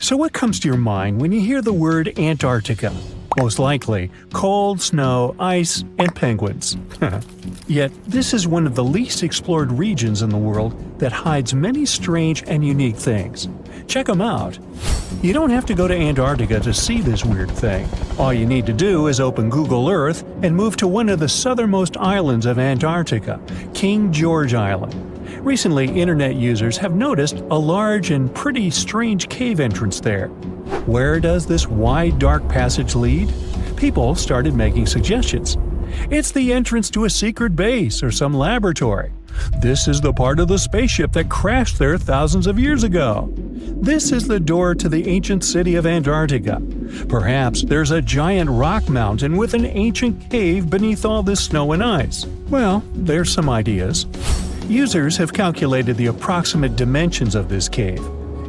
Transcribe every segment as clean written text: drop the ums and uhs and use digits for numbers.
So what comes to your mind when you hear the word Antarctica? Most likely, cold, snow, ice, and penguins. Yet, this is one of the least explored regions in the world that hides many strange and unique things. Check them out. You don't have to go to Antarctica to see this weird thing. All you need to do is open Google Earth and move to one of the southernmost islands of Antarctica, King George Island. Recently, internet users have noticed a large and pretty strange cave entrance there. Where does this wide, dark passage lead? People started making suggestions. It's the entrance to a secret base or some laboratory. This is the part of the spaceship that crashed there thousands of years ago. This is the door to the ancient city of Antarctica. Perhaps there's a giant rock mountain with an ancient cave beneath all this snow and ice. Well, there's some ideas. Users have calculated the approximate dimensions of this cave.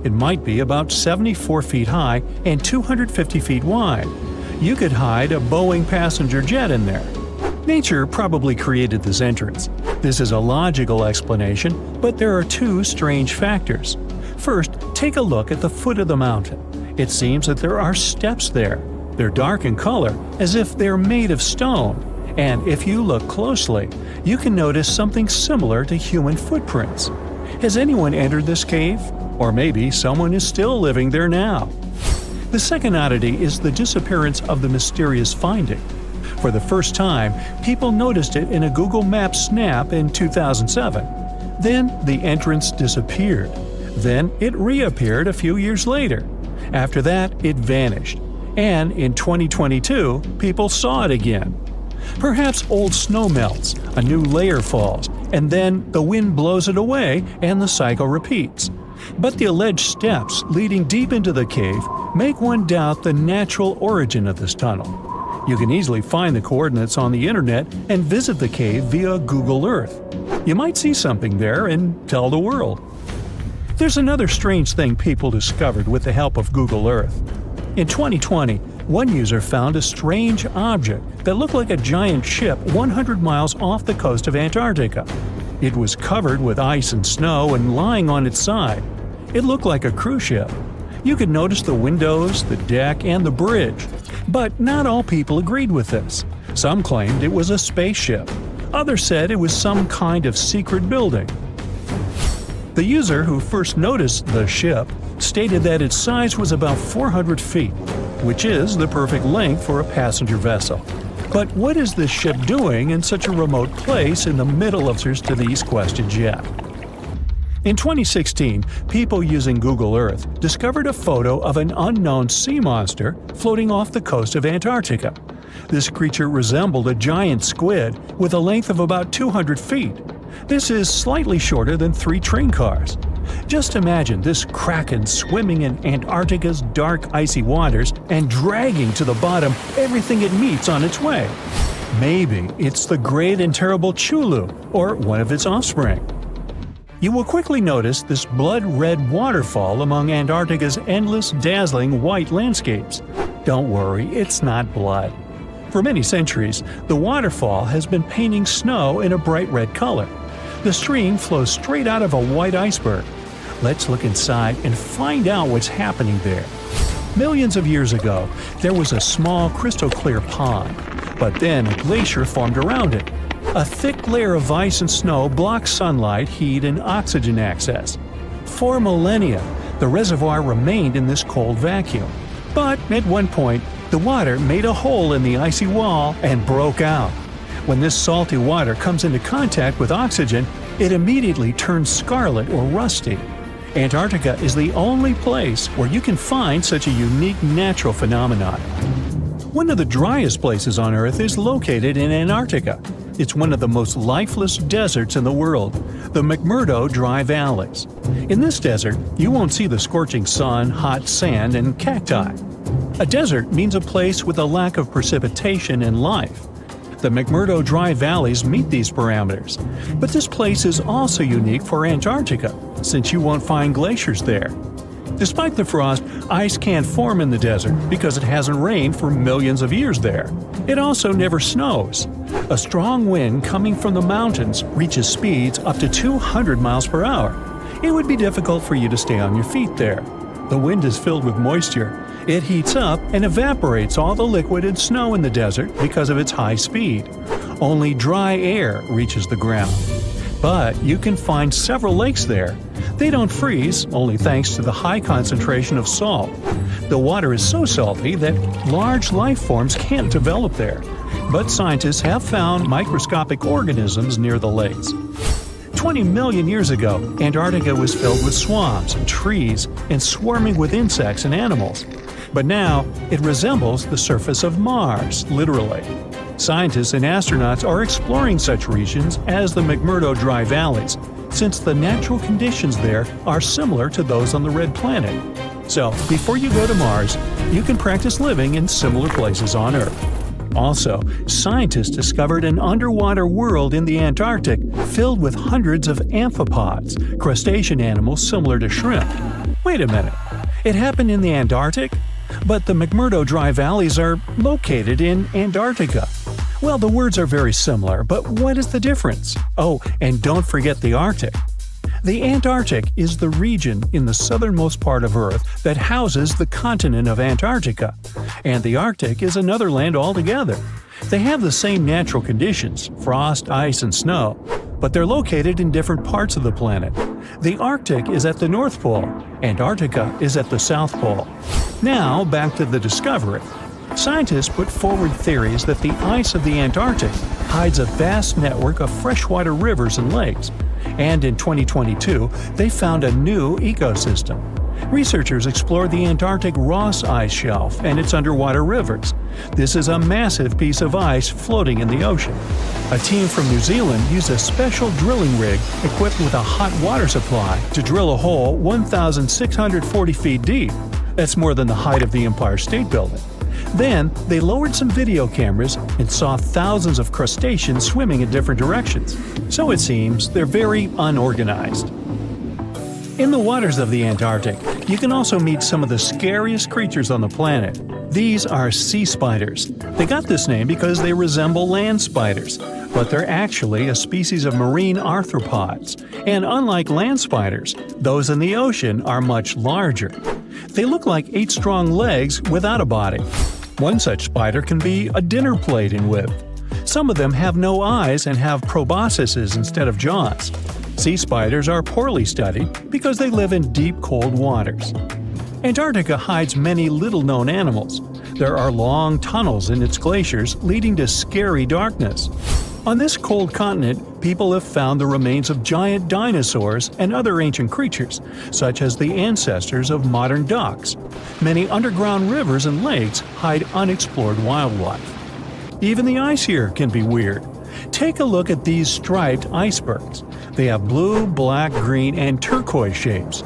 It might be about 74 feet high and 250 feet wide. You could hide a Boeing passenger jet in there. Nature probably created this entrance. This is a logical explanation, but there are two strange factors. First, take a look at the foot of the mountain. It seems that there are steps there. They're dark in color, as if they're made of stone. And if you look closely, you can notice something similar to human footprints. Has anyone entered this cave? Or maybe someone is still living there now. The second oddity is the disappearance of the mysterious finding. For the first time, people noticed it in a Google Maps snap in 2007. Then the entrance disappeared. Then it reappeared a few years later. After that, it vanished. And in 2022, people saw it again. Perhaps old snow melts, a new layer falls, and then the wind blows it away and the cycle repeats. But the alleged steps leading deep into the cave make one doubt the natural origin of this tunnel. You can easily find the coordinates on the internet and visit the cave via Google Earth. You might see something there and tell the world. There's another strange thing people discovered with the help of Google Earth. In 2020, one user found a strange object that looked like a giant ship 100 miles off the coast of Antarctica. It was covered with ice and snow and lying on its side. It looked like a cruise ship. You could notice the windows, the deck, and the bridge. But not all people agreed with this. Some claimed it was a spaceship. Others said it was some kind of secret building. The user who first noticed the ship stated that its size was about 400 feet, which is the perfect length for a passenger vessel. But what is this ship doing in such a remote place in the middle of to these questions yet? In 2016, people using Google Earth discovered a photo of an unknown sea monster floating off the coast of Antarctica. This creature resembled a giant squid with a length of about 200 feet. This is slightly shorter than 3 train cars. Just imagine this kraken swimming in Antarctica's dark, icy waters and dragging to the bottom everything it meets on its way. Maybe it's the great and terrible Chulu, or one of its offspring. You will quickly notice this blood-red waterfall among Antarctica's endless, dazzling white landscapes. Don't worry, it's not blood. For many centuries, the waterfall has been painting snow in a bright red color. The stream flows straight out of a white iceberg. Let's look inside and find out what's happening there. Millions of years ago, there was a small crystal-clear pond, but then a glacier formed around it. A thick layer of ice and snow blocks sunlight, heat, and oxygen access. For millennia, the reservoir remained in this cold vacuum. But at one point, the water made a hole in the icy wall and broke out. When this salty water comes into contact with oxygen, it immediately turns scarlet or rusty. Antarctica is the only place where you can find such a unique natural phenomenon. One of the driest places on Earth is located in Antarctica. It's one of the most lifeless deserts in the world, the McMurdo Dry Valleys. In this desert, you won't see the scorching sun, hot sand, and cacti. A desert means a place with a lack of precipitation and life. The McMurdo Dry Valleys meet these parameters, but this place is also unique for Antarctica, since you won't find glaciers there. Despite the frost, ice can't form in the desert because it hasn't rained for millions of years there. It also never snows. A strong wind coming from the mountains reaches speeds up to 200 miles per hour. It would be difficult for you to stay on your feet there. The wind is filled with moisture. It heats up and evaporates all the liquid and snow in the desert because of its high speed. Only dry air reaches the ground. But you can find several lakes there. They don't freeze, only thanks to the high concentration of salt. The water is so salty that large life forms can't develop there. But scientists have found microscopic organisms near the lakes. 20 million years ago, Antarctica was filled with swamps and trees and swarming with insects and animals. But now, it resembles the surface of Mars, literally. Scientists and astronauts are exploring such regions as the McMurdo Dry Valleys, since the natural conditions there are similar to those on the Red Planet. So, before you go to Mars, you can practice living in similar places on Earth. Also, scientists discovered an underwater world in the Antarctic filled with hundreds of amphipods, crustacean animals similar to shrimp. Wait a minute, it happened in the Antarctic? But the McMurdo Dry Valleys are located in Antarctica. Well, the words are very similar, but what is the difference? Oh, and don't forget the Arctic. The Antarctic is the region in the southernmost part of Earth that houses the continent of Antarctica, and the Arctic is another land altogether. They have the same natural conditions, frost, ice, and snow, but they're located in different parts of the planet. The Arctic is at the North Pole, Antarctica is at the South Pole. Now, back to the discovery. Scientists put forward theories that the ice of the Antarctic hides a vast network of freshwater rivers and lakes. And in 2022, they found a new ecosystem. Researchers explored the Antarctic Ross Ice Shelf and its underwater rivers. This is a massive piece of ice floating in the ocean. A team from New Zealand used a special drilling rig equipped with a hot water supply to drill a hole 1,640 feet deep. That's more than the height of the Empire State Building. Then, they lowered some video cameras and saw thousands of crustaceans swimming in different directions. So it seems they're very unorganized. In the waters of the Antarctic, you can also meet some of the scariest creatures on the planet. These are sea spiders. They got this name because they resemble land spiders, but they're actually a species of marine arthropods. And unlike land spiders, those in the ocean are much larger. They look like 8 strong legs without a body. One such spider can be a dinner plate in width. Some of them have no eyes and have proboscises instead of jaws. Sea spiders are poorly studied because they live in deep, cold waters. Antarctica hides many little-known animals. There are long tunnels in its glaciers leading to scary darkness. On this cold continent, people have found the remains of giant dinosaurs and other ancient creatures, such as the ancestors of modern ducks. Many underground rivers and lakes hide unexplored wildlife. Even the ice here can be weird. Take a look at these striped icebergs. They have blue, black, green, and turquoise shapes.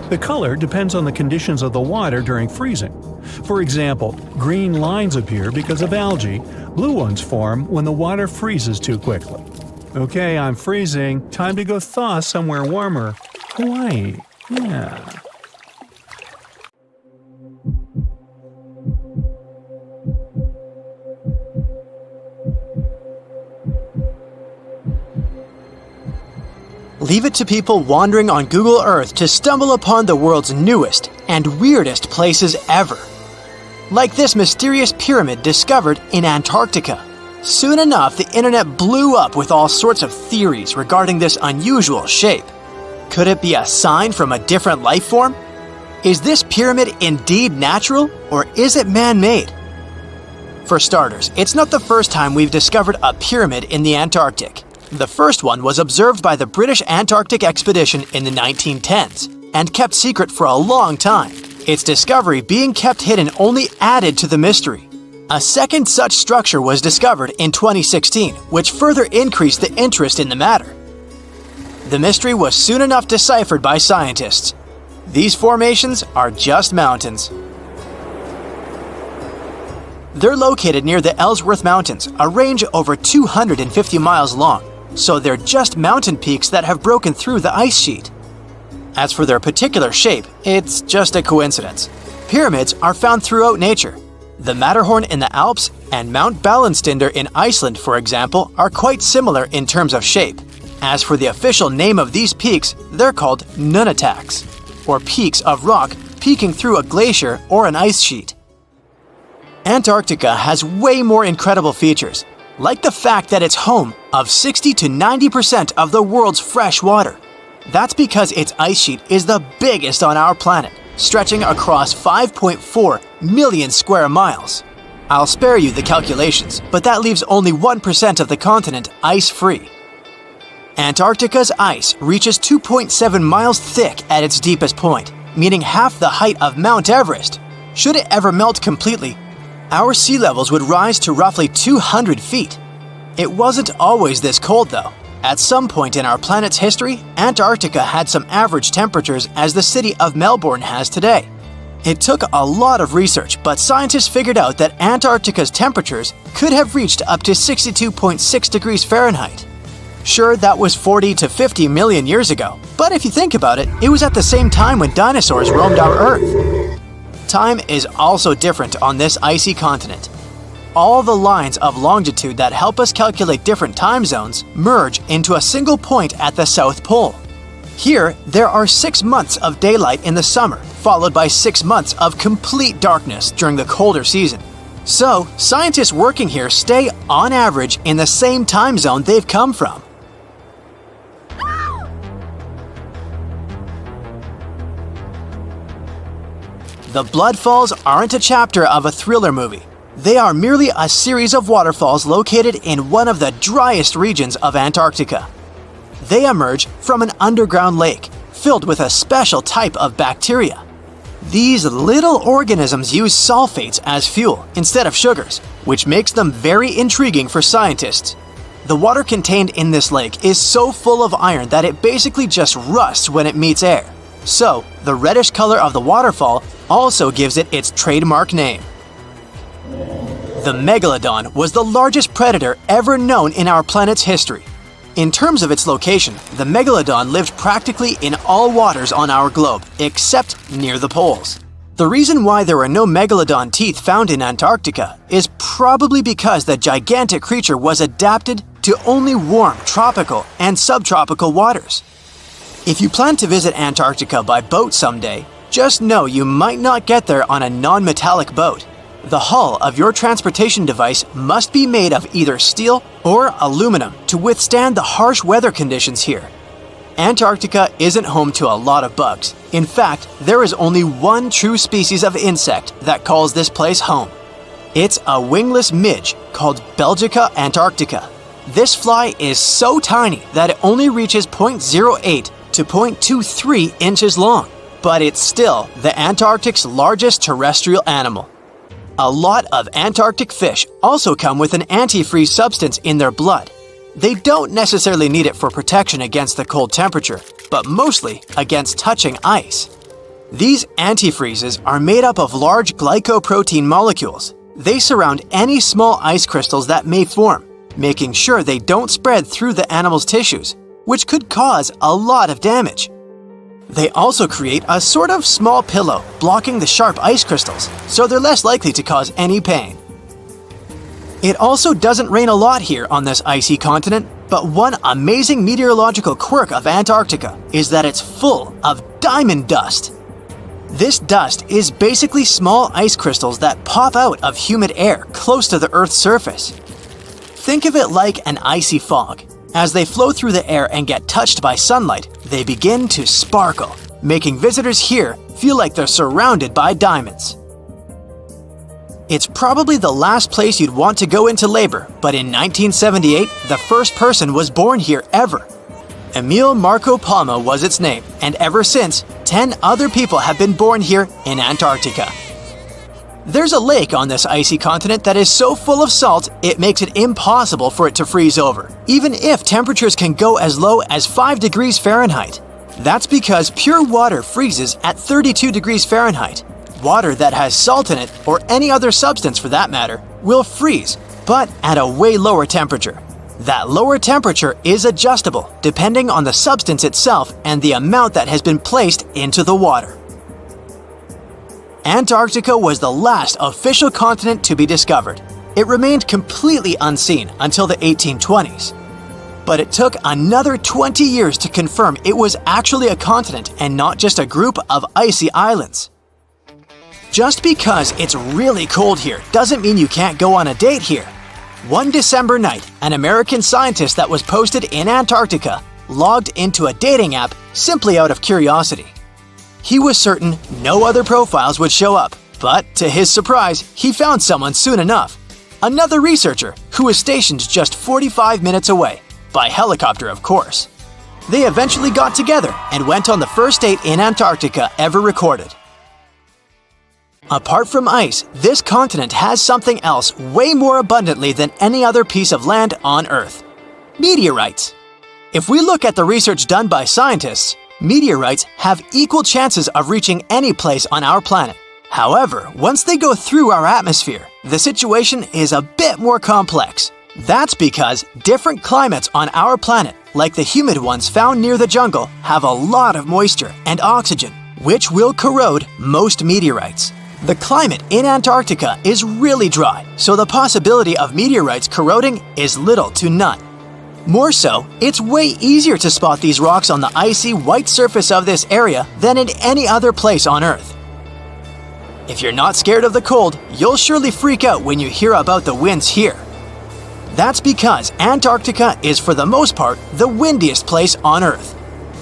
The color depends on the conditions of the water during freezing. For example, green lines appear because of algae, blue ones form when the water freezes too quickly. Okay, I'm freezing. Time to go thaw somewhere warmer. Hawaii. Yeah. Leave it to people wandering on Google Earth to stumble upon the world's newest and weirdest places ever. Like this mysterious pyramid discovered in Antarctica. Soon enough, the internet blew up with all sorts of theories regarding this unusual shape. Could it be a sign from a different life form? Is this pyramid indeed natural, or is it man-made? For starters, it's not the first time we've discovered a pyramid in the Antarctic. The first one was observed by the British Antarctic expedition in the 1910s and kept secret for a long time. Its discovery being kept hidden only added to the mystery. A second such structure was discovered in 2016, which further increased the interest in the matter. The mystery was soon enough deciphered by scientists. These formations are just mountains. They're located near the Ellsworth Mountains, a range over 250 miles long. So they're just mountain peaks that have broken through the ice sheet. As for their particular shape, it's just a coincidence. Pyramids are found throughout nature. The Matterhorn in the Alps and Mount Ballenstinder in Iceland, for example, are quite similar in terms of shape. As for the official name of these peaks, they're called nunataks, or peaks of rock, peeking through a glacier or an ice sheet. Antarctica has way more incredible features, like the fact that it's home of 60 to 90% of the world's fresh water. That's because its ice sheet is the biggest on our planet, stretching across 5.4 million square miles. I'll spare you the calculations, but that leaves only 1% of the continent ice-free. Antarctica's ice reaches 2.7 miles thick at its deepest point, meaning half the height of Mount Everest. Should it ever melt completely, our sea levels would rise to roughly 200 feet. It wasn't always this cold, though. At some point in our planet's history, Antarctica had some average temperatures as the city of Melbourne has today. It took a lot of research, but scientists figured out that Antarctica's temperatures could have reached up to 62.6 degrees Fahrenheit. Sure, that was 40 to 50 million years ago, but if you think about it, it was at the same time when dinosaurs roamed our Earth. Time is also different on this icy continent. All the lines of longitude that help us calculate different time zones merge into a single point at the South Pole. Here, there are 6 months of daylight in the summer, followed by 6 months of complete darkness during the colder season. So, scientists working here stay, on average, in the same time zone they've come from. The Blood Falls aren't a chapter of a thriller movie. They are merely a series of waterfalls located in one of the driest regions of Antarctica. They emerge from an underground lake filled with a special type of bacteria. These little organisms use sulfates as fuel instead of sugars, which makes them very intriguing for scientists. The water contained in this lake is so full of iron that it basically just rusts when it meets air. So, the reddish color of the waterfall also gives it its trademark name. The megalodon was the largest predator ever known in our planet's history. In terms of its location, the megalodon lived practically in all waters on our globe, except near the poles. The reason why there were no megalodon teeth found in Antarctica is probably because the gigantic creature was adapted to only warm tropical and subtropical waters. If you plan to visit Antarctica by boat someday, just know you might not get there on a non-metallic boat. The hull of your transportation device must be made of either steel or aluminum to withstand the harsh weather conditions here. Antarctica isn't home to a lot of bugs. In fact, there is only one true species of insect that calls this place home. It's a wingless midge called Belgica antarctica. This fly is so tiny that it only reaches 0.08 to 0.23 inches long, but it's still the Antarctic's largest terrestrial animal. A lot of Antarctic fish also come with an antifreeze substance in their blood. They don't necessarily need it for protection against the cold temperature, but mostly against touching ice. These antifreezes are made up of large glycoprotein molecules. They surround any small ice crystals that may form, making sure they don't spread through the animal's tissues, which could cause a lot of damage. They also create a sort of small pillow blocking the sharp ice crystals, so they're less likely to cause any pain. It also doesn't rain a lot here on this icy continent, but one amazing meteorological quirk of Antarctica is that it's full of diamond dust. This dust is basically small ice crystals that pop out of humid air close to the Earth's surface. Think of it like an icy fog. As they flow through the air and get touched by sunlight, they begin to sparkle, making visitors here feel like they're surrounded by diamonds. It's probably the last place you'd want to go into labor, but in 1978, the first person was born here ever. Emil Marco Palma was its name, and ever since, 10 other people have been born here in Antarctica. There's a lake on this icy continent that is so full of salt, it makes it impossible for it to freeze over, even if temperatures can go as low as 5 degrees Fahrenheit. That's because pure water freezes at 32 degrees Fahrenheit. Water that has salt in it, or any other substance for that matter, will freeze, but at a way lower temperature. That lower temperature is adjustable depending on the substance itself and the amount that has been placed into the water. Antarctica was the last official continent to be discovered. It remained completely unseen until the 1820s. But it took another 20 years to confirm it was actually a continent and not just a group of icy islands. Just because it's really cold here doesn't mean you can't go on a date here. One December night, an American scientist that was posted in Antarctica logged into a dating app simply out of curiosity. He was certain no other profiles would show up, but to his surprise, he found someone soon enough. Another researcher who was stationed just 45 minutes away, by helicopter of course. They eventually got together and went on the first date in Antarctica ever recorded. Apart from ice, this continent has something else way more abundantly than any other piece of land on Earth: meteorites. If we look at the research done by scientists, meteorites have equal chances of reaching any place on our planet. However, once they go through our atmosphere, the situation is a bit more complex. That's because different climates on our planet, like the humid ones found near the jungle, have a lot of moisture and oxygen, which will corrode most meteorites. The climate in Antarctica is really dry, so the possibility of meteorites corroding is little to none. More so, it's way easier to spot these rocks on the icy white surface of this area than in any other place on Earth. If you're not scared of the cold, you'll surely freak out when you hear about the winds here. That's because Antarctica is for the most part the windiest place on Earth.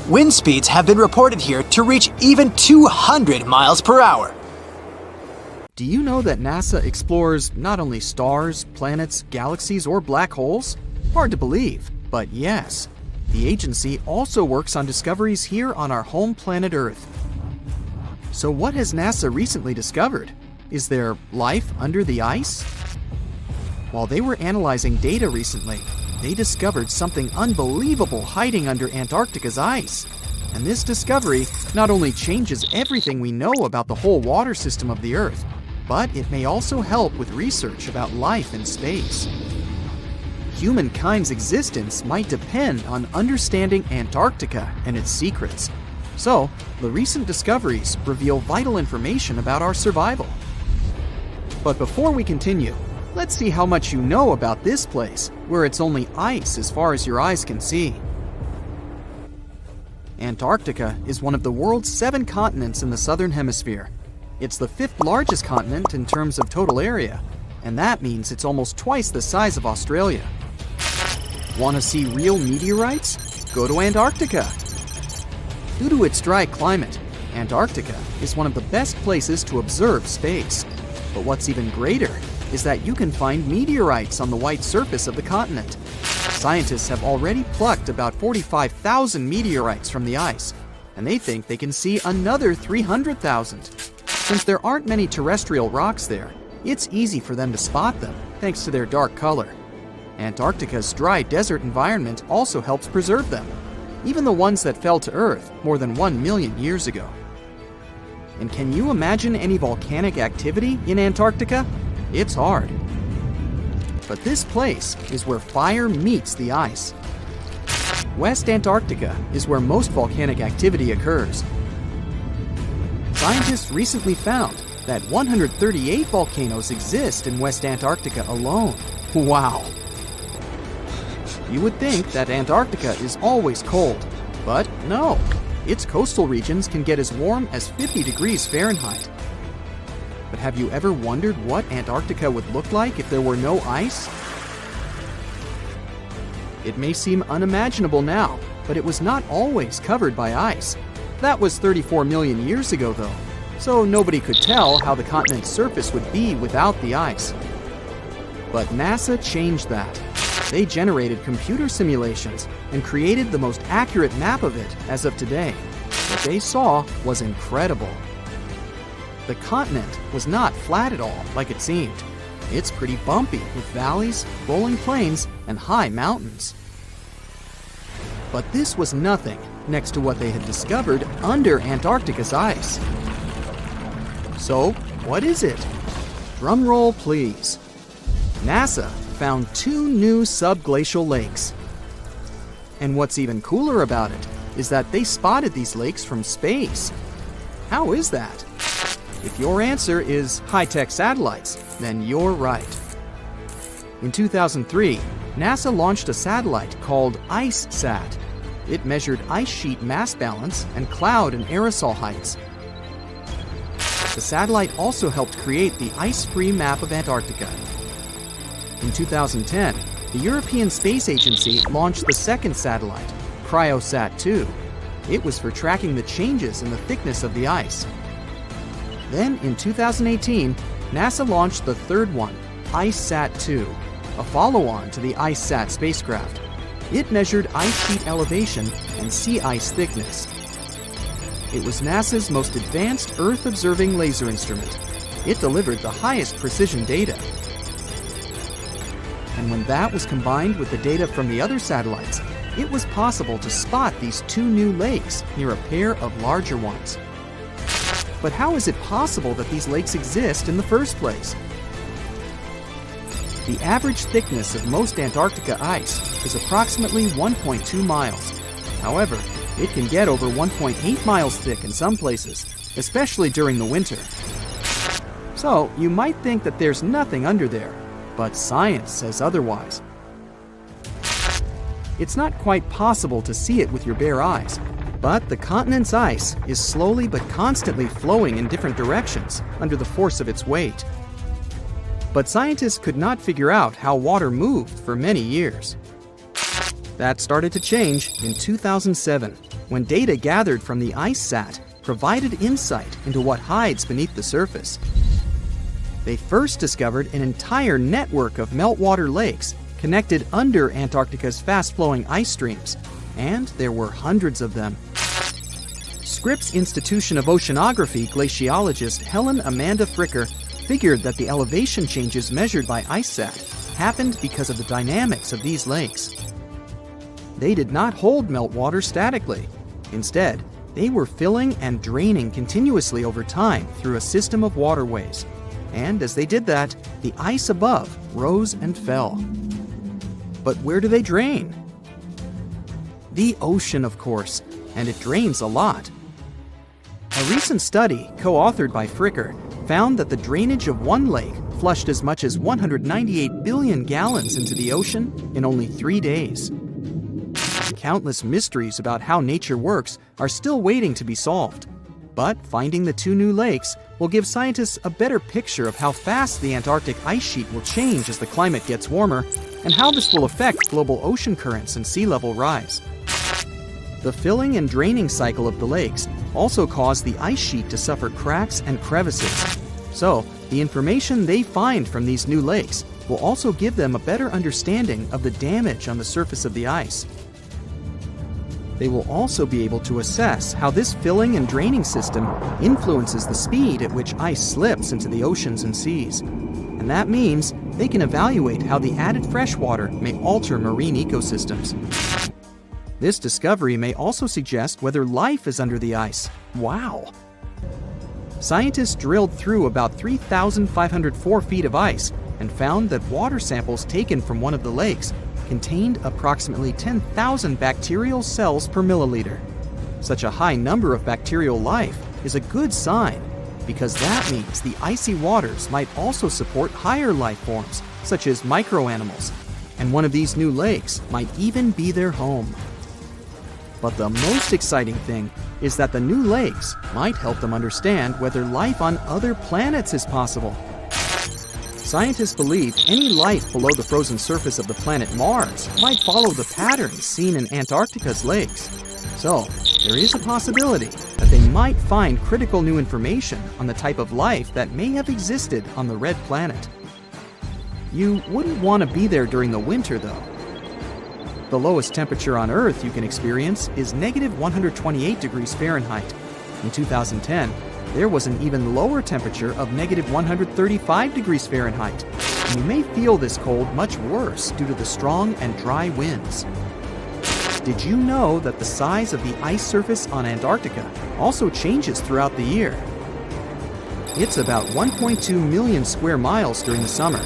Wind speeds have been reported here to reach even 200 miles per hour. Do you know that NASA explores not only stars, planets, galaxies, or black holes? Hard to believe, but yes. The agency also works on discoveries here on our home planet Earth. So what has NASA recently discovered? Is there life under the ice? While they were analyzing data recently, they discovered something unbelievable hiding under Antarctica's ice. And this discovery not only changes everything we know about the whole water system of the Earth, but it may also help with research about life in space. Humankind's existence might depend on understanding Antarctica and its secrets. So, the recent discoveries reveal vital information about our survival. But before we continue, let's see how much you know about this place, where it's only ice as far as your eyes can see. Antarctica is one of the world's 7 continents in the southern hemisphere. It's the 5th largest continent in terms of total area, and that means it's almost twice the size of Australia. Want to see real meteorites? Go to Antarctica. Due to its dry climate, Antarctica is one of the best places to observe space. But what's even greater is that you can find meteorites on the white surface of the continent. Scientists have already plucked about 45,000 meteorites from the ice, and they think they can see another 300,000. Since there aren't many terrestrial rocks there, it's easy for them to spot them, thanks to their dark color. Antarctica's dry desert environment also helps preserve them, even the ones that fell to Earth more than 1 million years ago. And can you imagine any volcanic activity in Antarctica? It's hard. But this place is where fire meets the ice. West Antarctica is where most volcanic activity occurs. Scientists recently found that 138 volcanoes exist in West Antarctica alone. Wow! You would think that Antarctica is always cold, but no. Its coastal regions can get as warm as 50 degrees Fahrenheit. But have you ever wondered what Antarctica would look like if there were no ice? It may seem unimaginable now, but it was not always covered by ice. That was 34 million years ago, though, so nobody could tell how the continent's surface would be without the ice. But NASA changed that. They generated computer simulations and created the most accurate map of it as of today. What they saw was incredible. The continent was not flat at all like it seemed. It's pretty bumpy with valleys, rolling plains, and high mountains. But this was nothing next to what they had discovered under Antarctica's ice. So, what is it? Drum roll, please. NASA found 2 new subglacial lakes. And what's even cooler about it is that they spotted these lakes from space. How is that? If your answer is high-tech satellites, then you're right. In 2003, NASA launched a satellite called IceSat. It measured ice sheet mass balance and cloud and aerosol heights. The satellite also helped create the ice-free map of Antarctica. In 2010, the European Space Agency launched the second satellite, Cryosat-2. It was for tracking the changes in the thickness of the ice. Then, in 2018, NASA launched the third one, IceSat-2, a follow-on to the IceSat spacecraft. It measured ice sheet elevation and sea ice thickness. It was NASA's most advanced Earth-observing laser instrument. It delivered the highest precision data. And when that was combined with the data from the other satellites, it was possible to spot these two new lakes near a pair of larger ones. But how is it possible that these lakes exist in the first place? The average thickness of most Antarctica ice is approximately 1.2 miles. However, it can get over 1.8 miles thick in some places, especially during the winter. So, you might think that there's nothing under there, but science says otherwise. It's not quite possible to see it with your bare eyes, but the continent's ice is slowly but constantly flowing in different directions under the force of its weight. But scientists could not figure out how water moved for many years. That started to change in 2007, when data gathered from the IceSat provided insight into what hides beneath the surface. They first discovered an entire network of meltwater lakes connected under Antarctica's fast-flowing ice streams, and there were hundreds of them. Scripps Institution of Oceanography glaciologist Helen Amanda Fricker figured that the elevation changes measured by IceSat happened because of the dynamics of these lakes. They did not hold meltwater statically. Instead, they were filling and draining continuously over time through a system of waterways. And as they did that, the ice above rose and fell. But where do they drain? The ocean, of course, and it drains a lot. A recent study, co-authored by Fricker, found that the drainage of one lake flushed as much as 198 billion gallons into the ocean in only 3 days. Countless mysteries about how nature works are still waiting to be solved. But finding the two new lakes will give scientists a better picture of how fast the Antarctic ice sheet will change as the climate gets warmer, and how this will affect global ocean currents and sea level rise. The filling and draining cycle of the lakes also cause the ice sheet to suffer cracks and crevices. So, the information they find from these new lakes will also give them a better understanding of the damage on the surface of the ice. They will also be able to assess how this filling and draining system influences the speed at which ice slips into the oceans and seas. And that means they can evaluate how the added fresh water may alter marine ecosystems. This discovery may also suggest whether life is under the ice. Wow! Scientists drilled through about 3,504 feet of ice and found that water samples taken from one of the lakes contained approximately 10,000 bacterial cells per milliliter. Such a high number of bacterial life is a good sign, because that means the icy waters might also support higher life forms, such as microanimals, and one of these new lakes might even be their home. But the most exciting thing is that the new lakes might help them understand whether life on other planets is possible. Scientists believe any life below the frozen surface of the planet Mars might follow the patterns seen in Antarctica's lakes. So, there is a possibility that they might find critical new information on the type of life that may have existed on the red planet. You wouldn't want to be there during the winter, though. The lowest temperature on Earth you can experience is negative 128 degrees Fahrenheit. In 2010, there was an even lower temperature of negative 135 degrees Fahrenheit. And you may feel this cold much worse due to the strong and dry winds. Did you know that the size of the ice surface on Antarctica also changes throughout the year? It's about 1.2 million square miles during the summer,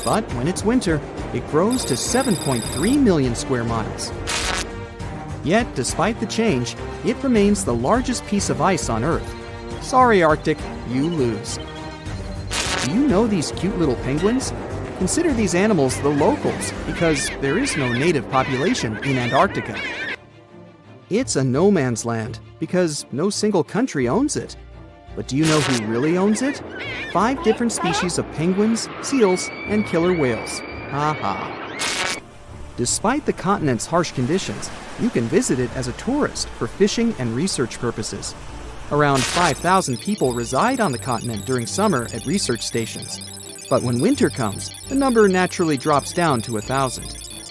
but when it's winter, it grows to 7.3 million square miles. Yet, despite the change, it remains the largest piece of ice on Earth. Sorry, Arctic, you lose. Do you know these cute little penguins? Consider these animals the locals, because there is no native population in Antarctica. It's a no man's land, because no single country owns it. But do you know who really owns it? 5 different species of penguins, seals, and killer whales. Ha ha. Despite the continent's harsh conditions, you can visit it as a tourist for fishing and research purposes. Around 5,000 people reside on the continent during summer at research stations. But when winter comes, the number naturally drops down to 1,000.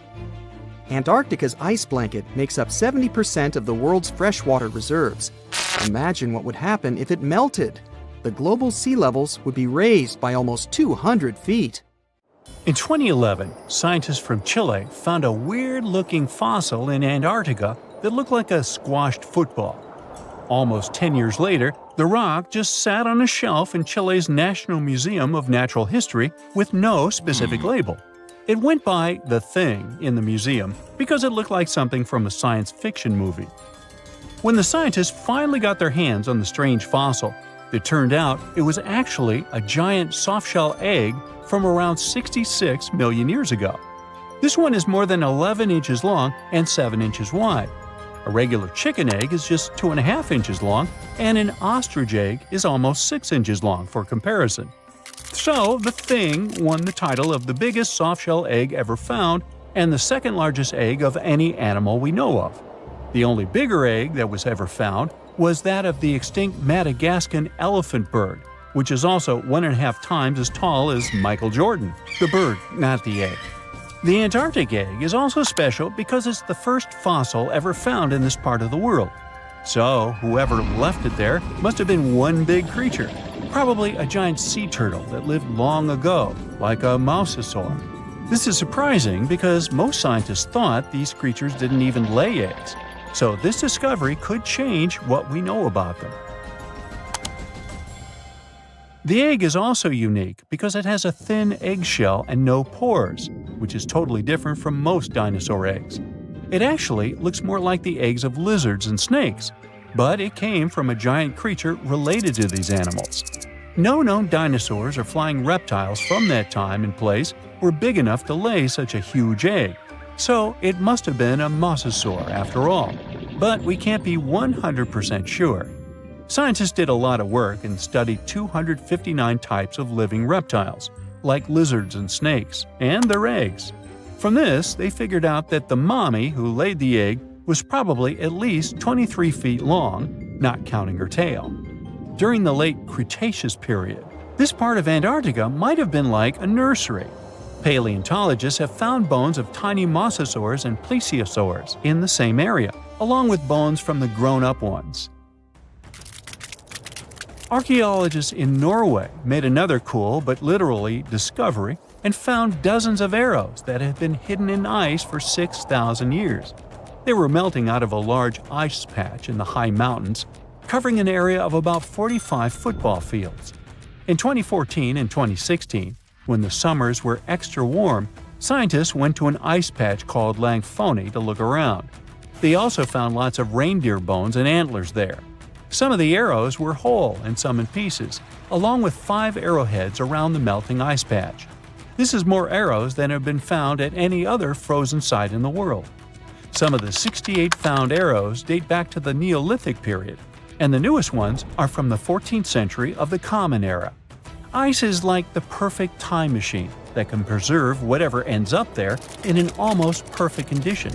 Antarctica's ice blanket makes up 70% of the world's freshwater reserves. Imagine what would happen if it melted. The global sea levels would be raised by almost 200 feet. In 2011, scientists from Chile found a weird-looking fossil in Antarctica that looked like a squashed football. Almost 10 years later, the rock just sat on a shelf in Chile's National Museum of Natural History with no specific label. It went by The Thing in the museum because it looked like something from a science fiction movie. When the scientists finally got their hands on the strange fossil, it turned out it was actually a giant softshell egg from around 66 million years ago. This one is more than 11 inches long and 7 inches wide. A regular chicken egg is just 2.5 inches long, and an ostrich egg is almost 6 inches long for comparison. So, the Thing won the title of the biggest softshell egg ever found and the second largest egg of any animal we know of. The only bigger egg that was ever found was that of the extinct Madagascan elephant bird, which is also 1.5 times as tall as Michael Jordan. The bird, not the egg. The Antarctic egg is also special because it's the first fossil ever found in this part of the world. So, whoever left it there must have been one big creature, probably a giant sea turtle that lived long ago, like a mosasaur. This is surprising because most scientists thought these creatures didn't even lay eggs. So this discovery could change what we know about them. The egg is also unique because it has a thin eggshell and no pores, which is totally different from most dinosaur eggs. It actually looks more like the eggs of lizards and snakes, but it came from a giant creature related to these animals. No known dinosaurs or flying reptiles from that time and place were big enough to lay such a huge egg, so it must have been a mosasaur after all. But we can't be 100% sure. Scientists did a lot of work and studied 259 types of living reptiles, like lizards and snakes, and their eggs. From this, they figured out that the mommy who laid the egg was probably at least 23 feet long, not counting her tail. During the late Cretaceous period, this part of Antarctica might have been like a nursery. Paleontologists have found bones of tiny mosasaurs and plesiosaurs in the same area, along with bones from the grown-up ones. Archaeologists in Norway made another cool but literally discovery and found dozens of arrows that had been hidden in ice for 6,000 years. They were melting out of a large ice patch in the high mountains, covering an area of about 45 football fields. In 2014 and 2016, when the summers were extra warm, scientists went to an ice patch called Langfoni to look around. They also found lots of reindeer bones and antlers there. Some of the arrows were whole and some in pieces, along with 5 arrowheads around the melting ice patch. This is more arrows than have been found at any other frozen site in the world. Some of the 68 found arrows date back to the Neolithic period, and the newest ones are from the 14th century of the Common Era. Ice is like the perfect time machine that can preserve whatever ends up there in an almost perfect condition.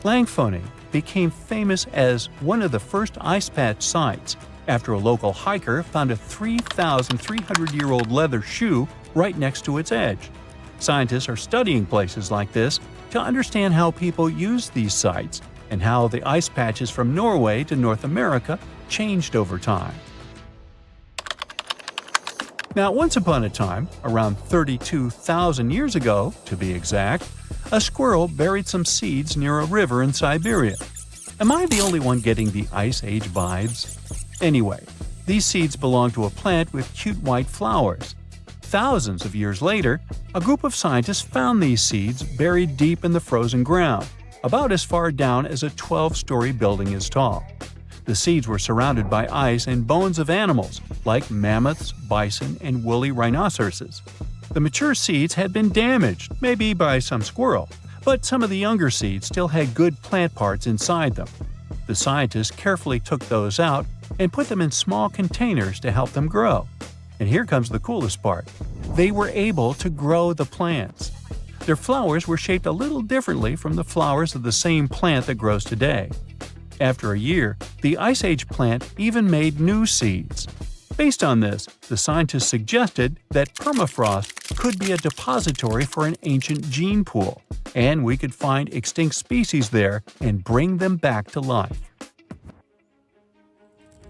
Langfoni became famous as one of the first ice patch sites after a local hiker found a 3,300-year-old leather shoe right next to its edge. Scientists are studying places like this to understand how people use these sites and how the ice patches from Norway to North America changed over time. Now, once upon a time, around 32,000 years ago, to be exact, a squirrel buried some seeds near a river in Siberia. Am I the only one getting the Ice Age vibes? Anyway, these seeds belong to a plant with cute white flowers. Thousands of years later, a group of scientists found these seeds buried deep in the frozen ground, about as far down as a 12-story building is tall. The seeds were surrounded by ice and bones of animals, like mammoths, bison, and woolly rhinoceroses. The mature seeds had been damaged, maybe by some squirrel, but some of the younger seeds still had good plant parts inside them. The scientists carefully took those out and put them in small containers to help them grow. And here comes the coolest part. They were able to grow the plants. Their flowers were shaped a little differently from the flowers of the same plant that grows today. After a year, the Ice Age plant even made new seeds. Based on this, the scientists suggested that permafrost could be a depository for an ancient gene pool, and we could find extinct species there and bring them back to life.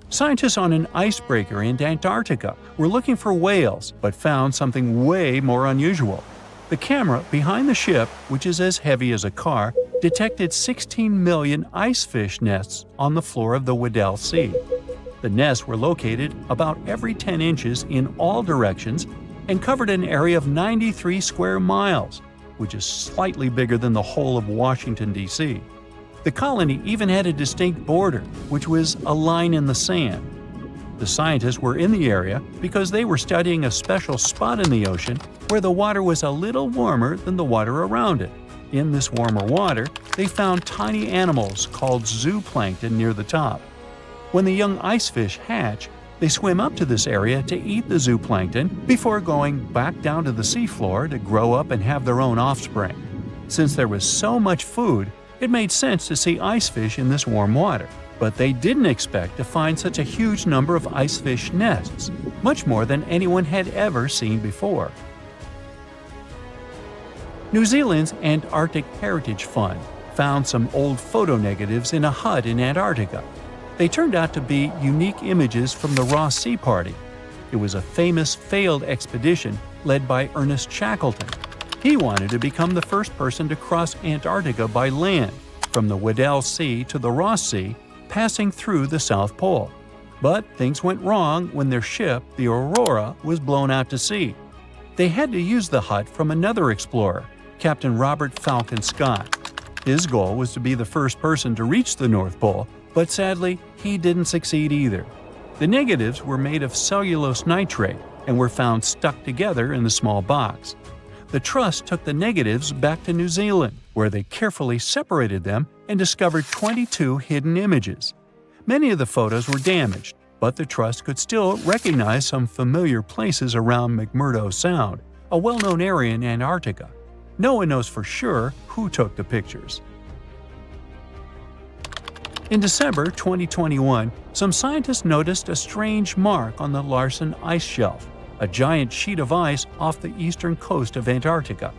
Scientists on an icebreaker in Antarctica were looking for whales, but found something way more unusual. The camera behind the ship, which is as heavy as a car, detected 16 million icefish nests on the floor of the Weddell Sea. The nests were located about every 10 inches in all directions and covered an area of 93 square miles, which is slightly bigger than the whole of Washington, D.C. The colony even had a distinct border, which was a line in the sand. The scientists were in the area because they were studying a special spot in the ocean where the water was a little warmer than the water around it. In this warmer water, they found tiny animals called zooplankton near the top. When the young icefish hatch, they swim up to this area to eat the zooplankton before going back down to the seafloor to grow up and have their own offspring. Since there was so much food, it made sense to see icefish in this warm water. But they didn't expect to find such a huge number of icefish nests, much more than anyone had ever seen before. New Zealand's Antarctic Heritage Fund found some old photo negatives in a hut in Antarctica. They turned out to be unique images from the Ross Sea Party. It was a famous failed expedition led by Ernest Shackleton. He wanted to become the first person to cross Antarctica by land, from the Weddell Sea to the Ross Sea, passing through the South Pole. But things went wrong when their ship, the Aurora, was blown out to sea. They had to use the hut from another explorer, Captain Robert Falcon Scott. His goal was to be the first person to reach the North Pole, but sadly, he didn't succeed either. The negatives were made of cellulose nitrate and were found stuck together in the small box. The Trust took the negatives back to New Zealand, where they carefully separated them and discovered 22 hidden images. Many of the photos were damaged, but the Trust could still recognize some familiar places around McMurdo Sound, a well-known area in Antarctica. No one knows for sure who took the pictures. In December 2021, some scientists noticed a strange mark on the Larsen ice shelf, a giant sheet of ice off the eastern coast of Antarctica.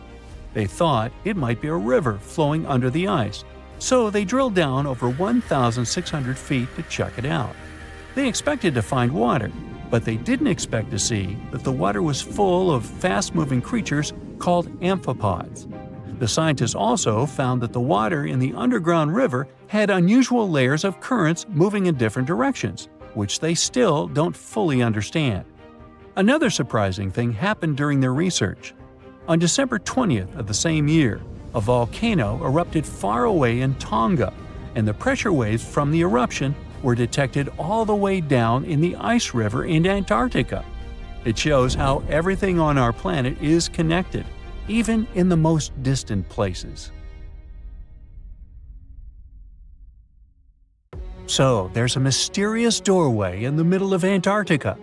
They thought it might be a river flowing under the ice, so they drilled down over 1,600 feet to check it out. They expected to find water, but they didn't expect to see that the water was full of fast-moving creatures called amphipods. The scientists also found that the water in the underground river had unusual layers of currents moving in different directions, which they still don't fully understand. Another surprising thing happened during their research. On December 20th of the same year, a volcano erupted far away in Tonga, and the pressure waves from the eruption were detected all the way down in the ice river in Antarctica. It shows how everything on our planet is connected, even in the most distant places. So, there's a mysterious doorway in the middle of Antarctica.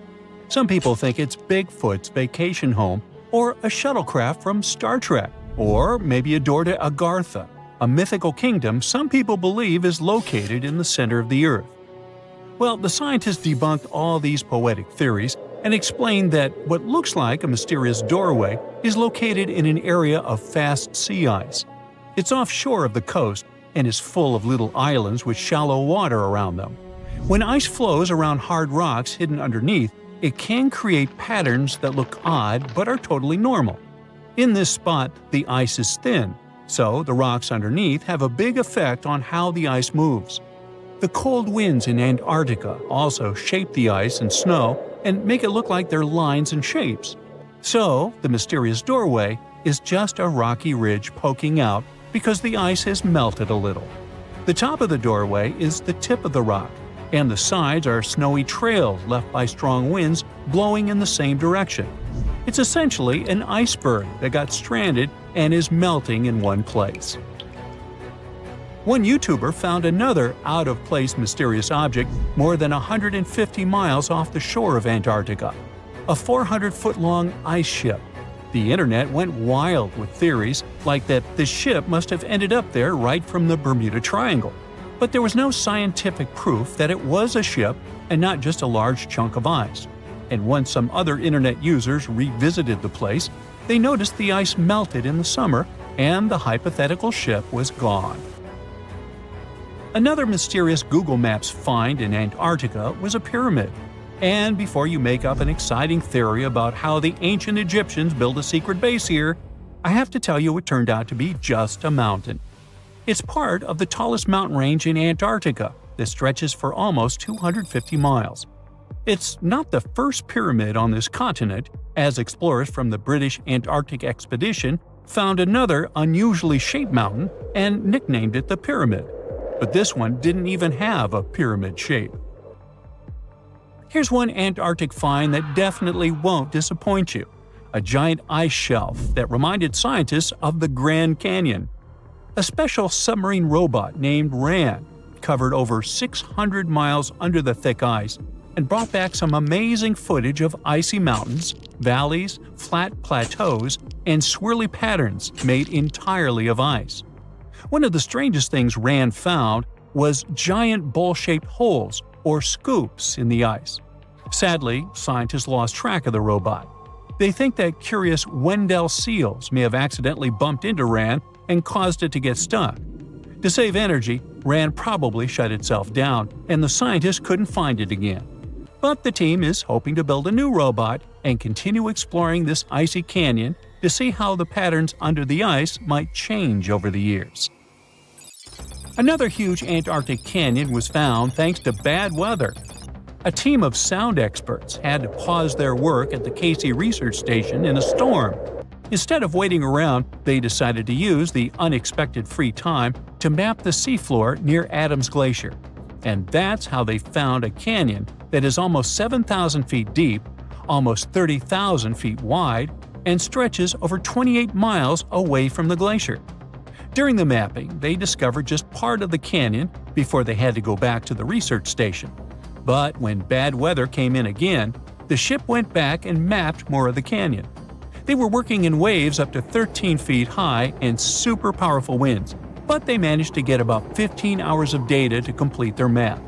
Some people think it's Bigfoot's vacation home, or a shuttlecraft from Star Trek, or maybe a door to Agartha, a mythical kingdom some people believe is located in the center of the Earth. Well, the scientists debunked all these poetic theories and explained that what looks like a mysterious doorway is located in an area of fast sea ice. It's offshore of the coast and is full of little islands with shallow water around them. When ice flows around hard rocks hidden underneath, it can create patterns that look odd but are totally normal. In this spot, the ice is thin, so the rocks underneath have a big effect on how the ice moves. The cold winds in Antarctica also shape the ice and snow and make it look like they're lines and shapes. So, the mysterious doorway is just a rocky ridge poking out because the ice has melted a little. The top of the doorway is the tip of the rock, and the sides are snowy trails left by strong winds blowing in the same direction. It's essentially an iceberg that got stranded and is melting in one place. One YouTuber found another out-of-place mysterious object more than 150 miles off the shore of Antarctica, a 400-foot-long ice ship. The internet went wild with theories like that the ship must have ended up there right from the Bermuda Triangle. But there was no scientific proof that it was a ship and not just a large chunk of ice. And once some other internet users revisited the place, they noticed the ice melted in the summer and the hypothetical ship was gone. Another mysterious Google Maps find in Antarctica was a pyramid. And before you make up an exciting theory about how the ancient Egyptians built a secret base here, I have to tell you it turned out to be just a mountain. It's part of the tallest mountain range in Antarctica that stretches for almost 250 miles. It's not the first pyramid on this continent, as explorers from the British Antarctic expedition found another unusually shaped mountain and nicknamed it the Pyramid. But this one didn't even have a pyramid shape. Here's one Antarctic find that definitely won't disappoint you: a giant ice shelf that reminded scientists of the Grand Canyon. A special submarine robot named RAN covered over 600 miles under the thick ice and brought back some amazing footage of icy mountains, valleys, flat plateaus, and swirly patterns made entirely of ice. One of the strangest things RAN found was giant bowl-shaped holes, or scoops, in the ice. Sadly, scientists lost track of the robot. They think that curious Wendell seals may have accidentally bumped into RAN and caused it to get stuck. To save energy, RAN probably shut itself down, and the scientists couldn't find it again. But the team is hoping to build a new robot and continue exploring this icy canyon to see how the patterns under the ice might change over the years. Another huge Antarctic canyon was found thanks to bad weather. A team of sound experts had to pause their work at the Casey Research Station in a storm. Instead of waiting around, they decided to use the unexpected free time to map the seafloor near Adams Glacier. And that's how they found a canyon that is almost 7,000 feet deep, almost 30,000 feet wide, and stretches over 28 miles away from the glacier. During the mapping, they discovered just part of the canyon before they had to go back to the research station. But when bad weather came in again, the ship went back and mapped more of the canyon. They were working in waves up to 13 feet high and super powerful winds, but they managed to get about 15 hours of data to complete their map.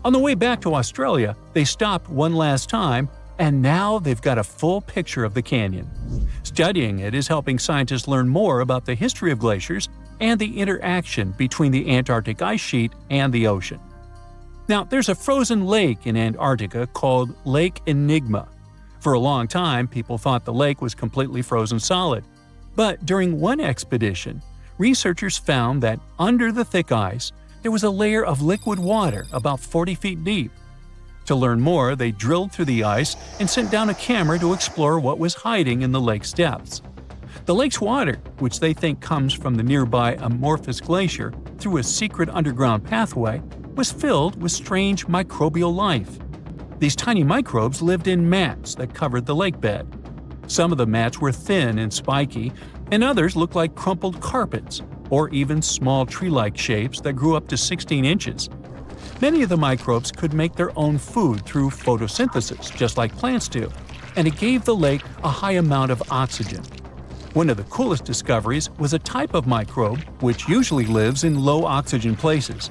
On the way back to Australia, they stopped one last time, and now they've got a full picture of the canyon. Studying it is helping scientists learn more about the history of glaciers and the interaction between the Antarctic ice sheet and the ocean. Now, there's a frozen lake in Antarctica called Lake Enigma. For a long time, people thought the lake was completely frozen solid. But during one expedition, researchers found that under the thick ice, there was a layer of liquid water about 40 feet deep. To learn more, they drilled through the ice and sent down a camera to explore what was hiding in the lake's depths. The lake's water, which they think comes from the nearby amorphous glacier through a secret underground pathway, was filled with strange microbial life. These tiny microbes lived in mats that covered the lake bed. Some of the mats were thin and spiky, and others looked like crumpled carpets, or even small tree-like shapes that grew up to 16 inches. Many of the microbes could make their own food through photosynthesis, just like plants do, and it gave the lake a high amount of oxygen. One of the coolest discoveries was a type of microbe which usually lives in low-oxygen places.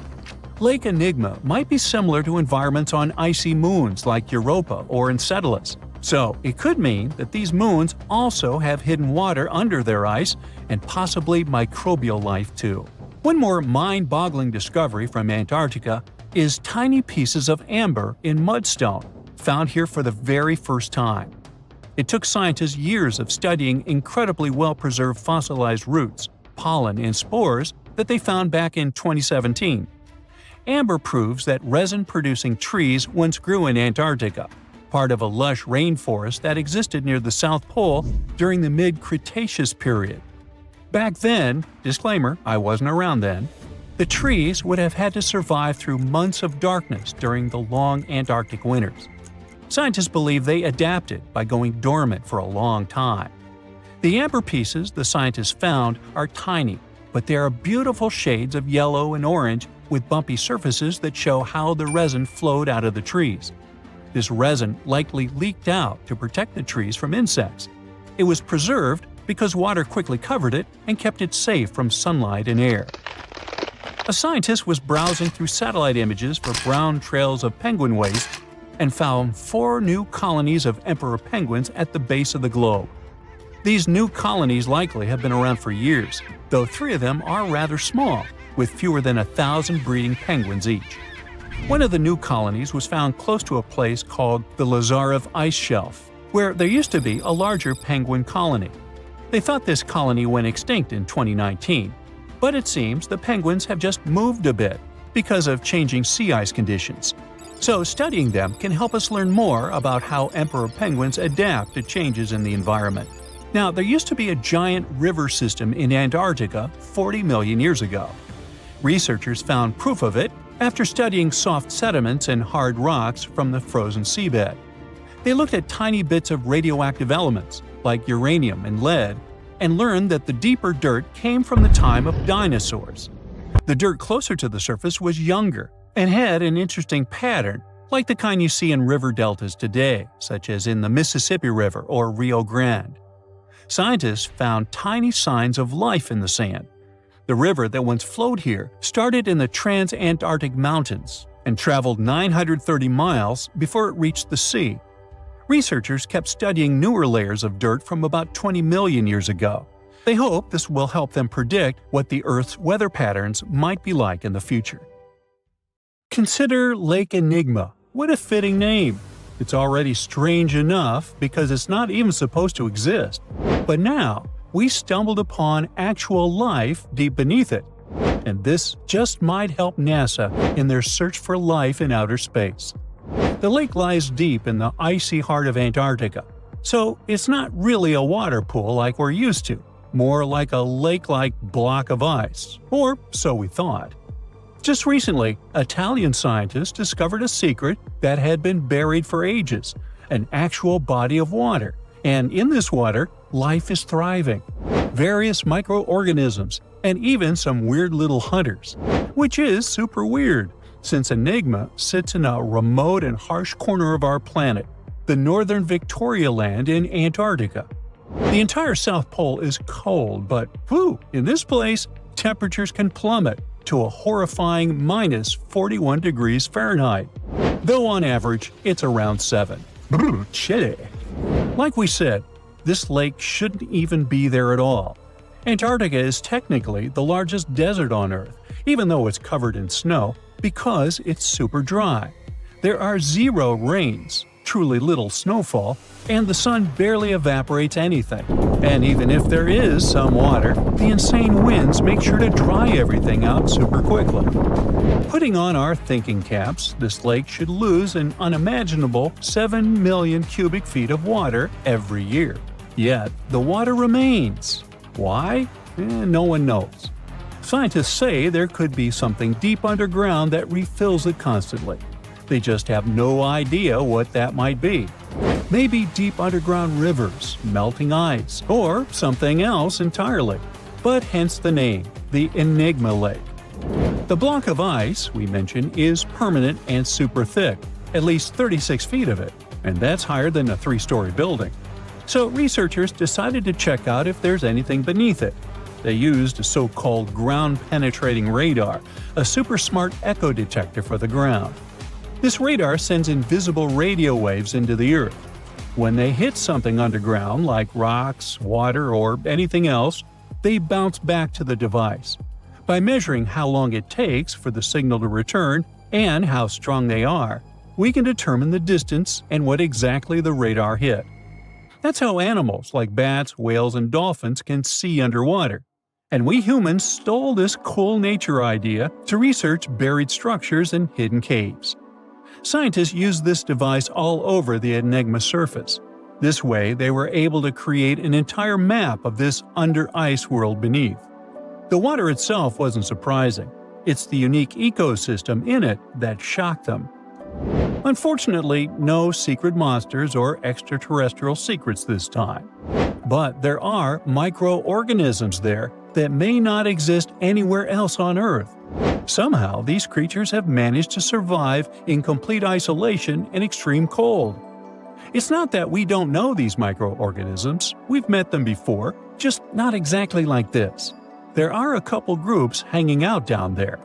Lake Enigma might be similar to environments on icy moons like Europa or Enceladus, so it could mean that these moons also have hidden water under their ice and possibly microbial life too. One more mind-boggling discovery from Antarctica is tiny pieces of amber in mudstone, found here for the very first time. It took scientists years of studying incredibly well-preserved fossilized roots, pollen, and spores that they found back in 2017. Amber proves that resin-producing trees once grew in Antarctica, part of a lush rainforest that existed near the South Pole during the mid-Cretaceous period. Back then, disclaimer, I wasn't around then, the trees would have had to survive through months of darkness during the long Antarctic winters. Scientists believe they adapted by going dormant for a long time. The amber pieces the scientists found are tiny, but they are beautiful shades of yellow and orange with bumpy surfaces that show how the resin flowed out of the trees. This resin likely leaked out to protect the trees from insects. It was preserved because water quickly covered it and kept it safe from sunlight and air. A scientist was browsing through satellite images for brown trails of penguin waste and found 4 new colonies of emperor penguins at the base of the globe. These new colonies likely have been around for years, though 3 of them are rather small, with fewer than 1,000 breeding penguins each. One of the new colonies was found close to a place called the Lazarev Ice Shelf, where there used to be a larger penguin colony. They thought this colony went extinct in 2019, but it seems the penguins have just moved a bit because of changing sea ice conditions. So studying them can help us learn more about how emperor penguins adapt to changes in the environment. Now, there used to be a giant river system in Antarctica 40 million years ago. Researchers found proof of it after studying soft sediments and hard rocks from the frozen seabed. They looked at tiny bits of radioactive elements, like uranium and lead, and learned that the deeper dirt came from the time of dinosaurs. The dirt closer to the surface was younger and had an interesting pattern, like the kind you see in river deltas today, such as in the Mississippi River or Rio Grande. Scientists found tiny signs of life in the sand. The river that once flowed here started in the Trans-Antarctic Mountains and traveled 930 miles before it reached the sea. Researchers kept studying newer layers of dirt from about 20 million years ago. They hope this will help them predict what the Earth's weather patterns might be like in the future. Consider Lake Enigma. What a fitting name! It's already strange enough because it's not even supposed to exist. But now, we stumbled upon actual life deep beneath it. And this just might help NASA in their search for life in outer space. The lake lies deep in the icy heart of Antarctica, so it's not really a water pool like we're used to, more like a lake-like block of ice, or so we thought. Just recently, Italian scientists discovered a secret that had been buried for ages, an actual body of water, and in this water, life is thriving. Various microorganisms, and even some weird little hunters, which is super weird, since Enigma sits in a remote and harsh corner of our planet, the northern Victoria Land in Antarctica. The entire South Pole is cold, but in this place, temperatures can plummet to a horrifying minus 41 degrees Fahrenheit, though on average it's around 7. Chilly. Like we said, this lake shouldn't even be there at all. Antarctica is technically the largest desert on Earth, even though it's covered in snow, because it's super dry. There are 0 rains, truly little snowfall, and the sun barely evaporates anything. And even if there is some water, the insane winds make sure to dry everything out super quickly. Putting on our thinking caps, this lake should lose an unimaginable 7 million cubic feet of water every year. Yet, the water remains. Why? No one knows. Scientists say there could be something deep underground that refills it constantly. They just have no idea what that might be. Maybe deep underground rivers, melting ice, or something else entirely. But hence the name, the Enigma Lake. The block of ice we mentioned is permanent and super thick, at least 36 feet of it, and that's higher than a 3-story building. So researchers decided to check out if there's anything beneath it. They used a so-called ground-penetrating radar, a super smart echo detector for the ground. This radar sends invisible radio waves into the Earth. When they hit something underground, like rocks, water, or anything else, they bounce back to the device. By measuring how long it takes for the signal to return and how strong they are, we can determine the distance and what exactly the radar hit. That's how animals like bats, whales, and dolphins can see underwater. And we humans stole this cool nature idea to research buried structures and hidden caves. Scientists used this device all over the Enigma surface. This way, they were able to create an entire map of this under-ice world beneath. The water itself wasn't surprising. It's the unique ecosystem in it that shocked them. Unfortunately, no secret monsters or extraterrestrial secrets this time. But there are microorganisms there that may not exist anywhere else on Earth. Somehow, these creatures have managed to survive in complete isolation and extreme cold. It's not that we don't know these microorganisms, we've met them before, just not exactly like this. There are a couple groups hanging out down there.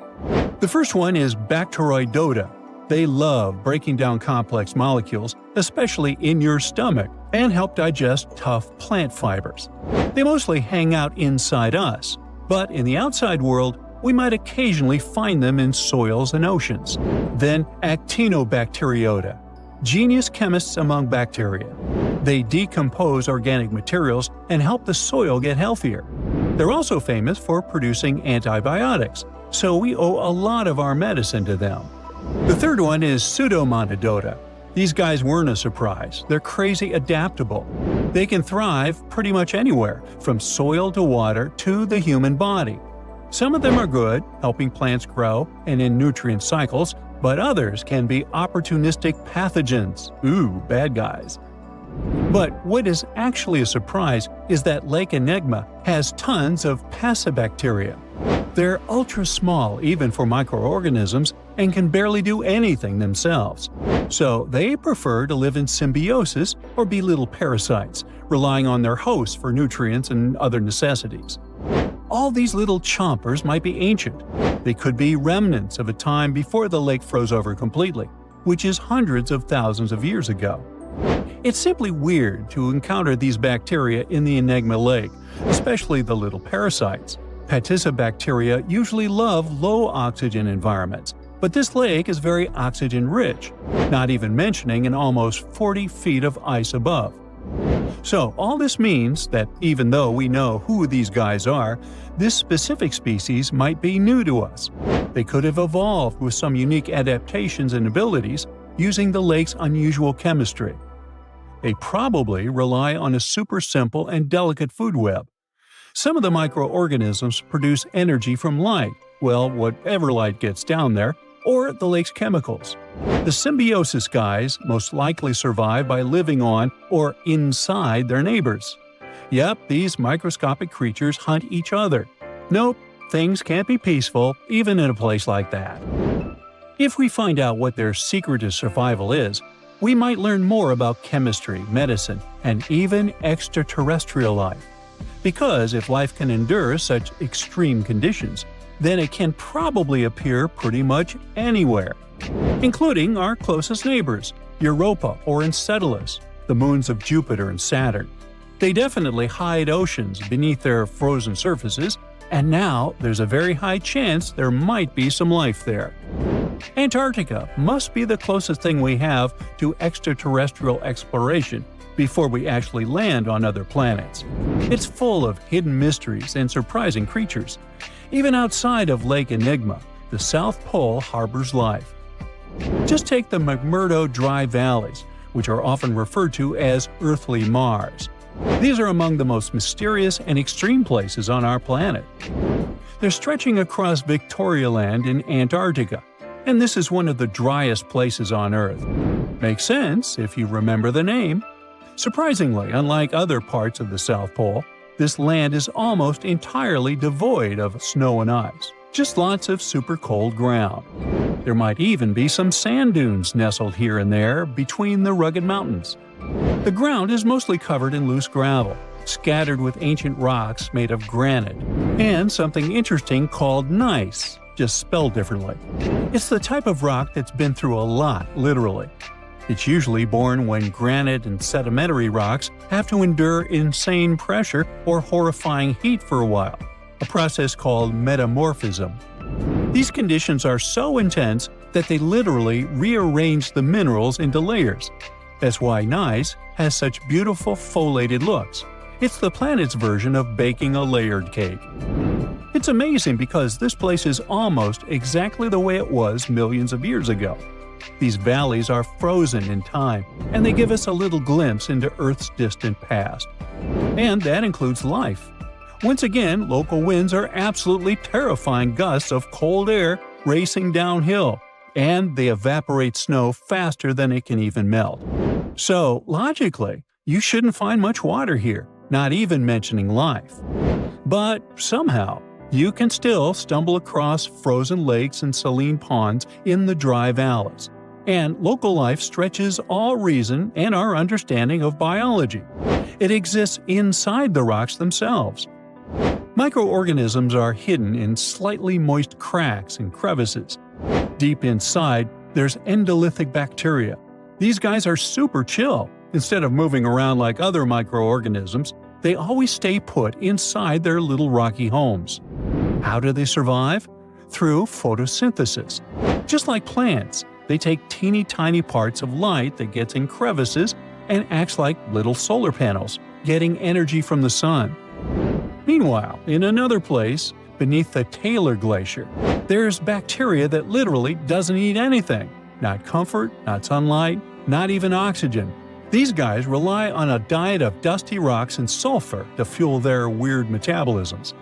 The first one is Bacteroidota. They love breaking down complex molecules, especially in your stomach, and help digest tough plant fibers. They mostly hang out inside us, but in the outside world, we might occasionally find them in soils and oceans. Then Actinobacteriota. Genius chemists among bacteria. They decompose organic materials and help the soil get healthier. They're also famous for producing antibiotics, so we owe a lot of our medicine to them. The third one is Pseudomonadota. These guys weren't a surprise. They're crazy adaptable. They can thrive pretty much anywhere, from soil to water to the human body. Some of them are good, helping plants grow and in nutrient cycles, but others can be opportunistic pathogens. Ooh, bad guys. But what is actually a surprise is that Lake Enigma has tons of passibacteria. They're ultra small even for microorganisms and can barely do anything themselves. So they prefer to live in symbiosis or be little parasites, relying on their hosts for nutrients and other necessities. All these little chompers might be ancient. They could be remnants of a time before the lake froze over completely, which is hundreds of thousands of years ago. It's simply weird to encounter these bacteria in the Enigma Lake, especially the little parasites. Passibacteria usually love low-oxygen environments, but this lake is very oxygen-rich, not even mentioning an almost 40 feet of ice above. So all this means that even though we know who these guys are, this specific species might be new to us. They could have evolved with some unique adaptations and abilities using the lake's unusual chemistry. They probably rely on a super simple and delicate food web. Some of the microorganisms produce energy from light, well, whatever light gets down there, or the lake's chemicals. The symbiosis guys most likely survive by living on or inside their neighbors. Yep, these microscopic creatures hunt each other. Nope, things can't be peaceful even in a place like that. If we find out what their secret to survival is, we might learn more about chemistry, medicine, and even extraterrestrial life. Because if life can endure such extreme conditions, then it can probably appear pretty much anywhere, including our closest neighbors, Europa or Enceladus, the moons of Jupiter and Saturn. They definitely hide oceans beneath their frozen surfaces, and now there's a very high chance there might be some life there. Antarctica must be the closest thing we have to extraterrestrial exploration before we actually land on other planets. It's full of hidden mysteries and surprising creatures. Even outside of Lake Enigma, the South Pole harbors life. Just take the McMurdo Dry Valleys, which are often referred to as Earthly Mars. These are among the most mysterious and extreme places on our planet. They're stretching across Victoria Land in Antarctica, and this is one of the driest places on Earth. Makes sense if you remember the name. Surprisingly, unlike other parts of the South Pole, this land is almost entirely devoid of snow and ice, just lots of super cold ground. There might even be some sand dunes nestled here and there between the rugged mountains. The ground is mostly covered in loose gravel, scattered with ancient rocks made of granite, and something interesting called gneiss, just spelled differently. It's the type of rock that's been through a lot, literally. It's usually born when granite and sedimentary rocks have to endure insane pressure or horrifying heat for a while, a process called metamorphism. These conditions are so intense that they literally rearrange the minerals into layers. That's why gneiss has such beautiful foliated looks. It's the planet's version of baking a layered cake. It's amazing because this place is almost exactly the way it was millions of years ago. These valleys are frozen in time, and they give us a little glimpse into Earth's distant past. And that includes life. Once again, local winds are absolutely terrifying gusts of cold air racing downhill, and they evaporate snow faster than it can even melt. So, logically, you shouldn't find much water here, not even mentioning life. But somehow, you can still stumble across frozen lakes and saline ponds in the dry valleys. And local life stretches all reason and our understanding of biology. It exists inside the rocks themselves. Microorganisms are hidden in slightly moist cracks and crevices. Deep inside, there's endolithic bacteria. These guys are super chill. Instead of moving around like other microorganisms, they always stay put inside their little rocky homes. How do they survive? Through photosynthesis. Just like plants, they take teeny tiny parts of light that gets in crevices and acts like little solar panels, getting energy from the sun. Meanwhile, in another place, beneath the Taylor Glacier, there's bacteria that literally doesn't eat anything. Not comfort, not sunlight, not even oxygen. These guys rely on a diet of dusty rocks and sulfur to fuel their weird metabolisms.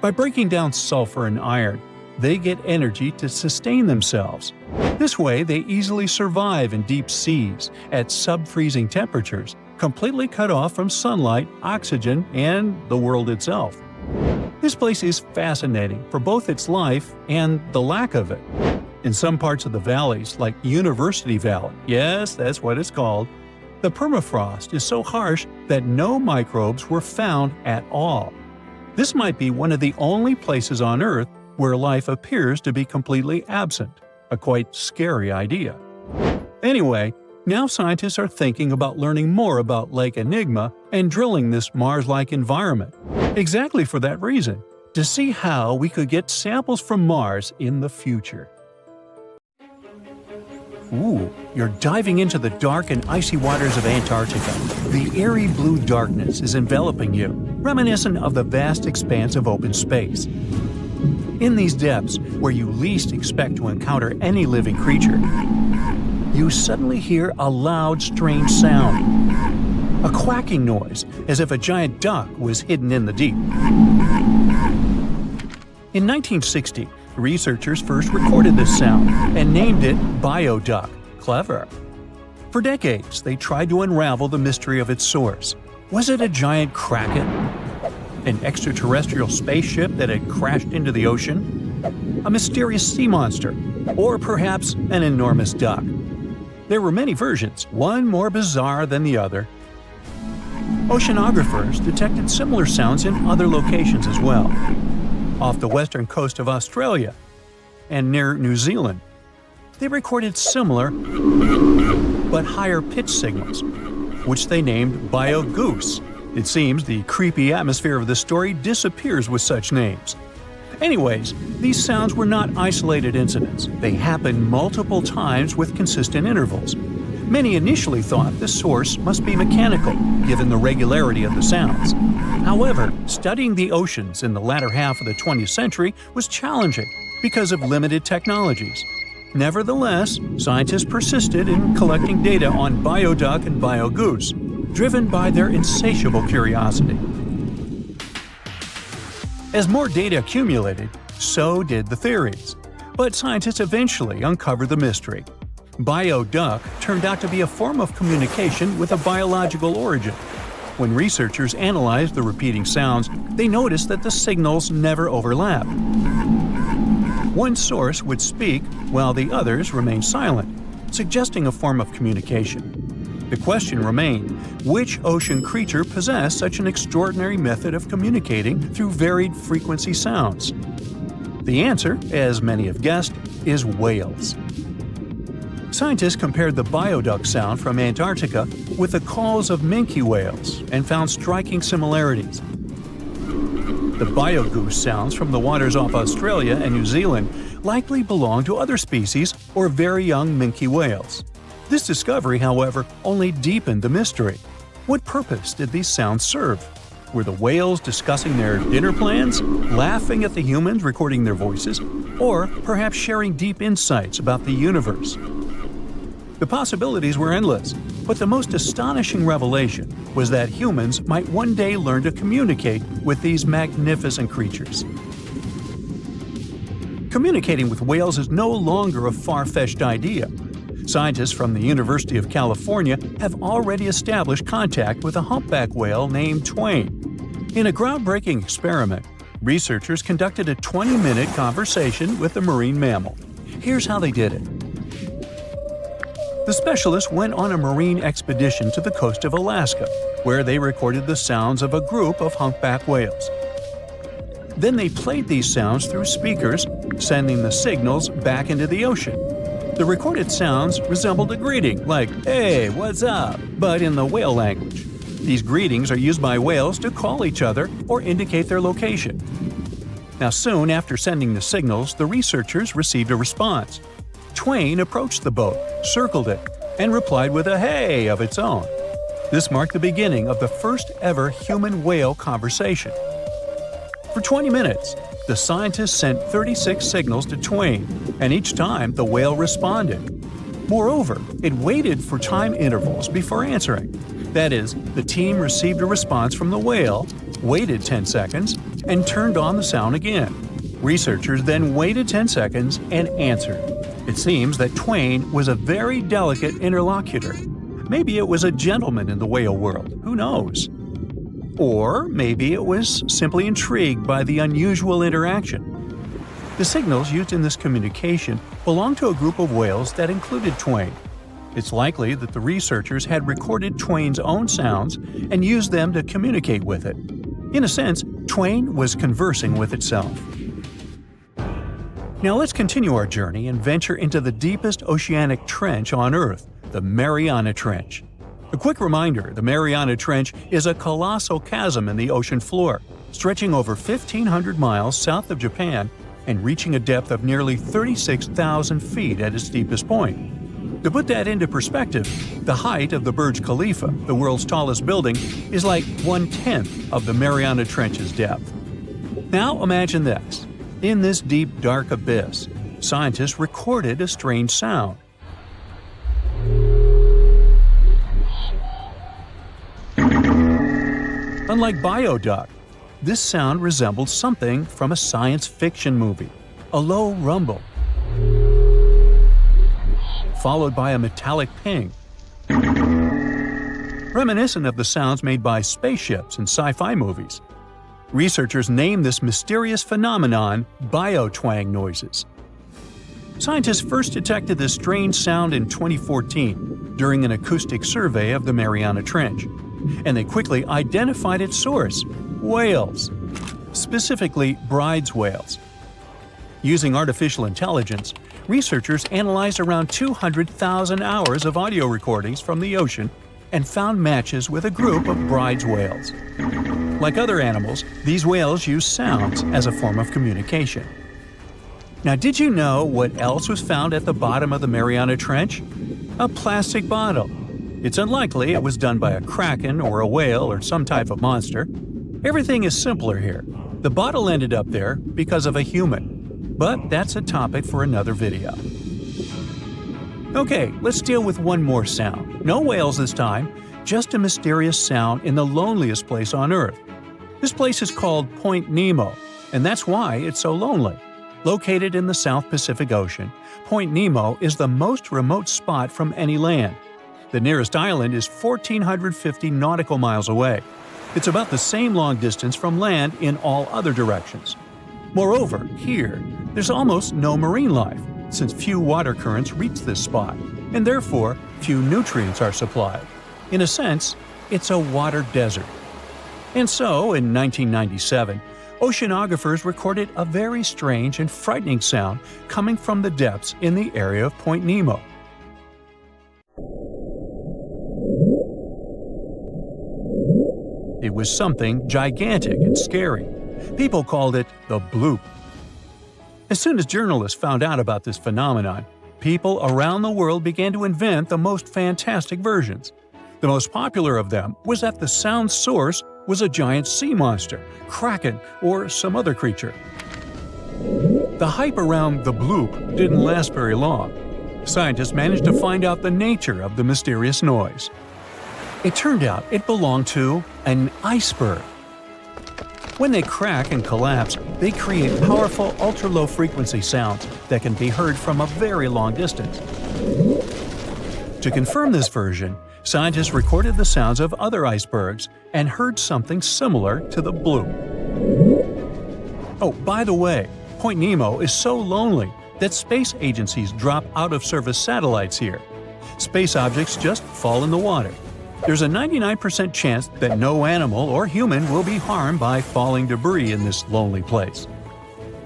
By breaking down sulfur and iron, they get energy to sustain themselves. This way, they easily survive in deep seas at sub-freezing temperatures, completely cut off from sunlight, oxygen, and the world itself. This place is fascinating for both its life and the lack of it. In some parts of the valleys, like University Valley, yes, that's what it's called, the permafrost is so harsh that no microbes were found at all. This might be one of the only places on Earth where life appears to be completely absent, a quite scary idea. Anyway, now scientists are thinking about learning more about Lake Enigma and drilling this Mars-like environment, exactly for that reason, to see how we could get samples from Mars in the future. Ooh, you're diving into the dark and icy waters of Antarctica. The eerie blue darkness is enveloping you, reminiscent of the vast expanse of open space. In these depths, where you least expect to encounter any living creature, you suddenly hear a loud, strange sound. A quacking noise, as if a giant duck was hidden in the deep. In 1960, researchers first recorded this sound and named it Bioduck. Clever. For decades, they tried to unravel the mystery of its source. Was it a giant kraken? An extraterrestrial spaceship that had crashed into the ocean? A mysterious sea monster? Or perhaps an enormous duck? There were many versions, one more bizarre than the other. Oceanographers detected similar sounds in other locations as well. Off the western coast of Australia and near New Zealand, they recorded similar but higher pitch signals, which they named Biogoose. It seems the creepy atmosphere of the story disappears with such names. Anyways, these sounds were not isolated incidents. They happened multiple times with consistent intervals. Many initially thought the source must be mechanical, given the regularity of the sounds. However, studying the oceans in the latter half of the 20th century was challenging because of limited technologies. Nevertheless, scientists persisted in collecting data on Bioduck and Biogoose, driven by their insatiable curiosity. As more data accumulated, so did the theories. But scientists eventually uncovered the mystery. Bioduck turned out to be a form of communication with a biological origin. When researchers analyzed the repeating sounds, they noticed that the signals never overlapped. One source would speak while the others remained silent, suggesting a form of communication. The question remained, which ocean creature possessed such an extraordinary method of communicating through varied frequency sounds? The answer, as many have guessed, is whales. Scientists compared the Bioduck sound from Antarctica with the calls of minke whales and found striking similarities. The Biogoose sounds from the waters off Australia and New Zealand likely belong to other species or very young minke whales. This discovery, however, only deepened the mystery. What purpose did these sounds serve? Were the whales discussing their dinner plans, laughing at the humans recording their voices, or perhaps sharing deep insights about the universe? The possibilities were endless, but the most astonishing revelation was that humans might one day learn to communicate with these magnificent creatures. Communicating with whales is no longer a far-fetched idea. Scientists from the University of California have already established contact with a humpback whale named Twain. In a groundbreaking experiment, researchers conducted a 20-minute conversation with a marine mammal. Here's how they did it. The specialists went on a marine expedition to the coast of Alaska, where they recorded the sounds of a group of humpback whales. Then they played these sounds through speakers, sending the signals back into the ocean. The recorded sounds resembled a greeting, like, "Hey, what's up?" but in the whale language. These greetings are used by whales to call each other or indicate their location. Now, soon after sending the signals, the researchers received a response. Twain approached the boat, circled it, and replied with a "hey" of its own. This marked the beginning of the first ever human-whale conversation. For 20 minutes, the scientists sent 36 signals to Twain, and each time the whale responded. Moreover, it waited for time intervals before answering. That is, the team received a response from the whale, waited 10 seconds, and turned on the sound again. Researchers then waited 10 seconds and answered. It seems that Twain was a very delicate interlocutor. Maybe it was a gentleman in the whale world, who knows? Or maybe it was simply intrigued by the unusual interaction. The signals used in this communication belonged to a group of whales that included Twain. It's likely that the researchers had recorded Twain's own sounds and used them to communicate with it. In a sense, Twain was conversing with itself. Now let's continue our journey and venture into the deepest oceanic trench on Earth, the Mariana Trench. A quick reminder, the Mariana Trench is a colossal chasm in the ocean floor, stretching over 1,500 miles south of Japan and reaching a depth of nearly 36,000 feet at its deepest point. To put that into perspective, the height of the Burj Khalifa, the world's tallest building, is like 1/10 of the Mariana Trench's depth. Now imagine this. In this deep, dark abyss, scientists recorded a strange sound. Unlike Bioduck, this sound resembled something from a science fiction movie, a low rumble, followed by a metallic ping, reminiscent of the sounds made by spaceships in sci-fi movies. Researchers named this mysterious phenomenon biotwang noises. Scientists first detected this strange sound in 2014 during an acoustic survey of the Mariana Trench, and they quickly identified its source: whales, specifically Bride's whales. Using artificial intelligence, researchers analyzed around 200,000 hours of audio recordings from the ocean and found matches with a group of Bride's whales. Like other animals, these whales use sounds as a form of communication. Now, did you know what else was found at the bottom of the Mariana Trench? A plastic bottle. It's unlikely it was done by a kraken or a whale or some type of monster. Everything is simpler here. The bottle ended up there because of a human. But that's a topic for another video. Okay, let's deal with one more sound. No whales this time, just a mysterious sound in the loneliest place on Earth. This place is called Point Nemo, and that's why it's so lonely. Located in the South Pacific Ocean, Point Nemo is the most remote spot from any land. The nearest island is 1,450 nautical miles away. It's about the same long distance from land in all other directions. Moreover, here, there's almost no marine life, since few water currents reach this spot, and therefore few nutrients are supplied. In a sense, it's a water desert. And so, in 1997, oceanographers recorded a very strange and frightening sound coming from the depths in the area of Point Nemo. It was something gigantic and scary. People called it the Bloop. As soon as journalists found out about this phenomenon, people around the world began to invent the most fantastic versions. The most popular of them was that the sound's source was a giant sea monster, kraken, or some other creature. The hype around the Bloop didn't last very long. Scientists managed to find out the nature of the mysterious noise. It turned out it belonged to an iceberg. When they crack and collapse, they create powerful ultra-low frequency sounds that can be heard from a very long distance. To confirm this version, Scientists recorded the sounds of other icebergs and heard something similar to the Bloop. Oh, by the way, Point Nemo is so lonely that space agencies drop out-of-service satellites here. Space objects just fall in the water. There's a 99% chance that no animal or human will be harmed by falling debris in this lonely place.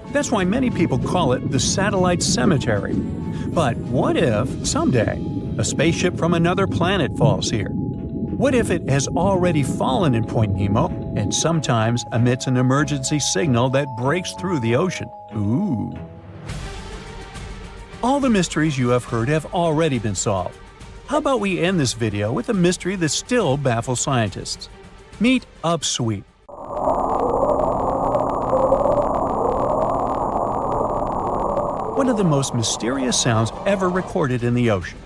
That's why many people call it the satellite cemetery. But what if, someday, a spaceship from another planet falls here? What if it has already fallen in Point Nemo and sometimes emits an emergency signal that breaks through the ocean? Ooh. All the mysteries you have heard have already been solved. How about we end this video with a mystery that still baffles scientists? Meet Upsweep. One of the most mysterious sounds ever recorded in the ocean.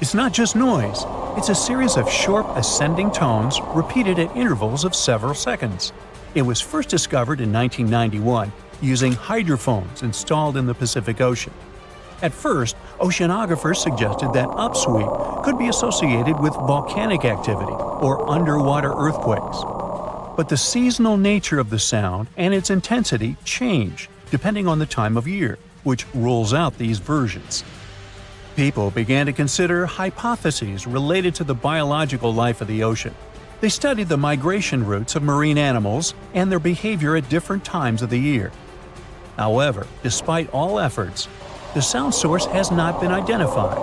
It's not just noise, it's a series of short ascending tones repeated at intervals of several seconds. It was first discovered in 1991 using hydrophones installed in the Pacific Ocean. At first, oceanographers suggested that upsweep could be associated with volcanic activity or underwater earthquakes. But the seasonal nature of the sound and its intensity change depending on the time of year, which rules out these versions. People began to consider hypotheses related to the biological life of the ocean. They studied the migration routes of marine animals and their behavior at different times of the year. However, despite all efforts, the sound source has not been identified.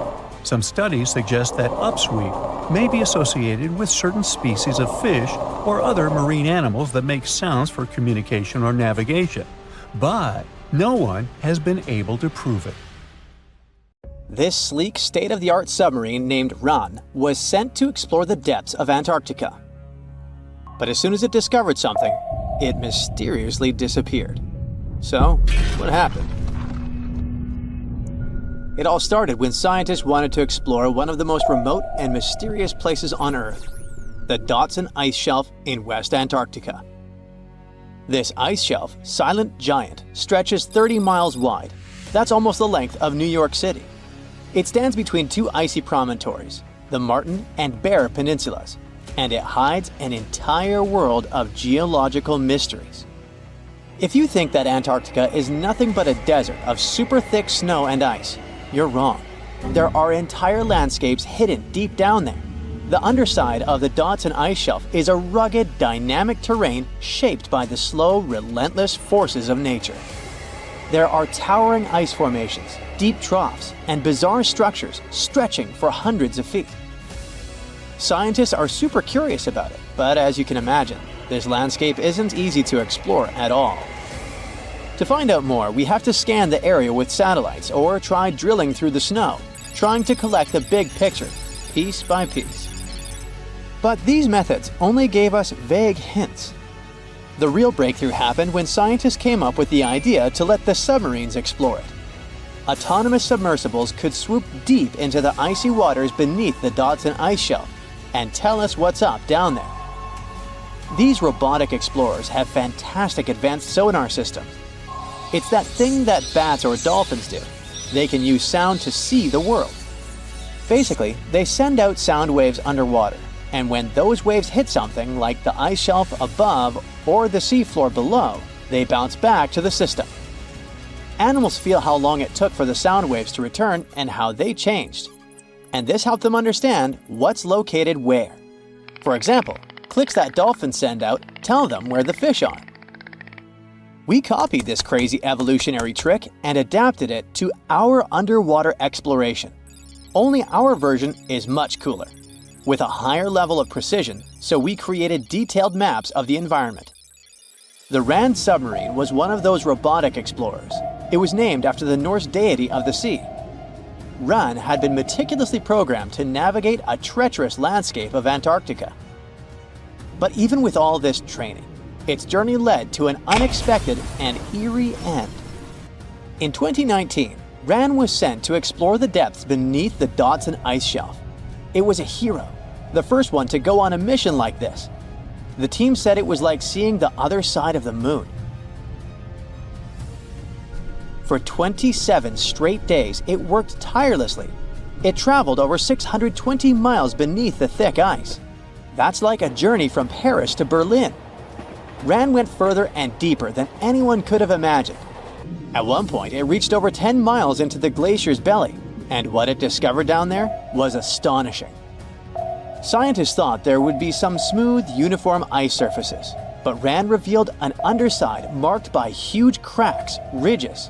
Some studies suggest that upsweep may be associated with certain species of fish or other marine animals that make sounds for communication or navigation, but no one has been able to prove it. This sleek, state-of-the-art submarine named Ran was sent to explore the depths of Antarctica. But as soon as it discovered something, it mysteriously disappeared. So, what happened? It all started when scientists wanted to explore one of the most remote and mysterious places on Earth, the Dodson Ice Shelf in West Antarctica. This ice shelf, silent giant, stretches 30 miles wide. That's almost the length of New York City. It stands between two icy promontories, the Martin and Bear Peninsulas, and it hides an entire world of geological mysteries. If you think that Antarctica is nothing but a desert of super thick snow and ice, you're wrong. There are entire landscapes hidden deep down there. The underside of the Dodson Ice Shelf is a rugged, dynamic terrain shaped by the slow, relentless forces of nature. There are towering ice formations, deep troughs, and bizarre structures stretching for hundreds of feet. Scientists are super curious about it, but as you can imagine, this landscape isn't easy to explore at all. To find out more, we have to scan the area with satellites or try drilling through the snow, trying to collect the big picture, piece by piece. But these methods only gave us vague hints. The real breakthrough happened when scientists came up with the idea to let the submarines explore it. Autonomous submersibles could swoop deep into the icy waters beneath the Dodson Ice Shelf and tell us what's up down there. These robotic explorers have fantastic advanced sonar systems. It's that thing that bats or dolphins do. They can use sound to see the world. Basically, they send out sound waves underwater, and when those waves hit something like the ice shelf above or the seafloor below, they bounce back to the system. Animals feel how long it took for the sound waves to return and how they changed. And this helped them understand what's located where. For example, clicks that dolphins send out tell them where the fish are. We copied this crazy evolutionary trick and adapted it to our underwater exploration. Only our version is much cooler, with a higher level of precision, so we created detailed maps of the environment. The Ran submarine was one of those robotic explorers. It was named after the Norse deity of the sea. Ran had been meticulously programmed to navigate a treacherous landscape of Antarctica. But even with all this training, its journey led to an unexpected and eerie end. In 2019, Ran was sent to explore the depths beneath the Dodson Ice Shelf. It was a hero, the first one to go on a mission like this. The team said it was like seeing the other side of the moon. For 27 straight days, it worked tirelessly, It traveled over 620 miles beneath the thick ice. That's like a journey from Paris to Berlin. Ran went further and deeper than anyone could have imagined. At one point, it reached over 10 miles into the glacier's belly, and what it discovered down there was astonishing. Scientists thought there would be some smooth, uniform ice surfaces, but Ran revealed an underside marked by huge cracks, ridges.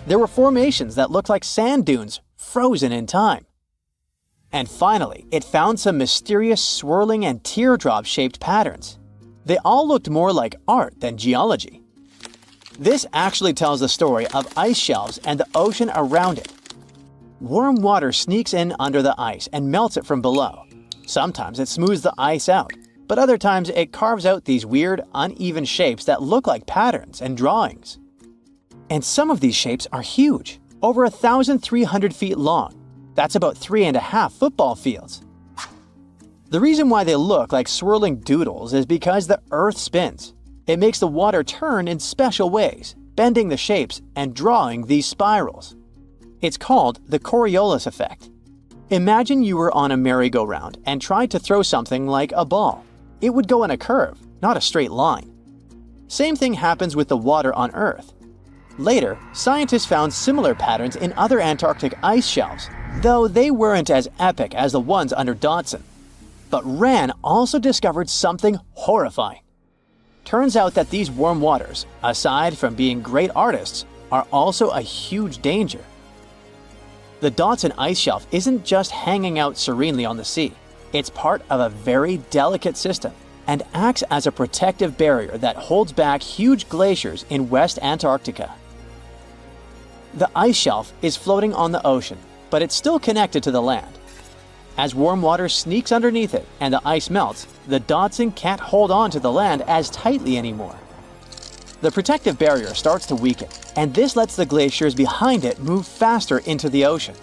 There were formations that looked like sand dunes, frozen in time. And finally, it found some mysterious swirling and teardrop-shaped patterns. They all looked more like art than geology. This actually tells the story of ice shelves and the ocean around it. Warm water sneaks in under the ice and melts it from below. Sometimes it smooths the ice out, but other times it carves out these weird, uneven shapes that look like patterns and drawings. And some of these shapes are huge, over 1,300 feet long. That's about 3.5 football fields. The reason why they look like swirling doodles is because the Earth spins. It makes the water turn in special ways, bending the shapes and drawing these spirals. It's called the Coriolis effect. Imagine you were on a merry-go-round and tried to throw something like a ball. It would go in a curve, not a straight line. Same thing happens with the water on Earth. Later, scientists found similar patterns in other Antarctic ice shelves, though they weren't as epic as the ones under Dodson. But Ran also discovered something horrifying. Turns out that these warm waters, aside from being great artists, are also a huge danger. The Dodson ice shelf isn't just hanging out serenely on the sea. It's part of a very delicate system and acts as a protective barrier that holds back huge glaciers in West Antarctica. The ice shelf is floating on the ocean, but it's still connected to the land. As warm water sneaks underneath it and the ice melts, the Dodson can't hold on to the land as tightly anymore. The protective barrier starts to weaken, and this lets the glaciers behind it move faster into the ocean.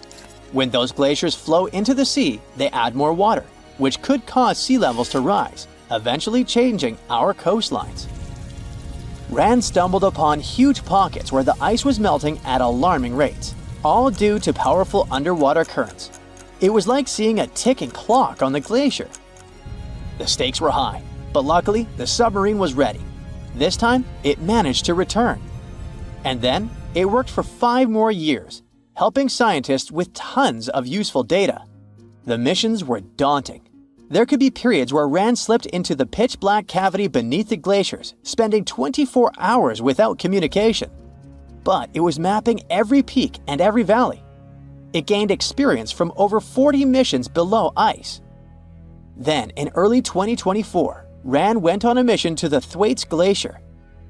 When those glaciers flow into the sea, they add more water, which could cause sea levels to rise, eventually changing our coastlines. Ran stumbled upon huge pockets where the ice was melting at alarming rates, all due to powerful underwater currents. It was like seeing a ticking clock on the glacier. The stakes were high, but luckily the submarine was ready. This time, it managed to return. And then, it worked for 5 more years, helping scientists with tons of useful data. The missions were daunting. There could be periods where Ran slipped into the pitch-black cavity beneath the glaciers, spending 24 hours without communication. But it was mapping every peak and every valley. It gained experience from over 40 missions below ice. Then, in early 2024, Ran went on a mission to the Thwaites Glacier.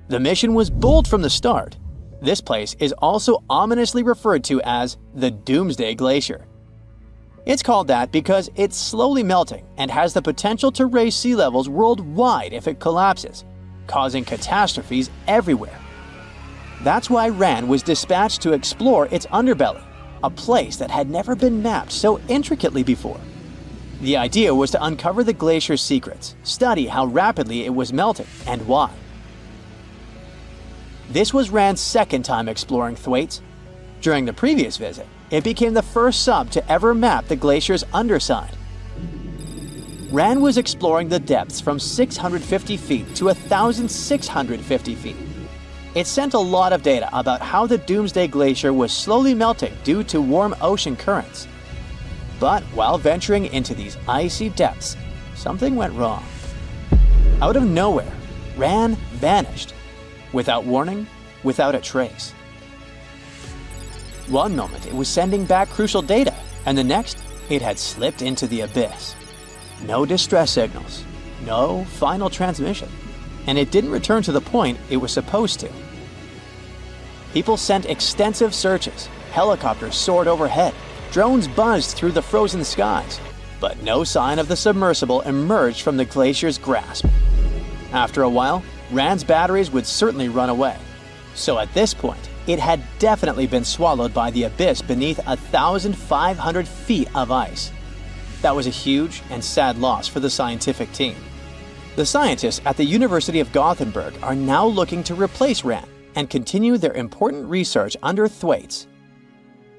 The mission was bold from the start. This place is also ominously referred to as the Doomsday Glacier. It's called that because it's slowly melting and has the potential to raise sea levels worldwide if it collapses, causing catastrophes everywhere. That's why Ran was dispatched to explore its underbelly, a place that had never been mapped so intricately before. The idea was to uncover the glacier's secrets, study how rapidly it was melting and why. This was Ran's second time exploring Thwaites. During the previous visit, it became the first sub to ever map the glacier's underside. Ran was exploring the depths from 650 feet to 1,650 feet. It sent a lot of data about how the Doomsday Glacier was slowly melting due to warm ocean currents. But while venturing into these icy depths, something went wrong. Out of nowhere, Ran vanished. Without warning, without a trace. One moment it was sending back crucial data, and the next it had slipped into the abyss. No distress signals, no final transmission, and it didn't return to the point it was supposed to. People sent extensive searches, helicopters soared overhead, drones buzzed through the frozen skies, but no sign of the submersible emerged from the glacier's grasp. After a while, Ran's batteries would certainly run away. So at this point, it had definitely been swallowed by the abyss beneath 1,500 feet of ice. That was a huge and sad loss for the scientific team. The scientists at the University of Gothenburg are now looking to replace Ran and continue their important research under Thwaites.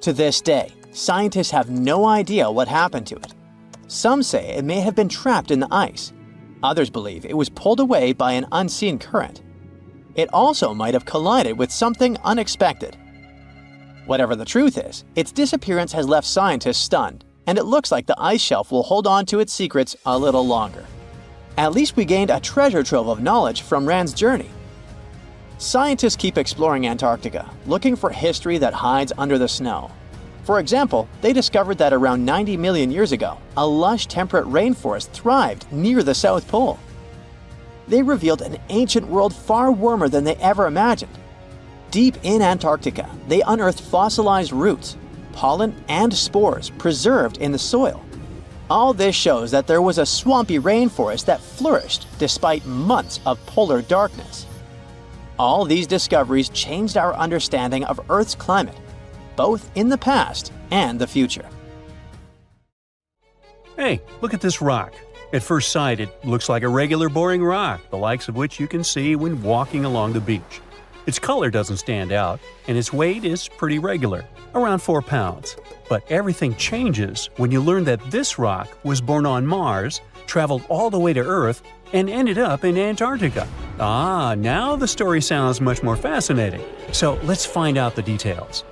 To this day, Scientists have no idea what happened to it. Some say it may have been trapped in the ice. Others believe it was pulled away by an unseen current. It also might have collided with something unexpected. Whatever the truth is, its disappearance has left scientists stunned, and it looks like the ice shelf will hold on to its secrets a little longer. At least we gained a treasure trove of knowledge from Rand's journey. Scientists keep exploring Antarctica, looking for history that hides under the snow. For example, they discovered that around 90 million years ago, a lush temperate rainforest thrived near the South Pole. They revealed an ancient world far warmer than they ever imagined. Deep in Antarctica, they unearthed fossilized roots, pollen, and spores preserved in the soil. All this shows that there was a swampy rainforest that flourished despite months of polar darkness. All these discoveries changed our understanding of Earth's climate, both in the past and the future. Hey, look at this rock. At first sight, it looks like a regular boring rock, the likes of which you can see when walking along the beach. Its color doesn't stand out, and its weight is pretty regular, around 4 pounds. But everything changes when you learn that this rock was born on Mars, traveled all the way to Earth, and ended up in Antarctica. Now the story sounds much more fascinating. So let's find out the details.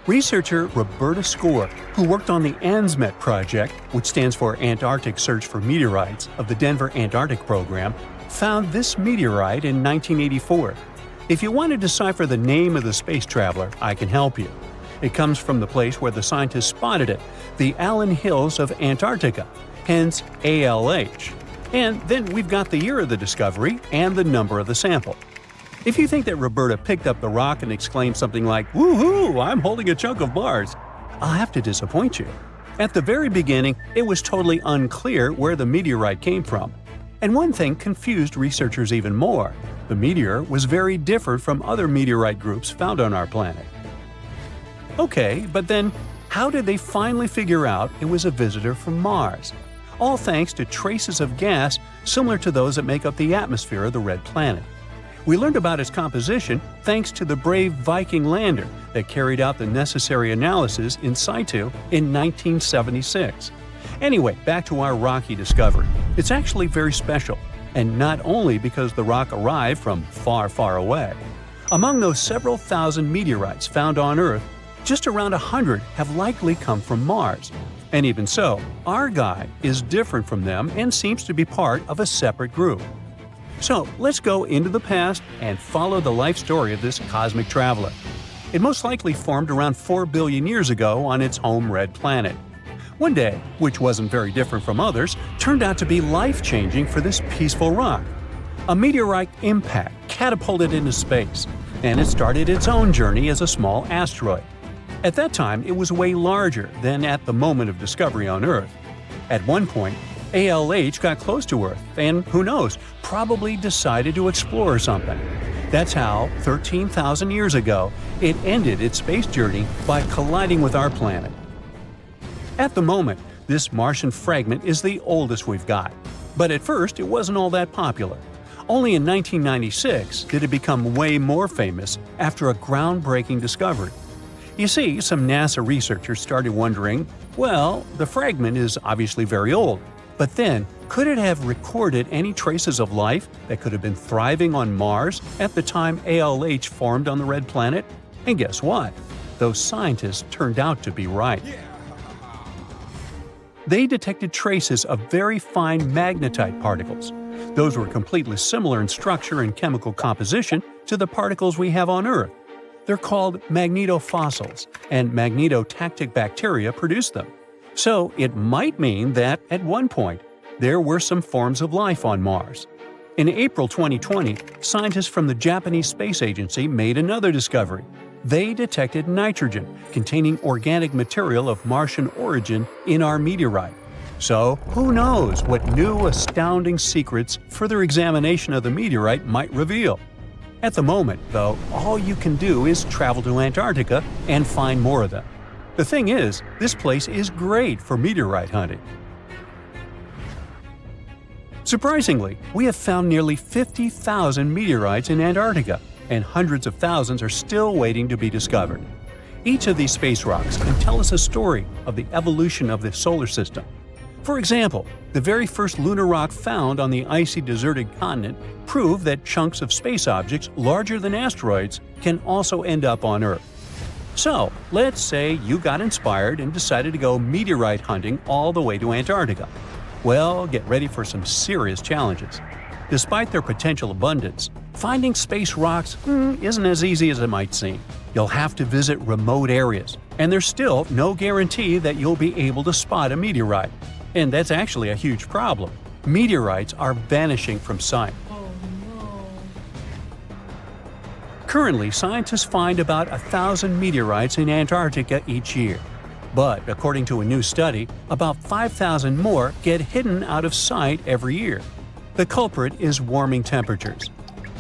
Researcher Roberta Score, who worked on the ANSMET project, which stands for Antarctic Search for Meteorites of the Denver Antarctic Program, found this meteorite in 1984. If you want to decipher the name of the space traveler, I can help you. It comes from the place where the scientists spotted it, the Allen Hills of Antarctica, hence ALH. And then we've got the year of the discovery and the number of the sample. If you think that Roberta picked up the rock and exclaimed something like, "Woohoo, I'm holding a chunk of Mars," I'll have to disappoint you. At the very beginning, it was totally unclear where the meteorite came from. And one thing confused researchers even more. The meteor was very different from other meteorite groups found on our planet. Okay, but then how did they finally figure out it was a visitor from Mars? All thanks to traces of gas similar to those that make up the atmosphere of the red planet. We learned about its composition thanks to the brave Viking lander that carried out the necessary analysis in situ in 1976. Anyway, back to our rocky discovery. It's actually very special, and not only because the rock arrived from far, far away. Among those several thousand meteorites found on Earth, just around 100 have likely come from Mars. And even so, our guy is different from them and seems to be part of a separate group. So let's go into the past and follow the life story of this cosmic traveler. It most likely formed around 4 billion years ago on its home red planet. One day, which wasn't very different from others, turned out to be life-changing for this peaceful rock. A meteorite impact catapulted into space, and it started its own journey as a small asteroid. At that time, it was way larger than at the moment of discovery on Earth. At one point, ALH got close to Earth and, who knows, probably decided to explore something. That's how, 13,000 years ago, it ended its space journey by colliding with our planet. At the moment, this Martian fragment is the oldest we've got. But at first, it wasn't all that popular. Only in 1996 did it become way more famous after a groundbreaking discovery. You see, some NASA researchers started wondering, well, the fragment is obviously very old, but then, could it have recorded any traces of life that could have been thriving on Mars at the time ALH formed on the red planet? And guess what? Those scientists turned out to be right. They detected traces of very fine magnetite particles. Those were completely similar in structure and chemical composition to the particles we have on Earth. They're called magnetofossils, and magnetotactic bacteria produce them. So it might mean that, at one point, there were some forms of life on Mars. In April 2020, scientists from the Japanese Space Agency made another discovery. They detected nitrogen containing organic material of Martian origin in our meteorite. So, who knows what new astounding secrets further examination of the meteorite might reveal? At the moment, though, all you can do is travel to Antarctica and find more of them. The thing is, this place is great for meteorite hunting. Surprisingly, we have found nearly 50,000 meteorites in Antarctica, and hundreds of thousands are still waiting to be discovered. Each of these space rocks can tell us a story of the evolution of the solar system. For example, the very first lunar rock found on the icy deserted continent proved that chunks of space objects larger than asteroids can also end up on Earth. So, let's say you got inspired and decided to go meteorite hunting all the way to Antarctica. Well, get ready for some serious challenges. Despite their potential abundance, finding space rocks isn't as easy as it might seem. You'll have to visit remote areas, and there's still no guarantee that you'll be able to spot a meteorite. And that's actually a huge problem. Meteorites are vanishing from sight. Currently, scientists find about 1,000 meteorites in Antarctica each year. But according to a new study, about 5,000 more get hidden out of sight every year. The culprit is warming temperatures.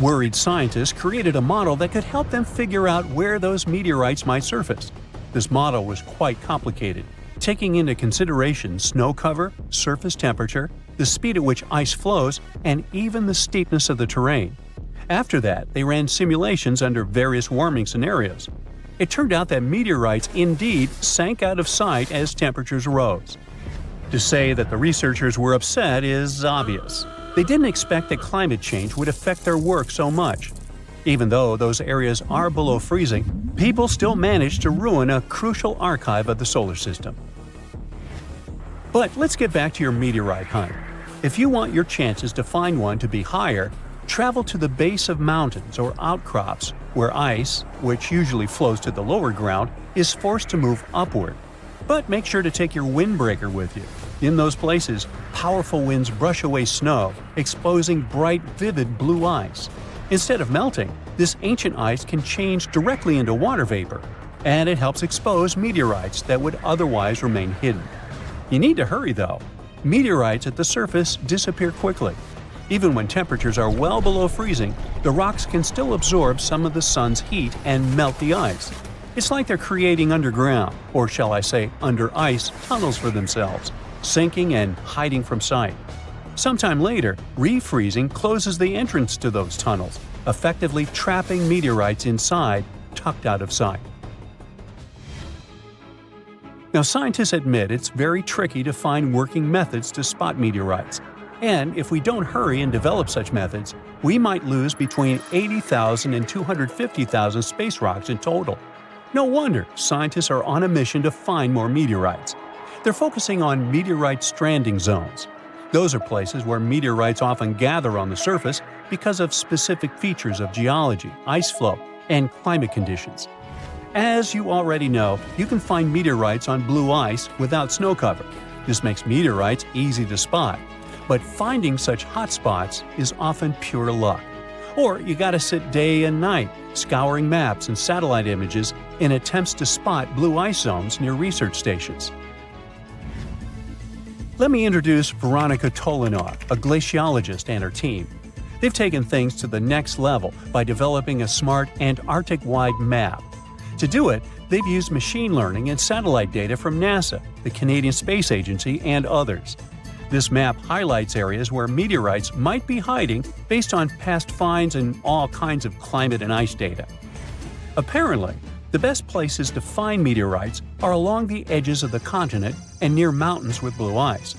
Worried scientists created a model that could help them figure out where those meteorites might surface. This model was quite complicated, taking into consideration snow cover, surface temperature, the speed at which ice flows, and even the steepness of the terrain. After that, they ran simulations under various warming scenarios. It turned out that meteorites indeed sank out of sight as temperatures rose. To say that the researchers were upset is obvious. They didn't expect that climate change would affect their work so much. Even though those areas are below freezing, people still managed to ruin a crucial archive of the solar system. But let's get back to your meteorite hunt. If you want your chances to find one to be higher, travel to the base of mountains or outcrops where ice, which usually flows to the lower ground, is forced to move upward. But make sure to take your windbreaker with you. In those places, powerful winds brush away snow, exposing bright, vivid blue ice. Instead of melting, this ancient ice can change directly into water vapor, and it helps expose meteorites that would otherwise remain hidden. You need to hurry though. Meteorites at the surface disappear quickly. Even when temperatures are well below freezing, the rocks can still absorb some of the sun's heat and melt the ice. It's like they're creating underground, or shall I say under ice, tunnels for themselves, sinking and hiding from sight. Sometime later, refreezing closes the entrance to those tunnels, effectively trapping meteorites inside, tucked out of sight. Now, scientists admit it's very tricky to find working methods to spot meteorites. And if we don't hurry and develop such methods, we might lose between 80,000 and 250,000 space rocks in total. No wonder scientists are on a mission to find more meteorites. They're focusing on meteorite stranding zones. Those are places where meteorites often gather on the surface because of specific features of geology, ice flow, and climate conditions. As you already know, you can find meteorites on blue ice without snow cover. This makes meteorites easy to spot. But finding such hotspots is often pure luck. Or you gotta sit day and night, scouring maps and satellite images in attempts to spot blue ice zones near research stations. Let me introduce Veronica Tolinov, a glaciologist, and her team. They've taken things to the next level by developing a smart Antarctic-wide map. To do it, they've used machine learning and satellite data from NASA, the Canadian Space Agency, and others. This map highlights areas where meteorites might be hiding based on past finds and all kinds of climate and ice data. Apparently, the best places to find meteorites are along the edges of the continent and near mountains with blue ice.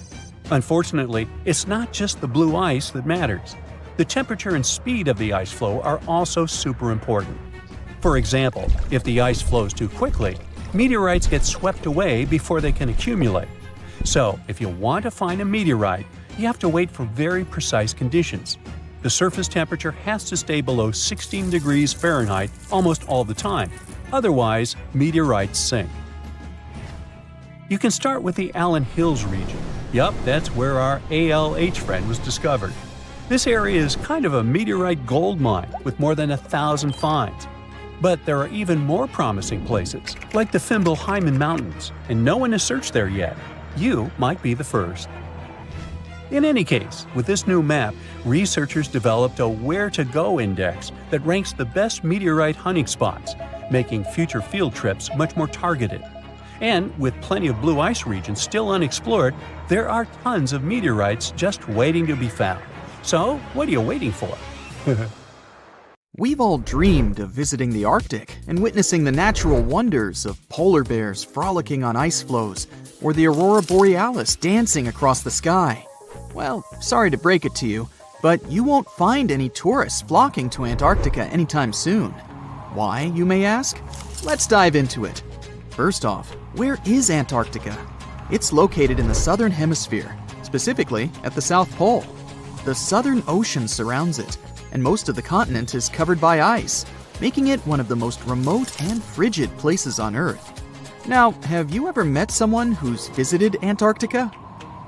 Unfortunately, it's not just the blue ice that matters. The temperature and speed of the ice flow are also super important. For example, if the ice flows too quickly, meteorites get swept away before they can accumulate. So, if you want to find a meteorite, you have to wait for very precise conditions. The surface temperature has to stay below 16 degrees Fahrenheit almost all the time. Otherwise, meteorites sink. You can start with the Allen Hills region. Yup, that's where our ALH friend was discovered. This area is kind of a meteorite gold mine with more than 1,000 finds. But there are even more promising places, like the Fimbulheimen Mountains, and no one has searched there yet. You might be the first. In any case, with this new map, researchers developed a where-to-go index that ranks the best meteorite hunting spots, making future field trips much more targeted. And with plenty of blue ice regions still unexplored, there are tons of meteorites just waiting to be found. So, what are you waiting for? We've all dreamed of visiting the Arctic and witnessing the natural wonders of polar bears frolicking on ice floes or the aurora borealis dancing across the sky. Well, sorry to break it to you, but you won't find any tourists flocking to Antarctica anytime soon. Why, you may ask? Let's dive into it. First off, where is Antarctica? It's located in the southern hemisphere, specifically at the South Pole. The Southern Ocean surrounds it, and most of the continent is covered by ice, making it one of the most remote and frigid places on Earth. Now, have you ever met someone who's visited Antarctica?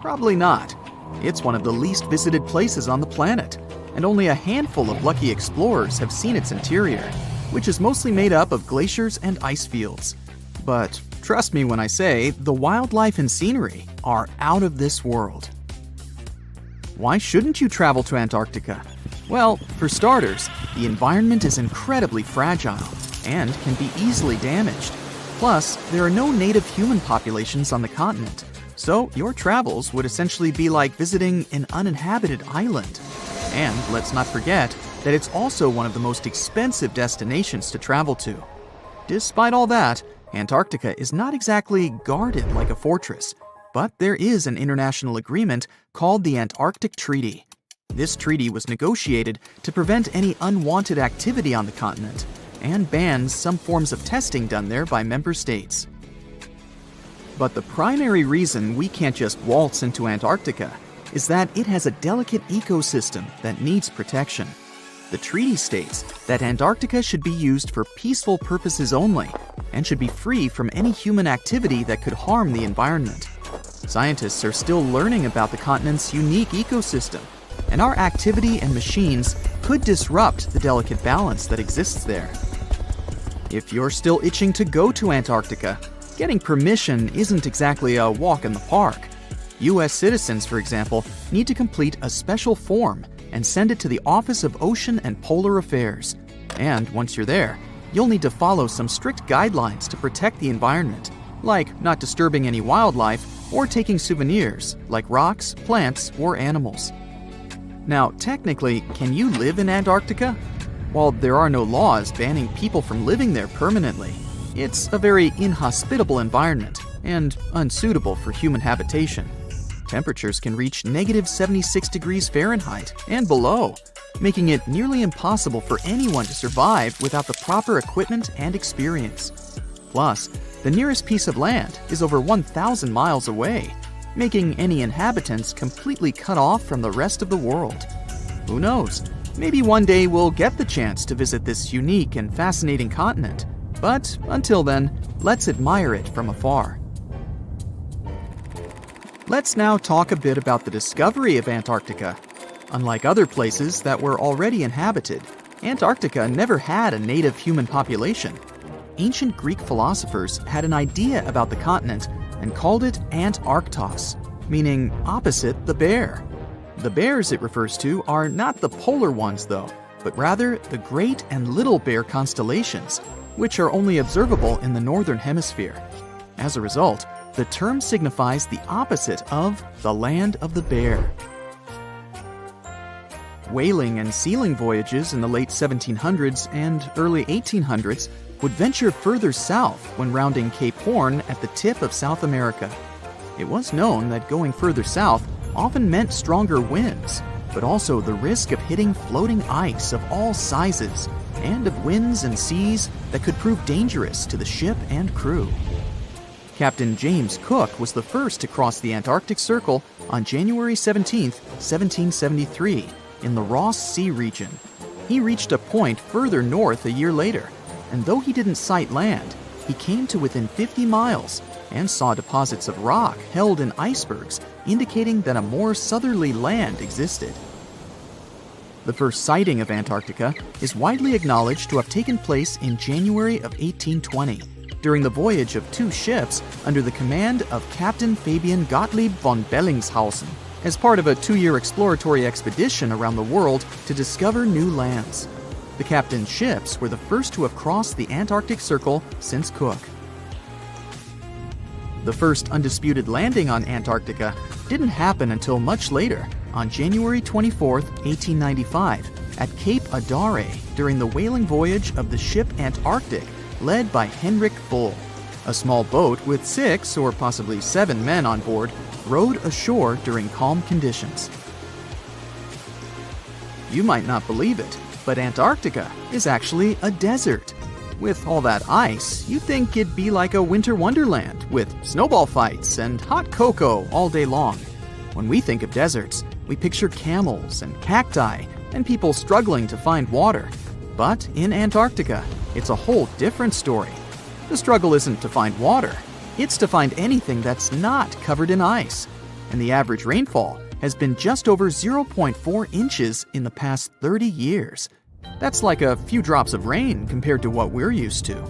Probably not. It's one of the least visited places on the planet, and only a handful of lucky explorers have seen its interior, which is mostly made up of glaciers and ice fields. But trust me when I say the wildlife and scenery are out of this world. Why shouldn't you travel to Antarctica? Well, for starters, the environment is incredibly fragile and can be easily damaged. Plus, there are no native human populations on the continent, so your travels would essentially be like visiting an uninhabited island. And let's not forget that it's also one of the most expensive destinations to travel to. Despite all that, Antarctica is not exactly guarded like a fortress, but there is an international agreement called the Antarctic Treaty. This treaty was negotiated to prevent any unwanted activity on the continent and bans some forms of testing done there by member states. But the primary reason we can't just waltz into Antarctica is that it has a delicate ecosystem that needs protection. The treaty states that Antarctica should be used for peaceful purposes only and should be free from any human activity that could harm the environment. Scientists are still learning about the continent's unique ecosystem, and our activity and machines could disrupt the delicate balance that exists there. If you're still itching to go to Antarctica, getting permission isn't exactly a walk in the park. U.S. citizens, for example, need to complete a special form and send it to the Office of Ocean and Polar Affairs. And once you're there, you'll need to follow some strict guidelines to protect the environment, like not disturbing any wildlife or taking souvenirs like rocks, plants, or animals. Now, technically, can you live in Antarctica? While there are no laws banning people from living there permanently, it's a very inhospitable environment and unsuitable for human habitation. Temperatures can reach -76 degrees Fahrenheit and below, making it nearly impossible for anyone to survive without the proper equipment and experience. Plus, the nearest piece of land is over 1,000 miles away, making any inhabitants completely cut off from the rest of the world. Who knows? Maybe one day we'll get the chance to visit this unique and fascinating continent. But until then, let's admire it from afar. Let's now talk a bit about the discovery of Antarctica. Unlike other places that were already inhabited, Antarctica never had a native human population. Ancient Greek philosophers had an idea about the continent and called it Antarctos, meaning opposite the bear. The bears it refers to are not the polar ones though, but rather the Great and Little Bear constellations, which are only observable in the northern hemisphere. As a result, the term signifies the opposite of the land of the bear. Whaling and sealing voyages in the late 1700s and early 1800s would venture further south when rounding Cape Horn at the tip of South America. It was known that going further south often meant stronger winds, but also the risk of hitting floating ice of all sizes and of winds and seas that could prove dangerous to the ship and crew. Captain James Cook was the first to cross the Antarctic Circle on January 17, 1773, in the Ross Sea region. He reached a point further north a year later, and though he didn't sight land, he came to within 50 miles and saw deposits of rock held in icebergs, indicating that a more southerly land existed. The first sighting of Antarctica is widely acknowledged to have taken place in January of 1820, during the voyage of two ships under the command of Captain Fabian Gottlieb von Bellingshausen, as part of a 2-year exploratory expedition around the world to discover new lands. The captain's ships were the first to have crossed the Antarctic Circle since Cook. The first undisputed landing on Antarctica didn't happen until much later, on January 24, 1895, at Cape Adare during the whaling voyage of the ship Antarctic, led by Henrik Bull. A small boat with 6 or possibly 7 men on board rowed ashore during calm conditions. You might not believe it, but Antarctica is actually a desert. With all that ice, you'd think it'd be like a winter wonderland with snowball fights and hot cocoa all day long. When we think of deserts, we picture camels and cacti and people struggling to find water. But in Antarctica, it's a whole different story. The struggle isn't to find water, it's to find anything that's not covered in ice. And the average rainfall has been just over 0.4 inches in the past 30 years. That's like a few drops of rain compared to what we're used to.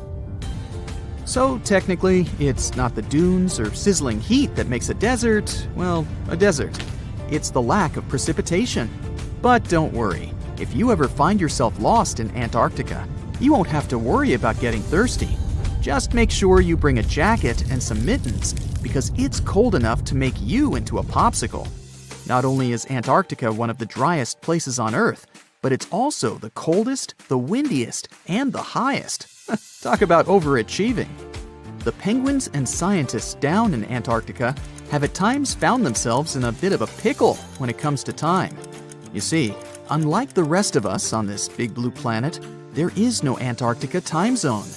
So technically, it's not the dunes or sizzling heat that makes a desert, well, a desert. It's the lack of precipitation. But don't worry, if you ever find yourself lost in Antarctica, you won't have to worry about getting thirsty. Just make sure you bring a jacket and some mittens, because it's cold enough to make you into a popsicle. Not only is Antarctica one of the driest places on Earth, but it's also the coldest, the windiest, and the highest. Talk about overachieving. The penguins and scientists down in Antarctica have at times found themselves in a bit of a pickle when it comes to time. You see, unlike the rest of us on this big blue planet, there is no Antarctica time zone.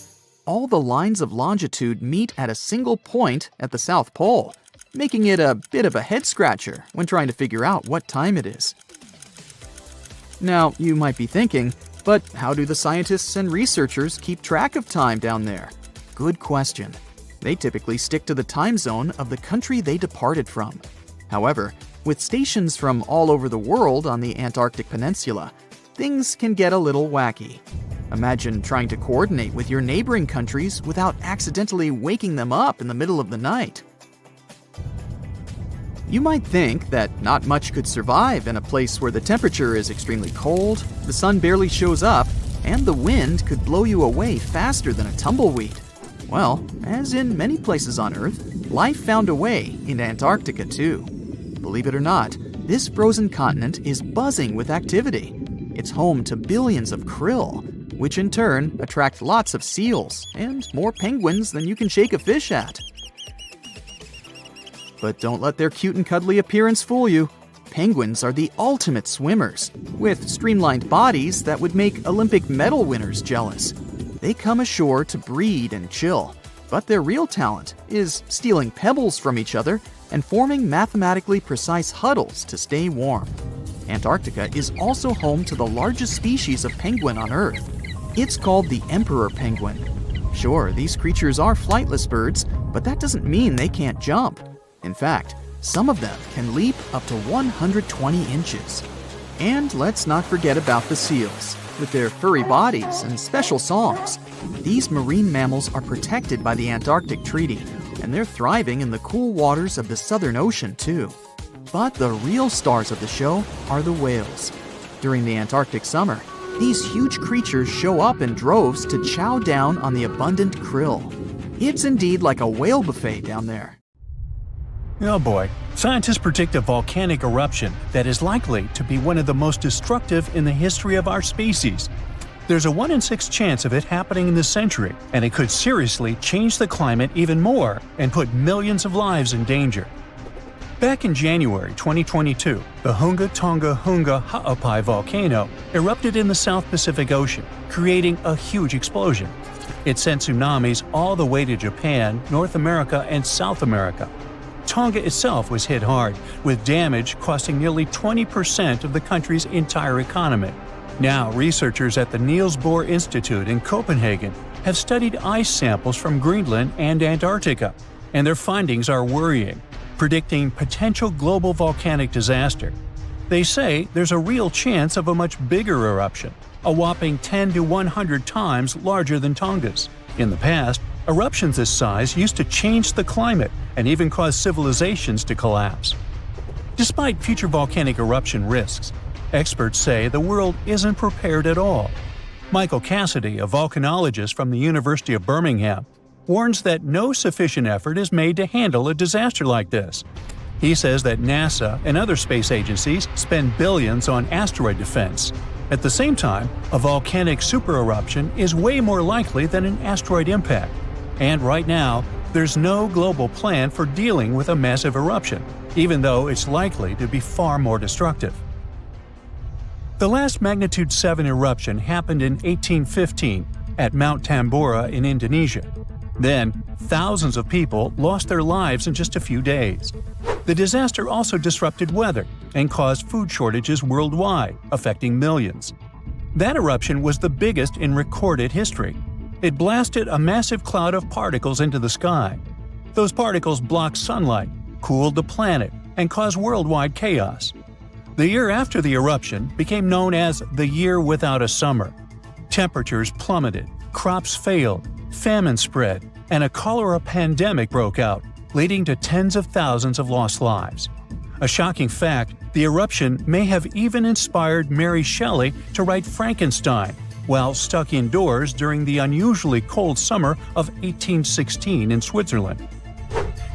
All the lines of longitude meet at a single point at the South Pole, making it a bit of a head-scratcher when trying to figure out what time it is. Now, you might be thinking, but how do the scientists and researchers keep track of time down there? Good question. They typically stick to the time zone of the country they departed from. However, with stations from all over the world on the Antarctic Peninsula, things can get a little wacky. Imagine trying to coordinate with your neighboring countries without accidentally waking them up in the middle of the night. You might think that not much could survive in a place where the temperature is extremely cold, the sun barely shows up, and the wind could blow you away faster than a tumbleweed. Well, as in many places on Earth, life found a way in Antarctica too. Believe it or not, this frozen continent is buzzing with activity. It's home to billions of krill, which in turn attract lots of seals and more penguins than you can shake a fish at. But don't let their cute and cuddly appearance fool you. Penguins are the ultimate swimmers, with streamlined bodies that would make Olympic medal winners jealous. They come ashore to breed and chill, but their real talent is stealing pebbles from each other and forming mathematically precise huddles to stay warm. Antarctica is also home to the largest species of penguin on Earth. It's called the emperor penguin. Sure, these creatures are flightless birds, but that doesn't mean they can't jump. In fact, some of them can leap up to 120 inches. And let's not forget about the seals. With their furry bodies and special songs, these marine mammals are protected by the Antarctic Treaty, and they're thriving in the cool waters of the Southern Ocean too. But the real stars of the show are the whales. During the Antarctic summer, these huge creatures show up in droves to chow down on the abundant krill. It's indeed like a whale buffet down there. Oh boy, scientists predict a volcanic eruption that is likely to be one of the most destructive in the history of our species. There's a 1 in 6 chance of it happening in this century, and it could seriously change the climate even more and put millions of lives in danger. Back in January 2022, the Tonga Ha'apai volcano erupted in the South Pacific Ocean, creating a huge explosion. It sent tsunamis all the way to Japan, North America, and South America. Tonga itself was hit hard, with damage costing nearly 20% of the country's entire economy. Now, researchers at the Niels Bohr Institute in Copenhagen have studied ice samples from Greenland and Antarctica, and their findings are worrying, predicting potential global volcanic disaster. They say there's a real chance of a much bigger eruption, a whopping 10 to 100 times larger than Tonga's. In the past, eruptions this size used to change the climate and even cause civilizations to collapse. Despite future volcanic eruption risks, experts say the world isn't prepared at all. Michael Cassidy, a volcanologist from the University of Birmingham, warns that no sufficient effort is made to handle a disaster like this. He says that NASA and other space agencies spend billions on asteroid defense, At the same time, a volcanic supereruption is way more likely than an asteroid impact. And right now, there's no global plan for dealing with a massive eruption, even though it's likely to be far more destructive. The last magnitude 7 eruption happened in 1815 at Mount Tambora in Indonesia. Then, thousands of people lost their lives in just a few days. The disaster also disrupted weather and caused food shortages worldwide, affecting millions. That eruption was the biggest in recorded history. It blasted a massive cloud of particles into the sky. Those particles blocked sunlight, cooled the planet, and caused worldwide chaos. The year after the eruption became known as the Year Without a Summer. Temperatures plummeted, crops failed, famine spread, and a cholera pandemic broke out, leading to tens of thousands of lost lives. A shocking fact, the eruption may have even inspired Mary Shelley to write Frankenstein while stuck indoors during the unusually cold summer of 1816 in Switzerland.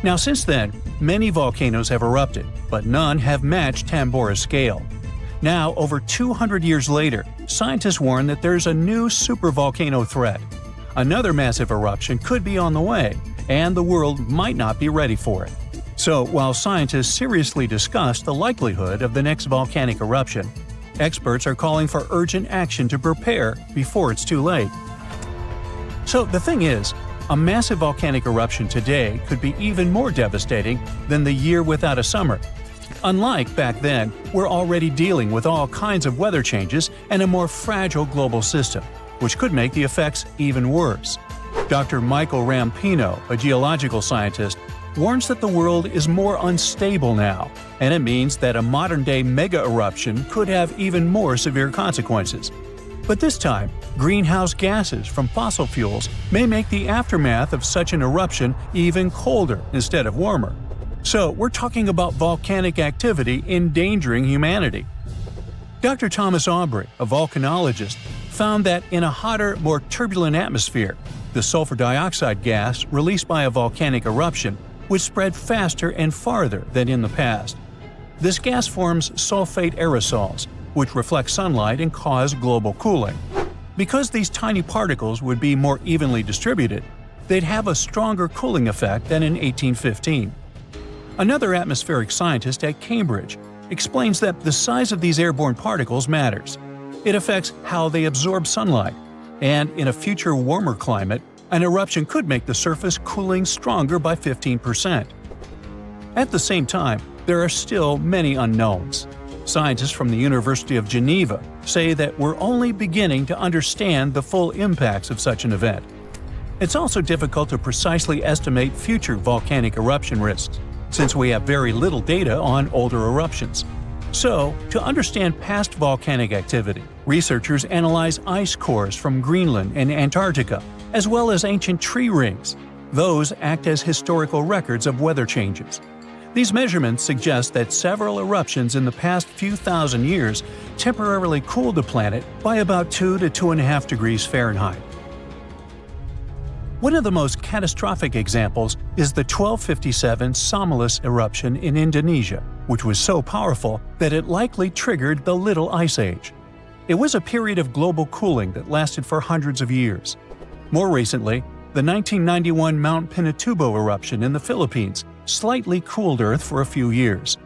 Now since then, many volcanoes have erupted, but none have matched Tambora's scale. Now, over 200 years later, scientists warn that there's a new supervolcano threat. Another massive eruption could be on the way, and the world might not be ready for it. So, while scientists seriously discuss the likelihood of the next volcanic eruption, experts are calling for urgent action to prepare before it's too late. So the thing is, a massive volcanic eruption today could be even more devastating than the Year Without a Summer. Unlike back then, we're already dealing with all kinds of weather changes and a more fragile global system, which could make the effects even worse. Dr. Michael Rampino, a geological scientist, warns that the world is more unstable now, and it means that a modern-day mega-eruption could have even more severe consequences. But this time, greenhouse gases from fossil fuels may make the aftermath of such an eruption even colder instead of warmer. So we're talking about volcanic activity endangering humanity. Dr. Thomas Aubrey, a volcanologist, found that in a hotter, more turbulent atmosphere, the sulfur dioxide gas released by a volcanic eruption would spread faster and farther than in the past. This gas forms sulfate aerosols, which reflect sunlight and cause global cooling. Because these tiny particles would be more evenly distributed, they'd have a stronger cooling effect than in 1815. Another atmospheric scientist at Cambridge explains that the size of these airborne particles matters. It affects how they absorb sunlight, and in a future warmer climate, an eruption could make the surface cooling stronger by 15%. At the same time, there are still many unknowns. Scientists from the University of Geneva say that we're only beginning to understand the full impacts of such an event. It's also difficult to precisely estimate future volcanic eruption risks, since we have very little data on older eruptions. So, to understand past volcanic activity, researchers analyze ice cores from Greenland and Antarctica, as well as ancient tree rings. Those act as historical records of weather changes. These measurements suggest that several eruptions in the past few thousand years temporarily cooled the planet by about 2 to 2.5 degrees Fahrenheit. One of the most catastrophic examples is the 1257 Somalis eruption in Indonesia, which was so powerful that it likely triggered the Little Ice Age. It was a period of global cooling that lasted for hundreds of years. More recently, the 1991 Mount Pinatubo eruption in the Philippines slightly cooled Earth for a few years.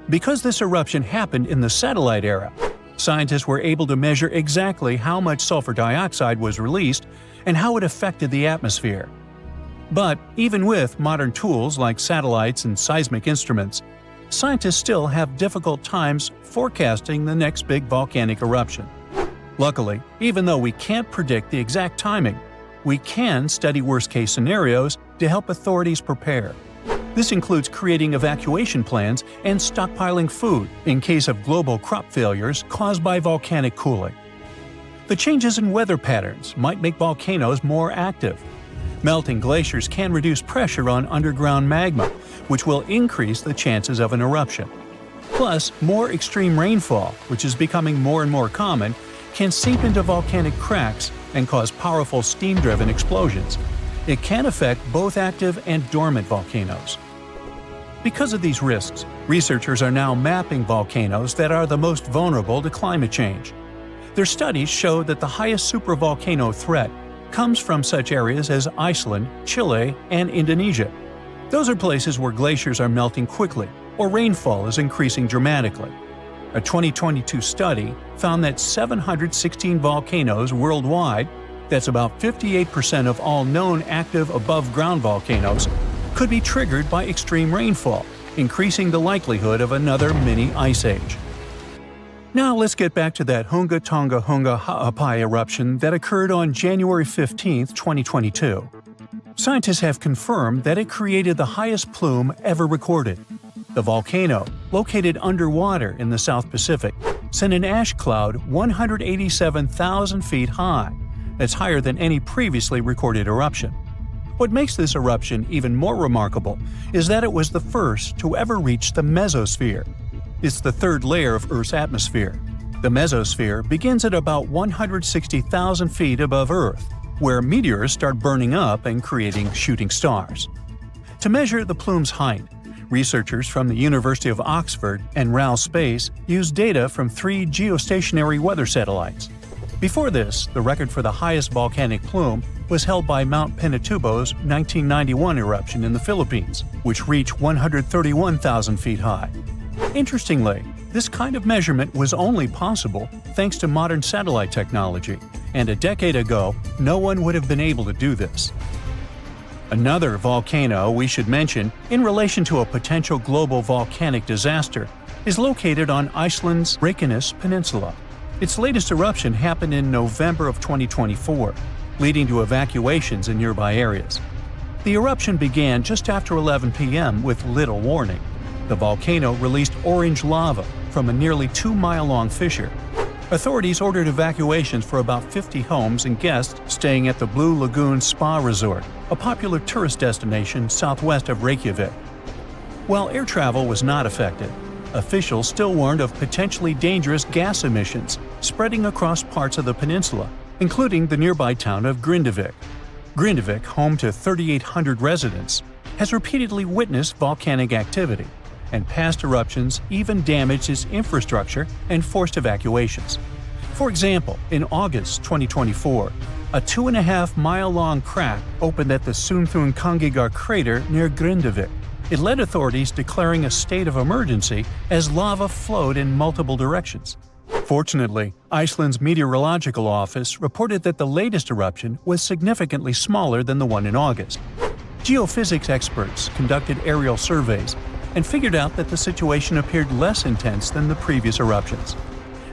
Because this eruption happened in the satellite era, scientists were able to measure exactly how much sulfur dioxide was released and how it affected the atmosphere. But even with modern tools like satellites and seismic instruments, scientists still have difficult times forecasting the next big volcanic eruption. Luckily, even though we can't predict the exact timing, we can study worst-case scenarios to help authorities prepare. This includes creating evacuation plans and stockpiling food in case of global crop failures caused by volcanic cooling. The changes in weather patterns might make volcanoes more active. Melting glaciers can reduce pressure on underground magma, which will increase the chances of an eruption. Plus, more extreme rainfall, which is becoming more and more common, can seep into volcanic cracks and cause powerful steam-driven explosions. It can affect both active and dormant volcanoes. Because of these risks, researchers are now mapping volcanoes that are the most vulnerable to climate change. Their studies show that the highest supervolcano threat comes from such areas as Iceland, Chile, and Indonesia. Those are places where glaciers are melting quickly or rainfall is increasing dramatically. A 2022 study found that 716 volcanoes worldwide, that's about 58% of all known active above-ground volcanoes, could be triggered by extreme rainfall, increasing the likelihood of another mini ice age. Now let's get back to that Hunga Tonga Hunga Ha'apai eruption that occurred on January 15, 2022. Scientists have confirmed that it created the highest plume ever recorded. The volcano, located underwater in the South Pacific, sent an ash cloud 187,000 feet high. That's higher than any previously recorded eruption. What makes this eruption even more remarkable is that it was the first to ever reach the mesosphere. It's the third layer of Earth's atmosphere. The mesosphere begins at about 160,000 feet above Earth, where meteors start burning up and creating shooting stars. To measure the plume's height, researchers from the University of Oxford and RAL Space used data from 3 geostationary weather satellites. Before this, the record for the highest volcanic plume was held by Mount Pinatubo's 1991 eruption in the Philippines, which reached 131,000 feet high. Interestingly, this kind of measurement was only possible thanks to modern satellite technology, and a decade ago, no one would have been able to do this. Another volcano we should mention in relation to a potential global volcanic disaster is located on Iceland's Reykjanes Peninsula. Its latest eruption happened in November of 2024, leading to evacuations in nearby areas. The eruption began just after 11 p.m. with little warning. The volcano released orange lava from a nearly 2-mile-long fissure. Authorities ordered evacuations for about 50 homes and guests staying at the Blue Lagoon Spa Resort, a popular tourist destination southwest of Reykjavik. While air travel was not affected, officials still warned of potentially dangerous gas emissions spreading across parts of the peninsula, including the nearby town of Grindavik. Grindavik, home to 3,800 residents, has repeatedly witnessed volcanic activity, and past eruptions even damaged its infrastructure and forced evacuations. For example, in August 2024, a 2.5-mile-long crack opened at the Sunthunkangigar crater near Grindavik. It led authorities declaring a state of emergency as lava flowed in multiple directions. Fortunately, Iceland's meteorological office reported that the latest eruption was significantly smaller than the one in August. Geophysics experts conducted aerial surveys and figured out that the situation appeared less intense than the previous eruptions.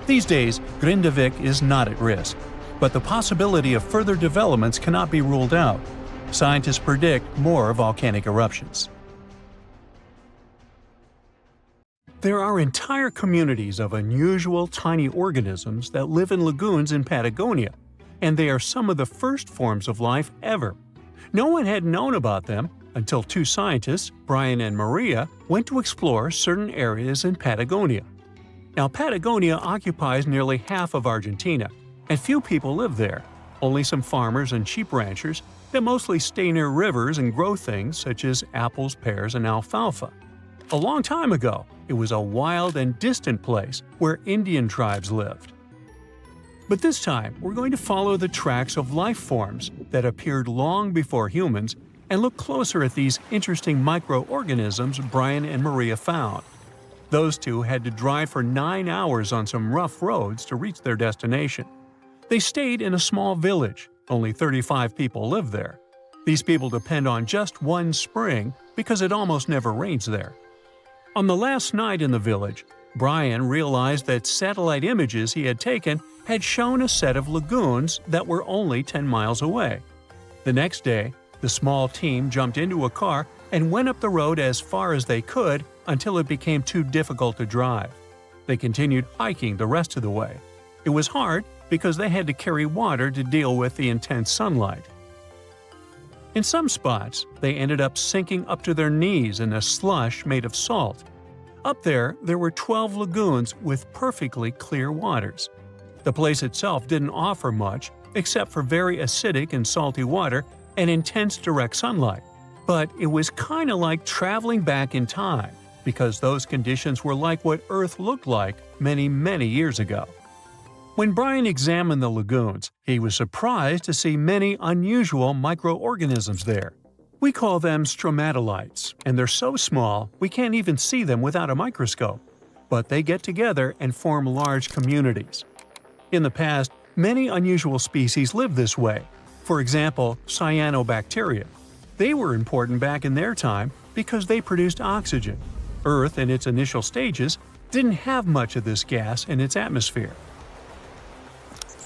These days, Grindavik is not at risk, but the possibility of further developments cannot be ruled out. Scientists predict more volcanic eruptions. There are entire communities of unusual tiny organisms that live in lagoons in Patagonia, and they are some of the first forms of life ever. No one had known about them until 2 scientists, Brian and Maria, went to explore certain areas in Patagonia. Now, Patagonia occupies nearly half of Argentina, and few people live there, only some farmers and sheep ranchers that mostly stay near rivers and grow things such as apples, pears, and alfalfa. A long time ago, it was a wild and distant place where Indian tribes lived. But this time, we're going to follow the tracks of life forms that appeared long before humans and look closer at these interesting microorganisms Brian and Maria found. Those two had to drive for 9 hours on some rough roads to reach their destination. They stayed in a small village. Only 35 people live there. These people depend on just one spring because it almost never rains there. On the last night in the village, Brian realized that satellite images he had taken had shown a set of lagoons that were only 10 miles away. The next day, the small team jumped into a car and went up the road as far as they could until it became too difficult to drive. They continued hiking the rest of the way. It was hard because they had to carry water to deal with the intense sunlight. In some spots, they ended up sinking up to their knees in a slush made of salt. Up there were 12 lagoons with perfectly clear waters. The place itself didn't offer much except for very acidic and salty water and intense direct sunlight. But it was kinda like traveling back in time, because those conditions were like what Earth looked like many, many years ago. When Brian examined the lagoons, he was surprised to see many unusual microorganisms there. We call them stromatolites, and they're so small we can't even see them without a microscope. But they get together and form large communities. In the past, many unusual species lived this way. For example, cyanobacteria. They were important back in their time because they produced oxygen. Earth, in its initial stages, didn't have much of this gas in its atmosphere.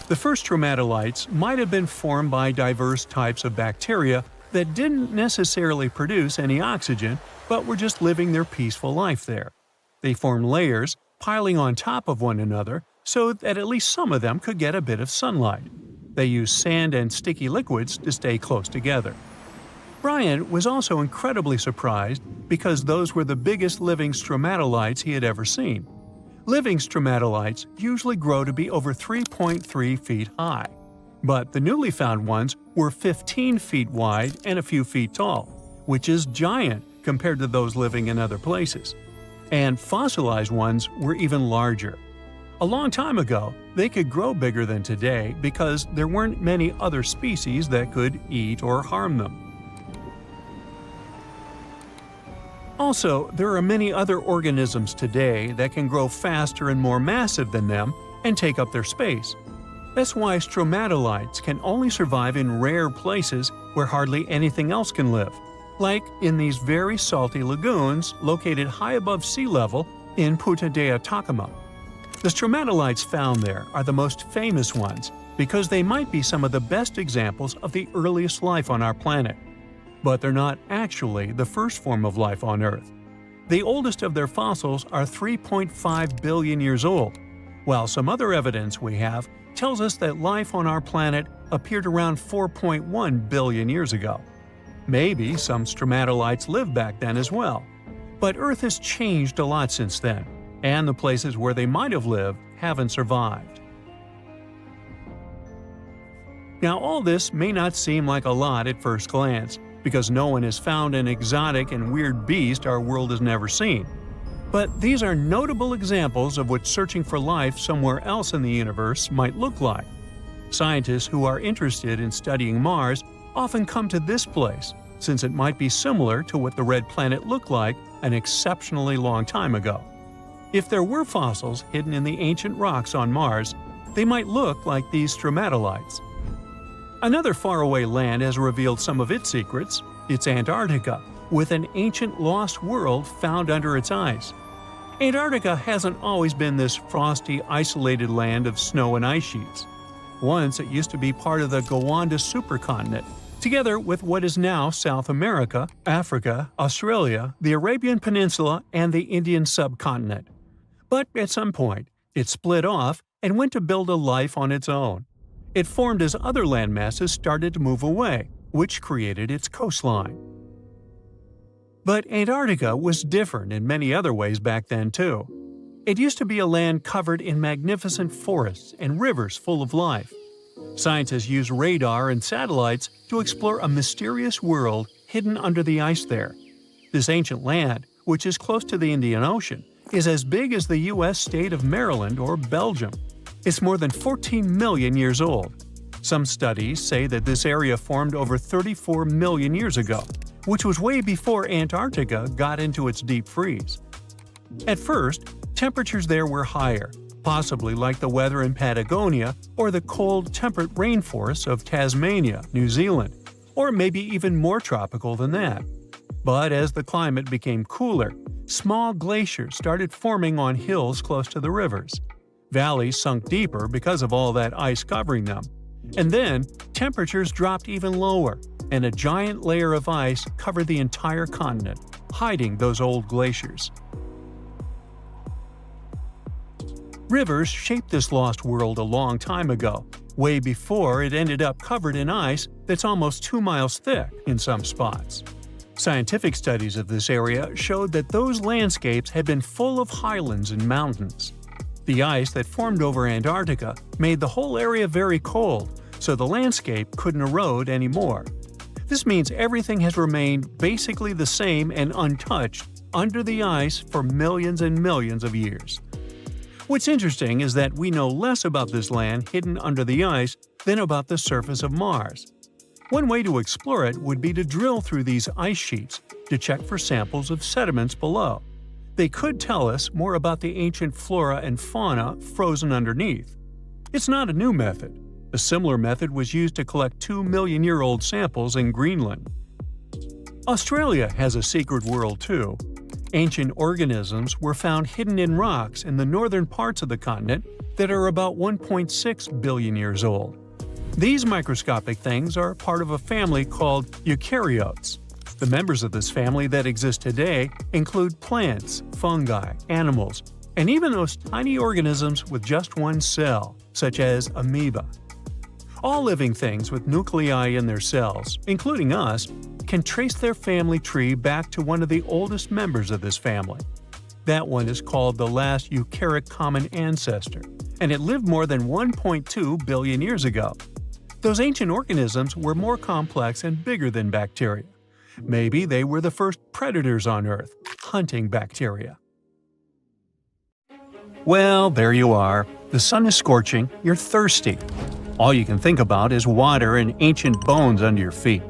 The first stromatolites might have been formed by diverse types of bacteria that didn't necessarily produce any oxygen, but were just living their peaceful life there. They formed layers, piling on top of one another, so that at least some of them could get a bit of sunlight. They used sand and sticky liquids to stay close together. Brian was also incredibly surprised because those were the biggest living stromatolites he had ever seen. Living stromatolites usually grow to be over 3.3 feet high, but the newly found ones were 15 feet wide and a few feet tall, which is giant compared to those living in other places. And fossilized ones were even larger. A long time ago, they could grow bigger than today because there weren't many other species that could eat or harm them. Also, there are many other organisms today that can grow faster and more massive than them and take up their space. That's why stromatolites can only survive in rare places where hardly anything else can live, like in these very salty lagoons located high above sea level in Punta de Atacama. The stromatolites found there are the most famous ones because they might be some of the best examples of the earliest life on our planet. But they're not actually the first form of life on Earth. The oldest of their fossils are 3.5 billion years old, while some other evidence we have tells us that life on our planet appeared around 4.1 billion years ago. Maybe some stromatolites lived back then as well. But Earth has changed a lot since then, and the places where they might have lived haven't survived. Now, all this may not seem like a lot at first glance, because no one has found an exotic and weird beast our world has never seen. But these are notable examples of what searching for life somewhere else in the universe might look like. Scientists who are interested in studying Mars often come to this place, since it might be similar to what the red planet looked like an exceptionally long time ago. If there were fossils hidden in the ancient rocks on Mars, they might look like these stromatolites. Another faraway land has revealed some of its secrets. It's Antarctica, with an ancient lost world found under its ice. Antarctica hasn't always been this frosty, isolated land of snow and ice sheets. Once it used to be part of the Gondwana supercontinent, together with what is now South America, Africa, Australia, the Arabian Peninsula, and the Indian subcontinent. But at some point, it split off and went to build a life on its own. It formed as other landmasses started to move away, which created its coastline. But Antarctica was different in many other ways back then too. It used to be a land covered in magnificent forests and rivers full of life. Scientists use radar and satellites to explore a mysterious world hidden under the ice there. This ancient land, which is close to the Indian Ocean, is as big as the U.S. state of Maryland or Belgium. It's more than 14 million years old. Some studies say that this area formed over 34 million years ago, which was way before Antarctica got into its deep freeze. At first, temperatures there were higher, possibly like the weather in Patagonia or the cold, temperate rainforests of Tasmania, New Zealand, or maybe even more tropical than that. But as the climate became cooler, small glaciers started forming on hills close to the rivers. Valleys sunk deeper because of all that ice covering them. And then, temperatures dropped even lower, and a giant layer of ice covered the entire continent, hiding those old glaciers. Rivers shaped this lost world a long time ago, way before it ended up covered in ice that's almost 2 miles thick in some spots. Scientific studies of this area showed that those landscapes had been full of highlands and mountains. The ice that formed over Antarctica made the whole area very cold, so the landscape couldn't erode anymore. This means everything has remained basically the same and untouched under the ice for millions and millions of years. What's interesting is that we know less about this land hidden under the ice than about the surface of Mars. One way to explore it would be to drill through these ice sheets to check for samples of sediments below. They could tell us more about the ancient flora and fauna frozen underneath. It's not a new method. A similar method was used to collect 2-million-year-old samples in Greenland. Australia has a secret world too. Ancient organisms were found hidden in rocks in the northern parts of the continent that are about 1.6 billion years old. These microscopic things are part of a family called eukaryotes. The members of this family that exist today include plants, fungi, animals, and even those tiny organisms with just one cell, such as amoeba. All living things with nuclei in their cells, including us, can trace their family tree back to one of the oldest members of this family. That one is called the last eukaryotic common ancestor, and it lived more than 1.2 billion years ago. Those ancient organisms were more complex and bigger than bacteria. Maybe they were the first predators on Earth, hunting bacteria. Well, there you are. The sun is scorching, you're thirsty. All you can think about is water and ancient bones under your feet.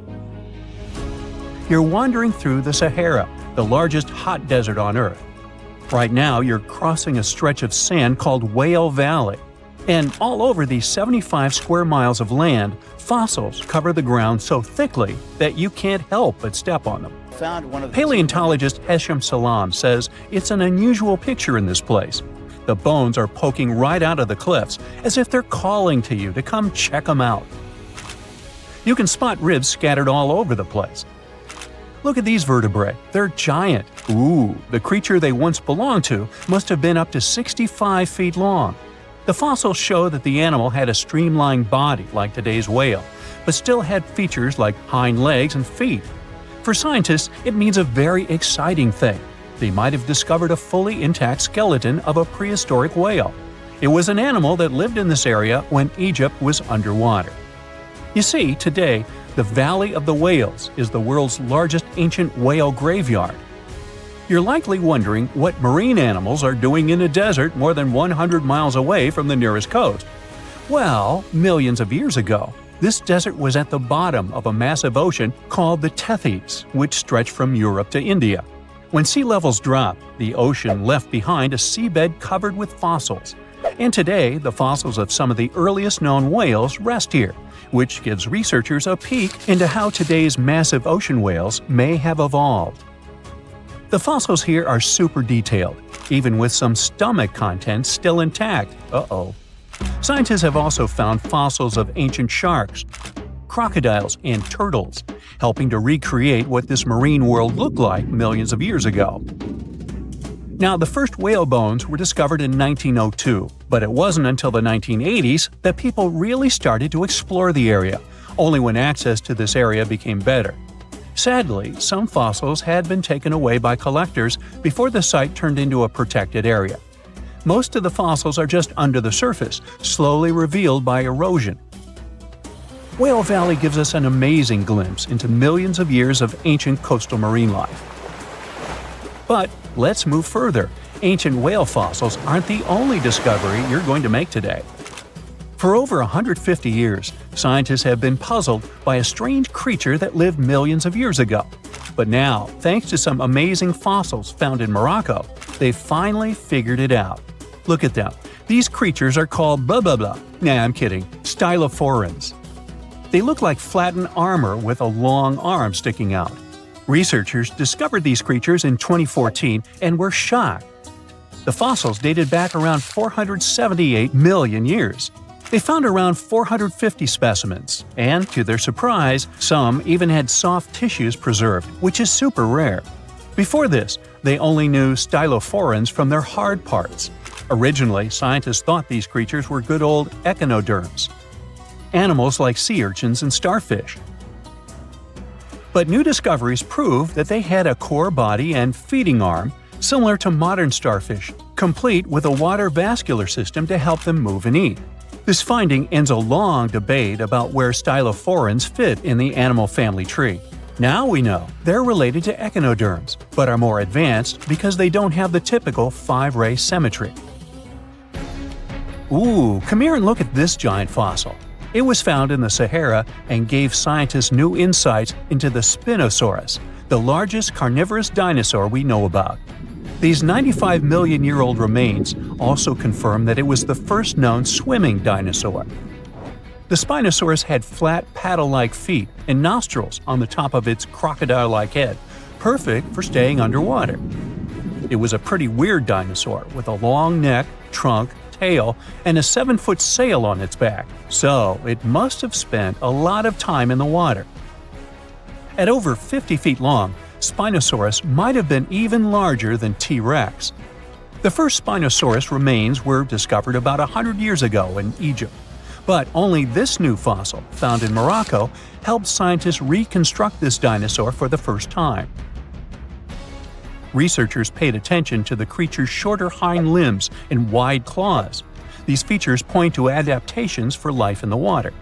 You're wandering through the Sahara, the largest hot desert on Earth. Right now, you're crossing a stretch of sand called Whale Valley. And all over these 75 square miles of land, fossils cover the ground so thickly that you can't help but step on them. Paleontologist Hesham Salam says it's an unusual picture in this place. The bones are poking right out of the cliffs, as if they're calling to you to come check them out. You can spot ribs scattered all over the place. Look at these vertebrae. They're giant. Ooh, the creature they once belonged to must have been up to 65 feet long. The fossils show that the animal had a streamlined body like today's whale, but still had features like hind legs and feet. For scientists, it means a very exciting thing. They might have discovered a fully intact skeleton of a prehistoric whale. It was an animal that lived in this area when Egypt was underwater. You see, today, the Valley of the Whales is the world's largest ancient whale graveyard. You're likely wondering what marine animals are doing in a desert more than 100 miles away from the nearest coast. Well, millions of years ago, this desert was at the bottom of a massive ocean called the Tethys, which stretched from Europe to India. When sea levels dropped, the ocean left behind a seabed covered with fossils. And today, the fossils of some of the earliest known whales rest here, which gives researchers a peek into how today's massive ocean whales may have evolved. The fossils here are super detailed, even with some stomach contents still intact. Uh-oh. Scientists have also found fossils of ancient sharks, crocodiles, and turtles, helping to recreate what this marine world looked like millions of years ago. Now, the first whale bones were discovered in 1902, but it wasn't until the 1980s that people really started to explore the area, only when access to this area became better. Sadly, some fossils had been taken away by collectors before the site turned into a protected area. Most of the fossils are just under the surface, slowly revealed by erosion. Whale Valley gives us an amazing glimpse into millions of years of ancient coastal marine life. But let's move further. Ancient whale fossils aren't the only discovery you're going to make today. For over 150 years, scientists have been puzzled by a strange creature that lived millions of years ago. But now, thanks to some amazing fossils found in Morocco, they've finally figured it out. Look at them. These creatures are called blah blah blah. Nah, I'm kidding. Stylophorans. They look like flattened armor with a long arm sticking out. Researchers discovered these creatures in 2014 and were shocked. The fossils dated back around 478 million years. They found around 450 specimens, and to their surprise, some even had soft tissues preserved, which is super rare. Before this, they only knew stylophorans from their hard parts. Originally, scientists thought these creatures were good old echinoderms, animals like sea urchins and starfish. But new discoveries prove that they had a core body and feeding arm similar to modern starfish, complete with a water vascular system to help them move and eat. This finding ends a long debate about where stylophorans fit in the animal family tree. Now we know they're related to echinoderms, but are more advanced because they don't have the typical 5-ray symmetry. Ooh, come here and look at this giant fossil. It was found in the Sahara and gave scientists new insights into the Spinosaurus, the largest carnivorous dinosaur we know about. These 95-million-year-old remains also confirm that it was the first known swimming dinosaur. The Spinosaurus had flat, paddle-like feet and nostrils on the top of its crocodile-like head, perfect for staying underwater. It was a pretty weird dinosaur with a long neck, trunk, tail, and a 7-foot sail on its back, so it must have spent a lot of time in the water. At over 50 feet long, Spinosaurus might have been even larger than T-Rex. The first Spinosaurus remains were discovered about 100 years ago in Egypt, but only this new fossil, found in Morocco, helped scientists reconstruct this dinosaur for the first time. Researchers paid attention to the creature's shorter hind limbs and wide claws. These features point to adaptations for life in the water.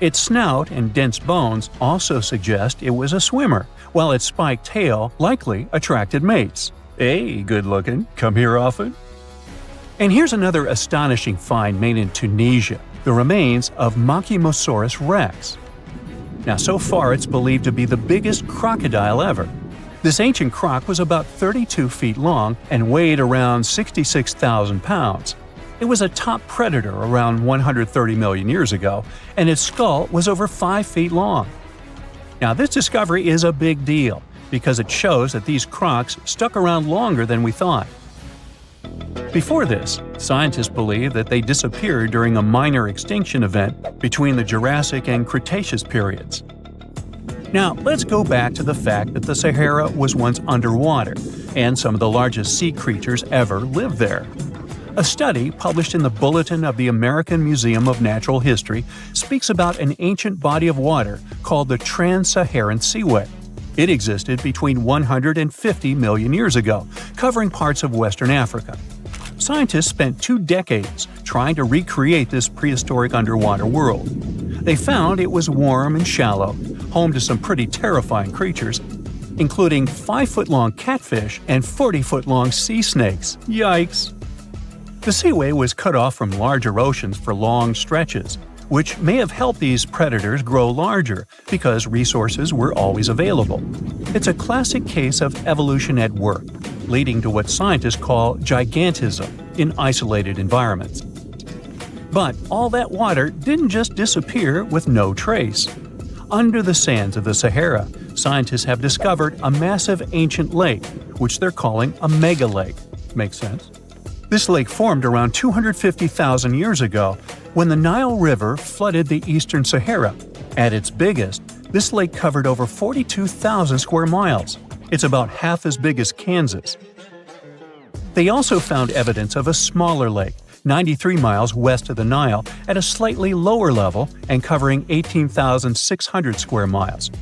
Its snout and dense bones also suggest it was a swimmer, while its spiked tail likely attracted mates. Hey, good looking, come here often? And here's another astonishing find made in Tunisia, the remains of Machimosaurus rex. Now, so far it's believed to be the biggest crocodile ever. This ancient croc was about 32 feet long and weighed around 66,000 pounds. It was a top predator around 130 million years ago, and its skull was over 5 feet long. Now, this discovery is a big deal because it shows that these crocs stuck around longer than we thought. Before this, scientists believed that they disappeared during a minor extinction event between the Jurassic and Cretaceous periods. Now, let's go back to the fact that the Sahara was once underwater, and some of the largest sea creatures ever lived there. A study published in the Bulletin of the American Museum of Natural History speaks about an ancient body of water called the Trans-Saharan Seaway. It existed between 150 million years ago, covering parts of Western Africa. Scientists spent 2 decades trying to recreate this prehistoric underwater world. They found it was warm and shallow, home to some pretty terrifying creatures, including 5-foot-long catfish and 40-foot-long sea snakes. Yikes! The seaway was cut off from larger oceans for long stretches, which may have helped these predators grow larger because resources were always available. It's a classic case of evolution at work, leading to what scientists call gigantism in isolated environments. But all that water didn't just disappear with no trace. Under the sands of the Sahara, scientists have discovered a massive ancient lake, which they're calling a megalake. Makes sense? This lake formed around 250,000 years ago when the Nile River flooded the eastern Sahara. At its biggest, this lake covered over 42,000 square miles. It's about half as big as Kansas. They also found evidence of a smaller lake, 93 miles west of the Nile, at a slightly lower level and covering 18,600 square miles.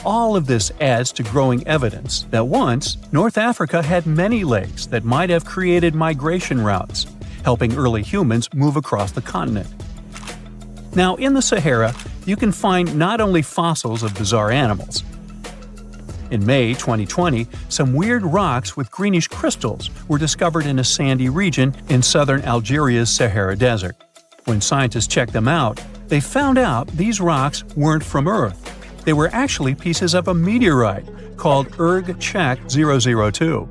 All of this adds to growing evidence that once, North Africa had many lakes that might have created migration routes, helping early humans move across the continent. Now, in the Sahara, you can find not only fossils of bizarre animals. In May 2020, some weird rocks with greenish crystals were discovered in a sandy region in southern Algeria's Sahara Desert. When scientists checked them out, they found out these rocks weren't from Earth. They were actually pieces of a meteorite called Erg-Czech 002.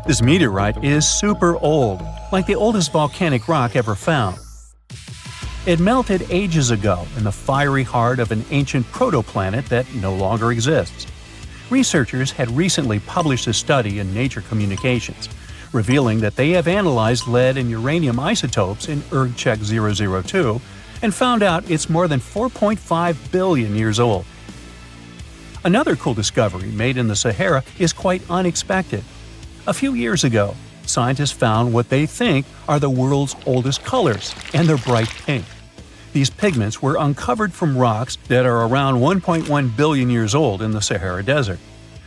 This meteorite is super old, like the oldest volcanic rock ever found. It melted ages ago in the fiery heart of an ancient protoplanet that no longer exists. Researchers had recently published a study in Nature Communications, revealing that they have analyzed lead and uranium isotopes in Erg-Czech 002 and found out it's more than 4.5 billion years old. Another cool discovery made in the Sahara is quite unexpected. A few years ago, scientists found what they think are the world's oldest colors, and they're bright pink. These pigments were uncovered from rocks that are around 1.1 billion years old in the Sahara Desert.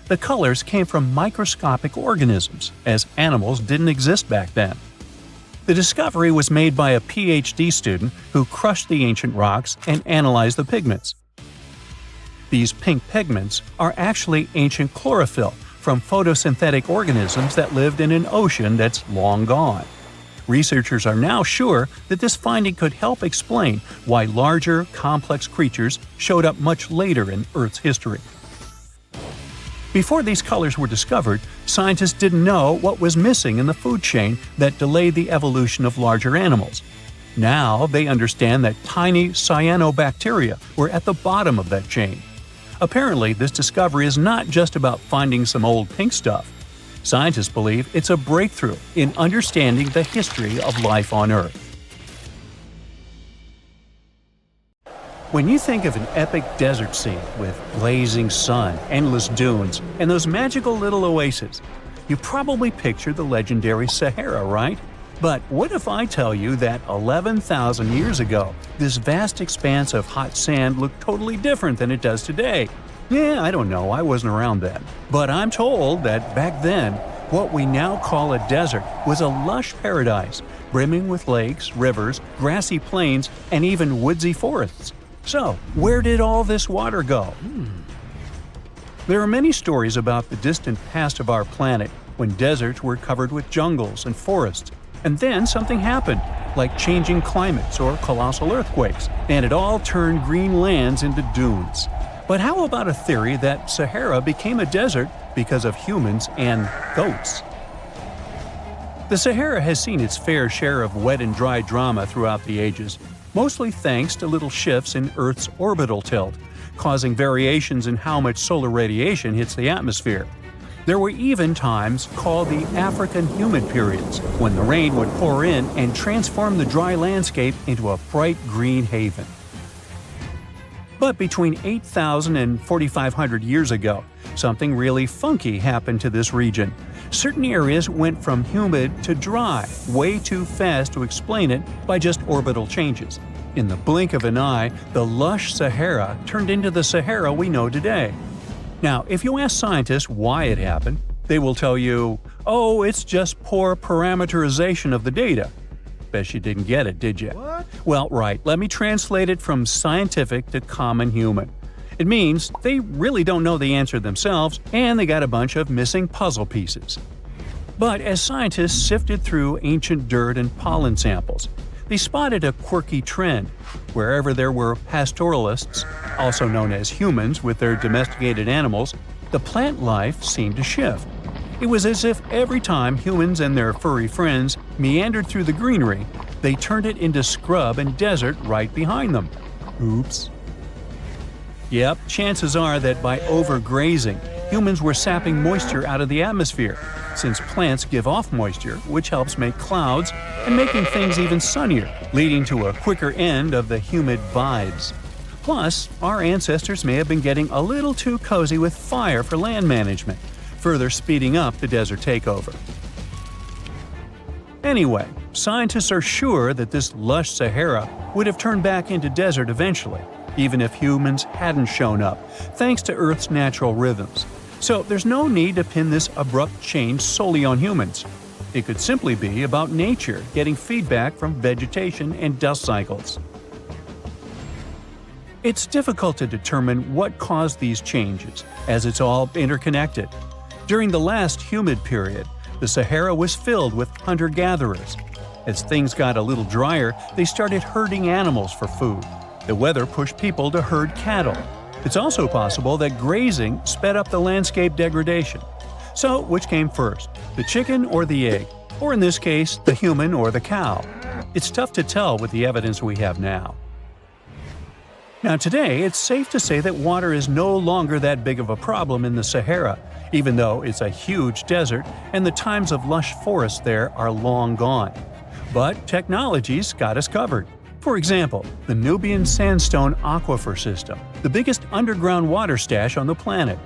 The colors came from microscopic organisms, as animals didn't exist back then. The discovery was made by a PhD student who crushed the ancient rocks and analyzed the pigments. These pink pigments are actually ancient chlorophyll from photosynthetic organisms that lived in an ocean that's long gone. Researchers are now sure that this finding could help explain why larger, complex creatures showed up much later in Earth's history. Before these colors were discovered, scientists didn't know what was missing in the food chain that delayed the evolution of larger animals. Now they understand that tiny cyanobacteria were at the bottom of that chain. Apparently, this discovery is not just about finding some old pink stuff. Scientists believe it's a breakthrough in understanding the history of life on Earth. When you think of an epic desert scene with blazing sun, endless dunes, and those magical little oases, you probably picture the legendary Sahara, right? But what if I tell you that 11,000 years ago, this vast expanse of hot sand looked totally different than it does today? Yeah, I don't know, I wasn't around then. But I'm told that back then, what we now call a desert was a lush paradise, brimming with lakes, rivers, grassy plains, and even woodsy forests. So, where did all this water go? There are many stories about the distant past of our planet when deserts were covered with jungles and forests, and then something happened, like changing climates or colossal earthquakes, and it all turned green lands into dunes. But how about a theory that Sahara became a desert because of humans and goats? The Sahara has seen its fair share of wet and dry drama throughout the ages, mostly thanks to little shifts in Earth's orbital tilt, causing variations in how much solar radiation hits the atmosphere. There were even times called the African humid periods, when the rain would pour in and transform the dry landscape into a bright green haven. But between 8,000 and 4,500 years ago, something really funky happened to this region. Certain areas went from humid to dry, way too fast to explain it by just orbital changes. In the blink of an eye, the lush Sahara turned into the Sahara we know today. Now, if you ask scientists why it happened, they will tell you, oh, it's just poor parameterization of the data. Bet you didn't get it, did you? What? Well, right, let me translate it from scientific to common human. It means they really don't know the answer themselves, and they got a bunch of missing puzzle pieces. But as scientists sifted through ancient dirt and pollen samples, they spotted a quirky trend. Wherever there were pastoralists, also known as humans with their domesticated animals, the plant life seemed to shift. It was as if every time humans and their furry friends meandered through the greenery, they turned it into scrub and desert right behind them. Oops. Yep, chances are that by overgrazing, humans were sapping moisture out of the atmosphere, since plants give off moisture, which helps make clouds and making things even sunnier, leading to a quicker end of the humid vibes. Plus, our ancestors may have been getting a little too cozy with fire for land management, further speeding up the desert takeover. Anyway, scientists are sure that this lush Sahara would have turned back into desert eventually, even if humans hadn't shown up, thanks to Earth's natural rhythms. So there's no need to pin this abrupt change solely on humans. It could simply be about nature getting feedback from vegetation and dust cycles. It's difficult to determine what caused these changes, as it's all interconnected. During the last humid period, the Sahara was filled with hunter-gatherers. As things got a little drier, they started herding animals for food. The weather pushed people to herd cattle. It's also possible that grazing sped up the landscape degradation. So, which came first, the chicken or the egg? Or in this case, the human or the cow? It's tough to tell with the evidence we have now. Now today, it's safe to say that water is no longer that big of a problem in the Sahara, even though it's a huge desert and the times of lush forests there are long gone. But technology's got us covered. For example, the Nubian Sandstone Aquifer System, the biggest underground water stash on the planet.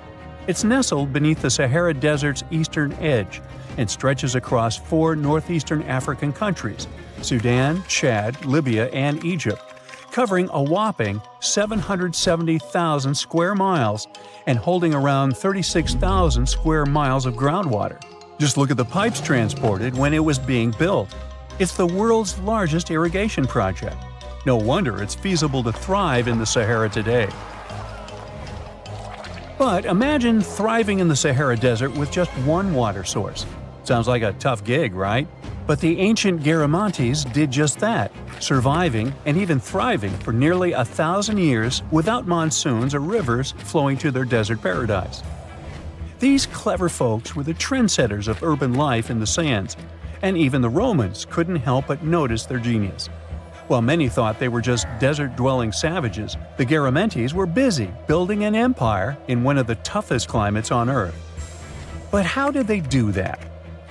It's nestled beneath the Sahara Desert's eastern edge and stretches across 4 northeastern African countries – Sudan, Chad, Libya, and Egypt, covering a whopping 770,000 square miles and holding around 36,000 square miles of groundwater. Just look at the pipes transported when it was being built. It's the world's largest irrigation project. No wonder it's feasible to thrive in the Sahara today. But imagine thriving in the Sahara Desert with just one water source. Sounds like a tough gig, right? But the ancient Garamantes did just that, surviving and even thriving for nearly 1,000 years without monsoons or rivers flowing to their desert paradise. These clever folks were the trendsetters of urban life in the sands, and even the Romans couldn't help but notice their genius. While many thought they were just desert-dwelling savages, the Garamantes were busy building an empire in one of the toughest climates on Earth. But how did they do that?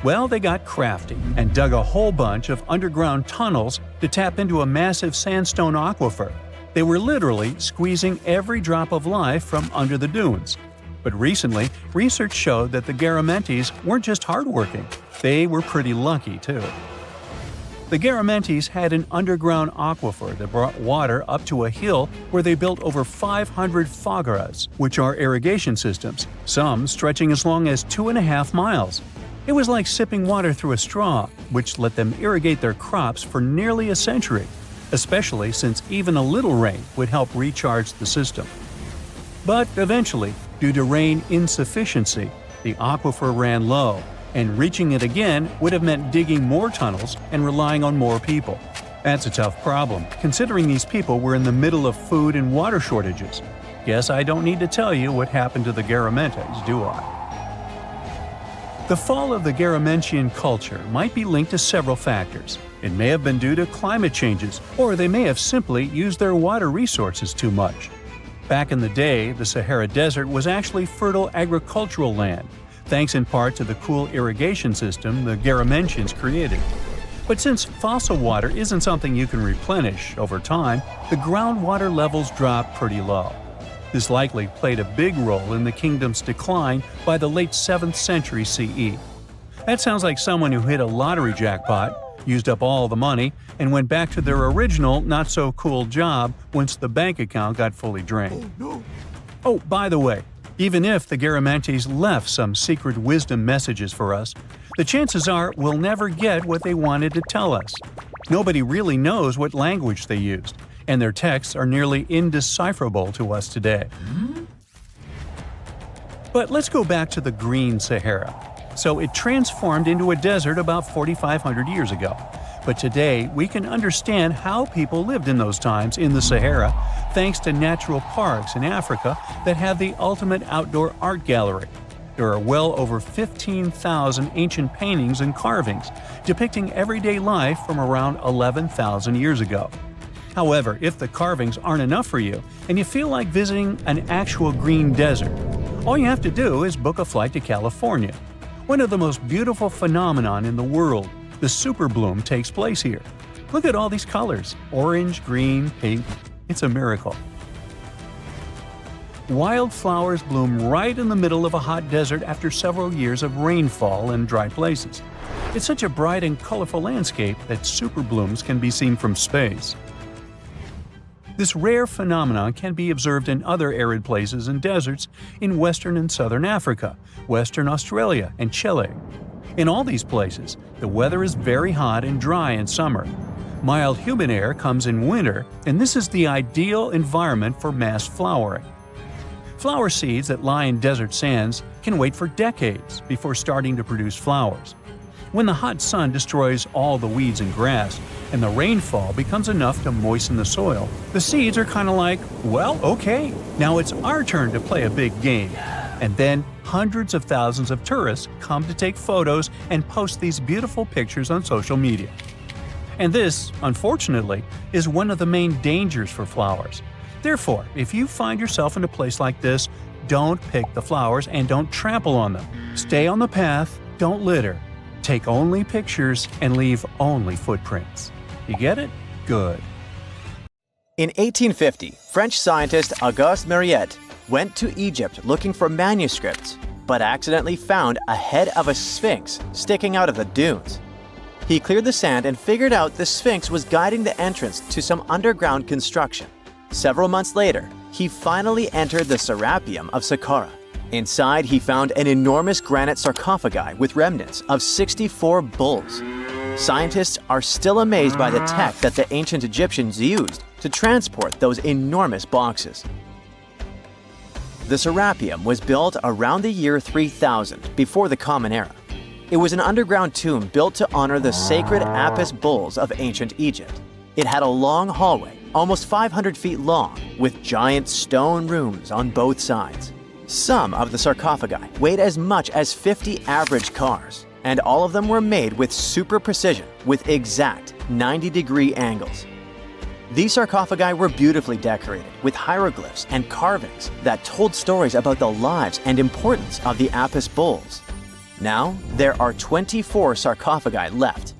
Well, they got crafty and dug a whole bunch of underground tunnels to tap into a massive sandstone aquifer. They were literally squeezing every drop of life from under the dunes. But recently, research showed that the Garamantes weren't just hardworking, they were pretty lucky too. The Garamantes had an underground aquifer that brought water up to a hill where they built over 500 fogaras, which are irrigation systems, some stretching as long as 2.5 miles. It was like sipping water through a straw, which let them irrigate their crops for nearly a century, especially since even a little rain would help recharge the system. But eventually, due to rain insufficiency, the aquifer ran low, and reaching it again would have meant digging more tunnels and relying on more people. That's a tough problem, considering these people were in the middle of food and water shortages. Guess I don't need to tell you what happened to the Garamantes, do I? The fall of the Garamantian culture might be linked to several factors. It may have been due to climate changes, or they may have simply used their water resources too much. Back in the day, the Sahara Desert was actually fertile agricultural land, thanks in part to the cool irrigation system the Garamantians created. But since fossil water isn't something you can replenish over time, the groundwater levels dropped pretty low. This likely played a big role in the kingdom's decline by the late 7th century CE. That sounds like someone who hit a lottery jackpot, used up all the money, and went back to their original not-so-cool job once the bank account got fully drained. Oh, by the way, even if the Garamantes left some secret wisdom messages for us, the chances are we'll never get what they wanted to tell us. Nobody really knows what language they used, and their texts are nearly indecipherable to us today. But let's go back to the Green Sahara. So it transformed into a desert about 4,500 years ago. But today, we can understand how people lived in those times in the Sahara thanks to natural parks in Africa that have the ultimate outdoor art gallery. There are well over 15,000 ancient paintings and carvings depicting everyday life from around 11,000 years ago. However, if the carvings aren't enough for you and you feel like visiting an actual green desert, all you have to do is book a flight to California. One of the most beautiful phenomenon in the world, the super bloom, takes place here. Look at all these colors: orange, green, pink. It's a miracle. Wildflowers bloom right in the middle of a hot desert after several years of rainfall in dry places. It's such a bright and colorful landscape that super blooms can be seen from space. This rare phenomenon can be observed in other arid places and deserts in western and southern Africa, Western Australia, and Chile. In all these places, the weather is very hot and dry in summer. Mild humid air comes in winter, and this is the ideal environment for mass flowering. Flower seeds that lie in desert sands can wait for decades before starting to produce flowers. When the hot sun destroys all the weeds and grass, and the rainfall becomes enough to moisten the soil, the seeds are kind of like, well, okay, now it's our turn to play a big game. And then hundreds of thousands of tourists come to take photos and post these beautiful pictures on social media. And this, unfortunately, is one of the main dangers for flowers. Therefore, if you find yourself in a place like this, don't pick the flowers and don't trample on them. Stay on the path, don't litter. Take only pictures and leave only footprints. You get it? Good. In 1850, French scientist Auguste Mariette went to Egypt looking for manuscripts, but accidentally found a head of a sphinx sticking out of the dunes. He cleared the sand and figured out the sphinx was guiding the entrance to some underground construction. Several months later, he finally entered the Serapeum of Saqqara. Inside, he found an enormous granite sarcophagi with remnants of 64 bulls. Scientists are still amazed by the tech that the ancient Egyptians used to transport those enormous boxes. The Serapeum was built around the year 3000 before the Common Era. It was an underground tomb built to honor the sacred Apis bulls of ancient Egypt. It had a long hallway, almost 500 feet long, with giant stone rooms on both sides. Some of the sarcophagi weighed as much as 50 average cars, and all of them were made with super precision, with exact 90-degree angles. These sarcophagi were beautifully decorated with hieroglyphs and carvings that told stories about the lives and importance of the Apis bulls. Now, there are 24 sarcophagi left.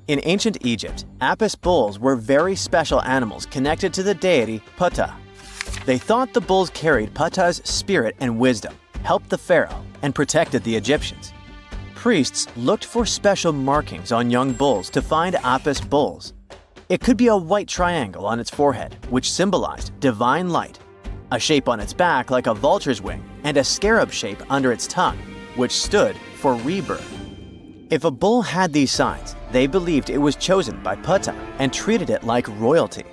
In ancient Egypt, Apis bulls were very special animals connected to the deity Ptah. They thought the bulls carried Ptah's spirit and wisdom, helped the pharaoh, and protected the Egyptians. Priests looked for special markings on young bulls to find Apis bulls. It could be a white triangle on its forehead, which symbolized divine light, a shape on its back like a vulture's wing, and a scarab shape under its tongue, which stood for rebirth. If a bull had these signs, they believed it was chosen by Ptah and treated it like royalty.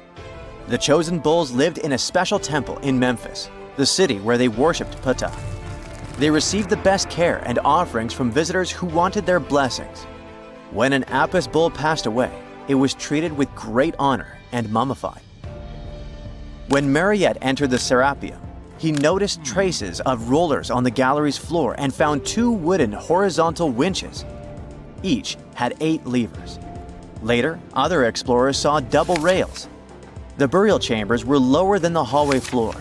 The chosen bulls lived in a special temple in Memphis, the city where they worshipped Ptah. They received the best care and offerings from visitors who wanted their blessings. When an Apis bull passed away, it was treated with great honor and mummified. When Mariette entered the Serapeum, he noticed traces of rollers on the gallery's floor and found 2 wooden horizontal winches. Each had 8 levers. Later, other explorers saw double rails. The burial chambers were lower than the hallway floor.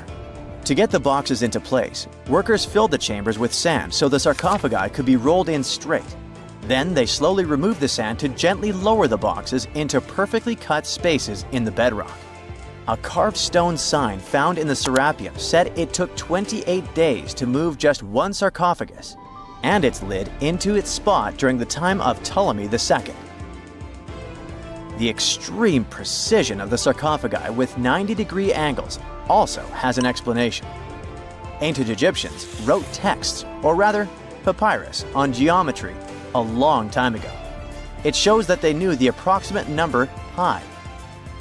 To get the boxes into place, workers filled the chambers with sand so the sarcophagi could be rolled in straight. Then they slowly removed the sand to gently lower the boxes into perfectly cut spaces in the bedrock. A carved stone sign found in the Serapeum said it took 28 days to move just one sarcophagus and its lid into its spot during the time of Ptolemy II. The extreme precision of the sarcophagi with 90-degree angles also has an explanation. Ancient Egyptians wrote texts, or rather, papyrus, on geometry a long time ago. It shows that they knew the approximate number pi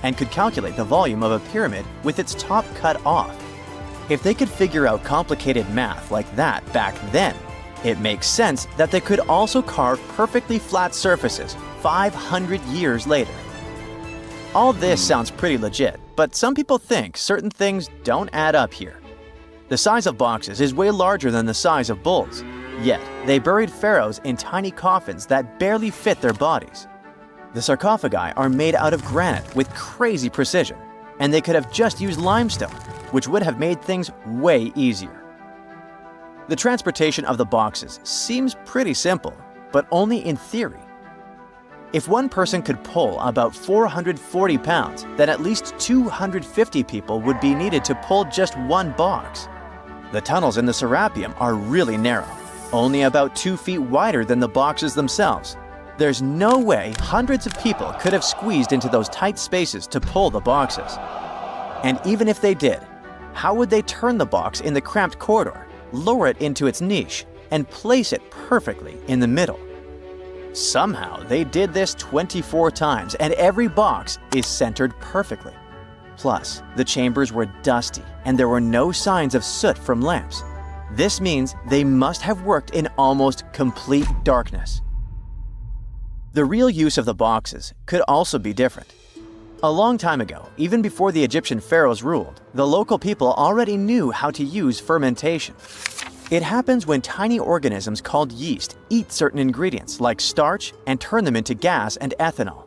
and could calculate the volume of a pyramid with its top cut off. If they could figure out complicated math like that back then, it makes sense that they could also carve perfectly flat surfaces 500 years later. All this sounds pretty legit, but some people think certain things don't add up here. The size of boxes is way larger than the size of bulls, yet they buried pharaohs in tiny coffins that barely fit their bodies. The sarcophagi are made out of granite with crazy precision, and they could have just used limestone, which would have made things way easier. The transportation of the boxes seems pretty simple, but only in theory. If one person could pull about 440 pounds, then at least 250 people would be needed to pull just one box. The tunnels in the Serapeum are really narrow, only about 2 feet wider than the boxes themselves. There's no way hundreds of people could have squeezed into those tight spaces to pull the boxes. And even if they did, how would they turn the box in the cramped corridor, lower it into its niche, and place it perfectly in the middle? Somehow they did this 24 times, and every box is centered perfectly. Plus, the chambers were dusty, and there were no signs of soot from lamps. This means they must have worked in almost complete darkness. The real use of the boxes could also be different. A long time ago, even before the Egyptian pharaohs ruled, the local people already knew how to use fermentation. It happens when tiny organisms called yeast eat certain ingredients like starch and turn them into gas and ethanol.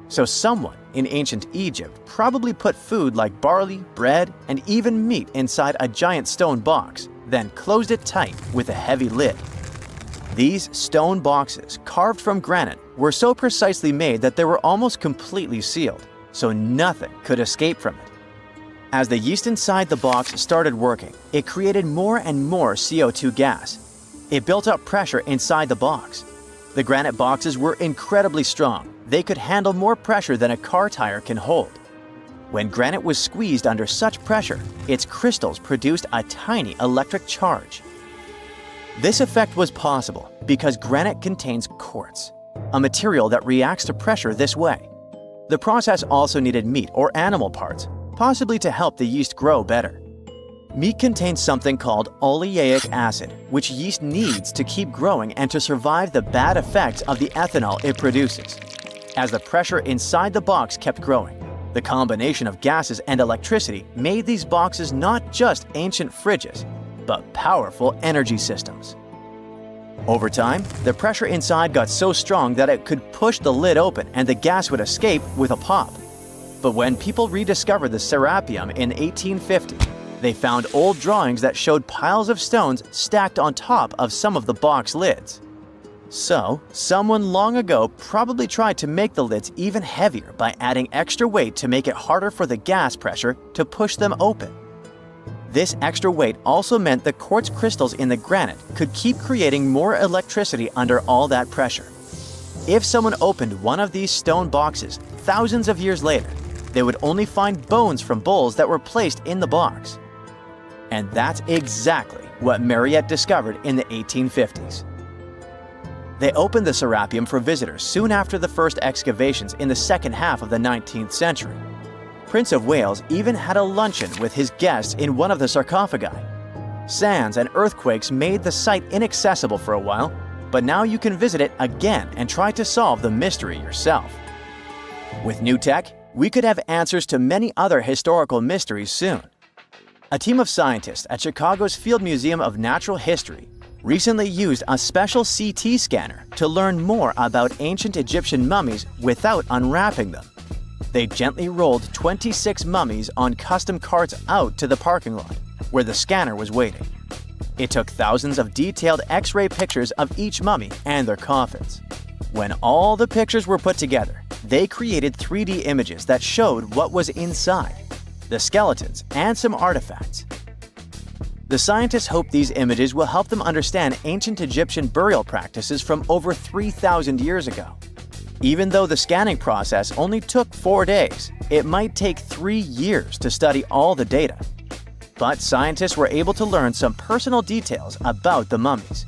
So someone in ancient Egypt probably put food like barley, bread, and even meat inside a giant stone box, then closed it tight with a heavy lid. These stone boxes, carved from granite, were so precisely made that they were almost completely sealed, so nothing could escape from it. As the yeast inside the box started working, it created more and more CO2 gas. It built up pressure inside the box. The granite boxes were incredibly strong. They could handle more pressure than a car tire can hold. When granite was squeezed under such pressure, its crystals produced a tiny electric charge. This effect was possible because granite contains quartz, a material that reacts to pressure this way. The process also needed meat or animal parts, possibly to help the yeast grow better. Meat contains something called oleic acid, which yeast needs to keep growing and to survive the bad effects of the ethanol it produces. As the pressure inside the box kept growing, the combination of gases and electricity made these boxes not just ancient fridges, but powerful energy systems. Over time, the pressure inside got so strong that it could push the lid open and the gas would escape with a pop. But when people rediscovered the Serapeum in 1850, they found old drawings that showed piles of stones stacked on top of some of the box lids. So, someone long ago probably tried to make the lids even heavier by adding extra weight to make it harder for the gas pressure to push them open. This extra weight also meant the quartz crystals in the granite could keep creating more electricity under all that pressure. If someone opened one of these stone boxes thousands of years later, they would only find bones from bulls that were placed in the box. And that's exactly what Marriott discovered in the 1850s. They opened the Serapeum for visitors soon after the first excavations in the second half of the 19th century. Prince of Wales even had a luncheon with his guests in one of the sarcophagi. Sands and earthquakes made the site inaccessible for a while, but now you can visit it again and try to solve the mystery yourself. With new tech, we could have answers to many other historical mysteries soon. A team of scientists at Chicago's Field Museum of Natural History recently used a special CT scanner to learn more about ancient Egyptian mummies without unwrapping them. They gently rolled 26 mummies on custom carts out to the parking lot, where the scanner was waiting. It took thousands of detailed X-ray pictures of each mummy and their coffins. When all the pictures were put together, they created 3D images that showed what was inside, the skeletons, and some artifacts. The scientists hope these images will help them understand ancient Egyptian burial practices from over 3,000 years ago. Even though the scanning process only took 4 days, it might take 3 years to study all the data. But scientists were able to learn some personal details about the mummies.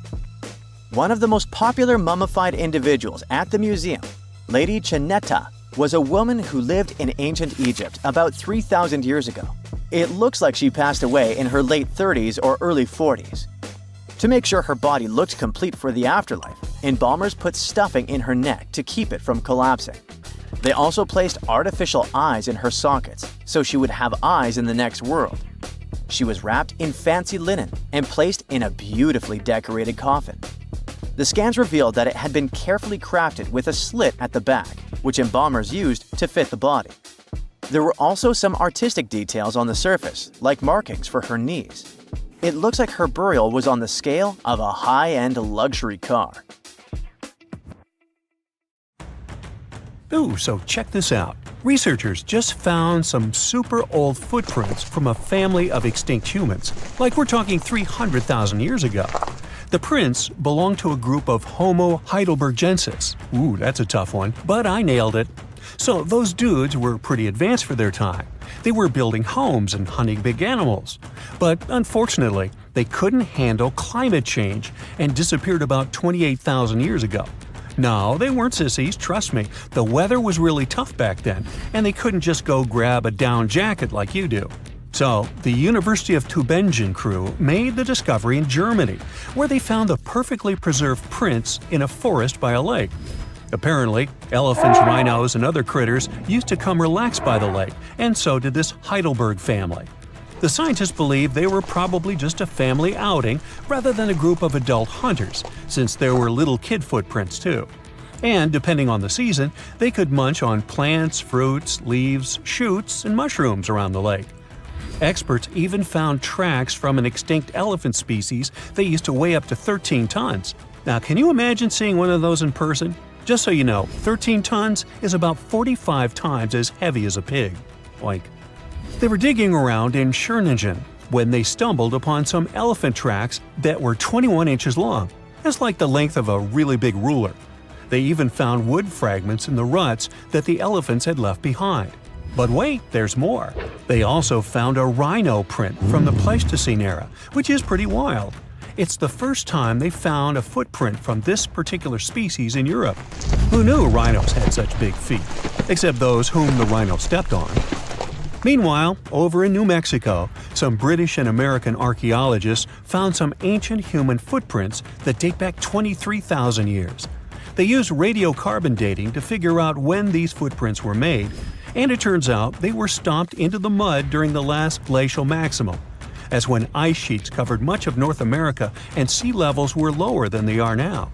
One of the most popular mummified individuals at the museum, Lady Chineta, was a woman who lived in ancient Egypt about 3,000 years ago. It looks like she passed away in her late 30s or early 40s. To make sure her body looked complete for the afterlife, embalmers put stuffing in her neck to keep it from collapsing. They also placed artificial eyes in her sockets, so she would have eyes in the next world. She was wrapped in fancy linen and placed in a beautifully decorated coffin. The scans revealed that it had been carefully crafted with a slit at the back, which embalmers used to fit the body. There were also some artistic details on the surface, like markings for her knees. It looks like her burial was on the scale of a high-end luxury car. Ooh, so check this out. Researchers just found some super old footprints from a family of extinct humans, like we're talking 300,000 years ago. The prints belong to a group of Homo heidelbergensis. Ooh, that's a tough one, but I nailed it. So those dudes were pretty advanced for their time. They were building homes and hunting big animals. But unfortunately, they couldn't handle climate change and disappeared about 28,000 years ago. No, they weren't sissies, trust me. The weather was really tough back then, and they couldn't just go grab a down jacket like you do. So, the University of Tübingen crew made the discovery in Germany, where they found the perfectly preserved prints in a forest by a lake. Apparently, elephants, rhinos, and other critters used to come relax by the lake, and so did this Heidelberg family. The scientists believe they were probably just a family outing rather than a group of adult hunters, since there were little kid footprints too. And depending on the season, they could munch on plants, fruits, leaves, shoots, and mushrooms around the lake. Experts even found tracks from an extinct elephant species that used to weigh up to 13 tons. Now, can you imagine seeing one of those in person? Just so you know, 13 tons is about 45 times as heavy as a pig. Like, they were digging around in Schöningen when they stumbled upon some elephant tracks that were 21 inches long. That's like the length of a really big ruler. They even found wood fragments in the ruts that the elephants had left behind. But wait, there's more. They also found a rhino print from the Pleistocene era, which is pretty wild. It's the first time they found a footprint from this particular species in Europe. Who knew rhinos had such big feet? Except those whom the rhino stepped on. Meanwhile, over in New Mexico, some British and American archaeologists found some ancient human footprints that date back 23,000 years. They used radiocarbon dating to figure out when these footprints were made, and it turns out they were stomped into the mud during the last glacial maximum. That's when ice sheets covered much of North America and sea levels were lower than they are now.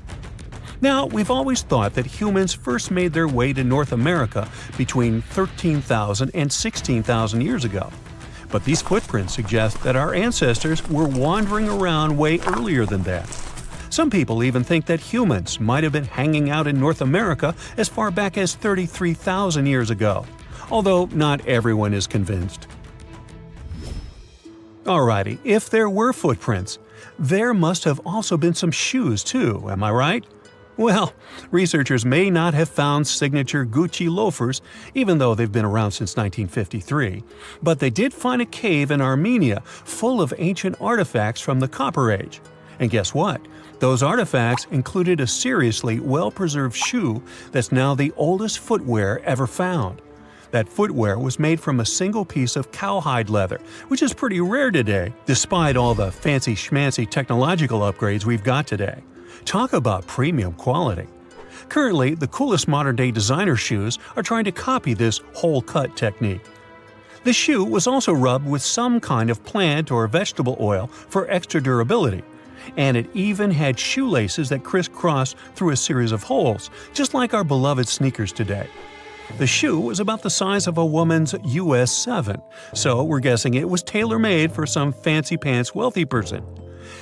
Now, we've always thought that humans first made their way to North America between 13,000 and 16,000 years ago. But these footprints suggest that our ancestors were wandering around way earlier than that. Some people even think that humans might have been hanging out in North America as far back as 33,000 years ago, although not everyone is convinced. Alrighty, if there were footprints, there must have also been some shoes too, am I right? Well, researchers may not have found signature Gucci loafers, even though they've been around since 1953, but they did find a cave in Armenia full of ancient artifacts from the Copper Age. And guess what? Those artifacts included a seriously well-preserved shoe that's now the oldest footwear ever found. That footwear was made from a single piece of cowhide leather, which is pretty rare today, despite all the fancy schmancy technological upgrades we've got today. Talk about premium quality. Currently, the coolest modern-day designer shoes are trying to copy this hole-cut technique. The shoe was also rubbed with some kind of plant or vegetable oil for extra durability, and it even had shoelaces that crisscrossed through a series of holes, just like our beloved sneakers today. The shoe was about the size of a woman's US 7, so we're guessing it was tailor-made for some fancy pants wealthy person.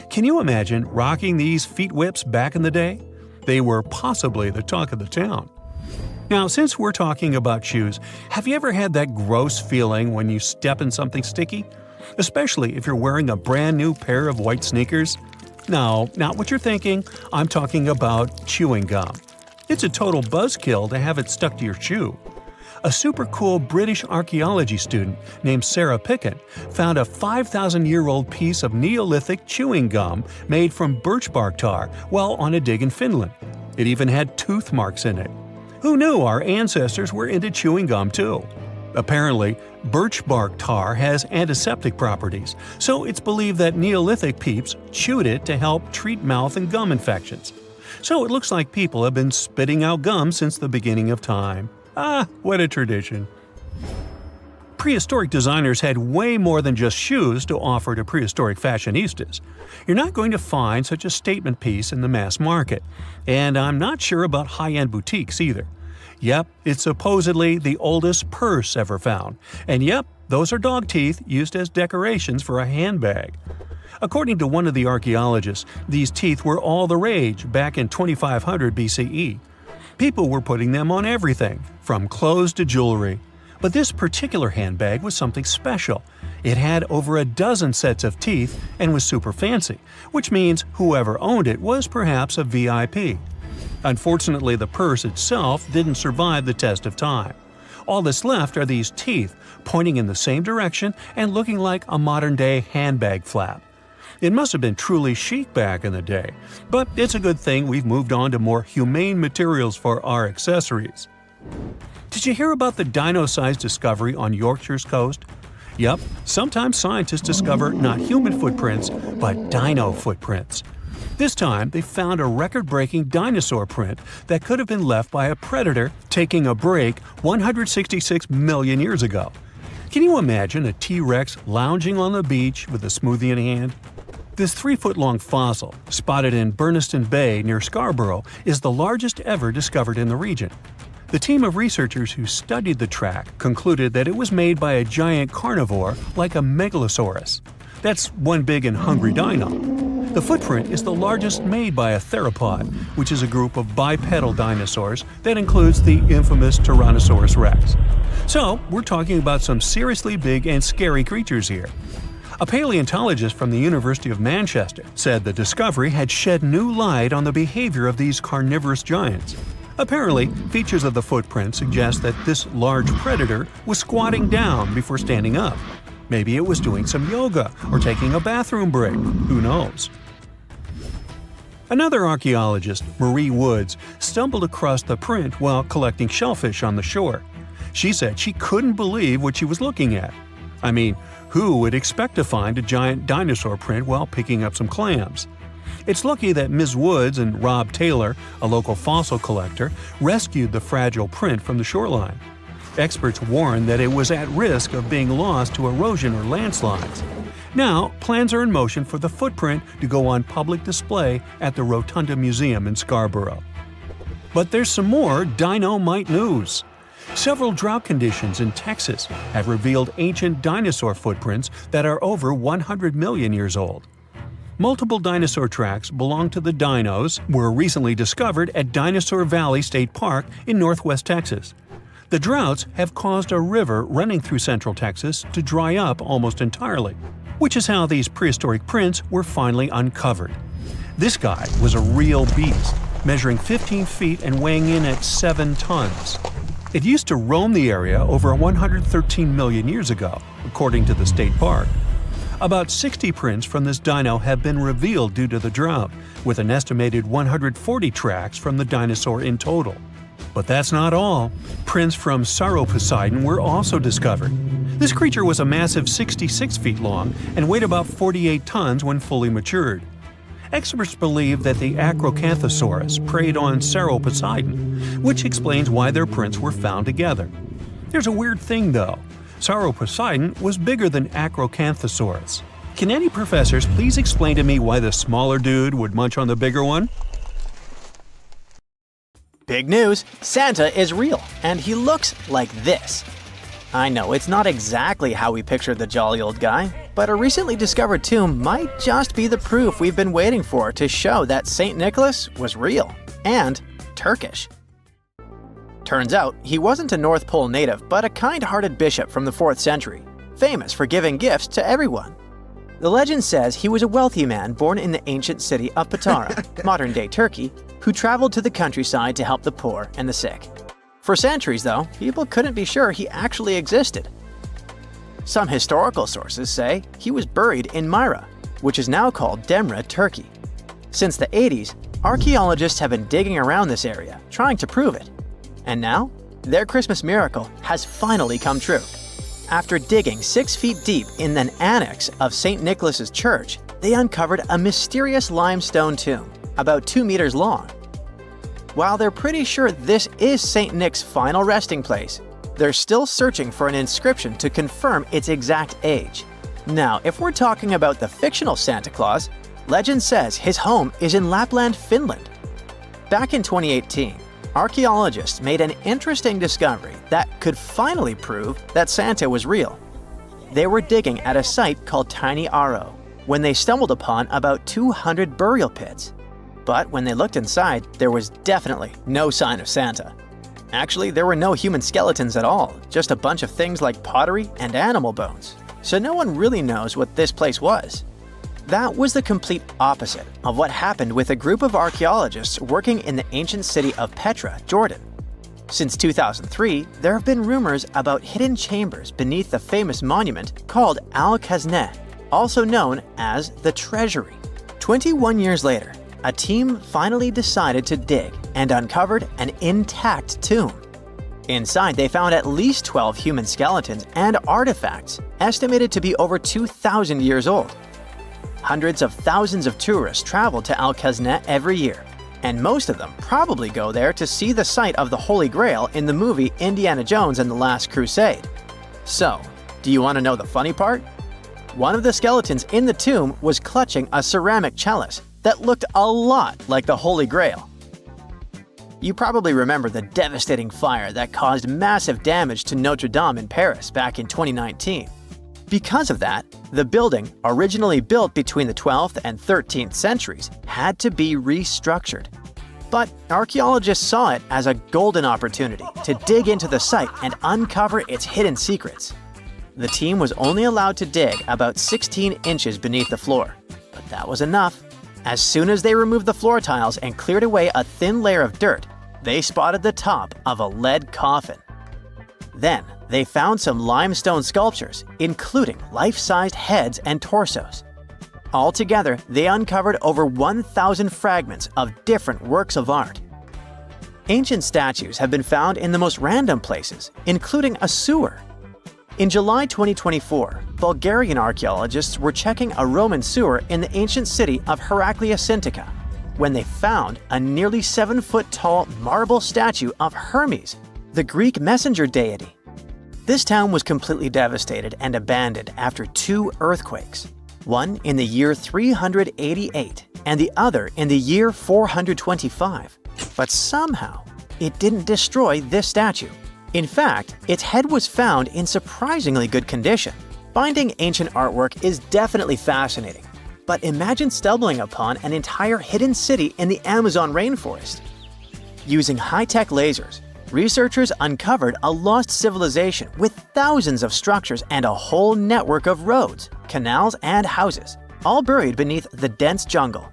Can you imagine rocking these feet whips back in the day? They were possibly the talk of the town. Now, since we're talking about shoes, have you ever had that gross feeling when you step in something sticky? Especially if you're wearing a brand new pair of white sneakers? No, not what you're thinking. I'm talking about chewing gum. It's a total buzzkill to have it stuck to your shoe. A super cool British archaeology student named Sarah Pickett found a 5,000-year-old piece of Neolithic chewing gum made from birch bark tar while on a dig in Finland. It even had tooth marks in it. Who knew our ancestors were into chewing gum too? Apparently, birch bark tar has antiseptic properties, so it's believed that Neolithic peeps chewed it to help treat mouth and gum infections. So it looks like people have been spitting out gum since the beginning of time. Ah, what a tradition. Prehistoric designers had way more than just shoes to offer to prehistoric fashionistas. You're not going to find such a statement piece in the mass market, and I'm not sure about high-end boutiques either. Yep, it's supposedly the oldest purse ever found, and yep, those are dog teeth used as decorations for a handbag. According to one of the archaeologists, these teeth were all the rage back in 2500 BCE. People were putting them on everything, from clothes to jewelry. But this particular handbag was something special. It had over a dozen sets of teeth and was super fancy, which means whoever owned it was perhaps a VIP. Unfortunately, the purse itself didn't survive the test of time. All that's left are these teeth, pointing in the same direction and looking like a modern-day handbag flap. It must have been truly chic back in the day, but it's a good thing we've moved on to more humane materials for our accessories. Did you hear about the dino-sized discovery on Yorkshire's coast? Yep, sometimes scientists discover not human footprints, but dino footprints. This time, they found a record-breaking dinosaur print that could have been left by a predator taking a break 166 million years ago. Can you imagine a T-Rex lounging on the beach with a smoothie in hand? This 3-foot-long fossil, spotted in Burniston Bay near Scarborough, is the largest ever discovered in the region. The team of researchers who studied the track concluded that it was made by a giant carnivore like a megalosaurus. That's one big and hungry dino. The footprint is the largest made by a theropod, which is a group of bipedal dinosaurs that includes the infamous Tyrannosaurus rex. So, we're talking about some seriously big and scary creatures here. A paleontologist from the University of Manchester said the discovery had shed new light on the behavior of these carnivorous giants. Apparently, features of the footprint suggest that this large predator was squatting down before standing up. Maybe it was doing some yoga or taking a bathroom break. Who knows? Another archaeologist, Marie Woods, stumbled across the print while collecting shellfish on the shore. She said she couldn't believe what she was looking at. I mean, who would expect to find a giant dinosaur print while picking up some clams? It's lucky that Ms. Woods and Rob Taylor, a local fossil collector, rescued the fragile print from the shoreline. Experts warned that it was at risk of being lost to erosion or landslides. Now, plans are in motion for the footprint to go on public display at the Rotunda Museum in Scarborough. But there's some more dino-mite news. Several drought conditions in Texas have revealed ancient dinosaur footprints that are over 100 million years old. Multiple dinosaur tracks belong to the dinos were recently discovered at Dinosaur Valley State Park in northwest Texas. The droughts have caused a river running through central Texas to dry up almost entirely, which is how these prehistoric prints were finally uncovered. This guy was a real beast, measuring 15 feet and weighing in at 7 tons. It used to roam the area over 113 million years ago, according to the state park. About 60 prints from this dino have been revealed due to the drought, with an estimated 140 tracks from the dinosaur in total. But that's not all. Prints from Sauroposeidon were also discovered. This creature was a massive 66 feet long and weighed about 48 tons when fully matured. Experts believe that the Acrocanthosaurus preyed on Sauroposeidon, which explains why their prints were found together. There's a weird thing though. Sauroposeidon was bigger than Acrocanthosaurus. Can any professors please explain to me why the smaller dude would munch on the bigger one? Big news! Santa is real, and he looks like this. I know it's not exactly how we pictured the jolly old guy, but a recently discovered tomb might just be the proof we've been waiting for to show that St. Nicholas was real and Turkish. Turns out, he wasn't a North Pole native, but a kind-hearted bishop from the 4th century, famous for giving gifts to everyone. The legend says he was a wealthy man born in the ancient city of Patara, modern-day Turkey, who traveled to the countryside to help the poor and the sick. For centuries, though, people couldn't be sure he actually existed. Some historical sources say he was buried in Myra, which is now called Demre, Turkey. Since the 80s, archaeologists have been digging around this area, trying to prove it. And now, their Christmas miracle has finally come true. After digging 6 feet deep in an annex of St. Nicholas's Church, they uncovered a mysterious limestone tomb, about 2 meters long. While they're pretty sure this is St. Nick's final resting place, they're still searching for an inscription to confirm its exact age. Now, if we're talking about the fictional Santa Claus, legend says his home is in Lapland, Finland. Back in 2018, archaeologists made an interesting discovery that could finally prove that Santa was real. They were digging at a site called Tiny Aro when they stumbled upon about 200 burial pits. But when they looked inside, there was definitely no sign of Santa. Actually, there were no human skeletons at all, just a bunch of things like pottery and animal bones. So no one really knows what this place was. That was the complete opposite of what happened with a group of archaeologists working in the ancient city of Petra, Jordan. Since 2003, there have been rumors about hidden chambers beneath the famous monument called Al-Khazneh, also known as the Treasury. 21 years later, a team finally decided to dig and uncovered an intact tomb. Inside, they found at least 12 human skeletons and artifacts, estimated to be over 2,000 years old. Hundreds of thousands of tourists travel to Al-Khazneh every year, and most of them probably go there to see the site of the Holy Grail in the movie Indiana Jones and the Last Crusade. So, do you want to know the funny part? One of the skeletons in the tomb was clutching a ceramic chalice that looked a lot like the Holy Grail. You probably remember the devastating fire that caused massive damage to Notre-Dame in Paris back in 2019. Because of that, the building, originally built between the 12th and 13th centuries, had to be restructured. But archaeologists saw it as a golden opportunity to dig into the site and uncover its hidden secrets. The team was only allowed to dig about 16 inches beneath the floor, but that was enough. As soon as they removed the floor tiles and cleared away a thin layer of dirt, they spotted the top of a lead coffin. Then, they found some limestone sculptures, including life-sized heads and torsos. Altogether, they uncovered over 1,000 fragments of different works of art. Ancient statues have been found in the most random places, including a sewer. In July 2024, Bulgarian archaeologists were checking a Roman sewer in the ancient city of Heraclea Sintica when they found a nearly 7-foot-tall marble statue of Hermes, the Greek messenger deity. This town was completely devastated and abandoned after 2 earthquakes, one in the year 388 and the other in the year 425. But somehow, it didn't destroy this statue. In fact, its head was found in surprisingly good condition. Finding ancient artwork is definitely fascinating, but imagine stumbling upon an entire hidden city in the Amazon rainforest. Using high-tech lasers, researchers uncovered a lost civilization with thousands of structures and a whole network of roads, canals, and houses, all buried beneath the dense jungle.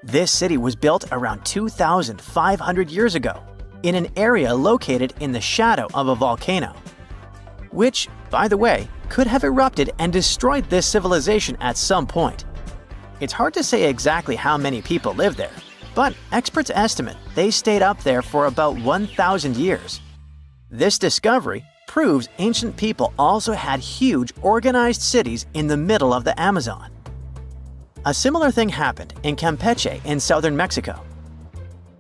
This city was built around 2,500 years ago, in an area located in the shadow of a volcano, which, by the way, could have erupted and destroyed this civilization at some point. It's hard to say exactly how many people lived there, but experts estimate they stayed up there for about 1,000 years. This discovery proves ancient people also had huge organized cities in the middle of the Amazon. A similar thing happened in Campeche in southern Mexico.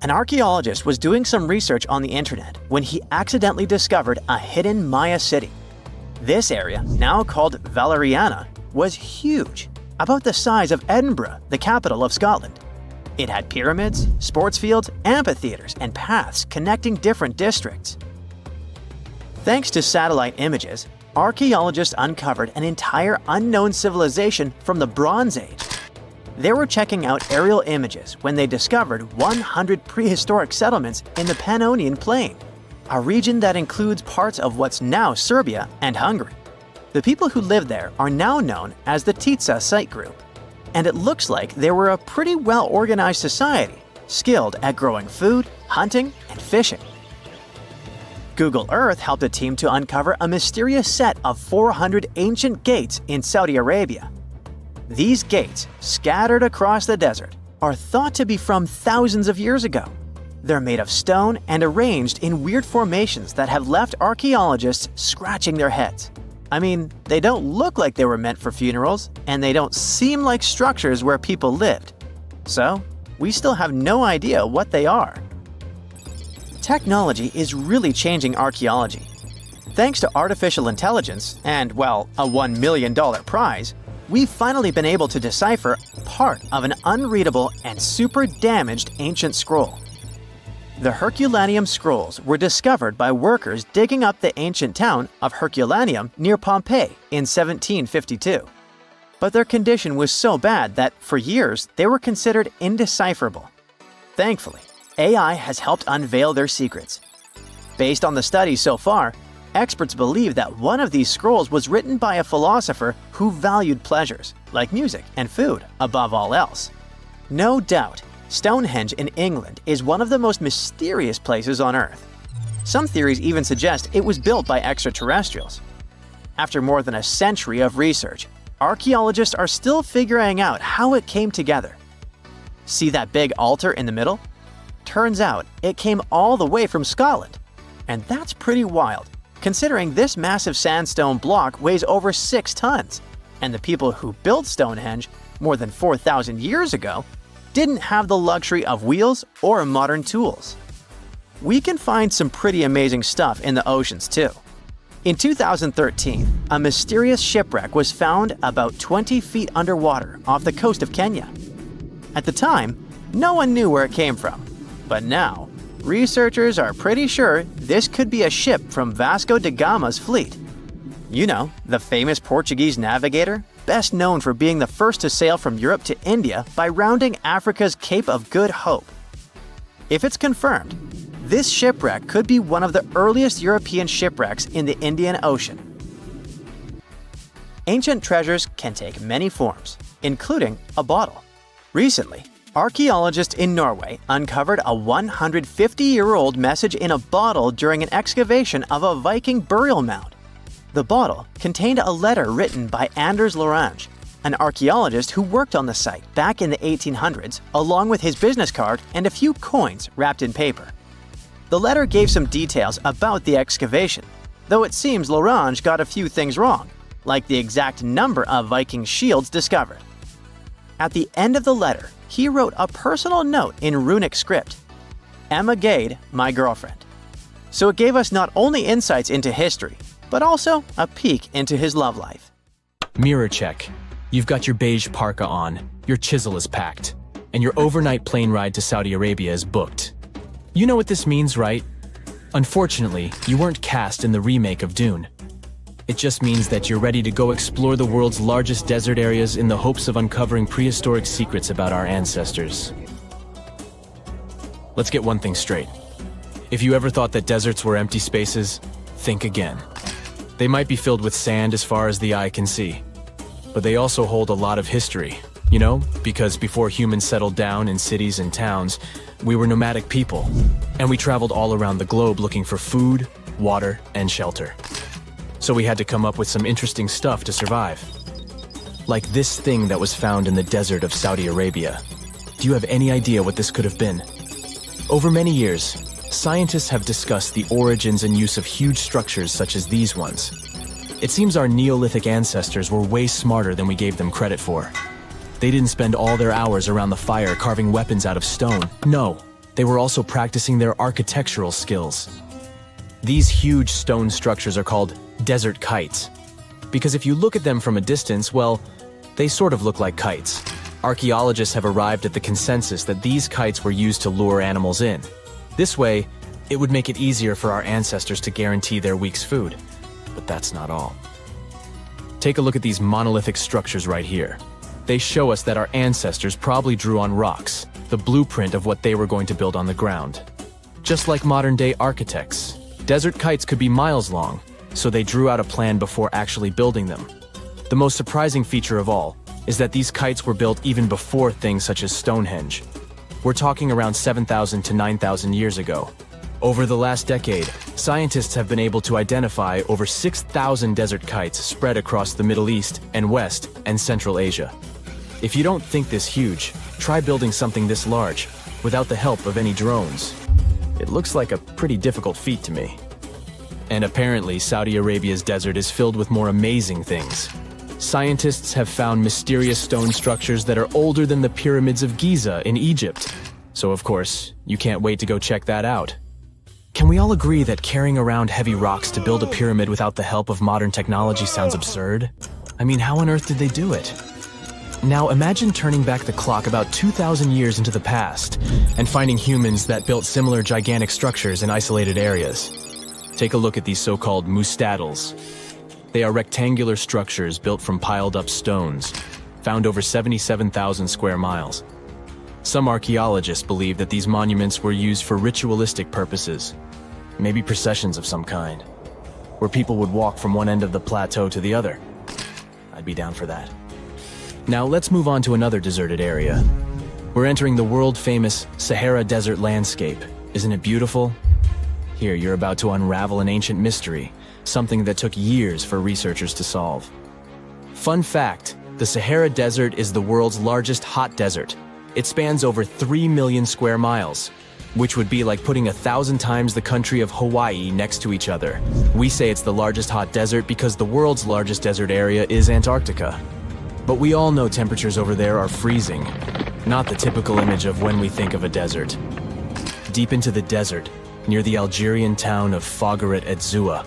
An archaeologist was doing some research on the internet when he accidentally discovered a hidden Maya city. This area, now called Valeriana, was huge, about the size of Edinburgh, the capital of Scotland. It had pyramids, sports fields, amphitheaters, and paths connecting different districts. Thanks to satellite images, archaeologists uncovered an entire unknown civilization from the Bronze Age. They were checking out aerial images when they discovered 100 prehistoric settlements in the Pannonian Plain, a region that includes parts of what's now Serbia and Hungary. The people who lived there are now known as the Titsa site group, and it looks like they were a pretty well-organized society, skilled at growing food, hunting, and fishing. Google Earth helped a team to uncover a mysterious set of 400 ancient gates in Saudi Arabia. These gates, scattered across the desert, are thought to be from thousands of years ago. They're made of stone and arranged in weird formations that have left archaeologists scratching their heads. I mean, they don't look like they were meant for funerals, and they don't seem like structures where people lived. So, we still have no idea what they are. Technology is really changing archaeology. Thanks to artificial intelligence and, well, a $1 million prize, we've finally been able to decipher part of an unreadable and super damaged ancient scroll. The Herculaneum scrolls were discovered by workers digging up the ancient town of Herculaneum near Pompeii in 1752. But their condition was so bad that, for years, they were considered indecipherable. Thankfully, AI has helped unveil their secrets. Based on the studies so far, experts believe that one of these scrolls was written by a philosopher who valued pleasures, like music and food, above all else. No doubt, Stonehenge in England is one of the most mysterious places on Earth. Some theories even suggest it was built by extraterrestrials. After more than a century of research, archaeologists are still figuring out how it came together. See that big altar in the middle? Turns out it came all the way from Scotland. And that's pretty wild, considering this massive sandstone block weighs over 6 tons, and the people who built Stonehenge more than 4,000 years ago didn't have the luxury of wheels or modern tools. We can find some pretty amazing stuff in the oceans too. In 2013, a mysterious shipwreck was found about 20 feet underwater off the coast of Kenya. At the time, no one knew where it came from, but now, researchers are pretty sure this could be a ship from Vasco da Gama's fleet. You know, the famous Portuguese navigator, best known for being the first to sail from Europe to India by rounding Africa's Cape of Good Hope. If it's confirmed, this shipwreck could be one of the earliest European shipwrecks in the Indian Ocean. Ancient treasures can take many forms, including a bottle. Recently, archaeologists in Norway uncovered a 150-year-old message in a bottle during an excavation of a Viking burial mound. The bottle contained a letter written by Anders Lorange, an archaeologist who worked on the site back in the 1800s, along with his business card and a few coins wrapped in paper. The letter gave some details about the excavation, though it seems L'Orange got a few things wrong, like the exact number of Viking shields discovered. At the end of the letter, he wrote a personal note in runic script, "Emma Gade, my girlfriend." So it gave us not only insights into history, but also a peek into his love life. Mirror check. You've got your beige parka on, your chisel is packed, and your overnight plane ride to Saudi Arabia is booked. You know what this means, right? Unfortunately, you weren't cast in the remake of Dune. It just means that you're ready to go explore the world's largest desert areas in the hopes of uncovering prehistoric secrets about our ancestors. Let's get one thing straight. If you ever thought that deserts were empty spaces, think again. They might be filled with sand as far as the eye can see, but they also hold a lot of history, you know, because before humans settled down in cities and towns, we were nomadic people, and we traveled all around the globe looking for food, water, and shelter. So we had to come up with some interesting stuff to survive. Like this thing that was found in the desert of Saudi Arabia. Do you have any idea what this could have been? Over many years, scientists have discussed the origins and use of huge structures such as these ones. It seems our Neolithic ancestors were way smarter than we gave them credit for. They didn't spend all their hours around the fire carving weapons out of stone. No, they were also practicing their architectural skills. These huge stone structures are called desert kites, because if you look at them from a distance, well, they sort of look like kites. Archaeologists have arrived at the consensus that these kites were used to lure animals in. This way, it would make it easier for our ancestors to guarantee their week's food. But that's not all. Take a look at these monolithic structures right here. They show us that our ancestors probably drew on rocks, the blueprint of what they were going to build on the ground. Just like modern-day architects, desert kites could be miles long, so they drew out a plan before actually building them. The most surprising feature of all is that these kites were built even before things such as Stonehenge. We're talking around 7,000 to 9,000 years ago. Over the last decade, scientists have been able to identify over 6,000 desert kites spread across the Middle East and West and Central Asia. If you don't think this huge, try building something this large without the help of any drones. It looks like a pretty difficult feat to me. And apparently, Saudi Arabia's desert is filled with more amazing things. Scientists have found mysterious stone structures that are older than the pyramids of Giza in Egypt. So of course, you can't wait to go check that out. Can we all agree that carrying around heavy rocks to build a pyramid without the help of modern technology sounds absurd? I mean, how on earth did they do it? Now imagine turning back the clock about 2,000 years into the past and finding humans that built similar gigantic structures in isolated areas. Take a look at these so-called mustadels. They are rectangular structures built from piled-up stones, found over 77,000 square miles. Some archaeologists believe that these monuments were used for ritualistic purposes, maybe processions of some kind, where people would walk from one end of the plateau to the other. I'd be down for that. Now let's move on to another deserted area. We're entering the world-famous Sahara Desert landscape. Isn't it beautiful? Here, you're about to unravel an ancient mystery, something that took years for researchers to solve. Fun fact, the Sahara Desert is the world's largest hot desert. It spans over 3 million square miles, which would be like putting 1,000 times the country of Hawaii next to each other. We say it's the largest hot desert because the world's largest desert area is Antarctica. But we all know temperatures over there are freezing, not the typical image of when we think of a desert. Deep into the desert, near the Algerian town of Fougeret et Zoua,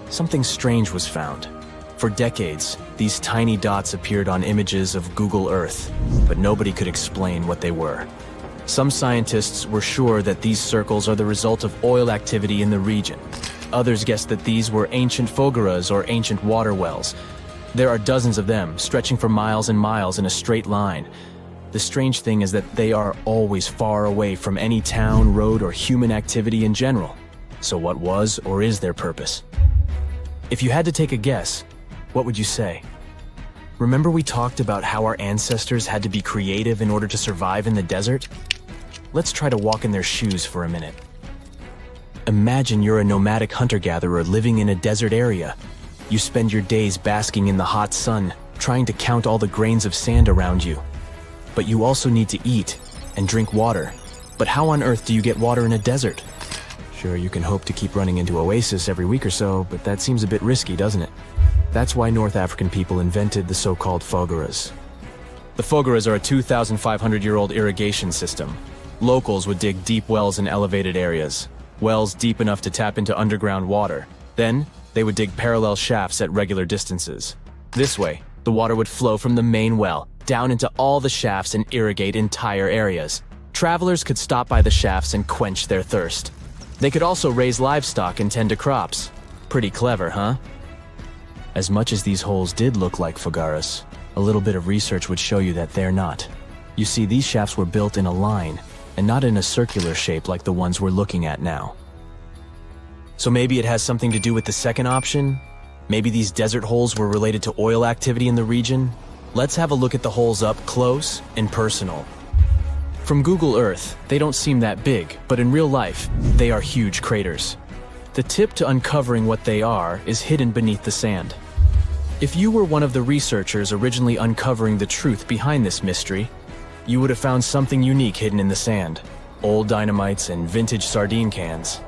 something strange was found. For decades, these tiny dots appeared on images of Google Earth, but nobody could explain what they were. Some scientists were sure that these circles are the result of oil activity in the region. Others guessed that these were ancient fogeras or ancient water wells. There are dozens of them, stretching for miles and miles in a straight line. The strange thing is that they are always far away from any town, road, or human activity in general. So what was or is their purpose? If you had to take a guess, what would you say? Remember we talked about how our ancestors had to be creative in order to survive in the desert? Let's try to walk in their shoes for a minute. Imagine you're a nomadic hunter-gatherer living in a desert area. You spend your days basking in the hot sun, trying to count all the grains of sand around you. But you also need to eat and drink water. But how on earth do you get water in a desert? Sure, you can hope to keep running into oasis every week or so, but that seems a bit risky, doesn't it? That's why North African people invented the so-called fogaras. The fogaras are a 2,500-year-old irrigation system. Locals would dig deep wells in elevated areas, wells deep enough to tap into underground water. Then, they would dig parallel shafts at regular distances. This way, the water would flow from the main well down into all the shafts and irrigate entire areas. Travelers could stop by the shafts and quench their thirst. They could also raise livestock and tend to crops. Pretty clever, huh? As much as these holes did look like fogaras, a little bit of research would show you that they're not. You see, these shafts were built in a line, and not in a circular shape like the ones we're looking at now. So maybe it has something to do with the second option? Maybe these desert holes were related to oil activity in the region? Let's have a look at the holes up close and personal. From Google Earth, they don't seem that big, but in real life, they are huge craters. The tip to uncovering what they are is hidden beneath the sand. If you were one of the researchers originally uncovering the truth behind this mystery, you would have found something unique hidden in the sand. Old dynamites and vintage sardine cans.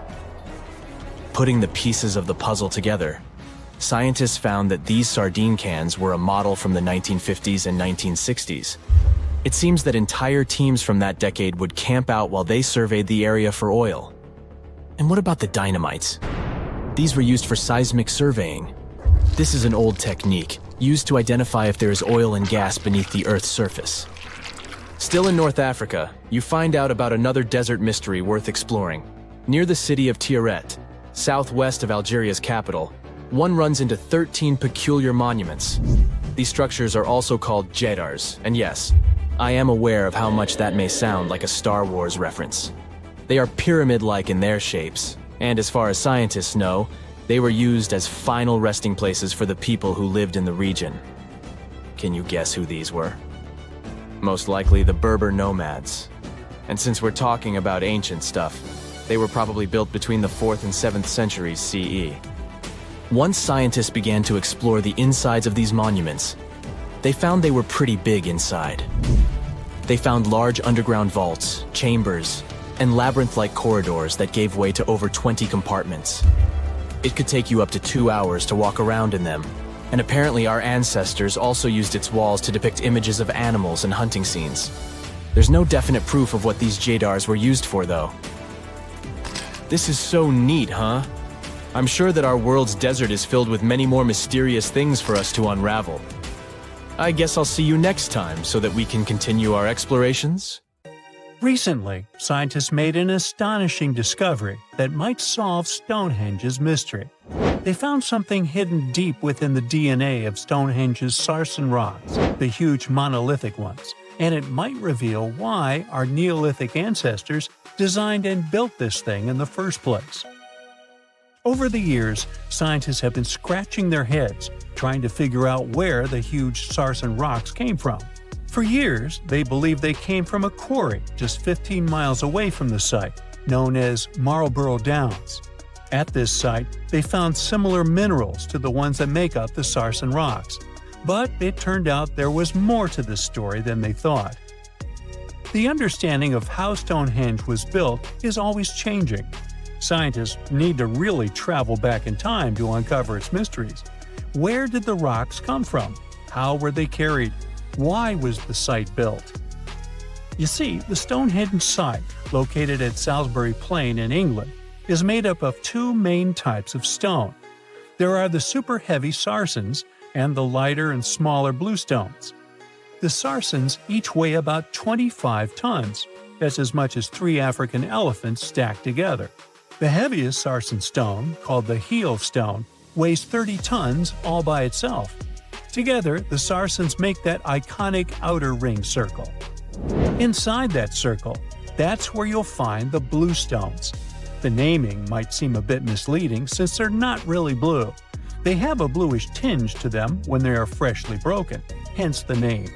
Putting the pieces of the puzzle together, scientists found that these sardine cans were a model from the 1950s and 1960s. It seems that entire teams from that decade would camp out while they surveyed the area for oil. And what about the dynamites? These were used for seismic surveying. This is an old technique, used to identify if there is oil and gas beneath the Earth's surface. Still in North Africa, you find out about another desert mystery worth exploring. Near the city of Tioret, southwest of Algeria's capital, one runs into 13 peculiar monuments. These structures are also called jedars, and yes, I am aware of how much that may sound like a Star Wars reference. They are pyramid-like in their shapes, and as far as scientists know, they were used as final resting places for the people who lived in the region. Can you guess who these were? Most likely the Berber nomads. And since we're talking about ancient stuff, they were probably built between the 4th and 7th centuries CE. Once scientists began to explore the insides of these monuments, they found they were pretty big inside. They found large underground vaults, chambers, and labyrinth-like corridors that gave way to over 20 compartments. It could take you up to 2 hours to walk around in them, and apparently our ancestors also used its walls to depict images of animals and hunting scenes. There's no definite proof of what these jedars were used for, though. This is so neat, huh? I'm sure that our world's desert is filled with many more mysterious things for us to unravel. I guess I'll see you next time so that we can continue our explorations. Recently, scientists made an astonishing discovery that might solve Stonehenge's mystery. They found something hidden deep within the DNA of Stonehenge's sarsen rocks, the huge monolithic ones, and it might reveal why our Neolithic ancestors designed and built this thing in the first place. Over the years, scientists have been scratching their heads trying to figure out where the huge sarsen rocks came from. For years, they believed they came from a quarry just 15 miles away from the site, known as Marlborough Downs. At this site, they found similar minerals to the ones that make up the sarsen rocks. But it turned out there was more to this story than they thought. The understanding of how Stonehenge was built is always changing. Scientists need to really travel back in time to uncover its mysteries. Where did the rocks come from? How were they carried? Why was the site built? You see, the Stonehenge site, located at Salisbury Plain in England, is made up of two main types of stone. There are the super heavy sarsens and the lighter and smaller bluestones. The sarsens each weigh about 25 tons. That's as much as 3 African elephants stacked together. The heaviest sarsen stone, called the heel stone, weighs 30 tons all by itself. Together, the sarsens make that iconic outer ring circle. Inside that circle, that's where you'll find the bluestones. The naming might seem a bit misleading since they're not really blue. They have a bluish tinge to them when they are freshly broken, hence the name.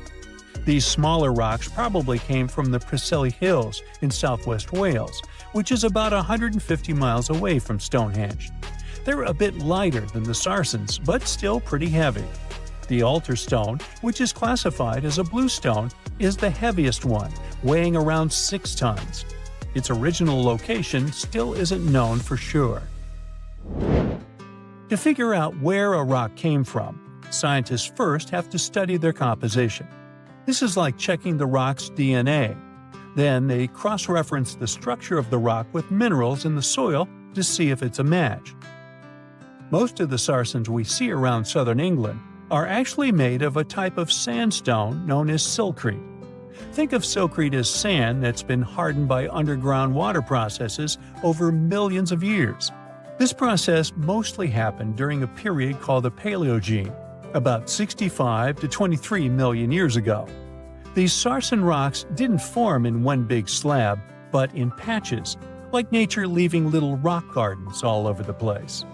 These smaller rocks probably came from the Preseli Hills in southwest Wales, which is about 150 miles away from Stonehenge. They're a bit lighter than the sarsens, but still pretty heavy. The altar stone, which is classified as a bluestone, is the heaviest one, weighing around 6 tons. its original location still isn't known for sure. To figure out where a rock came from, scientists first have to study their composition. This is like checking the rock's DNA. Then they cross-reference the structure of the rock with minerals in the soil to see if it's a match. Most of the sarsens we see around southern England are actually made of a type of sandstone known as silcrete. Think of silcrete as sand that's been hardened by underground water processes over millions of years. This process mostly happened during a period called the Paleogene, about 65 to 23 million years ago. These sarsen rocks didn't form in one big slab, but in patches, like nature leaving little rock gardens all over the place.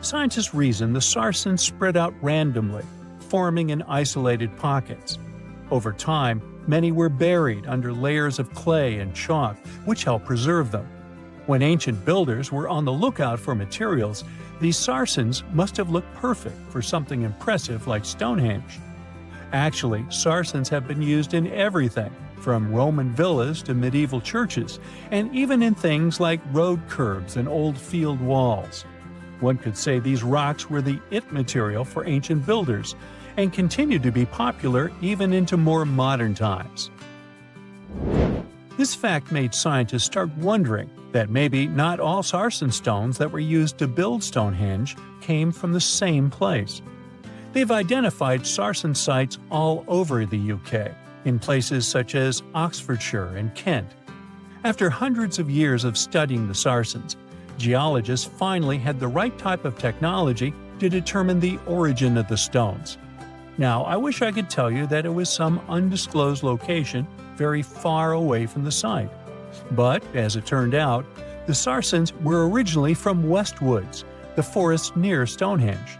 Scientists reason the sarsens spread out randomly, forming in isolated pockets. Over time, many were buried under layers of clay and chalk, which helped preserve them. When ancient builders were on the lookout for materials, these sarsens must have looked perfect for something impressive like Stonehenge. Actually, sarsens have been used in everything, from Roman villas to medieval churches, and even in things like road curbs and old field walls. One could say these rocks were the it material for ancient builders, and continue to be popular even into more modern times. This fact made scientists start wondering that maybe not all sarsen stones that were used to build Stonehenge came from the same place. They've identified sarsen sites all over the UK, in places such as Oxfordshire and Kent. After hundreds of years of studying the sarsens, geologists finally had the right type of technology to determine the origin of the stones. Now, I wish I could tell you that it was some undisclosed location very far away from the site. But, as it turned out, the sarsens were originally from Westwoods, the forest near Stonehenge.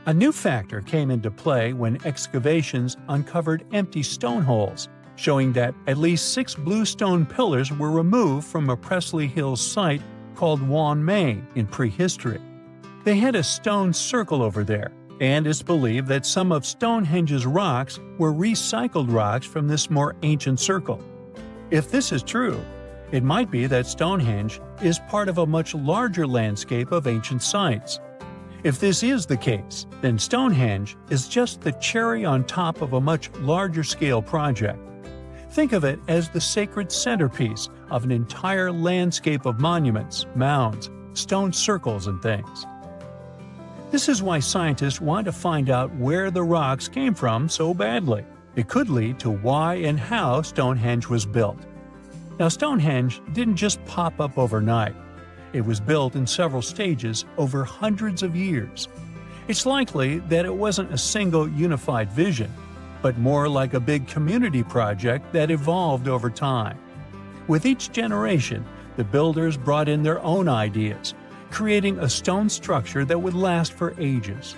A new factor came into play when excavations uncovered empty stone holes, showing that at least 6 blue stone pillars were removed from a Pressley Hills site called Wan Main in prehistory. They had a stone circle over there, and it's believed that some of Stonehenge's rocks were recycled rocks from this more ancient circle. If this is true, it might be that Stonehenge is part of a much larger landscape of ancient sites. If this is the case, then Stonehenge is just the cherry on top of a much larger scale project. Think of it as the sacred centerpiece of an entire landscape of monuments, mounds, stone circles, and things. This is why scientists want to find out where the rocks came from so badly. It could lead to why and how Stonehenge was built. Now, Stonehenge didn't just pop up overnight. It was built in several stages over hundreds of years. It's likely that it wasn't a single unified vision, but more like a big community project that evolved over time. With each generation, the builders brought in their own ideas, creating a stone structure that would last for ages.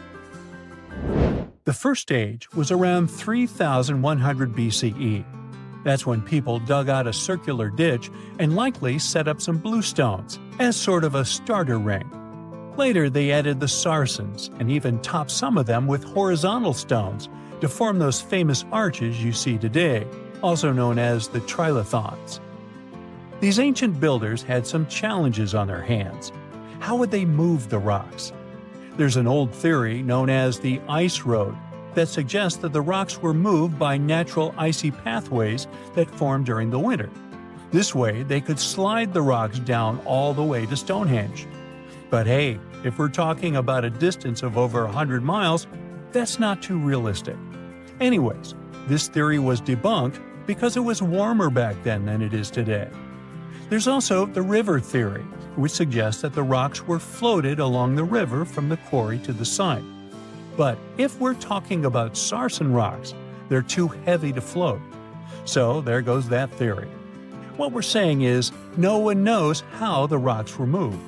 The first stage was around 3100 BCE. That's when people dug out a circular ditch and likely set up some bluestones as sort of a starter ring. Later, they added the sarsens and even topped some of them with horizontal stones to form those famous arches you see today, also known as the trilithons. These ancient builders had some challenges on their hands. How would they move the rocks? There's an old theory known as the ice road that suggests that the rocks were moved by natural icy pathways that formed during the winter. This way, they could slide the rocks down all the way to Stonehenge. But hey, if we're talking about a distance of over 100 miles, that's not too realistic. Anyways, this theory was debunked because it was warmer back then than it is today. There's also the river theory, which suggests that the rocks were floated along the river from the quarry to the site. But if we're talking about sarsen rocks, they're too heavy to float. So there goes that theory. What we're saying is, no one knows how the rocks were moved.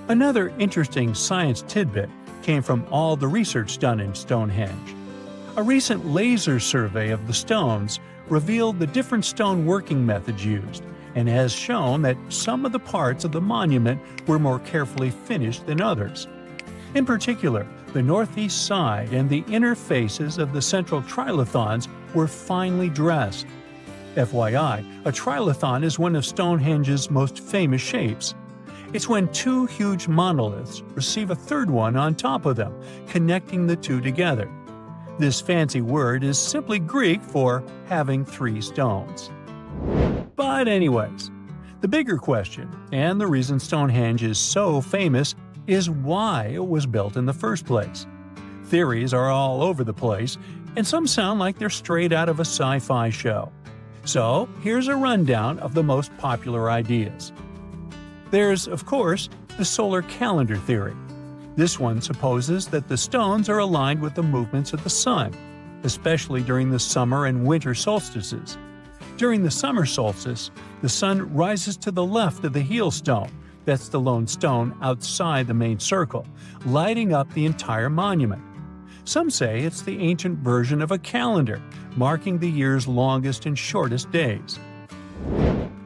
Another interesting science tidbit came from all the research done in Stonehenge. A recent laser survey of the stones revealed the different stone working methods used, and has shown that some of the parts of the monument were more carefully finished than others. In particular, the northeast side and the inner faces of the central trilithons were finely dressed. FYI, a trilithon is one of Stonehenge's most famous shapes. It's when two huge monoliths receive a third one on top of them, connecting the two together. This fancy word is simply Greek for having three stones. But anyways, the bigger question, and the reason Stonehenge is so famous, is why it was built in the first place. Theories are all over the place, and some sound like they're straight out of a sci-fi show. So here's a rundown of the most popular ideas. There's, of course, the solar calendar theory. This one supposes that the stones are aligned with the movements of the sun, especially during the summer and winter solstices. During the summer solstice, the sun rises to the left of the heel stone, that's the lone stone outside the main circle, lighting up the entire monument. Some say it's the ancient version of a calendar, marking the year's longest and shortest days.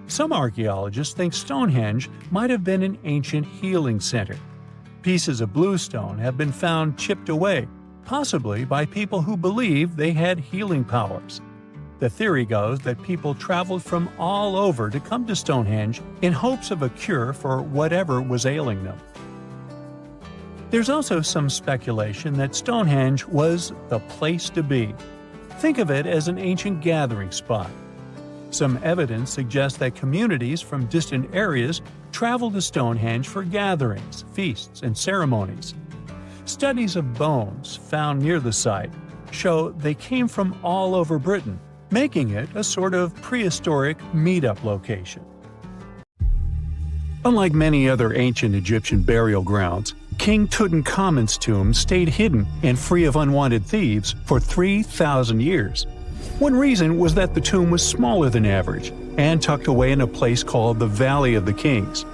Some archaeologists think Stonehenge might have been an ancient healing center. Pieces of bluestone have been found chipped away, possibly by people who believed they had healing powers. The theory goes that people traveled from all over to come to Stonehenge in hopes of a cure for whatever was ailing them. There's also some speculation that Stonehenge was the place to be. Think of it as an ancient gathering spot. Some evidence suggests that communities from distant areas traveled to Stonehenge for gatherings, feasts, and ceremonies. Studies of bones found near the site show they came from all over Britain, making it a sort of prehistoric meetup location. Unlike many other ancient Egyptian burial grounds, King Tutankhamun's tomb stayed hidden and free of unwanted thieves for 3,000 years. One reason was that the tomb was smaller than average and tucked away in a place called the Valley of the Kings.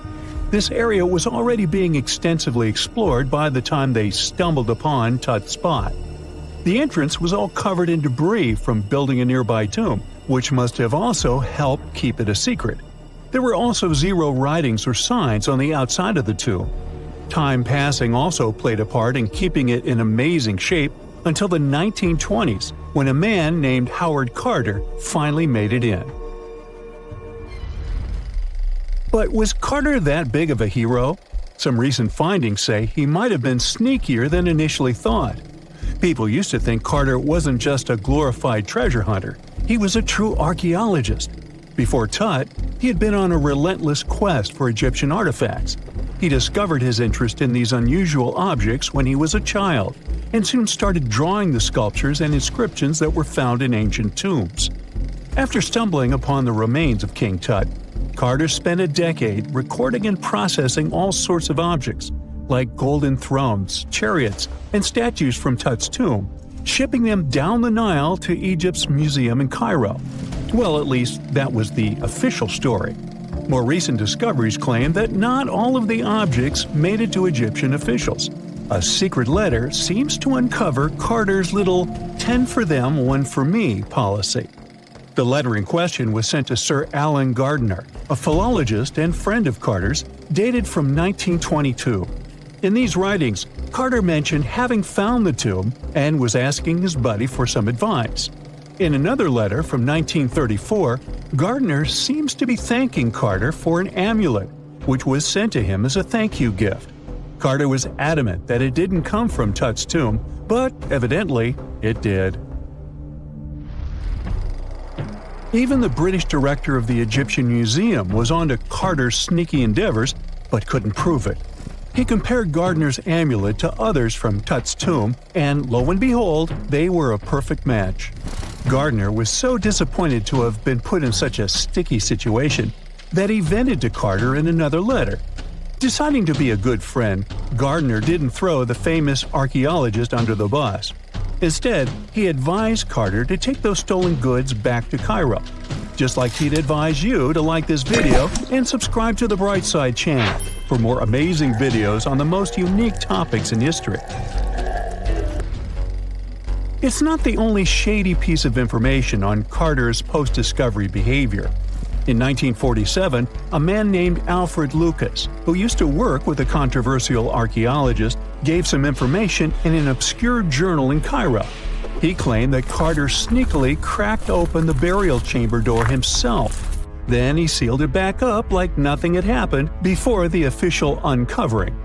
This area was already being extensively explored by the time they stumbled upon Tut's spot. The entrance was all covered in debris from building a nearby tomb, which must have also helped keep it a secret. There were also zero writings or signs on the outside of the tomb. Time passing also played a part in keeping it in amazing shape until the 1920s, when a man named Howard Carter finally made it in. But was Carter that big of a hero? Some recent findings say he might have been sneakier than initially thought. People used to think Carter wasn't just a glorified treasure hunter, he was a true archaeologist. Before Tut, he had been on a relentless quest for Egyptian artifacts. He discovered his interest in these unusual objects when he was a child, and soon started drawing the sculptures and inscriptions that were found in ancient tombs. After stumbling upon the remains of King Tut, Carter spent a decade recording and processing all sorts of objects, like golden thrones, chariots, and statues from Tut's tomb, shipping them down the Nile to Egypt's museum in Cairo. Well, at least that was the official story. More recent discoveries claim that not all of the objects made it to Egyptian officials. A secret letter seems to uncover Carter's little 10 for them, 1 for me policy. The letter in question was sent to Sir Alan Gardiner, a philologist and friend of Carter's, dated from 1922. In these writings, Carter mentioned having found the tomb and was asking his buddy for some advice. In another letter from 1934, Gardiner seems to be thanking Carter for an amulet, which was sent to him as a thank you gift. Carter was adamant that it didn't come from Tut's tomb, but evidently it did. Even the British director of the Egyptian Museum was onto Carter's sneaky endeavors, but couldn't prove it. He compared Gardiner's amulet to others from Tut's tomb, and lo and behold, they were a perfect match. Gardiner was so disappointed to have been put in such a sticky situation that he vented to Carter in another letter. Deciding to be a good friend, Gardiner didn't throw the famous archaeologist under the bus. Instead, he advised Carter to take those stolen goods back to Cairo, just like he'd advise you to like this video and subscribe to the Brightside channel for more amazing videos on the most unique topics in history. It's not the only shady piece of information on Carter's post-discovery behavior. In 1947, a man named Alfred Lucas, who used to work with a controversial archaeologist, gave some information in an obscure journal in Cairo. He claimed that Carter sneakily cracked open the burial chamber door himself. Then he sealed it back up like nothing had happened before the official uncovering.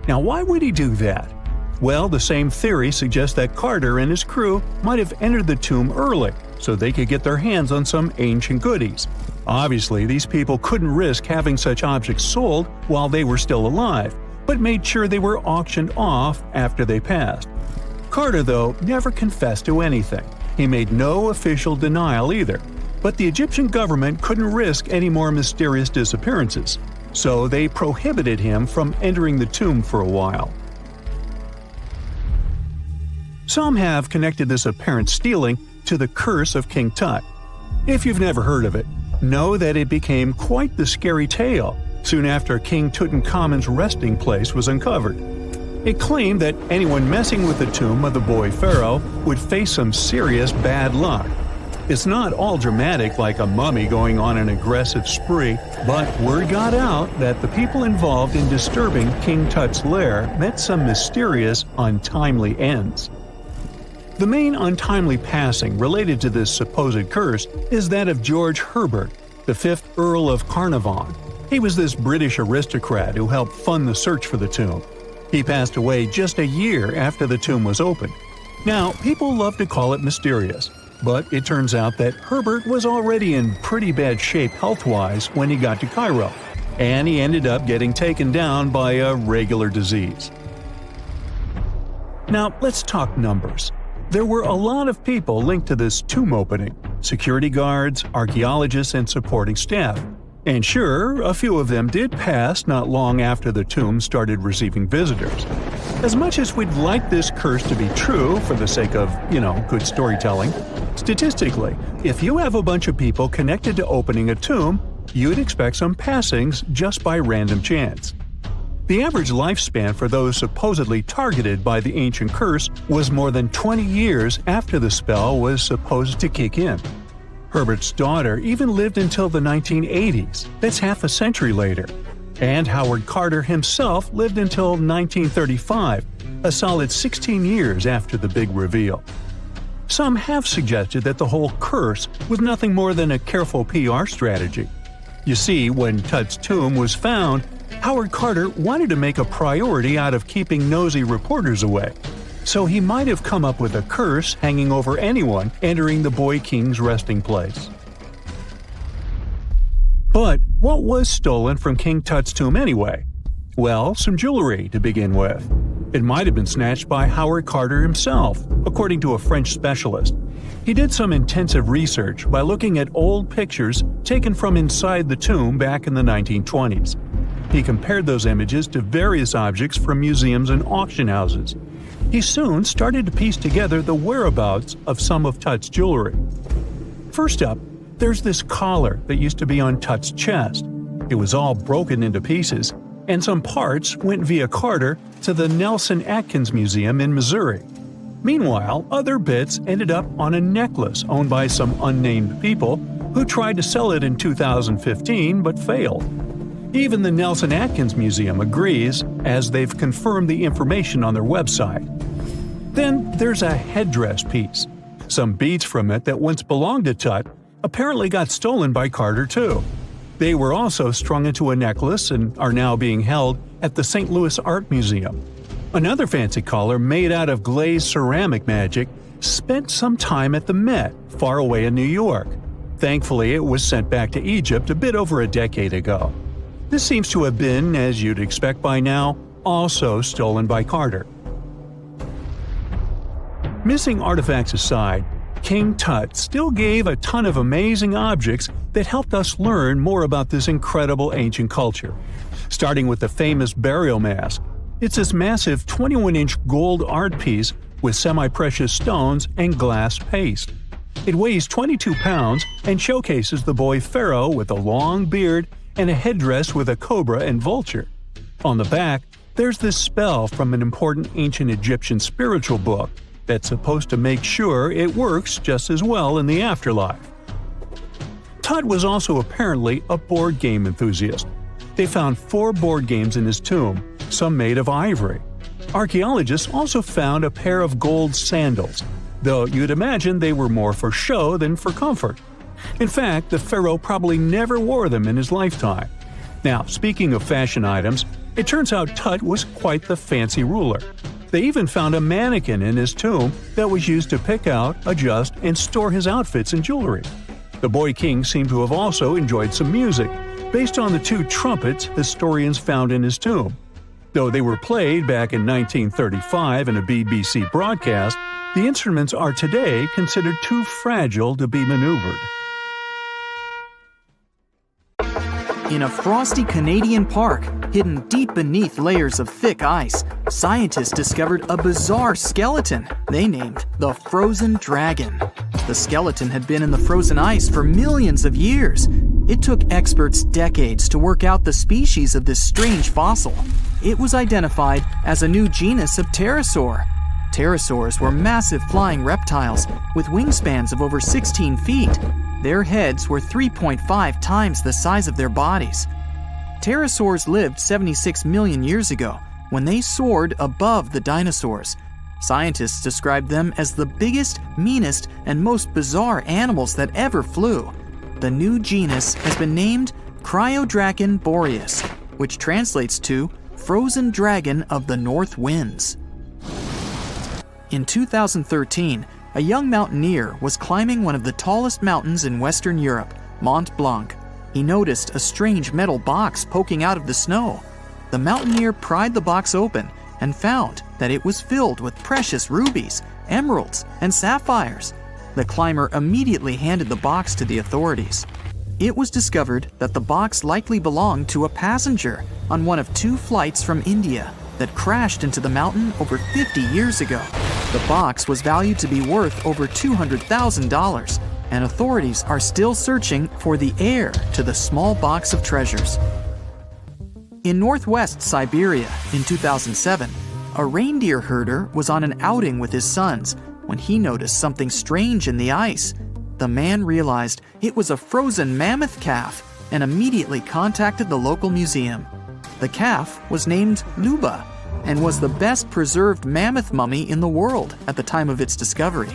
Now, why would he do that? Well, the same theory suggests that Carter and his crew might have entered the tomb early so they could get their hands on some ancient goodies. Obviously, these people couldn't risk having such objects sold while they were still alive, but made sure they were auctioned off after they passed. Carter, though, never confessed to anything. He made no official denial either. But the Egyptian government couldn't risk any more mysterious disappearances, so they prohibited him from entering the tomb for a while. Some have connected this apparent stealing to the curse of King Tut. If you've never heard of it, know that it became quite the scary tale soon after King Tutankhamun's resting place was uncovered. It claimed that anyone messing with the tomb of the boy pharaoh would face some serious bad luck. It's not all dramatic like a mummy going on an aggressive spree, but word got out that the people involved in disturbing King Tut's lair met some mysterious, untimely ends. The main untimely passing related to this supposed curse is that of George Herbert, the 5th Earl of Carnarvon. He was this British aristocrat who helped fund the search for the tomb. He passed away just a year after the tomb was opened. Now, people love to call it mysterious, but it turns out that Herbert was already in pretty bad shape health-wise when he got to Cairo, and he ended up getting taken down by a regular disease. Now, let's talk numbers. There were a lot of people linked to this tomb opening – security guards, archaeologists, and supporting staff. And sure, a few of them did pass not long after the tomb started receiving visitors. As much as we'd like this curse to be true for the sake of, good storytelling, statistically, if you have a bunch of people connected to opening a tomb, you'd expect some passings just by random chance. The average lifespan for those supposedly targeted by the ancient curse was more than 20 years after the spell was supposed to kick in. Herbert's daughter even lived until the 1980s, that's half a century later. And Howard Carter himself lived until 1935, a solid 16 years after the big reveal. Some have suggested that the whole curse was nothing more than a careful PR strategy. You see, when Tut's tomb was found, Howard Carter wanted to make a priority out of keeping nosy reporters away. So he might have come up with a curse hanging over anyone entering the boy king's resting place. But what was stolen from King Tut's tomb anyway? Well, some jewelry to begin with. It might have been snatched by Howard Carter himself, according to a French specialist. He did some intensive research by looking at old pictures taken from inside the tomb back in the 1920s. He compared those images to various objects from museums and auction houses. He soon started to piece together the whereabouts of some of Tut's jewelry. First up, there's this collar that used to be on Tut's chest. It was all broken into pieces, and some parts went via Carter to the Nelson Atkins Museum in Missouri. Meanwhile, other bits ended up on a necklace owned by some unnamed people who tried to sell it in 2015 but failed. Even the Nelson Atkins Museum agrees, as they've confirmed the information on their website. Then there's a headdress piece. Some beads from it that once belonged to Tut apparently got stolen by Carter too. They were also strung into a necklace and are now being held at the St. Louis Art Museum. Another fancy collar made out of glazed ceramic magic spent some time at the Met, far away in New York. Thankfully, it was sent back to Egypt a bit over a decade ago. This seems to have been, as you'd expect by now, also stolen by Carter. Missing artifacts aside, King Tut still gave a ton of amazing objects that helped us learn more about this incredible ancient culture. Starting with the famous burial mask. It's this massive 21-inch gold art piece with semi-precious stones and glass paste. It weighs 22 pounds and showcases the boy pharaoh with a long beard and a headdress with a cobra and vulture. On the back, there's this spell from an important ancient Egyptian spiritual book that's supposed to make sure it works just as well in the afterlife. Tut was also apparently a board game enthusiast. They found 4 board games in his tomb, some made of ivory. Archaeologists also found a pair of gold sandals. though you'd imagine they were more for show than for comfort. In fact, the pharaoh probably never wore them in his lifetime. Now, speaking of fashion items, it turns out Tut was quite the fancy ruler. They even found a mannequin in his tomb that was used to pick out, adjust, and store his outfits and jewelry. The boy king seemed to have also enjoyed some music, based on the 2 trumpets historians found in his tomb. Though they were played back in 1935 in a BBC broadcast, the instruments are today considered too fragile to be maneuvered. In a frosty Canadian park, hidden deep beneath layers of thick ice, scientists discovered a bizarre skeleton they named the Frozen Dragon. The skeleton had been in the frozen ice for millions of years. It took experts decades to work out the species of this strange fossil. It was identified as a new genus of pterosaur. Pterosaurs were massive flying reptiles with wingspans of over 16 feet. Their heads were 3.5 times the size of their bodies. Pterosaurs lived 76 million years ago when they soared above the dinosaurs. Scientists described them as the biggest, meanest, and most bizarre animals that ever flew. The new genus has been named Cryodragon boreas, which translates to Frozen Dragon of the North Winds. In 2013, a young mountaineer was climbing one of the tallest mountains in Western Europe, Mont Blanc. He noticed a strange metal box poking out of the snow. The mountaineer pried the box open and found that it was filled with precious rubies, emeralds, and sapphires. The climber immediately handed the box to the authorities. It was discovered that the box likely belonged to a passenger on one of 2 flights from India that crashed into the mountain over 50 years ago. The box was valued to be worth over $200,000, and authorities are still searching for the heir to the small box of treasures. In northwest Siberia in 2007, a reindeer herder was on an outing with his sons when he noticed something strange in the ice. The man realized it was a frozen mammoth calf and immediately contacted the local museum. The calf was named Luba and was the best preserved mammoth mummy in the world at the time of its discovery.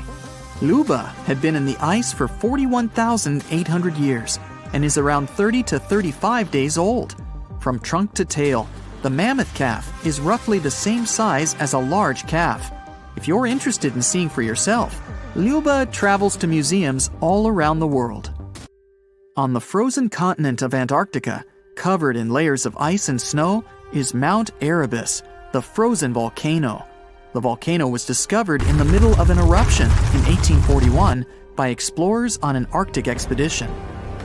Luba had been in the ice for 41,800 years and is around 30 to 35 days old. From trunk to tail, the mammoth calf is roughly the same size as a large calf. If you're interested in seeing for yourself, Luba travels to museums all around the world. On the frozen continent of Antarctica, covered in layers of ice and snow, is Mount Erebus, the frozen volcano. The volcano was discovered in the middle of an eruption in 1841 by explorers on an Arctic expedition.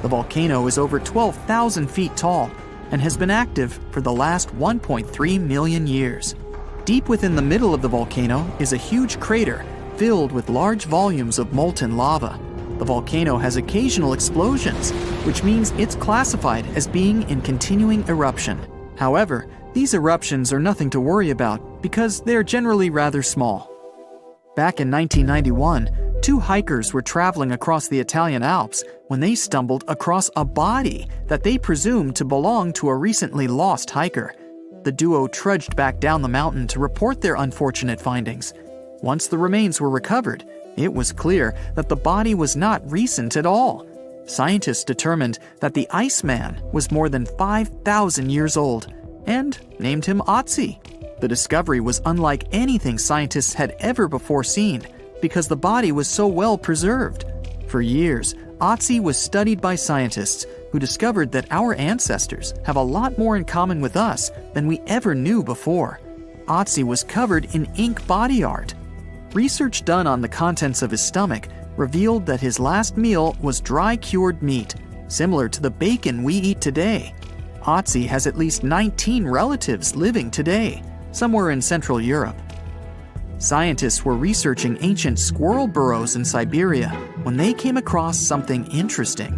The volcano is over 12,000 feet tall and has been active for the last 1.3 million years. Deep within the middle of the volcano is a huge crater filled with large volumes of molten lava. The volcano has occasional explosions, which means it's classified as being in continuing eruption. However, these eruptions are nothing to worry about because they're generally rather small. Back in 1991, 2 hikers were traveling across the Italian Alps when they stumbled across a body that they presumed to belong to a recently lost hiker. The duo trudged back down the mountain to report their unfortunate findings. Once the remains were recovered, it was clear that the body was not recent at all. Scientists determined that the Iceman was more than 5,000 years old and named him Otzi. The discovery was unlike anything scientists had ever before seen because the body was so well preserved. For years, Otzi was studied by scientists who discovered that our ancestors have a lot more in common with us than we ever knew before. Otzi was covered in ink body art. Research done on the contents of his stomach revealed that his last meal was dry cured meat, similar to the bacon we eat today. Otzi has at least 19 relatives living today, somewhere in Central Europe. Scientists were researching ancient squirrel burrows in Siberia when they came across something interesting.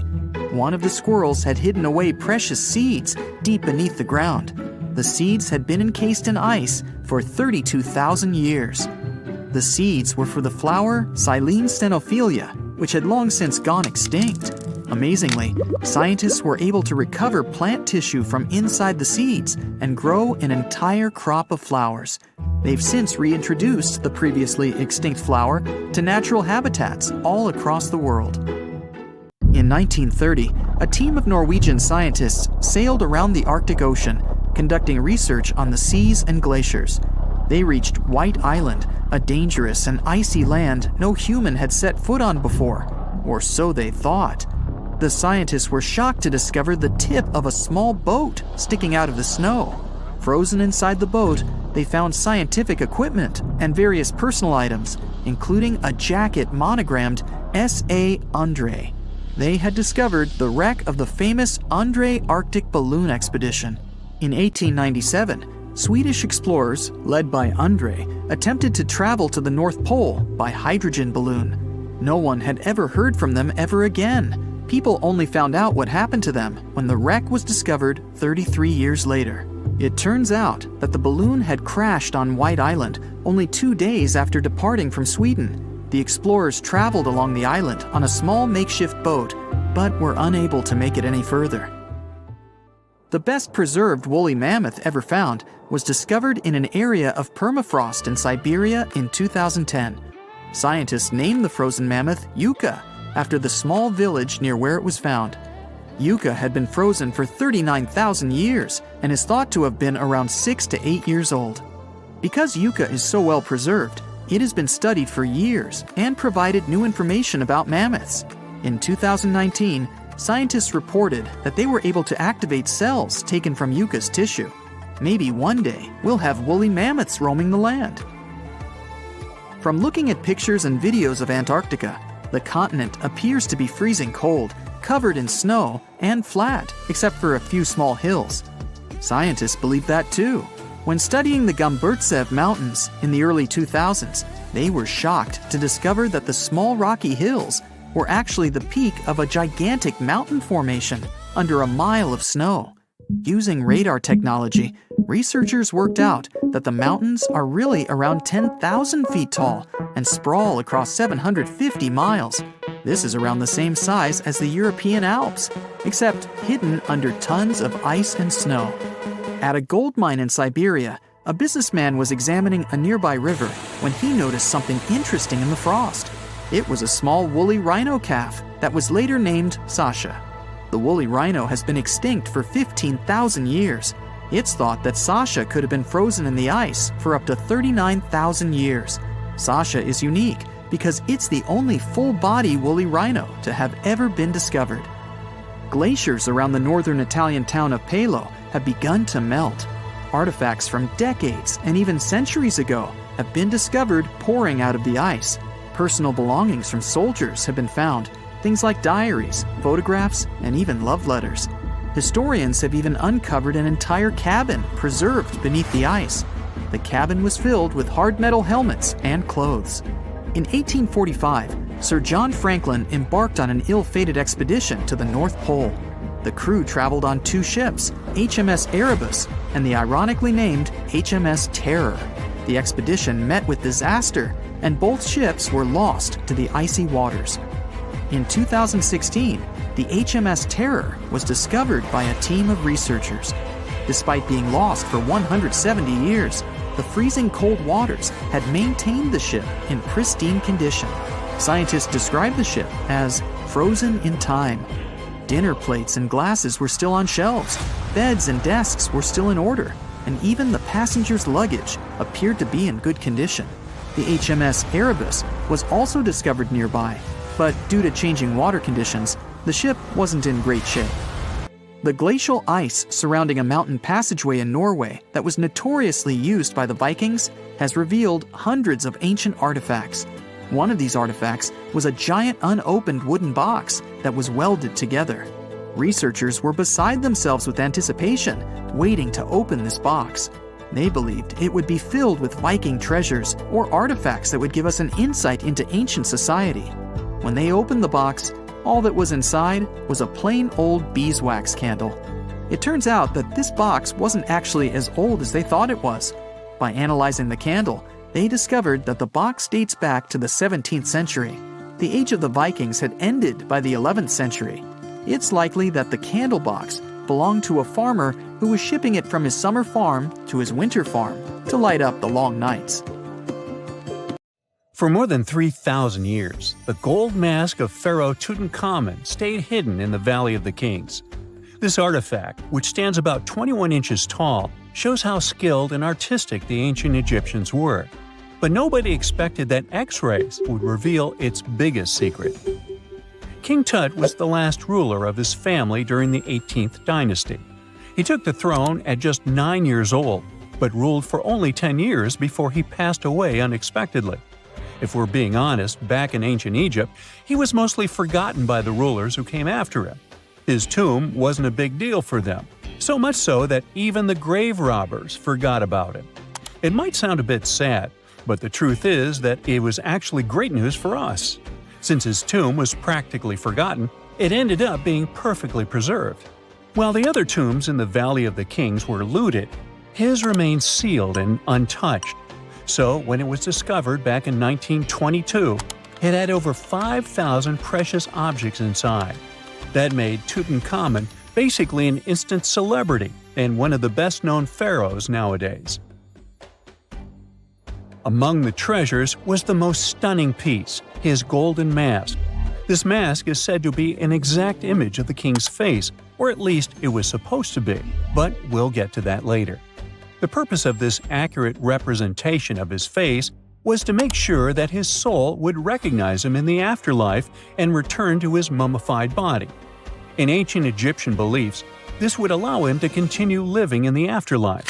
One of the squirrels had hidden away precious seeds deep beneath the ground. The seeds had been encased in ice for 32,000 years. The seeds were for the flower Silene stenophilia, which had long since gone extinct. Amazingly, scientists were able to recover plant tissue from inside the seeds and grow an entire crop of flowers. They've since reintroduced the previously extinct flower to natural habitats all across the world. In 1930, a team of Norwegian scientists sailed around the Arctic Ocean, conducting research on the seas and glaciers. They reached White Island, a dangerous and icy land no human had set foot on before, or so they thought. The scientists were shocked to discover the tip of a small boat sticking out of the snow. Frozen inside the boat, they found scientific equipment and various personal items, including a jacket monogrammed S.A. Andre. They had discovered the wreck of the famous Andre Arctic balloon expedition. In 1897, Swedish explorers, led by Andre, attempted to travel to the North Pole by hydrogen balloon. No one had ever heard from them ever again. People only found out what happened to them when the wreck was discovered 33 years later. It turns out that the balloon had crashed on White Island only 2 days after departing from Sweden. The explorers traveled along the island on a small makeshift boat, but were unable to make it any further. The best preserved woolly mammoth ever found was discovered in an area of permafrost in Siberia in 2010. Scientists named the frozen mammoth Yucca, after the small village near where it was found. Yucca had been frozen for 39,000 years and is thought to have been around 6 to 8 years old. Because Yucca is so well preserved, it has been studied for years and provided new information about mammoths. In 2019, scientists reported that they were able to activate cells taken from Yucca's tissue. Maybe one day we'll have woolly mammoths roaming the land. From looking at pictures and videos of Antarctica, the continent appears to be freezing cold, covered in snow, and flat, except for a few small hills. Scientists believe that too. When studying the Gumburtsev Mountains in the early 2000s, they were shocked to discover that the small rocky hills were actually the peak of a gigantic mountain formation under a mile of snow. Using radar technology, researchers worked out that the mountains are really around 10,000 feet tall and sprawl across 750 miles. This is around the same size as the European Alps, except hidden under tons of ice and snow. At a gold mine in Siberia, a businessman was examining a nearby river when he noticed something interesting in the frost. It was a small woolly rhino calf that was later named Sasha. The woolly rhino has been extinct for 15,000 years. It's thought that Sasha could have been frozen in the ice for up to 39,000 years. Sasha is unique because it's the only full-body woolly rhino to have ever been discovered. Glaciers around the northern Italian town of Pelo have begun to melt. Artifacts from decades and even centuries ago have been discovered pouring out of the ice. Personal belongings from soldiers have been found, things like diaries, photographs, and even love letters. Historians have even uncovered an entire cabin preserved beneath the ice. The cabin was filled with hard metal helmets and clothes. In 1845, Sir John Franklin embarked on an ill-fated expedition to the North Pole. The crew traveled on 2 ships, HMS Erebus and the ironically named HMS Terror. The expedition met with disaster, and both ships were lost to the icy waters. In 2016, the HMS Terror was discovered by a team of researchers. Despite being lost for 170 years, the freezing cold waters had maintained the ship in pristine condition. Scientists described the ship as frozen in time. Dinner plates and glasses were still on shelves, beds and desks were still in order, and even the passengers' luggage appeared to be in good condition. The HMS Erebus was also discovered nearby, but due to changing water conditions, the ship wasn't in great shape. The glacial ice surrounding a mountain passageway in Norway that was notoriously used by the Vikings has revealed hundreds of ancient artifacts. One of these artifacts was a giant unopened wooden box that was welded together. Researchers were beside themselves with anticipation, waiting to open this box. They believed it would be filled with Viking treasures or artifacts that would give us an insight into ancient society. When they opened the box, all that was inside was a plain old beeswax candle. It turns out that this box wasn't actually as old as they thought it was. By analyzing the candle, they discovered that the box dates back to the 17th century. The age of the Vikings had ended by the 11th century. It's likely that the candle box belonged to a farmer who was shipping it from his summer farm to his winter farm to light up the long nights. For more than 3,000 years, the gold mask of Pharaoh Tutankhamun stayed hidden in the Valley of the Kings. This artifact, which stands about 21 inches tall, shows how skilled and artistic the ancient Egyptians were. But nobody expected that X-rays would reveal its biggest secret. King Tut was the last ruler of his family during the 18th dynasty. He took the throne at just 9 years old, but ruled for only 10 years before he passed away unexpectedly. If we're being honest, back in ancient Egypt, he was mostly forgotten by the rulers who came after him. His tomb wasn't a big deal for them, so much so that even the grave robbers forgot about him. It might sound a bit sad, but the truth is that it was actually great news for us. Since his tomb was practically forgotten, it ended up being perfectly preserved. While the other tombs in the Valley of the Kings were looted, his remained sealed and untouched. So, when it was discovered back in 1922, it had over 5,000 precious objects inside. That made Tutankhamun basically an instant celebrity and one of the best-known pharaohs nowadays. Among the treasures was the most stunning piece, his golden mask. This mask is said to be an exact image of the king's face, or at least it was supposed to be, but we'll get to that later. The purpose of this accurate representation of his face was to make sure that his soul would recognize him in the afterlife and return to his mummified body. In ancient Egyptian beliefs, this would allow him to continue living in the afterlife.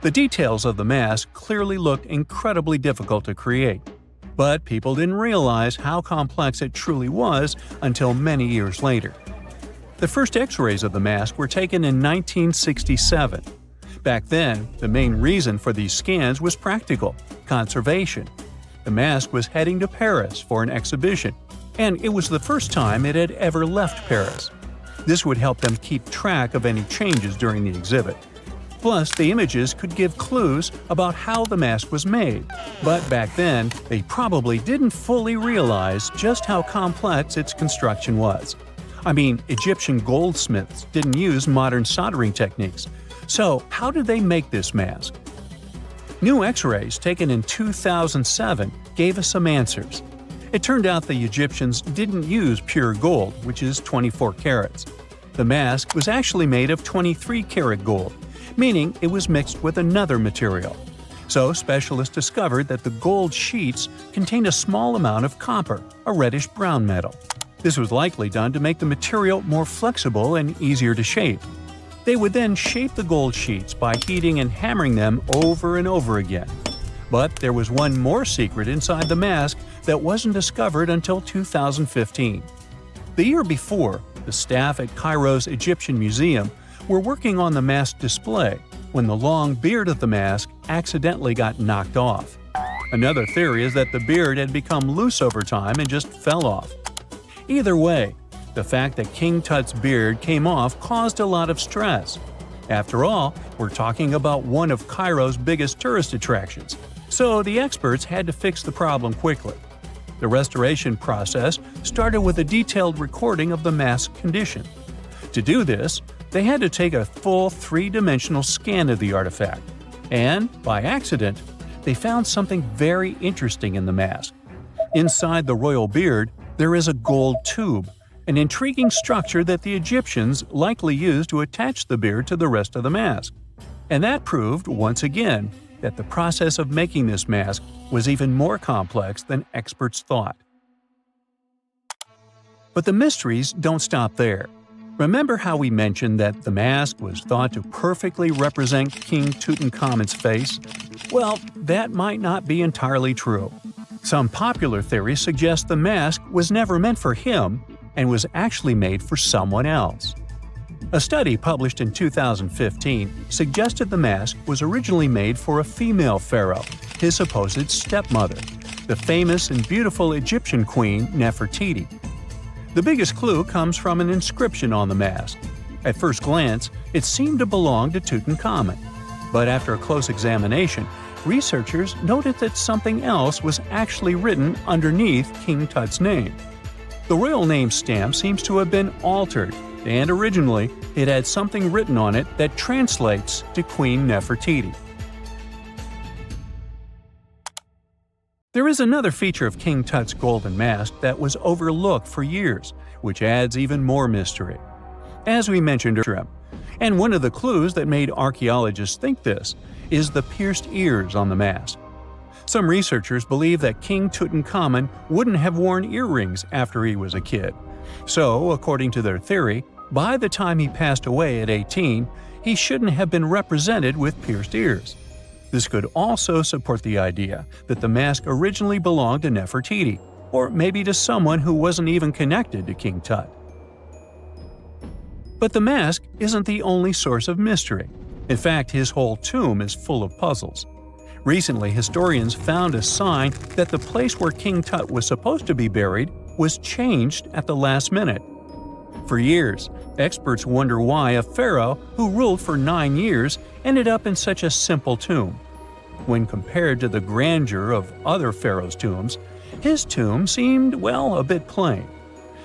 The details of the mask clearly looked incredibly difficult to create, but people didn't realize how complex it truly was until many years later. The first X-rays of the mask were taken in 1967. Back then, the main reason for these scans was practical – conservation. The mask was heading to Paris for an exhibition, and it was the first time it had ever left Paris. This would help them keep track of any changes during the exhibit. Plus, the images could give clues about how the mask was made, but back then, they probably didn't fully realize just how complex its construction was. I mean, Egyptian goldsmiths didn't use modern soldering techniques. So, how did they make this mask? New X-rays taken in 2007 gave us some answers. It turned out the Egyptians didn't use pure gold, which is 24 carats. The mask was actually made of 23-karat gold, meaning it was mixed with another material. So, specialists discovered that the gold sheets contained a small amount of copper, a reddish-brown metal. This was likely done to make the material more flexible and easier to shape. They would then shape the gold sheets by heating and hammering them over and over again. But there was one more secret inside the mask that wasn't discovered until 2015. The year before, the staff at Cairo's Egyptian Museum were working on the mask display when the long beard of the mask accidentally got knocked off. Another theory is that the beard had become loose over time and just fell off. Either way, the fact that King Tut's beard came off caused a lot of stress. After all, we're talking about one of Cairo's biggest tourist attractions, so the experts had to fix the problem quickly. The restoration process started with a detailed recording of the mask's condition. To do this, they had to take a full three-dimensional scan of the artifact, and, by accident, they found something very interesting in the mask. Inside the royal beard, there is a gold tube, an intriguing structure that the Egyptians likely used to attach the beard to the rest of the mask. And that proved, once again, that the process of making this mask was even more complex than experts thought. But the mysteries don't stop there. Remember how we mentioned that the mask was thought to perfectly represent King Tutankhamun's face? Well, that might not be entirely true. Some popular theories suggest the mask was never meant for him and was actually made for someone else. A study published in 2015 suggested the mask was originally made for a female pharaoh, his supposed stepmother, the famous and beautiful Egyptian queen Nefertiti. The biggest clue comes from an inscription on the mask. At first glance, it seemed to belong to Tutankhamun, but after a close examination, researchers noted that something else was actually written underneath King Tut's name. The royal name stamp seems to have been altered, and originally it had something written on it that translates to Queen Nefertiti. There is another feature of King Tut's golden mask that was overlooked for years, which adds even more mystery. As we mentioned earlier, and one of the clues that made archaeologists think this, is the pierced ears on the mask. Some researchers believe that King Tutankhamun wouldn't have worn earrings after he was a kid. So, according to their theory, by the time he passed away at 18, he shouldn't have been represented with pierced ears. This could also support the idea that the mask originally belonged to Nefertiti, or maybe to someone who wasn't even connected to King Tut. But the mask isn't the only source of mystery. In fact, his whole tomb is full of puzzles. Recently, historians found a sign that the place where King Tut was supposed to be buried was changed at the last minute. For years, experts wonder why a pharaoh who ruled for 9 years ended up in such a simple tomb. When compared to the grandeur of other pharaohs' tombs, his tomb seemed, well, a bit plain.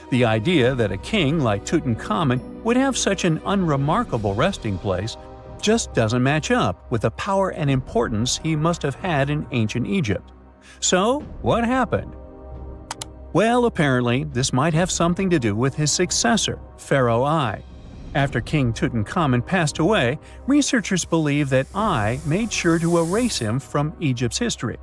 The idea that a king like Tutankhamun would have such an unremarkable resting place just doesn't match up with the power and importance he must have had in ancient Egypt. So, what happened? Well, apparently, this might have something to do with his successor, Pharaoh I. After King Tutankhamun passed away, researchers believe that I made sure to erase him from Egypt's history.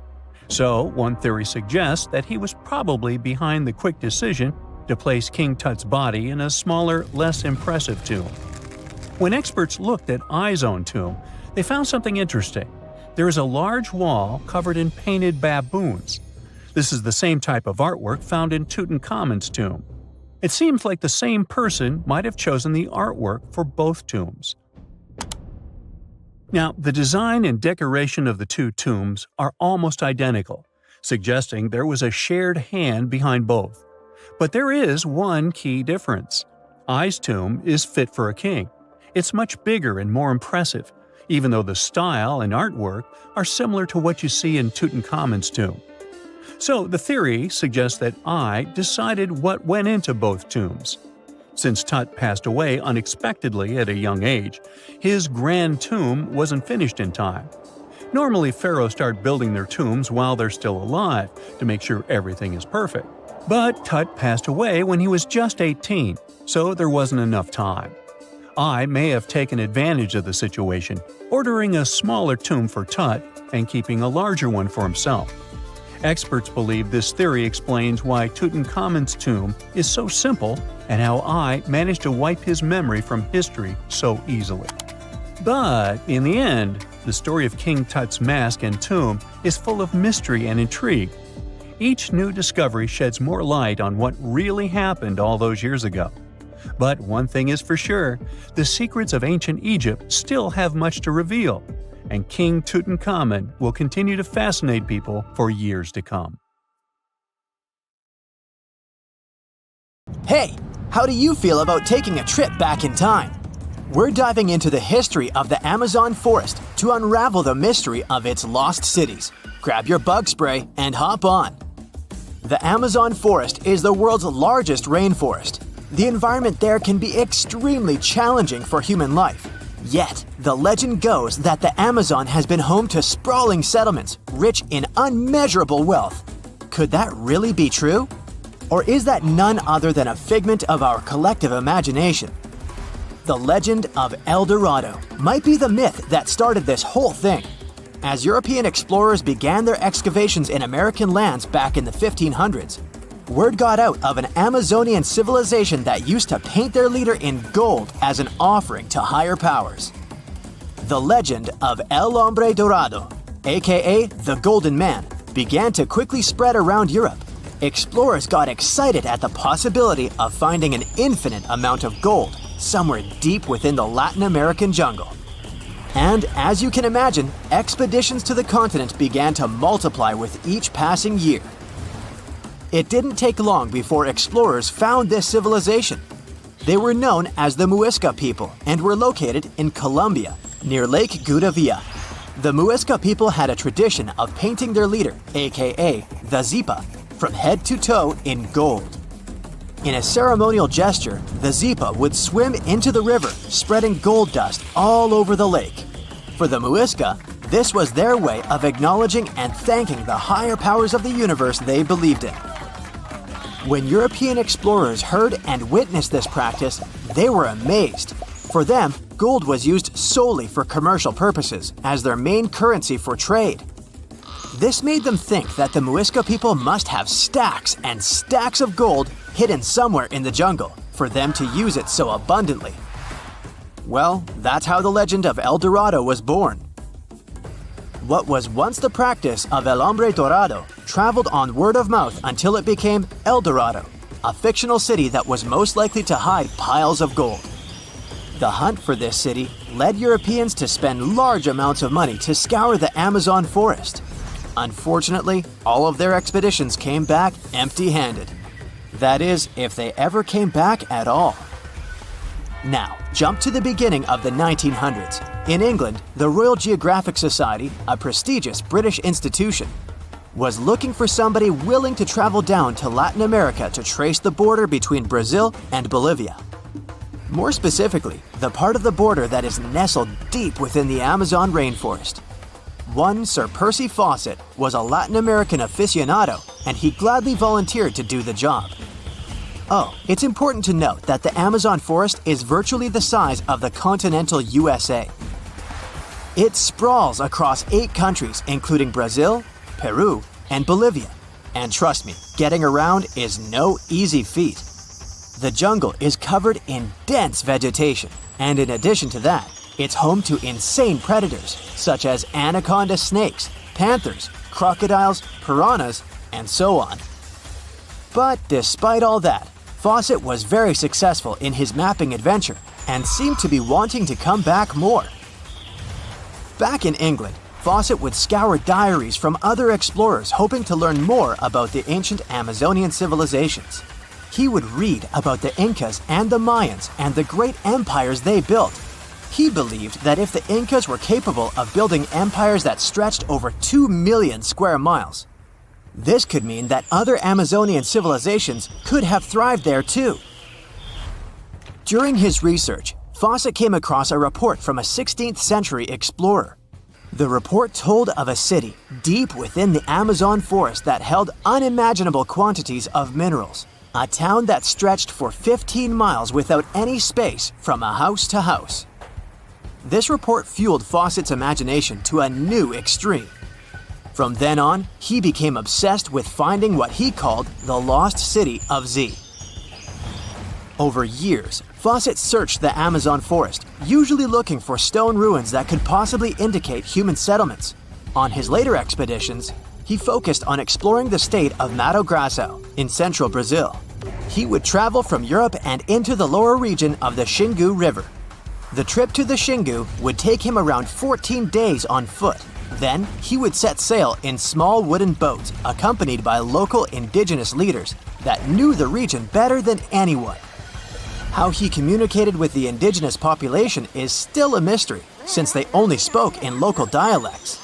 So, one theory suggests that he was probably behind the quick decision to place King Tut's body in a smaller, less impressive tomb. When experts looked at I's own tomb, they found something interesting. There is a large wall covered in painted baboons. This is the same type of artwork found in Tutankhamun's tomb. It seems like the same person might have chosen the artwork for both tombs. Now, the design and decoration of the two tombs are almost identical, suggesting there was a shared hand behind both. But there is one key difference. I's tomb is fit for a king. It's much bigger and more impressive, even though the style and artwork are similar to what you see in Tutankhamun's tomb. So the theory suggests that I decided what went into both tombs. Since Tut passed away unexpectedly at a young age, his grand tomb wasn't finished in time. Normally, pharaohs start building their tombs while they're still alive to make sure everything is perfect. But Tut passed away when he was just 18, so there wasn't enough time. I may have taken advantage of the situation, ordering a smaller tomb for Tut and keeping a larger one for himself. Experts believe this theory explains why Tutankhamun's tomb is so simple and how I managed to wipe his memory from history so easily. But in the end, the story of King Tut's mask and tomb is full of mystery and intrigue. Each new discovery sheds more light on what really happened all those years ago. But one thing is for sure, the secrets of ancient Egypt still have much to reveal, and King Tutankhamun will continue to fascinate people for years to come. Hey, how do you feel about taking a trip back in time? We're diving into the history of the Amazon forest to unravel the mystery of its lost cities. Grab your bug spray and hop on. The Amazon forest is the world's largest rainforest. The environment there can be extremely challenging for human life. Yet, the legend goes that the Amazon has been home to sprawling settlements, rich in unmeasurable wealth. Could that really be true? Or is that none other than a figment of our collective imagination? The legend of El Dorado might be the myth that started this whole thing. As European explorers began their excavations in American lands back in the 1500s, word got out of an Amazonian civilization that used to paint their leader in gold as an offering to higher powers. The legend of El Hombre Dorado, aka the Golden Man, began to quickly spread around Europe. Explorers got excited at the possibility of finding an infinite amount of gold somewhere deep within the Latin American jungle. And as you can imagine, expeditions to the continent began to multiply with each passing year. It didn't take long before explorers found this civilization. They were known as the Muisca people and were located in Colombia, near Lake Gudavia. The Muisca people had a tradition of painting their leader, aka the Zipa, from head to toe in gold. In a ceremonial gesture, the Zipa would swim into the river, spreading gold dust all over the lake. For the Muisca, this was their way of acknowledging and thanking the higher powers of the universe they believed in. When European explorers heard and witnessed this practice, they were amazed. For them, gold was used solely for commercial purposes as their main currency for trade. This made them think that the Muisca people must have stacks and stacks of gold hidden somewhere in the jungle for them to use it so abundantly. Well, that's how the legend of El Dorado was born. What was once the practice of El Hombre Dorado traveled on word of mouth until it became El Dorado, a fictional city that was most likely to hide piles of gold. The hunt for this city led Europeans to spend large amounts of money to scour the Amazon forest. Unfortunately, all of their expeditions came back empty-handed. That is, if they ever came back at all. Now, jump to the beginning of the 1900s. In England, the Royal Geographic Society, a prestigious British institution, was looking for somebody willing to travel down to Latin America to trace the border between Brazil and Bolivia. More specifically, the part of the border that is nestled deep within the Amazon rainforest. One Sir Percy Fawcett was a Latin American aficionado, and he gladly volunteered to do the job. Oh, it's important to note that the Amazon forest is virtually the size of the continental USA. It sprawls across 8 countries, including Brazil, Peru, and Bolivia. And trust me, getting around is no easy feat. The jungle is covered in dense vegetation, and in addition to that, it's home to insane predators such as anaconda snakes, panthers, crocodiles, piranhas, and so on. But despite all that, Fawcett was very successful in his mapping adventure and seemed to be wanting to come back more. Back in England, Fawcett would scour diaries from other explorers hoping to learn more about the ancient Amazonian civilizations. He would read about the Incas and the Mayans and the great empires they built. He believed that if the Incas were capable of building empires that stretched over 2 million square miles, this could mean that other Amazonian civilizations could have thrived there too. During his research, Fawcett came across a report from a 16th century explorer. The report told of a city deep within the Amazon forest that held unimaginable quantities of minerals. A town that stretched for 15 miles without any space from a house to house. This report fueled Fawcett's imagination to a new extreme. From then on, he became obsessed with finding what he called the lost city of Z. Over years, Fawcett searched the Amazon forest, usually looking for stone ruins that could possibly indicate human settlements. On his later expeditions, he focused on exploring the state of Mato Grosso in central Brazil. He would travel from Europe and into the lower region of the Xingu River. The trip to the Xingu would take him around 14 days on foot. Then, he would set sail in small wooden boats accompanied by local indigenous leaders that knew the region better than anyone. How he communicated with the indigenous population is still a mystery, since they only spoke in local dialects.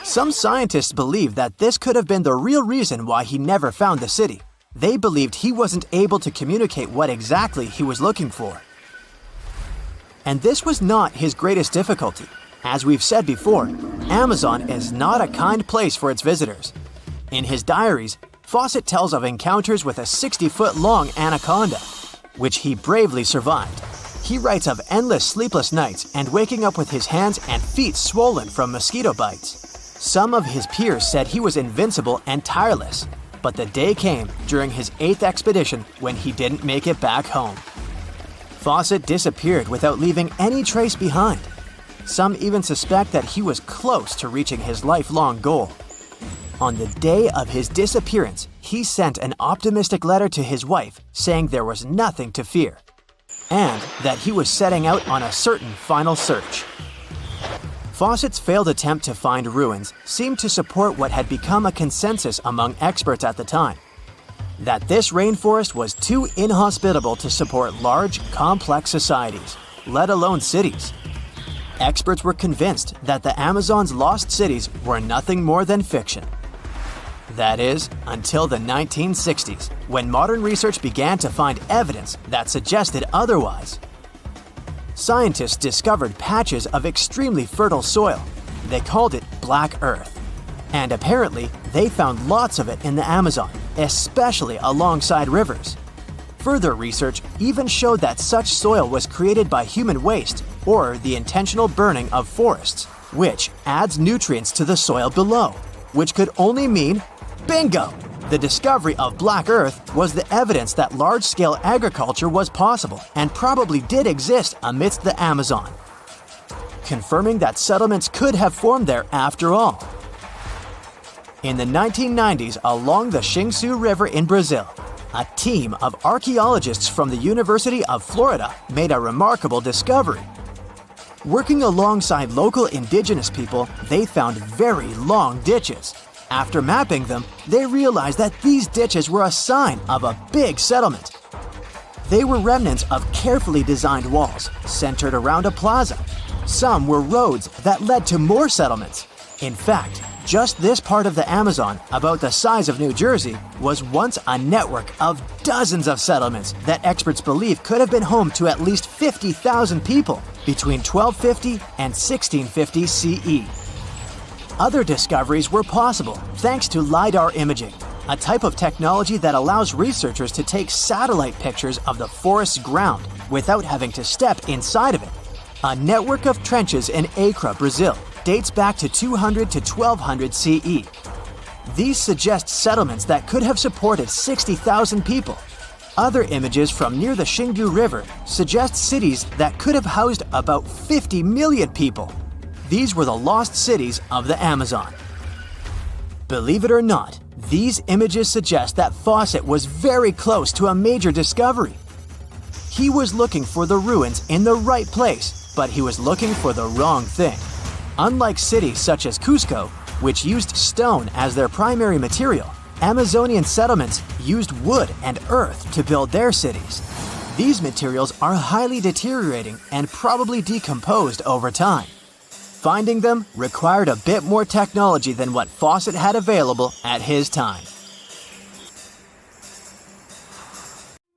Some scientists believe that this could have been the real reason why he never found the city. They believed he wasn't able to communicate what exactly he was looking for. And this was not his greatest difficulty. As we've said before, Amazon is not a kind place for its visitors. In his diaries, Fawcett tells of encounters with a 60-foot-long anaconda, which he bravely survived. He writes of endless sleepless nights and waking up with his hands and feet swollen from mosquito bites. Some of his peers said he was invincible and tireless, but the day came during his 8th expedition when he didn't make it back home. Fawcett disappeared without leaving any trace behind. Some even suspect that he was close to reaching his lifelong goal. On the day of his disappearance, he sent an optimistic letter to his wife saying there was nothing to fear, and that he was setting out on a certain final search. Fawcett's failed attempt to find ruins seemed to support what had become a consensus among experts at the time, that this rainforest was too inhospitable to support large, complex societies, let alone cities. Experts were convinced that the Amazon's lost cities were nothing more than fiction. That is, until the 1960s, when modern research began to find evidence that suggested otherwise. Scientists discovered patches of extremely fertile soil. They called it Black Earth. And apparently, they found lots of it in the Amazon, especially alongside rivers. Further research even showed that such soil was created by human waste or the intentional burning of forests, which adds nutrients to the soil below, which could only mean bingo! The discovery of Black Earth was the evidence that large-scale agriculture was possible and probably did exist amidst the Amazon, confirming that settlements could have formed there after all. In the 1990s, along the Xingsu River in Brazil, a team of archaeologists from the University of Florida made a remarkable discovery. Working alongside local indigenous people, they found very long ditches. After mapping them, they realized that these ditches were a sign of a big settlement. They were remnants of carefully designed walls centered around a plaza. Some were roads that led to more settlements. In fact, just this part of the Amazon, about the size of New Jersey, was once a network of dozens of settlements that experts believe could have been home to at least 50,000 people between 1250 and 1650 CE. Other discoveries were possible thanks to LiDAR imaging, a type of technology that allows researchers to take satellite pictures of the forest's ground without having to step inside of it. A network of trenches in Acre, Brazil, dates back to 200 to 1200 CE. These suggest settlements that could have supported 60,000 people. Other images from near the Xingdu River suggest cities that could have housed about 50 million people. These were the lost cities of the Amazon. Believe it or not, these images suggest that Fawcett was very close to a major discovery. He was looking for the ruins in the right place, but he was looking for the wrong thing. Unlike cities such as Cusco, which used stone as their primary material, Amazonian settlements used wood and earth to build their cities. These materials are highly deteriorating and probably decomposed over time. Finding them required a bit more technology than what Fawcett had available at his time.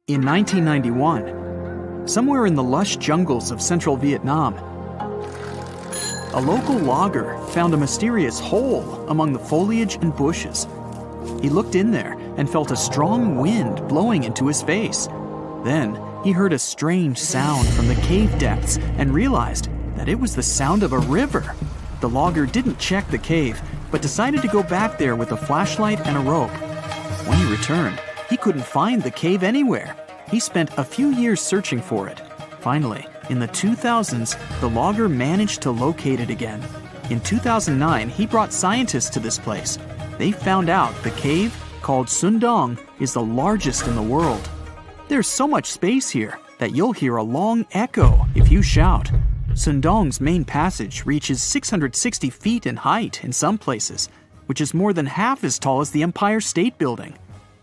In 1991, somewhere in the lush jungles of central Vietnam, a local logger found a mysterious hole among the foliage and bushes. He looked in there and felt a strong wind blowing into his face. Then he heard a strange sound from the cave depths and realized that it was the sound of a river. The logger didn't check the cave, but decided to go back there with a flashlight and a rope. When he returned, he couldn't find the cave anywhere. He spent a few years searching for it. Finally, in the 2000s, the logger managed to locate it again. In 2009, he brought scientists to this place. They found out the cave, called Sundong, is the largest in the world. There's so much space here that you'll hear a long echo if you shout. Sundong's main passage reaches 660 feet in height in some places, which is more than half as tall as the Empire State Building.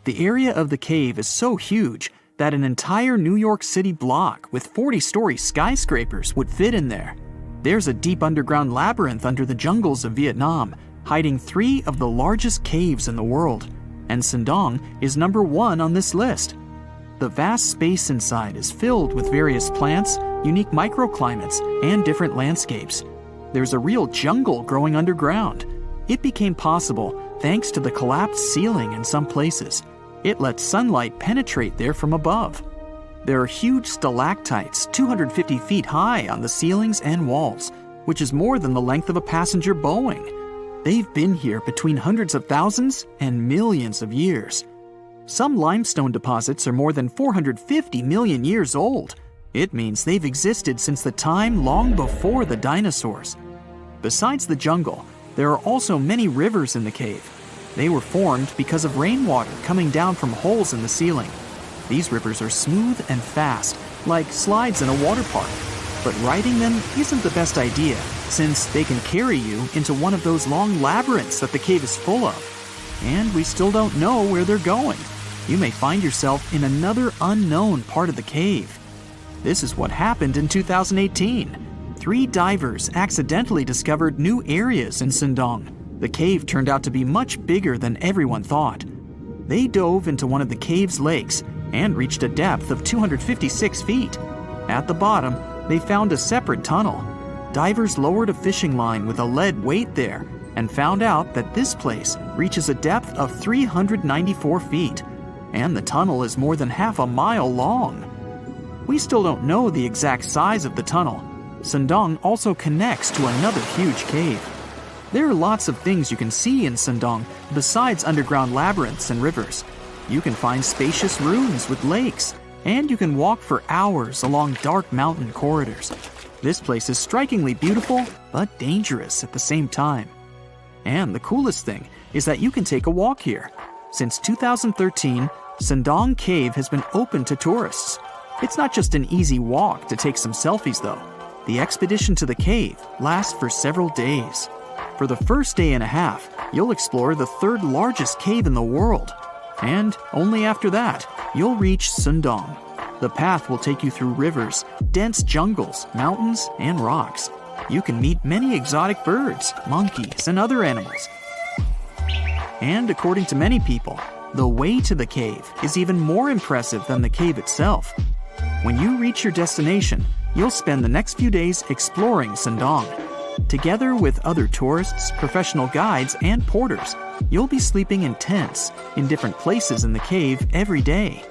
The area of the cave is so huge that an entire New York City block with 40-story skyscrapers would fit in there. There's a deep underground labyrinth under the jungles of Vietnam, hiding 3 of the largest caves in the world, and Sundong is number 1 on this list. The vast space inside is filled with various plants, unique microclimates, and different landscapes. There's a real jungle growing underground. It became possible thanks to the collapsed ceiling in some places. It lets sunlight penetrate there from above. There are huge stalactites 250 feet high on the ceilings and walls, which is more than the length of a passenger Boeing. They've been here between hundreds of thousands and millions of years. Some limestone deposits are more than 450 million years old. It means they've existed since the time long before the dinosaurs. Besides the jungle, there are also many rivers in the cave. They were formed because of rainwater coming down from holes in the ceiling. These rivers are smooth and fast, like slides in a water park. But riding them isn't the best idea, since they can carry you into one of those long labyrinths that the cave is full of. And we still don't know where they're going. You may find yourself in another unknown part of the cave. This is what happened in 2018. 3 divers accidentally discovered new areas in Sundong. The cave turned out to be much bigger than everyone thought. They dove into one of the cave's lakes and reached a depth of 256 feet. At the bottom, they found a separate tunnel. Divers lowered a fishing line with a lead weight there and found out that this place reaches a depth of 394 feet, and the tunnel is more than half a mile long. We still don't know the exact size of the tunnel. Sundong also connects to another huge cave. There are lots of things you can see in Sundong besides underground labyrinths and rivers. You can find spacious rooms with lakes, and you can walk for hours along dark mountain corridors. This place is strikingly beautiful, but dangerous at the same time. And the coolest thing is that you can take a walk here. Since 2013, Sundong Cave has been open to tourists. It's not just an easy walk to take some selfies though. The expedition to the cave lasts for several days. For the first day and a half, you'll explore the third largest cave in the world. And only after that, you'll reach Sundong. The path will take you through rivers, dense jungles, mountains, and rocks. You can meet many exotic birds, monkeys, and other animals. And according to many people, the way to the cave is even more impressive than the cave itself. When you reach your destination, you'll spend the next few days exploring Sundong. Together with other tourists, professional guides, and porters, you'll be sleeping in tents in different places in the cave every day.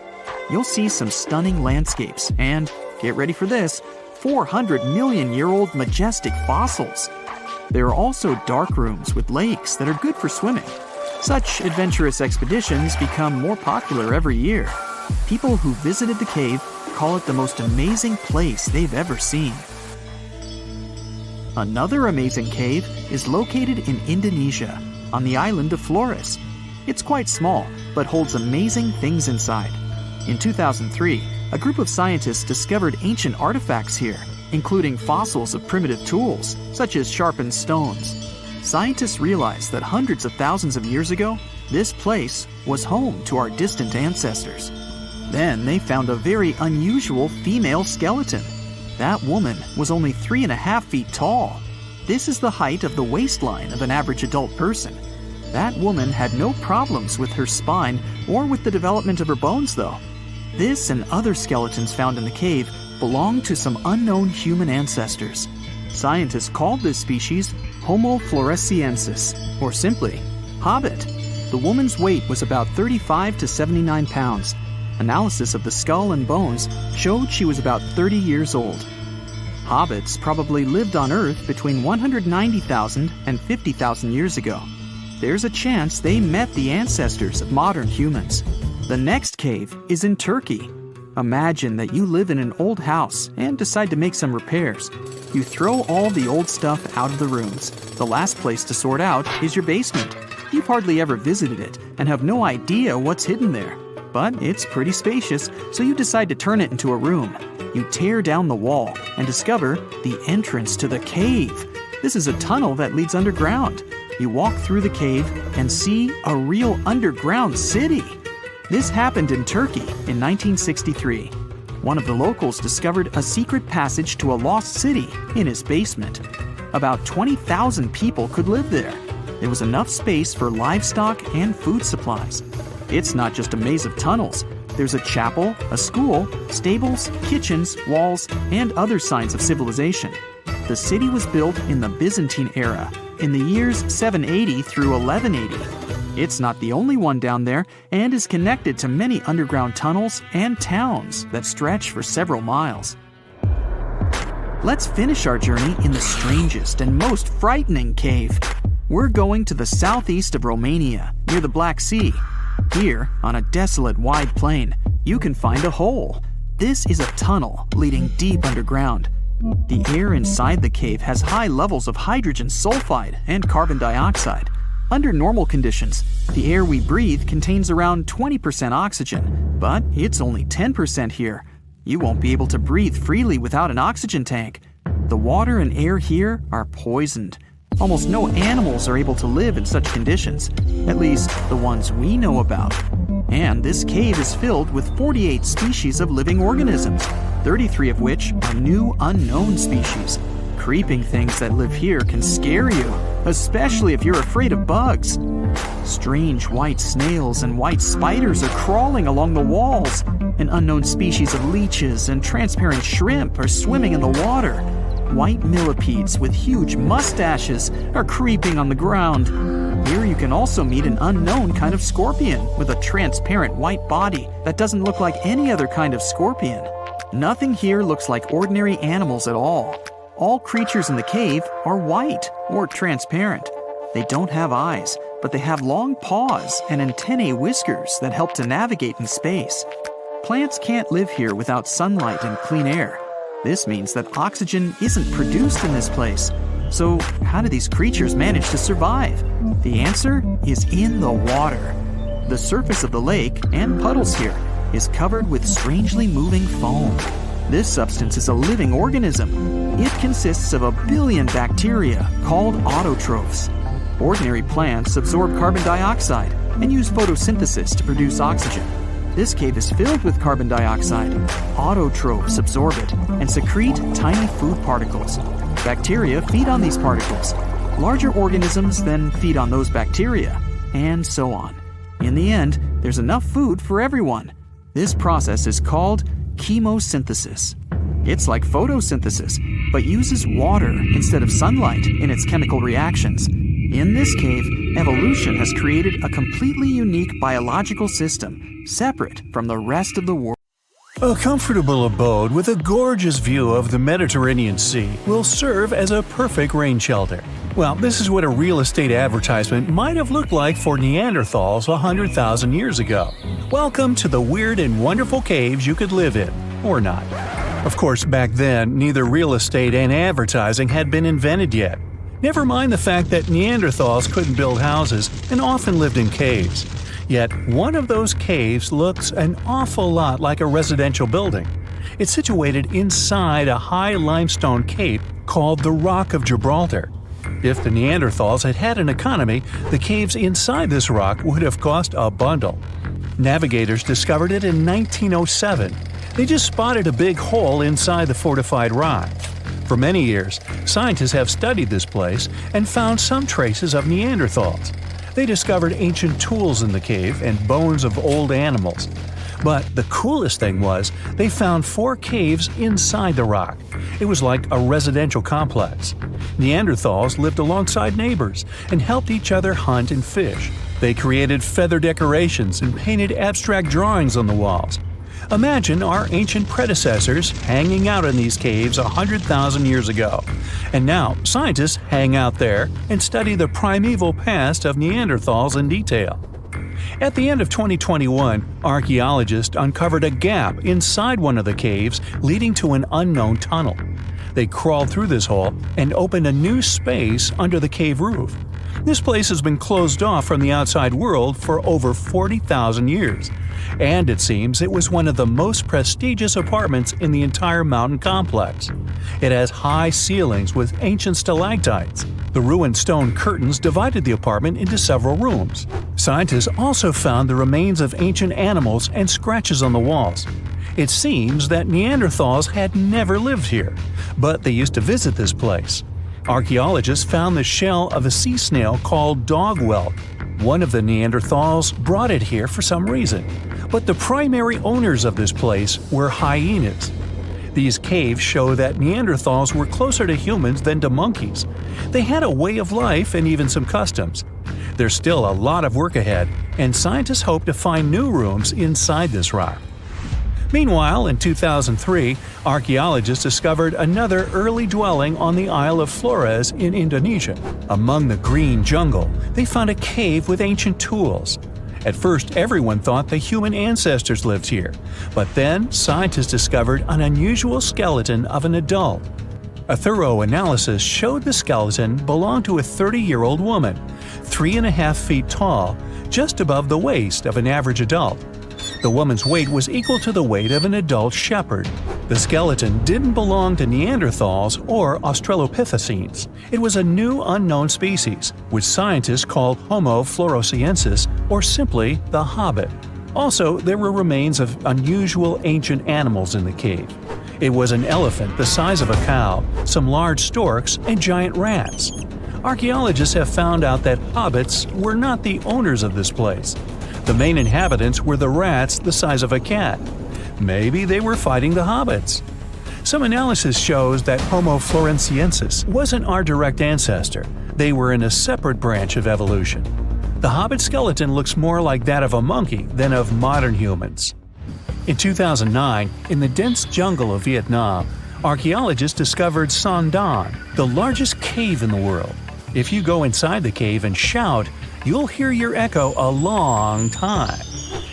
You'll see some stunning landscapes and, get ready for this, 400-million-year-old majestic fossils. There are also dark rooms with lakes that are good for swimming. Such adventurous expeditions become more popular every year. People who visited the cave call it the most amazing place they've ever seen. Another amazing cave is located in Indonesia, on the island of Flores. It's quite small, but holds amazing things inside. In 2003, a group of scientists discovered ancient artifacts here, including fossils of primitive tools, such as sharpened stones. Scientists realized that hundreds of thousands of years ago, this place was home to our distant ancestors. Then they found a very unusual female skeleton. That woman was only 3.5 feet tall. This is the height of the waistline of an average adult person. That woman had no problems with her spine or with the development of her bones, though. This and other skeletons found in the cave belong to some unknown human ancestors. Scientists called this species Homo floresiensis, or simply, Hobbit. The woman's weight was about 35 to 79 pounds. Analysis of the skull and bones showed she was about 30 years old. Hobbits probably lived on Earth between 190,000 and 50,000 years ago. There's a chance they met the ancestors of modern humans. The next cave is in Turkey. Imagine that you live in an old house and decide to make some repairs. You throw all the old stuff out of the rooms. The last place to sort out is your basement. You've hardly ever visited it and have no idea what's hidden there. But it's pretty spacious, so you decide to turn it into a room. You tear down the wall and discover the entrance to the cave. This is a tunnel that leads underground. You walk through the cave and see a real underground city. This happened in Turkey in 1963. One of the locals discovered a secret passage to a lost city in his basement. About 20,000 people could live there. There was enough space for livestock and food supplies. It's not just a maze of tunnels. There's a chapel, a school, stables, kitchens, walls, and other signs of civilization. The city was built in the Byzantine era, in the years 780 through 1180. It's not the only one down there and is connected to many underground tunnels and towns that stretch for several miles. Let's finish our journey in the strangest and most frightening cave. We're going to the southeast of Romania, near the Black Sea. Here, on a desolate wide plain, you can find a hole. This is a tunnel leading deep underground. The air inside the cave has high levels of hydrogen sulfide and carbon dioxide. Under normal conditions, the air we breathe contains around 20% oxygen, but it's only 10% here. You won't be able to breathe freely without an oxygen tank. The water and air here are poisoned. Almost no animals are able to live in such conditions, at least the ones we know about. And this cave is filled with 48 species of living organisms, 33 of which are new unknown species. Creeping things that live here can scare you. especially if you're afraid of bugs. Strange white snails and white spiders are crawling along the walls. An unknown species of leeches and transparent shrimp are swimming in the water. White millipedes with huge mustaches are creeping on the ground. Here you can also meet an unknown kind of scorpion with a transparent white body that doesn't look like any other kind of scorpion. Nothing here looks like ordinary animals at all. All creatures in the cave are white or transparent. They don't have eyes, but they have long paws and antennae whiskers that help to navigate in space. Plants can't live here without sunlight and clean air. This means that oxygen isn't produced in this place. So how do these creatures manage to survive? The answer is in the water. The surface of the lake and puddles here is covered with strangely moving foam. This substance is a living organism. It consists of 1 billion bacteria called autotrophs. Ordinary plants absorb carbon dioxide and use photosynthesis to produce oxygen. This cave is filled with carbon dioxide. Autotrophs absorb it and secrete tiny food particles. Bacteria feed on these particles. Larger organisms then feed on those bacteria, and so on. In the end, there's enough food for everyone. This process is called chemosynthesis. It's like photosynthesis, but uses water instead of sunlight in its chemical reactions. In this cave, evolution has created a completely unique biological system, separate from the rest of the world. A comfortable abode with a gorgeous view of the Mediterranean Sea will serve as a perfect rain shelter. Well, this is what a real estate advertisement might have looked like for Neanderthals 100,000 years ago. Welcome to the weird and wonderful caves you could live in, or not. Of course, back then, neither real estate and advertising had been invented yet. Never mind the fact that Neanderthals couldn't build houses and often lived in caves. Yet, one of those caves looks an awful lot like a residential building. It's situated inside a high limestone cape called the Rock of Gibraltar. If the Neanderthals had had an economy, the caves inside this rock would have cost a bundle. Navigators discovered it in 1907. They just spotted a big hole inside the fortified rock. For many years, scientists have studied this place and found some traces of Neanderthals. They discovered ancient tools in the cave and bones of old animals. But the coolest thing was, they found 4 caves inside the rock. It was like a residential complex. Neanderthals lived alongside neighbors and helped each other hunt and fish. They created feather decorations and painted abstract drawings on the walls. Imagine our ancient predecessors hanging out in these caves 100,000 years ago. And now, scientists hang out there and study the primeval past of Neanderthals in detail. At the end of 2021, archaeologists uncovered a gap inside one of the caves leading to an unknown tunnel. They crawled through this hole and opened a new space under the cave roof. This place has been closed off from the outside world for over 40,000 years. And it seems it was one of the most prestigious apartments in the entire mountain complex. It has high ceilings with ancient stalactites. The ruined stone curtains divided the apartment into several rooms. Scientists also found the remains of ancient animals and scratches on the walls. It seems that Neanderthals had never lived here, but they used to visit this place. Archaeologists found the shell of a sea snail called dog whelk. One of the Neanderthals brought it here for some reason, but the primary owners of this place were hyenas. These caves show that Neanderthals were closer to humans than to monkeys. They had a way of life and even some customs. There's still a lot of work ahead, and scientists hope to find new rooms inside this rock. Meanwhile, in 2003, archaeologists discovered another early dwelling on the Isle of Flores in Indonesia. Among the green jungle, they found a cave with ancient tools. At first, everyone thought the human ancestors lived here, but then scientists discovered an unusual skeleton of an adult. A thorough analysis showed the skeleton belonged to a 30-year-old woman, 3.5 feet tall, just above the waist of an average adult. The woman's weight was equal to the weight of an adult shepherd. The skeleton didn't belong to Neanderthals or Australopithecines. It was a new unknown species, which scientists called Homo floresiensis, or simply the Hobbit. Also, there were remains of unusual ancient animals in the cave. It was an elephant the size of a cow, some large storks, and giant rats. Archaeologists have found out that hobbits were not the owners of this place. The main inhabitants were the rats the size of a cat. Maybe they were fighting the hobbits. Some analysis shows that Homo floresiensis wasn't our direct ancestor. They were in a separate branch of evolution. The hobbit skeleton looks more like that of a monkey than of modern humans. In 2009, in the dense jungle of Vietnam, archaeologists discovered Son Don, the largest cave in the world. If you go inside the cave and shout, you'll hear your echo a long time.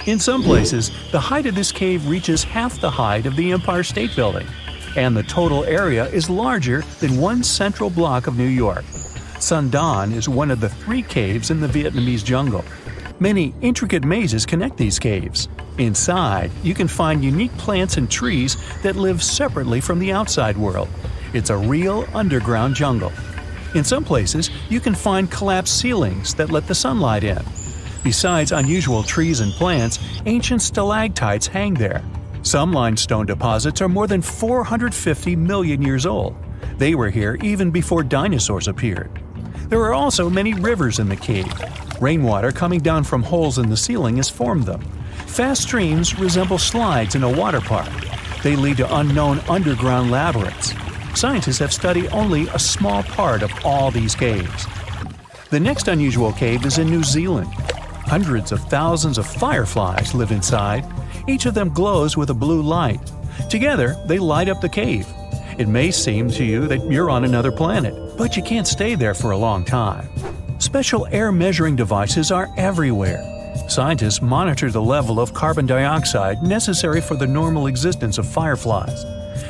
In some places, the height of this cave reaches half the height of the Empire State Building, and the total area is larger than one central block of New York. Son Don is one of the 3 caves in the Vietnamese jungle. Many intricate mazes connect these caves. Inside, you can find unique plants and trees that live separately from the outside world. It's a real underground jungle. In some places, you can find collapsed ceilings that let the sunlight in. Besides unusual trees and plants, ancient stalactites hang there. Some limestone deposits are more than 450 million years old. They were here even before dinosaurs appeared. There are also many rivers in the cave. Rainwater coming down from holes in the ceiling has formed them. Fast streams resemble slides in a water park. They lead to unknown underground labyrinths. Scientists have studied only a small part of all these caves. The next unusual cave is in New Zealand. Hundreds of thousands of fireflies live inside. Each of them glows with a blue light. Together, they light up the cave. It may seem to you that you're on another planet, but you can't stay there for a long time. Special air measuring devices are everywhere. Scientists monitor the level of carbon dioxide necessary for the normal existence of fireflies.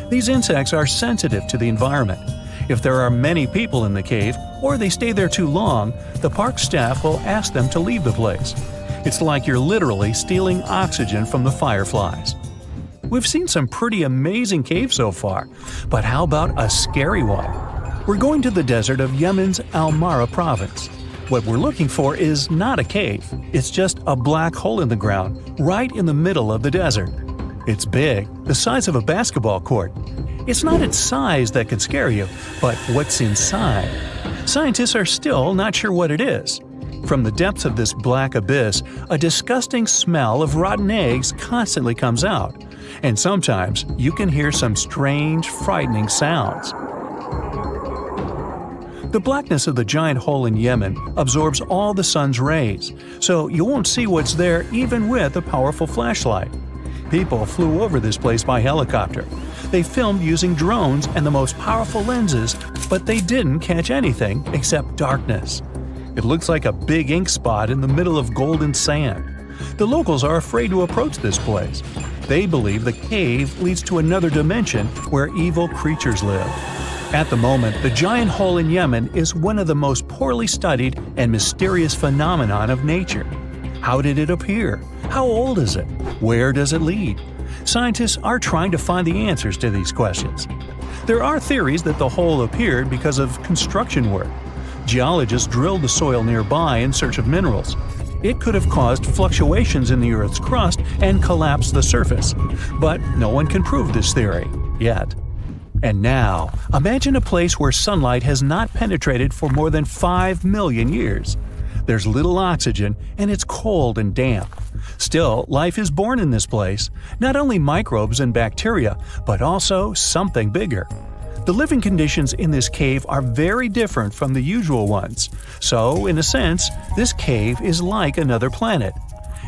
These insects are sensitive to the environment. If there are many people in the cave, or they stay there too long, the park staff will ask them to leave the place. It's like you're literally stealing oxygen from the fireflies. We've seen some pretty amazing caves so far, but how about a scary one? We're going to the desert of Yemen's Al Mara province. What we're looking for is not a cave, it's just a black hole in the ground, right in the middle of the desert. It's big, the size of a basketball court. It's not its size that could scare you, but what's inside. Scientists are still not sure what it is. From the depths of this black abyss, a disgusting smell of rotten eggs constantly comes out, and sometimes you can hear some strange, frightening sounds. The blackness of the giant hole in Yemen absorbs all the sun's rays, so you won't see what's there even with a powerful flashlight. People flew over this place by helicopter. They filmed using drones and the most powerful lenses, but they didn't catch anything except darkness. It looks like a big ink spot in the middle of golden sand. The locals are afraid to approach this place. They believe the cave leads to another dimension where evil creatures live. At the moment, the giant hole in Yemen is one of the most poorly studied and mysterious phenomenon of nature. How did it appear? How old is it? Where does it lead? Scientists are trying to find the answers to these questions. There are theories that the hole appeared because of construction work. Geologists drilled the soil nearby in search of minerals. It could have caused fluctuations in the Earth's crust and collapsed the surface. But no one can prove this theory, yet. And now, imagine a place where sunlight has not penetrated for more than 5 million years. There's little oxygen, and it's cold and damp. Still, life is born in this place, not only microbes and bacteria, but also something bigger. The living conditions in this cave are very different from the usual ones, so, in a sense, this cave is like another planet.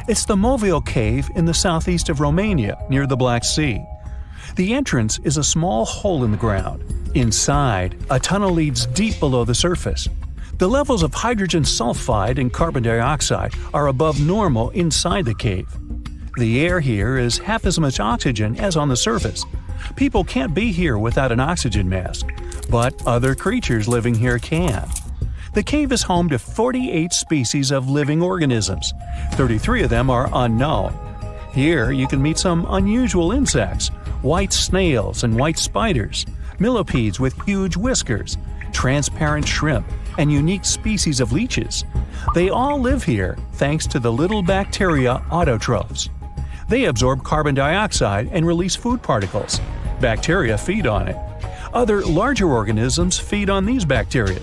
It's the Mobile Cave in the southeast of Romania, near the Black Sea. The entrance is a small hole in the ground. Inside, a tunnel leads deep below the surface. The levels of hydrogen sulfide and carbon dioxide are above normal inside the cave. The air here is half as much oxygen as on the surface. People can't be here without an oxygen mask, but other creatures living here can. The cave is home to 48 species of living organisms. 33 of them are unknown. Here you can meet some unusual insects, white snails and white spiders, millipedes with huge whiskers, transparent shrimp, and unique species of leeches. They all live here thanks to the little bacteria autotrophs. They absorb carbon dioxide and release food particles. Bacteria feed on it. Other larger organisms feed on these bacteria,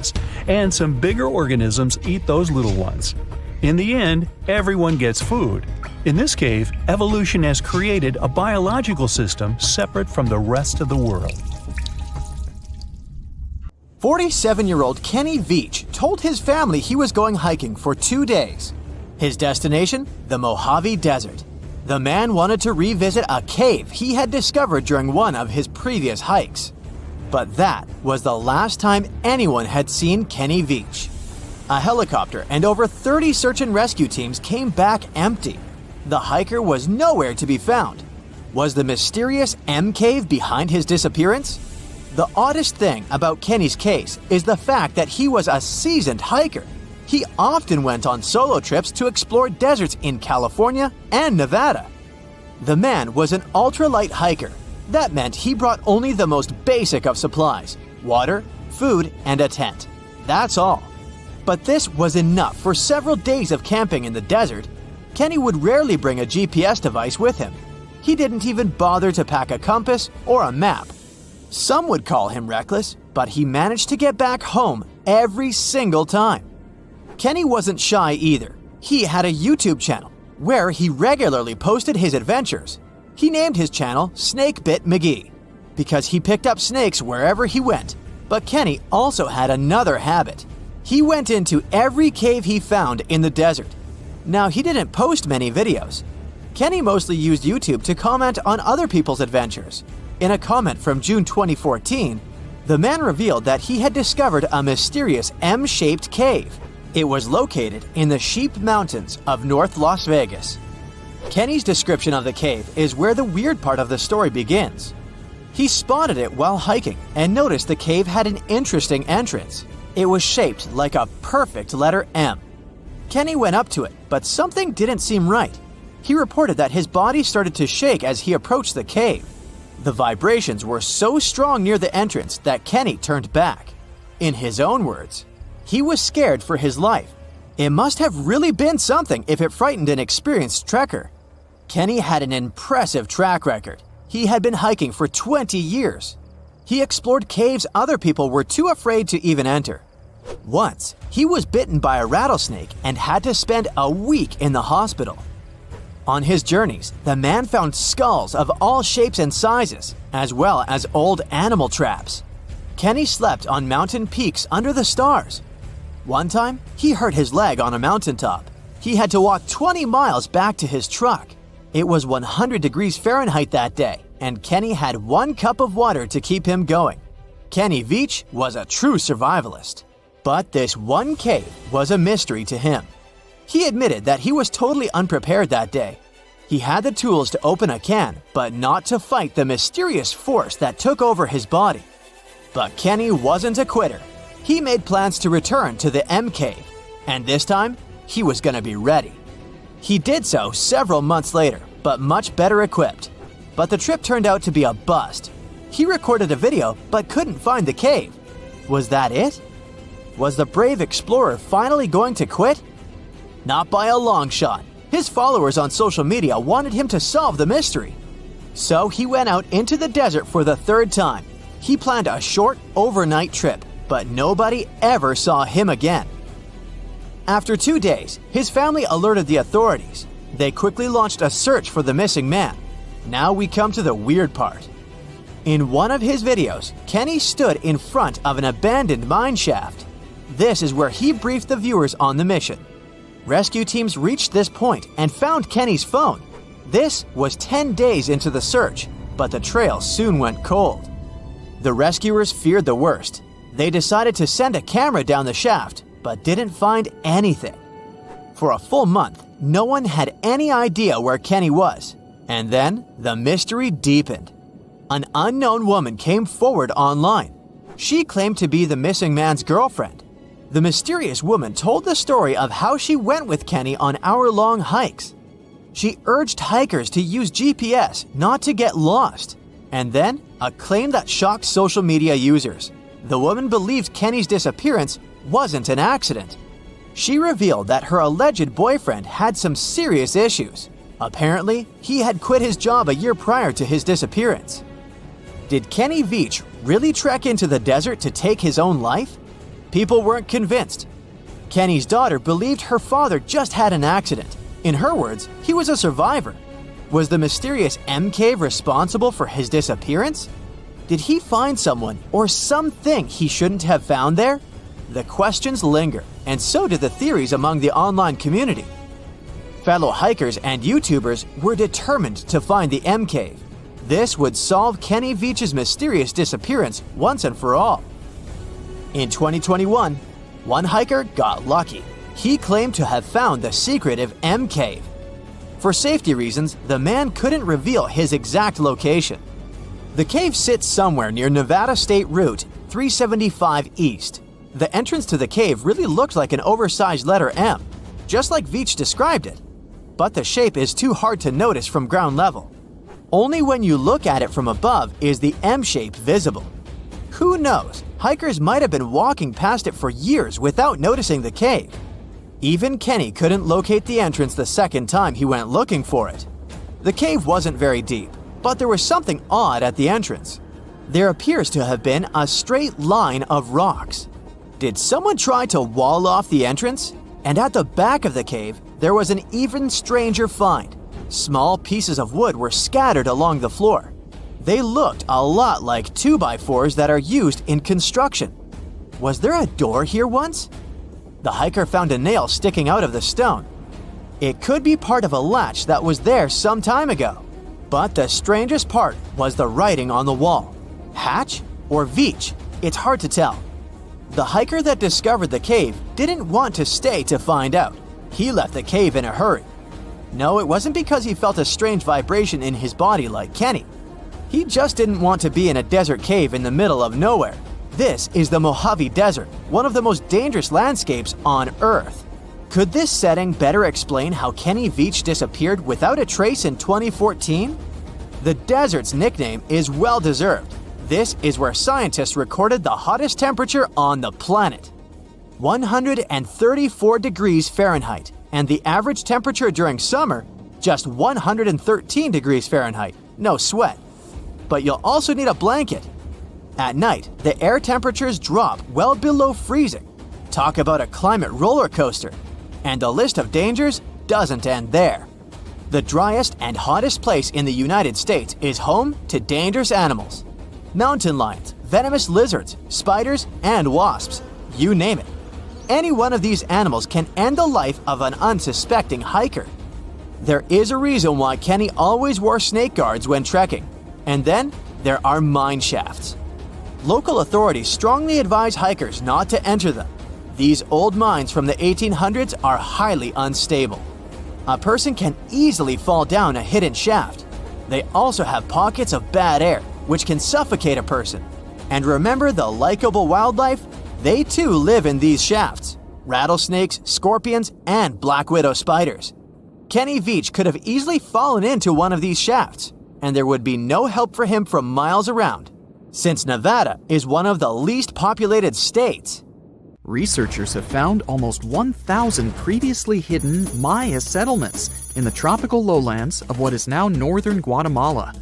and some bigger organisms eat those little ones. In the end, everyone gets food. In this cave, evolution has created a biological system separate from the rest of the world. 47-year-old Kenny Veach told his family he was going hiking for 2 days. His destination? The Mojave Desert. The man wanted to revisit a cave he had discovered during one of his previous hikes. But that was the last time anyone had seen Kenny Veach. A helicopter and over 30 search and rescue teams came back empty. The hiker was nowhere to be found. Was the mysterious M Cave behind his disappearance? The oddest thing about Kenny's case is the fact that he was a seasoned hiker. He often went on solo trips to explore deserts in California and Nevada. The man was an ultralight hiker. That meant he brought only the most basic of supplies: water, food, and a tent. That's all. But this was enough for several days of camping in the desert. Kenny would rarely bring a GPS device with him. He didn't even bother to pack a compass or a map. Some would call him reckless, but he managed to get back home every single time. Kenny wasn't shy either. He had a YouTube channel where he regularly posted his adventures. He named his channel Snakebit McGee because he picked up snakes wherever he went. But Kenny also had another habit. He went into every cave he found in the desert. Now, he didn't post many videos. Kenny mostly used YouTube to comment on other people's adventures. In a comment from June 2014, the man revealed that he had discovered a mysterious M-shaped cave. It was located in the Sheep Mountains of North Las Vegas. Kenny's description of the cave is where the weird part of the story begins. He spotted it while hiking and noticed the cave had an interesting entrance. It was shaped like a perfect letter M. Kenny went up to it, but something didn't seem right. He reported that his body started to shake as he approached the cave. The vibrations were so strong near the entrance that Kenny turned back. In his own words, he was scared for his life. It must have really been something if it frightened an experienced trekker. Kenny had an impressive track record. He had been hiking for 20 years. He explored caves other people were too afraid to even enter. Once, he was bitten by a rattlesnake and had to spend a week in the hospital. On his journeys, the man found skulls of all shapes and sizes, as well as old animal traps. Kenny slept on mountain peaks under the stars. One time, he hurt his leg on a mountaintop. He had to walk 20 miles back to his truck. It was 100 degrees Fahrenheit that day, and Kenny had 1 cup of water to keep him going. Kenny Veach was a true survivalist. But this one cave was a mystery to him. He admitted that he was totally unprepared that day. He had the tools to open a can, but not to fight the mysterious force that took over his body. But Kenny wasn't a quitter. He made plans to return to the M Cave, and this time, he was going to be ready. He did so several months later, but much better equipped. But the trip turned out to be a bust. He recorded a video, but couldn't find the cave. Was that it? Was the brave explorer finally going to quit? Not by a long shot. His followers on social media wanted him to solve the mystery. So he went out into the desert for the 3rd time. He planned a short, overnight trip, but nobody ever saw him again. After 2 days, his family alerted the authorities. They quickly launched a search for the missing man. Now we come to the weird part. In one of his videos, Kenny stood in front of an abandoned mine shaft. This is where he briefed the viewers on the mission. Rescue teams reached this point and found Kenny's phone. This was 10 days into the search, but the trail soon went cold. The rescuers feared the worst. They decided to send a camera down the shaft, but didn't find anything. For a full month, no one had any idea where Kenny was. And then, the mystery deepened. An unknown woman came forward online. She claimed to be the missing man's girlfriend. The mysterious woman told the story of how she went with Kenny on hour-long hikes. She urged hikers to use GPS not to get lost. And then, a claim that shocked social media users. The woman believed Kenny's disappearance wasn't an accident. She revealed that her alleged boyfriend had some serious issues. Apparently, he had quit his job a year prior to his disappearance. Did Kenny Veach really trek into the desert to take his own life? People weren't convinced. Kenny's daughter believed her father just had an accident. In her words, he was a survivor. Was the mysterious M Cave responsible for his disappearance? Did he find someone or something he shouldn't have found there? The questions linger, and so did the theories among the online community. Fellow hikers and YouTubers were determined to find the M Cave. This would solve Kenny Veach's mysterious disappearance once and for all. In 2021, one hiker got lucky. He claimed to have found the secretive M Cave. For safety reasons, the man couldn't reveal his exact location. The cave sits somewhere near Nevada State Route 375 East. The entrance to the cave really looked like an oversized letter M, just like Veach described it. But the shape is too hard to notice from ground level. Only when you look at it from above is the M shape visible. Who knows, hikers might have been walking past it for years without noticing the cave. Even Kenny couldn't locate the entrance the second time he went looking for it. The cave wasn't very deep, but there was something odd at the entrance. There appears to have been a straight line of rocks. Did someone try to wall off the entrance? And at the back of the cave, there was an even stranger find. Small pieces of wood were scattered along the floor. They looked a lot like 2x4s that are used in construction. Was there a door here once? The hiker found a nail sticking out of the stone. It could be part of a latch that was there some time ago. But the strangest part was the writing on the wall. Hatch or Veach? It's hard to tell. The hiker that discovered the cave didn't want to stay to find out. He left the cave in a hurry. No, it wasn't because he felt a strange vibration in his body like Kenny. He just didn't want to be in a desert cave in the middle of nowhere. This is the Mojave Desert, one of the most dangerous landscapes on Earth. Could this setting better explain how Kenny Veach disappeared without a trace in 2014? The desert's nickname is well-deserved. This is where scientists recorded the hottest temperature on the planet. 134 degrees Fahrenheit, and the average temperature during summer, just 113 degrees Fahrenheit. No sweat. But you'll also need a blanket. At night, the air temperatures drop well below freezing. Talk about a climate roller coaster. And the list of dangers doesn't end there. The driest and hottest place in the United States is home to dangerous animals. Mountain lions, venomous lizards, spiders, and wasps. You name it. Any one of these animals can end the life of an unsuspecting hiker. There is a reason why Kenny always wore snake guards when trekking. And then there are mine shafts. Local authorities strongly advise hikers not to enter them. These old mines from the 1800s are highly unstable. A person can easily fall down a hidden shaft. They also have pockets of bad air, which can suffocate a person. And remember the likable wildlife? They too live in these shafts. Rattlesnakes, scorpions, and black widow spiders. Kenny Veach could have easily fallen into one of these shafts, and there would be no help for him from miles around, since Nevada is one of the least populated states. Researchers have found almost 1,000 previously hidden Maya settlements in the tropical lowlands of what is now northern Guatemala.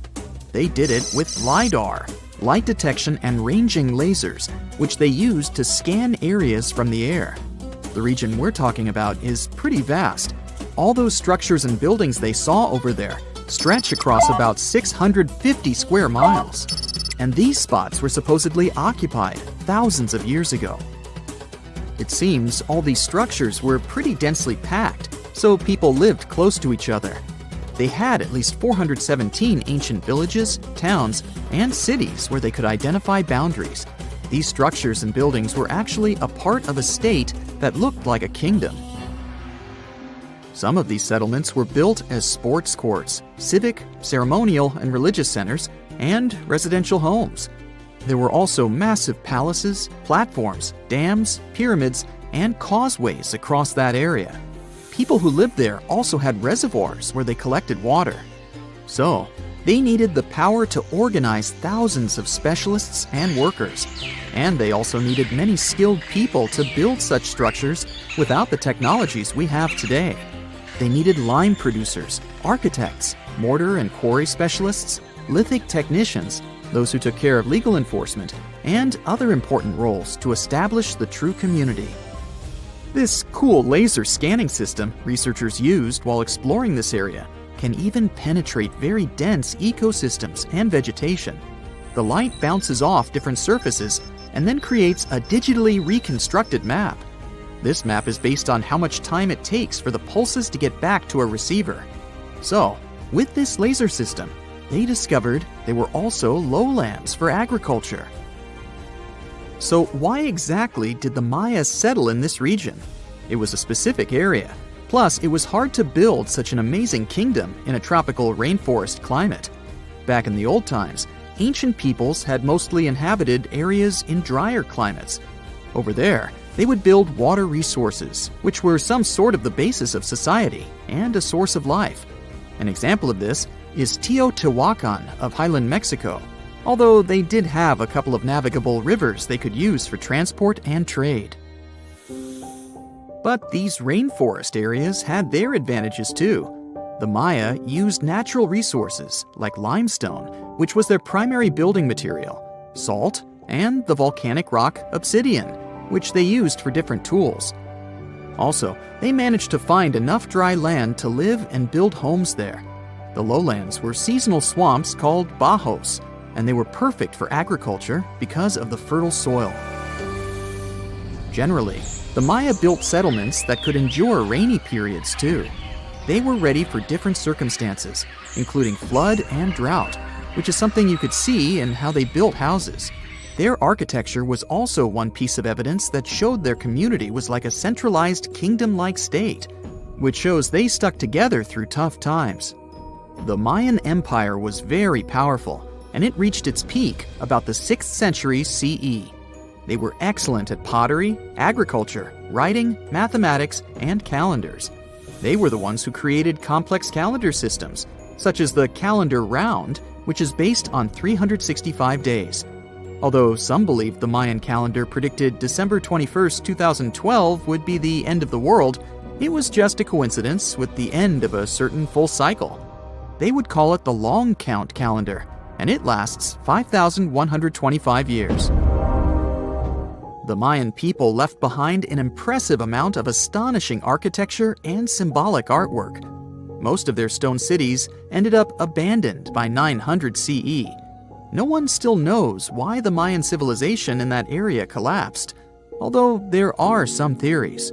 They did it with LiDAR, light detection and ranging lasers, which they used to scan areas from the air. The region we're talking about is pretty vast. All those structures and buildings they saw over there stretch across about 650 square miles. And these spots were supposedly occupied thousands of years ago. It seems all these structures were pretty densely packed, so people lived close to each other. They had at least 417 ancient villages, towns, and cities where they could identify boundaries. These structures and buildings were actually a part of a state that looked like a kingdom. Some of these settlements were built as sports courts, civic, ceremonial, and religious centers, and residential homes. There were also massive palaces, platforms, dams, pyramids, and causeways across that area. People who lived there also had reservoirs where they collected water. So, they needed the power to organize thousands of specialists and workers. And they also needed many skilled people to build such structures without the technologies we have today. They needed lime producers, architects, mortar and quarry specialists, lithic technicians, those who took care of legal enforcement, and other important roles to establish the true community. This cool laser scanning system researchers used while exploring this area can even penetrate very dense ecosystems and vegetation. The light bounces off different surfaces and then creates a digitally reconstructed map. This map is based on how much time it takes for the pulses to get back to a receiver. So, with this laser system, they discovered there were also lowlands for agriculture. So why exactly did the Maya settle in this region? It was a specific area. Plus, it was hard to build such an amazing kingdom in a tropical rainforest climate. Back in the old times, ancient peoples had mostly inhabited areas in drier climates. Over there, they would build water resources, which were some sort of the basis of society and a source of life. An example of this is Teotihuacan of Highland Mexico, although they did have a couple of navigable rivers they could use for transport and trade. But these rainforest areas had their advantages too. The Maya used natural resources like limestone, which was their primary building material, salt, and the volcanic rock obsidian, which they used for different tools. Also, they managed to find enough dry land to live and build homes there. The lowlands were seasonal swamps called bajos, and they were perfect for agriculture because of the fertile soil. Generally, the Maya built settlements that could endure rainy periods too. They were ready for different circumstances, including flood and drought, which is something you could see in how they built houses. Their architecture was also one piece of evidence that showed their community was like a centralized kingdom-like state, which shows they stuck together through tough times. The Mayan Empire was very powerful, and it reached its peak about the 6th century CE. They were excellent at pottery, agriculture, writing, mathematics, and calendars. They were the ones who created complex calendar systems, such as the calendar round, which is based on 365 days. Although some believe the Mayan calendar predicted December 21st, 2012 would be the end of the world, it was just a coincidence with the end of a certain full cycle. They would call it the long count calendar, and it lasts 5,125 years. The Mayan people left behind an impressive amount of astonishing architecture and symbolic artwork. Most of their stone cities ended up abandoned by 900 CE. No one still knows why the Mayan civilization in that area collapsed, although there are some theories.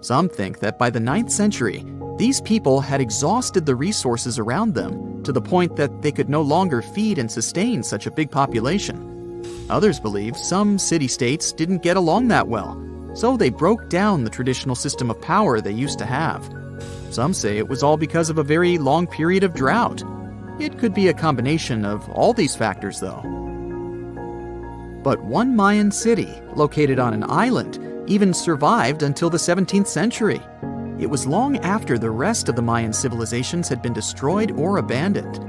Some think that by the 9th century, these people had exhausted the resources around them to the point that they could no longer feed and sustain such a big population. Others believe some city-states didn't get along that well, so they broke down the traditional system of power they used to have. Some say it was all because of a very long period of drought. It could be a combination of all these factors, though. But one Mayan city, located on an island, even survived until the 17th century. It was long after the rest of the Mayan civilizations had been destroyed or abandoned.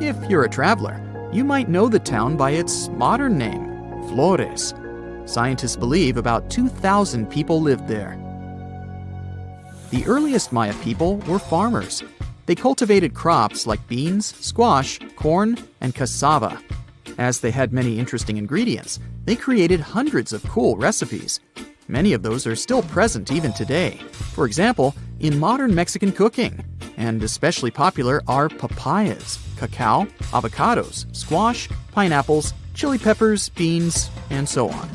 If you're a traveler, you might know the town by its modern name, Flores. Scientists believe about 2,000 people lived there. The earliest Maya people were farmers. They cultivated crops like beans, squash, corn, and cassava. As they had many interesting ingredients, they created hundreds of cool recipes. Many of those are still present even today. For example, in modern Mexican cooking. And especially popular are papayas, cacao, avocados, squash, pineapples, chili peppers, beans, and so on.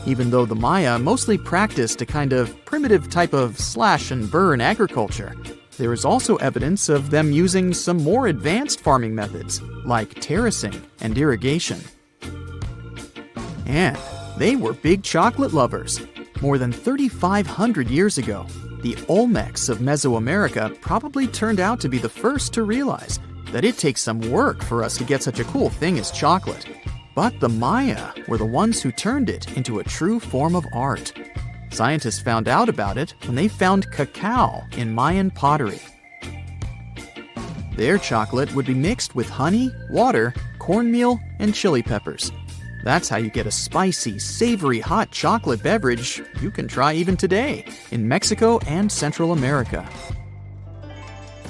Even though the Maya mostly practiced a kind of primitive type of slash-and-burn agriculture, there is also evidence of them using some more advanced farming methods, like terracing and irrigation. And they were big chocolate lovers. More than 3,500 years ago, the Olmecs of Mesoamerica probably turned out to be the first to realize that it takes some work for us to get such a cool thing as chocolate. But the Maya were the ones who turned it into a true form of art. Scientists found out about it when they found cacao in Mayan pottery. Their chocolate would be mixed with honey, water, cornmeal, and chili peppers. That's how you get a spicy, savory hot chocolate beverage you can try even today in Mexico and Central America.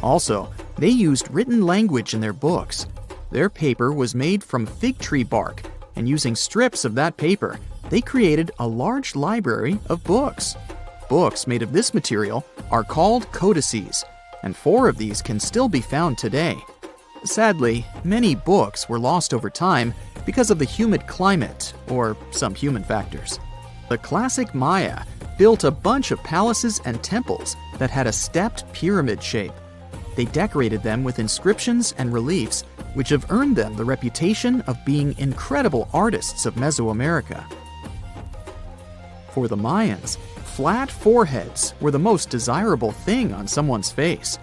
Also, They used written language in their books. Their paper was made from fig tree bark, and using strips of that paper, they created a large library of books. Books made of this material are called codices, and 4 of these can still be found today. Sadly, many books were lost over time because of the humid climate or some human factors. The classic Maya built a bunch of palaces and temples that had a stepped pyramid shape. They decorated them with inscriptions and reliefs, which have earned them the reputation of being incredible artists of Mesoamerica. For the Mayans, flat foreheads were the most desirable thing on someone's face.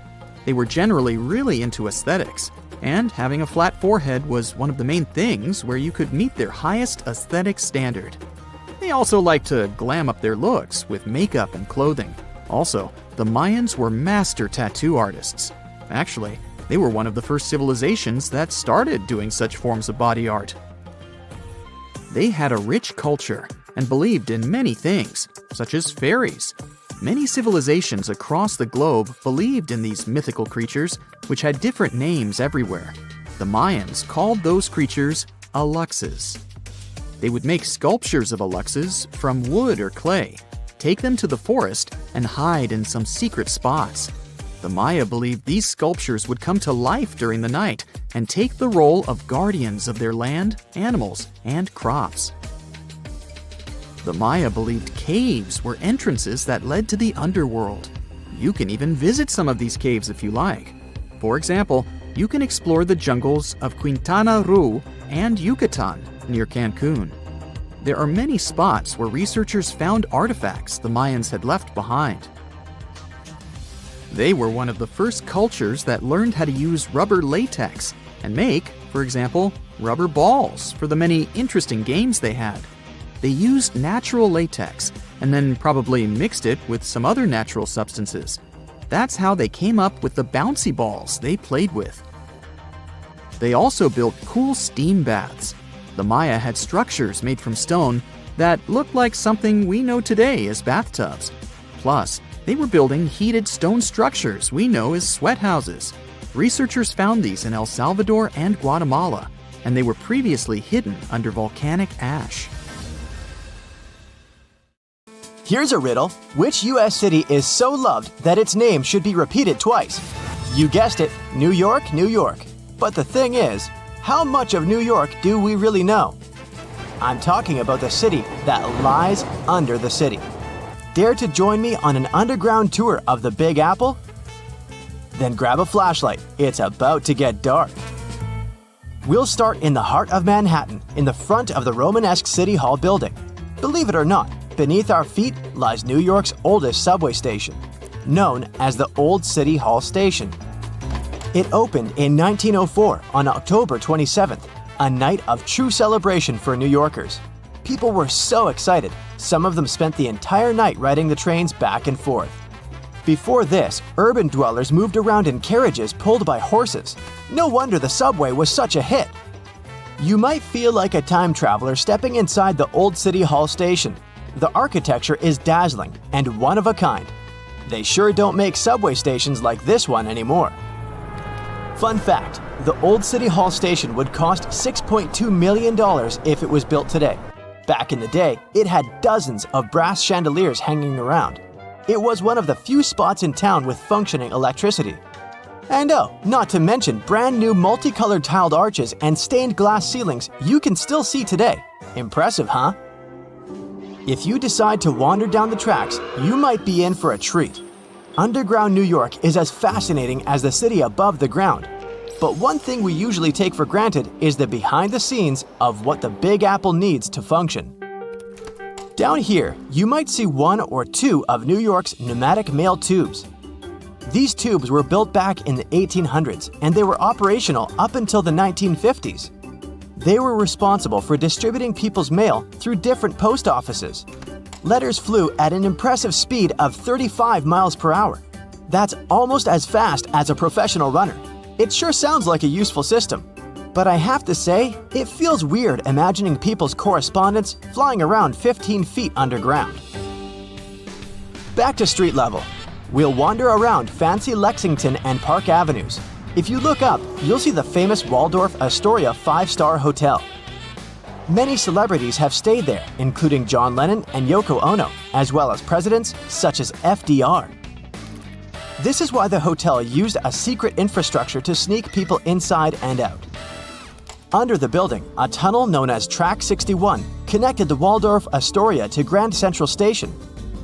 They were generally really into aesthetics, and having a flat forehead was one of the main things where you could meet their highest aesthetic standard. They also liked to glam up their looks with makeup and clothing. Also, the Mayans were master tattoo artists. Actually, they were one of the first civilizations that started doing such forms of body art. They had a rich culture and believed in many things, such as fairies. Many civilizations across the globe believed in these mythical creatures, which had different names everywhere. The Mayans called those creatures aluxes. They would make sculptures of aluxes from wood or clay, take them to the forest, and hide in some secret spots. The Maya believed these sculptures would come to life during the night and take the role of guardians of their land, animals, and crops. The Maya believed caves were entrances that led to the underworld. You can even visit some of these caves if you like. For example, you can explore the jungles of Quintana Roo and Yucatan near Cancun. There are many spots where researchers found artifacts the Mayans had left behind. They were one of the first cultures that learned how to use rubber latex and make, for example, rubber balls for the many interesting games they had. They used natural latex and then probably mixed it with some other natural substances. That's how they came up with the bouncy balls they played with. They also built cool steam baths. The Maya had structures made from stone that looked like something we know today as bathtubs. Plus, they were building heated stone structures we know as sweat houses. Researchers found these in El Salvador and Guatemala, and they were previously hidden under volcanic ash. Here's a riddle. Which U.S. city is so loved that its name should be repeated twice? You guessed it, New York, New York. But the thing is, how much of New York do we really know? I'm talking about the city that lies under the city. Dare to join me on an underground tour of the Big Apple? Then grab a flashlight, it's about to get dark. We'll start in the heart of Manhattan, in the front of the Romanesque City Hall building. Believe it or not, beneath our feet lies New York's oldest subway station, known as the Old City Hall Station. It opened in 1904 on October 27th, a night of true celebration for New Yorkers. People were so excited, some of them spent the entire night riding the trains back and forth. Before this, urban dwellers moved around in carriages pulled by horses. No wonder the subway was such a hit. You might feel like a time traveler stepping inside the Old City Hall Station. The architecture is dazzling and one of a kind. They sure don't make subway stations like this one anymore. Fun fact, the Old City Hall Station would cost $6.2 million if it was built today. Back in the day, it had dozens of brass chandeliers hanging around. It was one of the few spots in town with functioning electricity. And oh, not to mention brand new multicolored tiled arches and stained glass ceilings you can still see today. Impressive, huh? If you decide to wander down the tracks, you might be in for a treat. Underground New York is as fascinating as the city above the ground. But one thing we usually take for granted is the behind the scenes of what the Big Apple needs to function. Down here, you might see one or two of New York's pneumatic mail tubes. These tubes were built back in the 1800s and they were operational up until the 1950s. They were responsible for distributing people's mail through different post offices. Letters flew at an impressive speed of 35 miles per hour. That's almost as fast as a professional runner. It sure sounds like a useful system, but I have to say, it feels weird imagining people's correspondence flying around 15 feet underground. Back to street level. We'll wander around fancy Lexington and Park Avenues. If you look up, you'll see the famous Waldorf Astoria 5-star hotel. Many celebrities have stayed there, including John Lennon and Yoko Ono, as well as presidents such as FDR. This is why the hotel used a secret infrastructure to sneak people inside and out. Under the building, a tunnel known as Track 61 connected the Waldorf Astoria to Grand Central Station.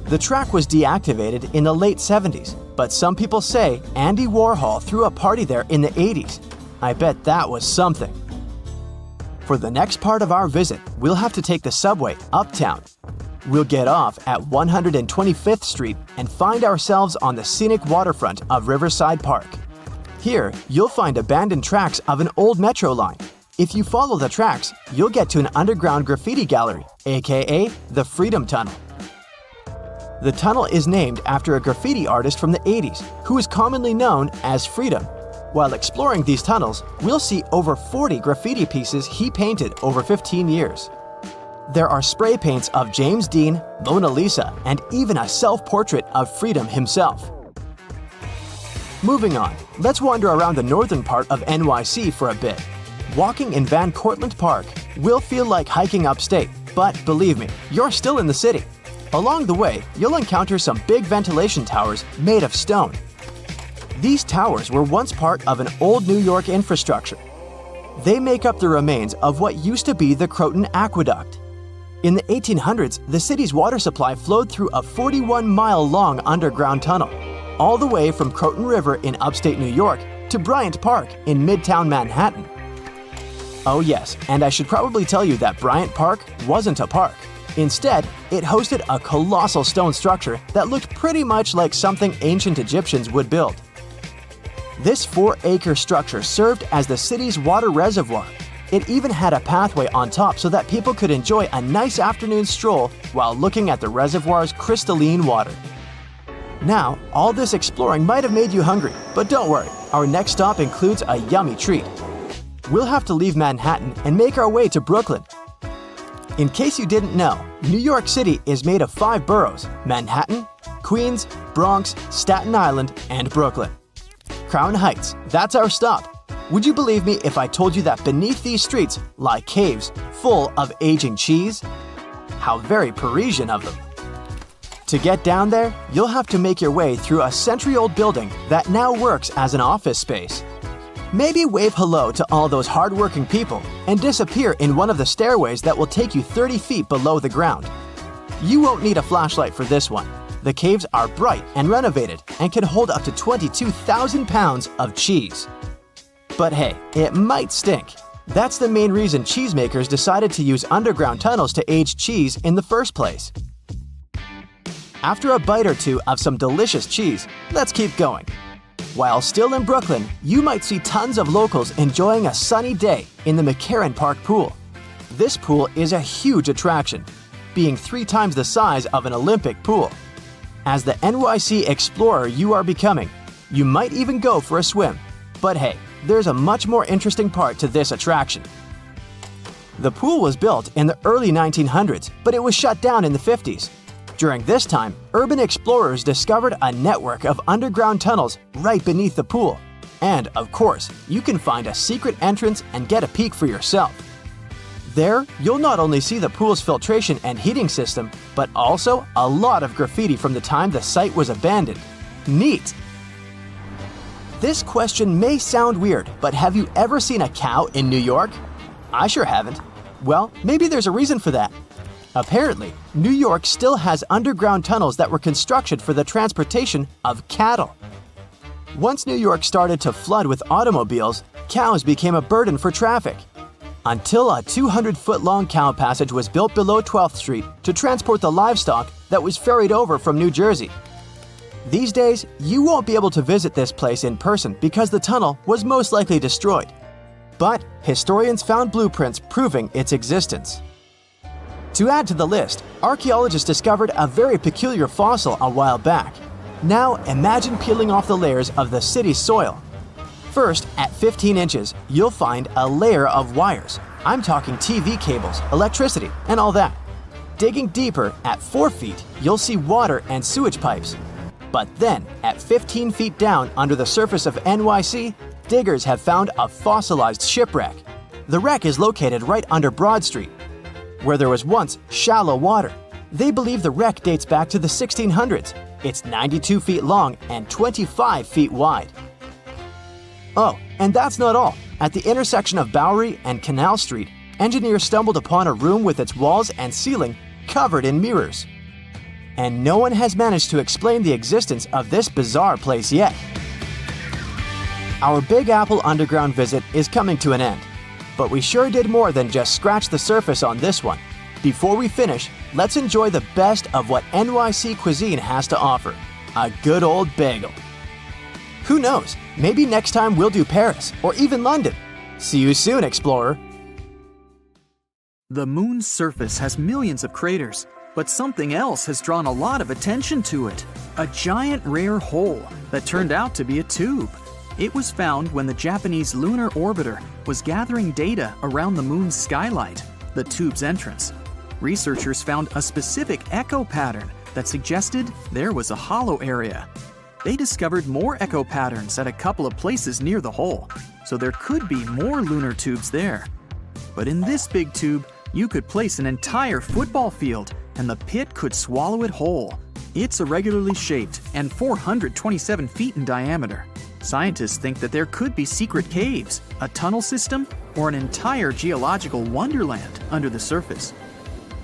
The track was deactivated in the late 70s, but some people say Andy Warhol threw a party there in the 80s. I bet that was something. For the next part of our visit, we'll have to take the subway uptown. We'll get off at 125th Street and find ourselves on the scenic waterfront of Riverside Park. Here, you'll find abandoned tracks of an old metro line. If you follow the tracks, you'll get to an underground graffiti gallery, aka the Freedom Tunnel. The tunnel is named after a graffiti artist from the 80s who is commonly known as Freedom. While exploring these tunnels, we'll see over 40 graffiti pieces he painted over 15 years. There are spray paints of James Dean, Mona Lisa, and even a self-portrait of Freedom himself. Moving on, let's wander around the northern part of NYC for a bit. Walking in Van Cortlandt Park will feel like hiking upstate, but believe me, you're still in the city. Along the way, you'll encounter some big ventilation towers made of stone. These towers were once part of an old New York infrastructure. They make up the remains of what used to be the Croton Aqueduct. In the 1800s, the city's water supply flowed through a 41-mile-long underground tunnel, all the way from Croton River in upstate New York to Bryant Park in Midtown Manhattan. Oh yes, and I should probably tell you that Bryant Park wasn't a park. Instead, it hosted a colossal stone structure that looked pretty much like something ancient Egyptians would build. This 4-acre structure served as the city's water reservoir. It even had a pathway on top so that people could enjoy a nice afternoon stroll while looking at the reservoir's crystalline water. Now, all this exploring might have made you hungry, but don't worry, our next stop includes a yummy treat. We'll have to leave Manhattan and make our way to Brooklyn. In case you didn't know, New York City is made of 5 boroughs: Manhattan, Queens, Bronx, Staten Island, and Brooklyn. Crown Heights, that's our stop. Would you believe me if I told you that beneath these streets lie caves full of aging cheese? How very Parisian of them. To get down there, you'll have to make your way through a century-old building that now works as an office space. Maybe wave hello to all those hard-working people and disappear in one of the stairways that will take you 30 feet below the ground. You won't need a flashlight for this one. The caves are bright and renovated and can hold up to 22,000 pounds of cheese. But hey, it might stink. That's the main reason cheesemakers decided to use underground tunnels to age cheese in the first place. After a bite or two of some delicious cheese, let's keep going. While still in Brooklyn, you might see tons of locals enjoying a sunny day in the McCarran Park pool. This pool is a huge attraction, being 3 times the size of an Olympic pool. As the NYC explorer you are becoming, you might even go for a swim. But hey, there's a much more interesting part to this attraction. The pool was built in the early 1900s, but it was shut down in the 50s. During this time, urban explorers discovered a network of underground tunnels right beneath the pool. And, of course, you can find a secret entrance and get a peek for yourself. There, you'll not only see the pool's filtration and heating system, but also a lot of graffiti from the time the site was abandoned. Neat! This question may sound weird, but have you ever seen a cow in New York? I sure haven't. Well, maybe there's a reason for that. Apparently, New York still has underground tunnels that were constructed for the transportation of cattle. Once New York started to flood with automobiles, cows became a burden for traffic. Until a 200-foot-long cow passage was built below 12th Street to transport the livestock that was ferried over from New Jersey. These days, you won't be able to visit this place in person because the tunnel was most likely destroyed. But historians found blueprints proving its existence. To add to the list, archaeologists discovered a very peculiar fossil a while back. Now imagine peeling off the layers of the city's soil. First, at 15 inches, you'll find a layer of wires. I'm talking TV cables, electricity, and all that. Digging deeper, at 4 feet, you'll see water and sewage pipes. But then, at 15 feet down under the surface of NYC, diggers have found a fossilized shipwreck. The wreck is located right under Broad Street, where there was once shallow water. They believe the wreck dates back to the 1600s. It's 92 feet long and 25 feet wide. Oh, and that's not all. At the intersection of Bowery and Canal Street, engineers stumbled upon a room with its walls and ceiling covered in mirrors. And no one has managed to explain the existence of this bizarre place yet. Our Big Apple underground visit is coming to an end, but we sure did more than just scratch the surface on this one. Before we finish, let's enjoy the best of what NYC cuisine has to offer, a good old bagel. Who knows, maybe next time we'll do Paris or even London. See you soon, explorer. The moon's surface has millions of craters, but something else has drawn a lot of attention to it. A giant rare hole that turned out to be a tube. It was found when the Japanese lunar orbiter was gathering data around the moon's skylight, the tube's entrance. Researchers found a specific echo pattern that suggested there was a hollow area. They discovered more echo patterns at a couple of places near the hole, so there could be more lunar tubes there. But in this big tube, you could place an entire football field and the pit could swallow it whole. It's irregularly shaped and 427 feet in diameter. Scientists think that there could be secret caves, a tunnel system, or an entire geological wonderland under the surface.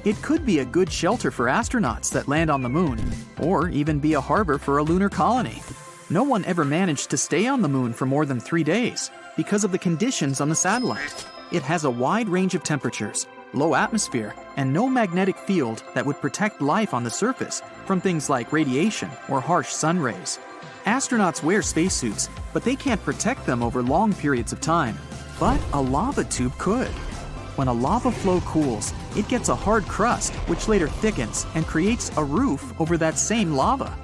It could be a good shelter for astronauts that land on the moon, or even be a harbor for a lunar colony. No one ever managed to stay on the moon for more than 3 days because of the conditions on the satellite. It has a wide range of temperatures, low atmosphere, and no magnetic field that would protect life on the surface from things like radiation or harsh sun rays. Astronauts wear spacesuits, but they can't protect them over long periods of time. But a lava tube could. When a lava flow cools, it gets a hard crust, which later thickens and creates a roof over that same lava.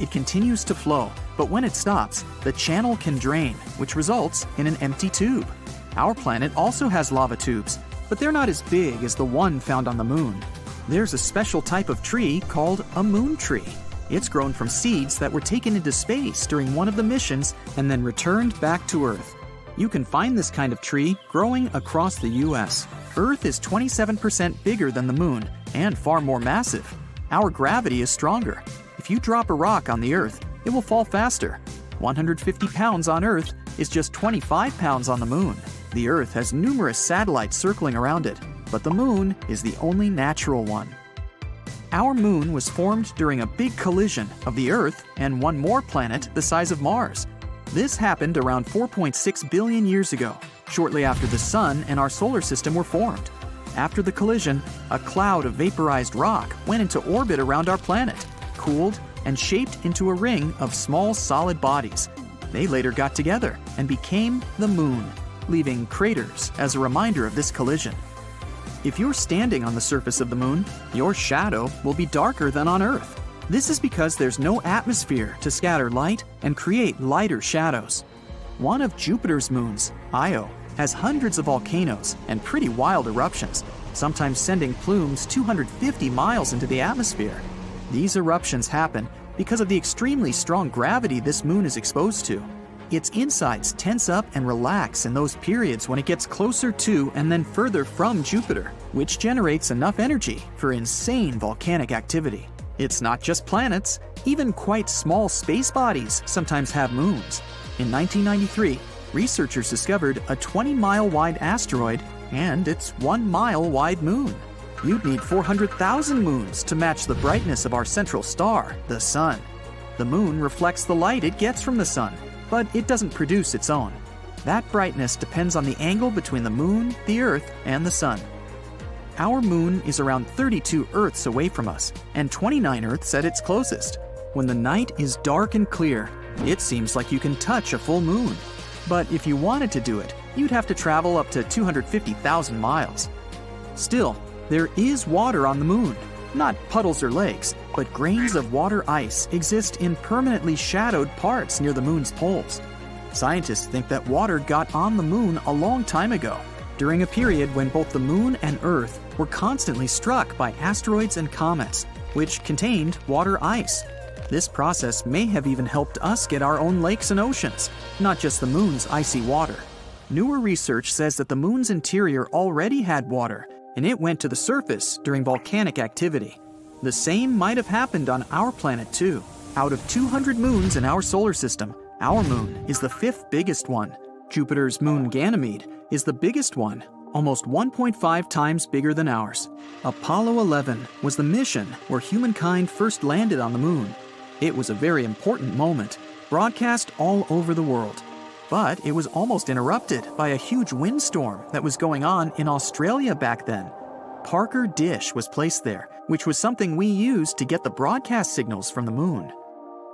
It continues to flow, but when it stops, the channel can drain, which results in an empty tube. Our planet also has lava tubes, but they're not as big as the one found on the moon. There's a special type of tree called a moon tree. It's grown from seeds that were taken into space during one of the missions and then returned back to Earth. You can find this kind of tree growing across the US. Earth is 27% bigger than the moon and far more massive. Our gravity is stronger. If you drop a rock on the Earth, it will fall faster. 150 pounds on Earth is just 25 pounds on the moon. The Earth has numerous satellites circling around it, but the moon is the only natural one. Our moon was formed during a big collision of the Earth and one more planet the size of Mars. This happened around 4.6 billion years ago, shortly after the Sun and our solar system were formed. After the collision, a cloud of vaporized rock went into orbit around our planet, cooled, and shaped into a ring of small solid bodies. They later got together and became the moon, leaving craters as a reminder of this collision. If you're standing on the surface of the moon, your shadow will be darker than on Earth. This is because there's no atmosphere to scatter light and create lighter shadows. One of Jupiter's moons, Io, has hundreds of volcanoes and pretty wild eruptions, sometimes sending plumes 250 miles into the atmosphere. These eruptions happen because of the extremely strong gravity this moon is exposed to. Its insides tense up and relax in those periods when it gets closer to and then further from Jupiter, which generates enough energy for insane volcanic activity. It's not just planets, even quite small space bodies sometimes have moons. In 1993, researchers discovered a 20-mile wide asteroid and its 1-mile wide moon. You'd need 400,000 moons to match the brightness of our central star, the Sun. The moon reflects the light it gets from the Sun, but it doesn't produce its own. That brightness depends on the angle between the moon, the Earth, and the Sun. Our moon is around 32 Earths away from us, and 29 Earths at its closest. When the night is dark and clear, it seems like you can touch a full moon. But if you wanted to do it, you'd have to travel up to 250,000 miles. Still, there is water on the moon. Not puddles or lakes, but grains of water ice exist in permanently shadowed parts near the moon's poles. Scientists think that water got on the moon a long time ago, during a period when both the moon and Earth were constantly struck by asteroids and comets, which contained water ice. This process may have even helped us get our own lakes and oceans, not just the moon's icy water. Newer research says that the moon's interior already had water, and it went to the surface during volcanic activity. The same might have happened on our planet too. Out of 200 moons in our solar system, our moon is the 5th biggest one. Jupiter's moon Ganymede is the biggest one, almost 1.5 times bigger than ours. Apollo 11 was the mission where humankind first landed on the moon. It was a very important moment, broadcast all over the world. But it was almost interrupted by a huge windstorm that was going on in Australia back then. Parker Dish was placed there, which was something we used to get the broadcast signals from the moon.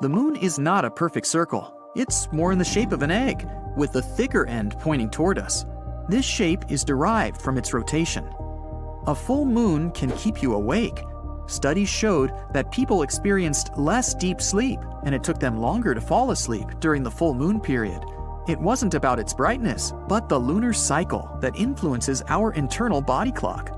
The moon is not a perfect circle. It's more in the shape of an egg, with the thicker end pointing toward us. This shape is derived from its rotation. A full moon can keep you awake. Studies showed that people experienced less deep sleep, and it took them longer to fall asleep during the full moon period. It wasn't about its brightness, but the lunar cycle that influences our internal body clock.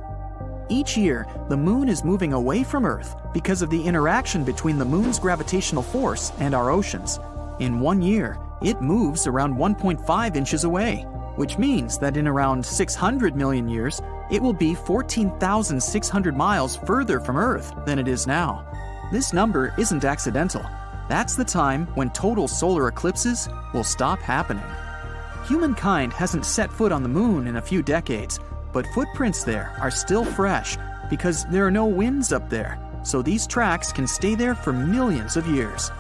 Each year, the moon is moving away from Earth because of the interaction between the moon's gravitational force and our oceans. In 1 year, it moves around 1.5 inches away, which means that in around 600 million years, it will be 14,600 miles further from Earth than it is now. This number isn't accidental. That's the time when total solar eclipses will stop happening. Humankind hasn't set foot on the moon in a few decades, but footprints there are still fresh because there are no winds up there, so these tracks can stay there for millions of years.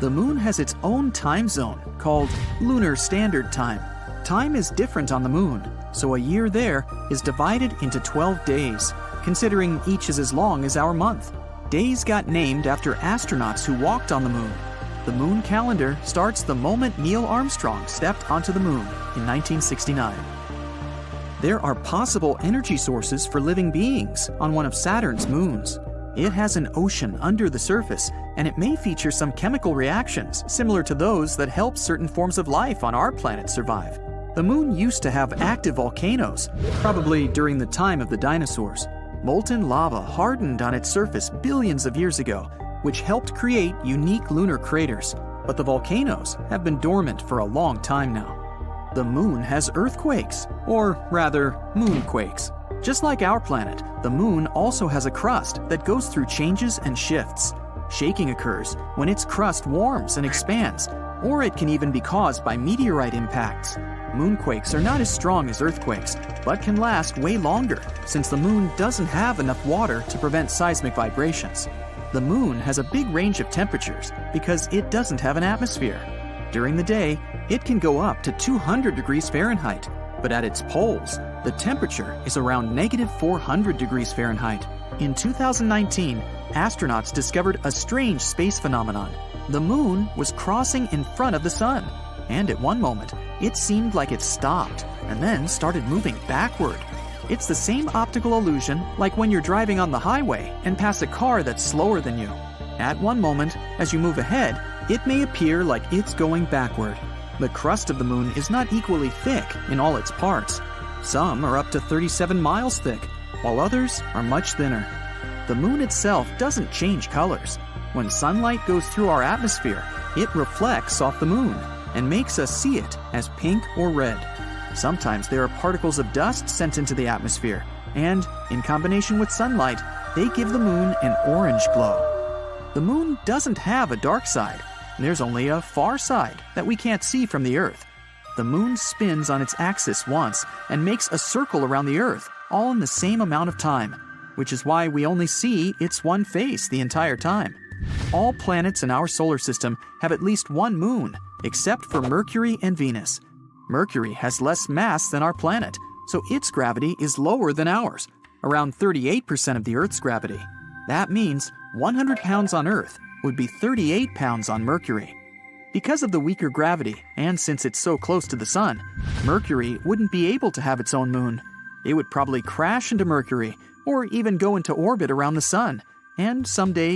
The moon has its own time zone called Lunar Standard Time. Time is different on the moon, so a year there is divided into 12 days, considering each is as long as our month. Days got named after astronauts who walked on the moon. The moon calendar starts the moment Neil Armstrong stepped onto the moon in 1969. There are possible energy sources for living beings on one of Saturn's moons. It has an ocean under the surface, and it may feature some chemical reactions similar to those that help certain forms of life on our planet survive. The moon used to have active volcanoes, probably during the time of the dinosaurs. Molten lava hardened on its surface billions of years ago, which helped create unique lunar craters, but the volcanoes have been dormant for a long time now. The moon has earthquakes, or rather, moonquakes. Just like our planet, the moon also has a crust that goes through changes and shifts. Shaking occurs when its crust warms and expands, or it can even be caused by meteorite impacts. Moonquakes are not as strong as earthquakes, but can last way longer since the moon doesn't have enough water to prevent seismic vibrations. The moon has a big range of temperatures because it doesn't have an atmosphere. During the day, it can go up to 200 degrees Fahrenheit, but at its poles, the temperature is around -400 degrees Fahrenheit. In 2019, astronauts discovered a strange space phenomenon. The moon was crossing in front of the sun, and at one moment, it seemed like it stopped and then started moving backward. It's the same optical illusion like when you're driving on the highway and pass a car that's slower than you. At one moment, as you move ahead, it may appear like it's going backward. The crust of the moon is not equally thick in all its parts. Some are up to 37 miles thick, while others are much thinner. The moon itself doesn't change colors. When sunlight goes through our atmosphere, it reflects off the moon and makes us see it as pink or red. Sometimes there are particles of dust sent into the atmosphere, and, in combination with sunlight, they give the moon an orange glow. The moon doesn't have a dark side. There's only a far side that we can't see from the Earth. The moon spins on its axis once and makes a circle around the Earth, all in the same amount of time, which is why we only see its one face the entire time. All planets in our solar system have at least one moon, except for Mercury and Venus. Mercury has less mass than our planet, so its gravity is lower than ours, around 38% of the Earth's gravity. That means 100 pounds on Earth would be 38 pounds on Mercury. Because of the weaker gravity, and since it's so close to the Sun, Mercury wouldn't be able to have its own moon. It would probably crash into Mercury, or even go into orbit around the Sun, and someday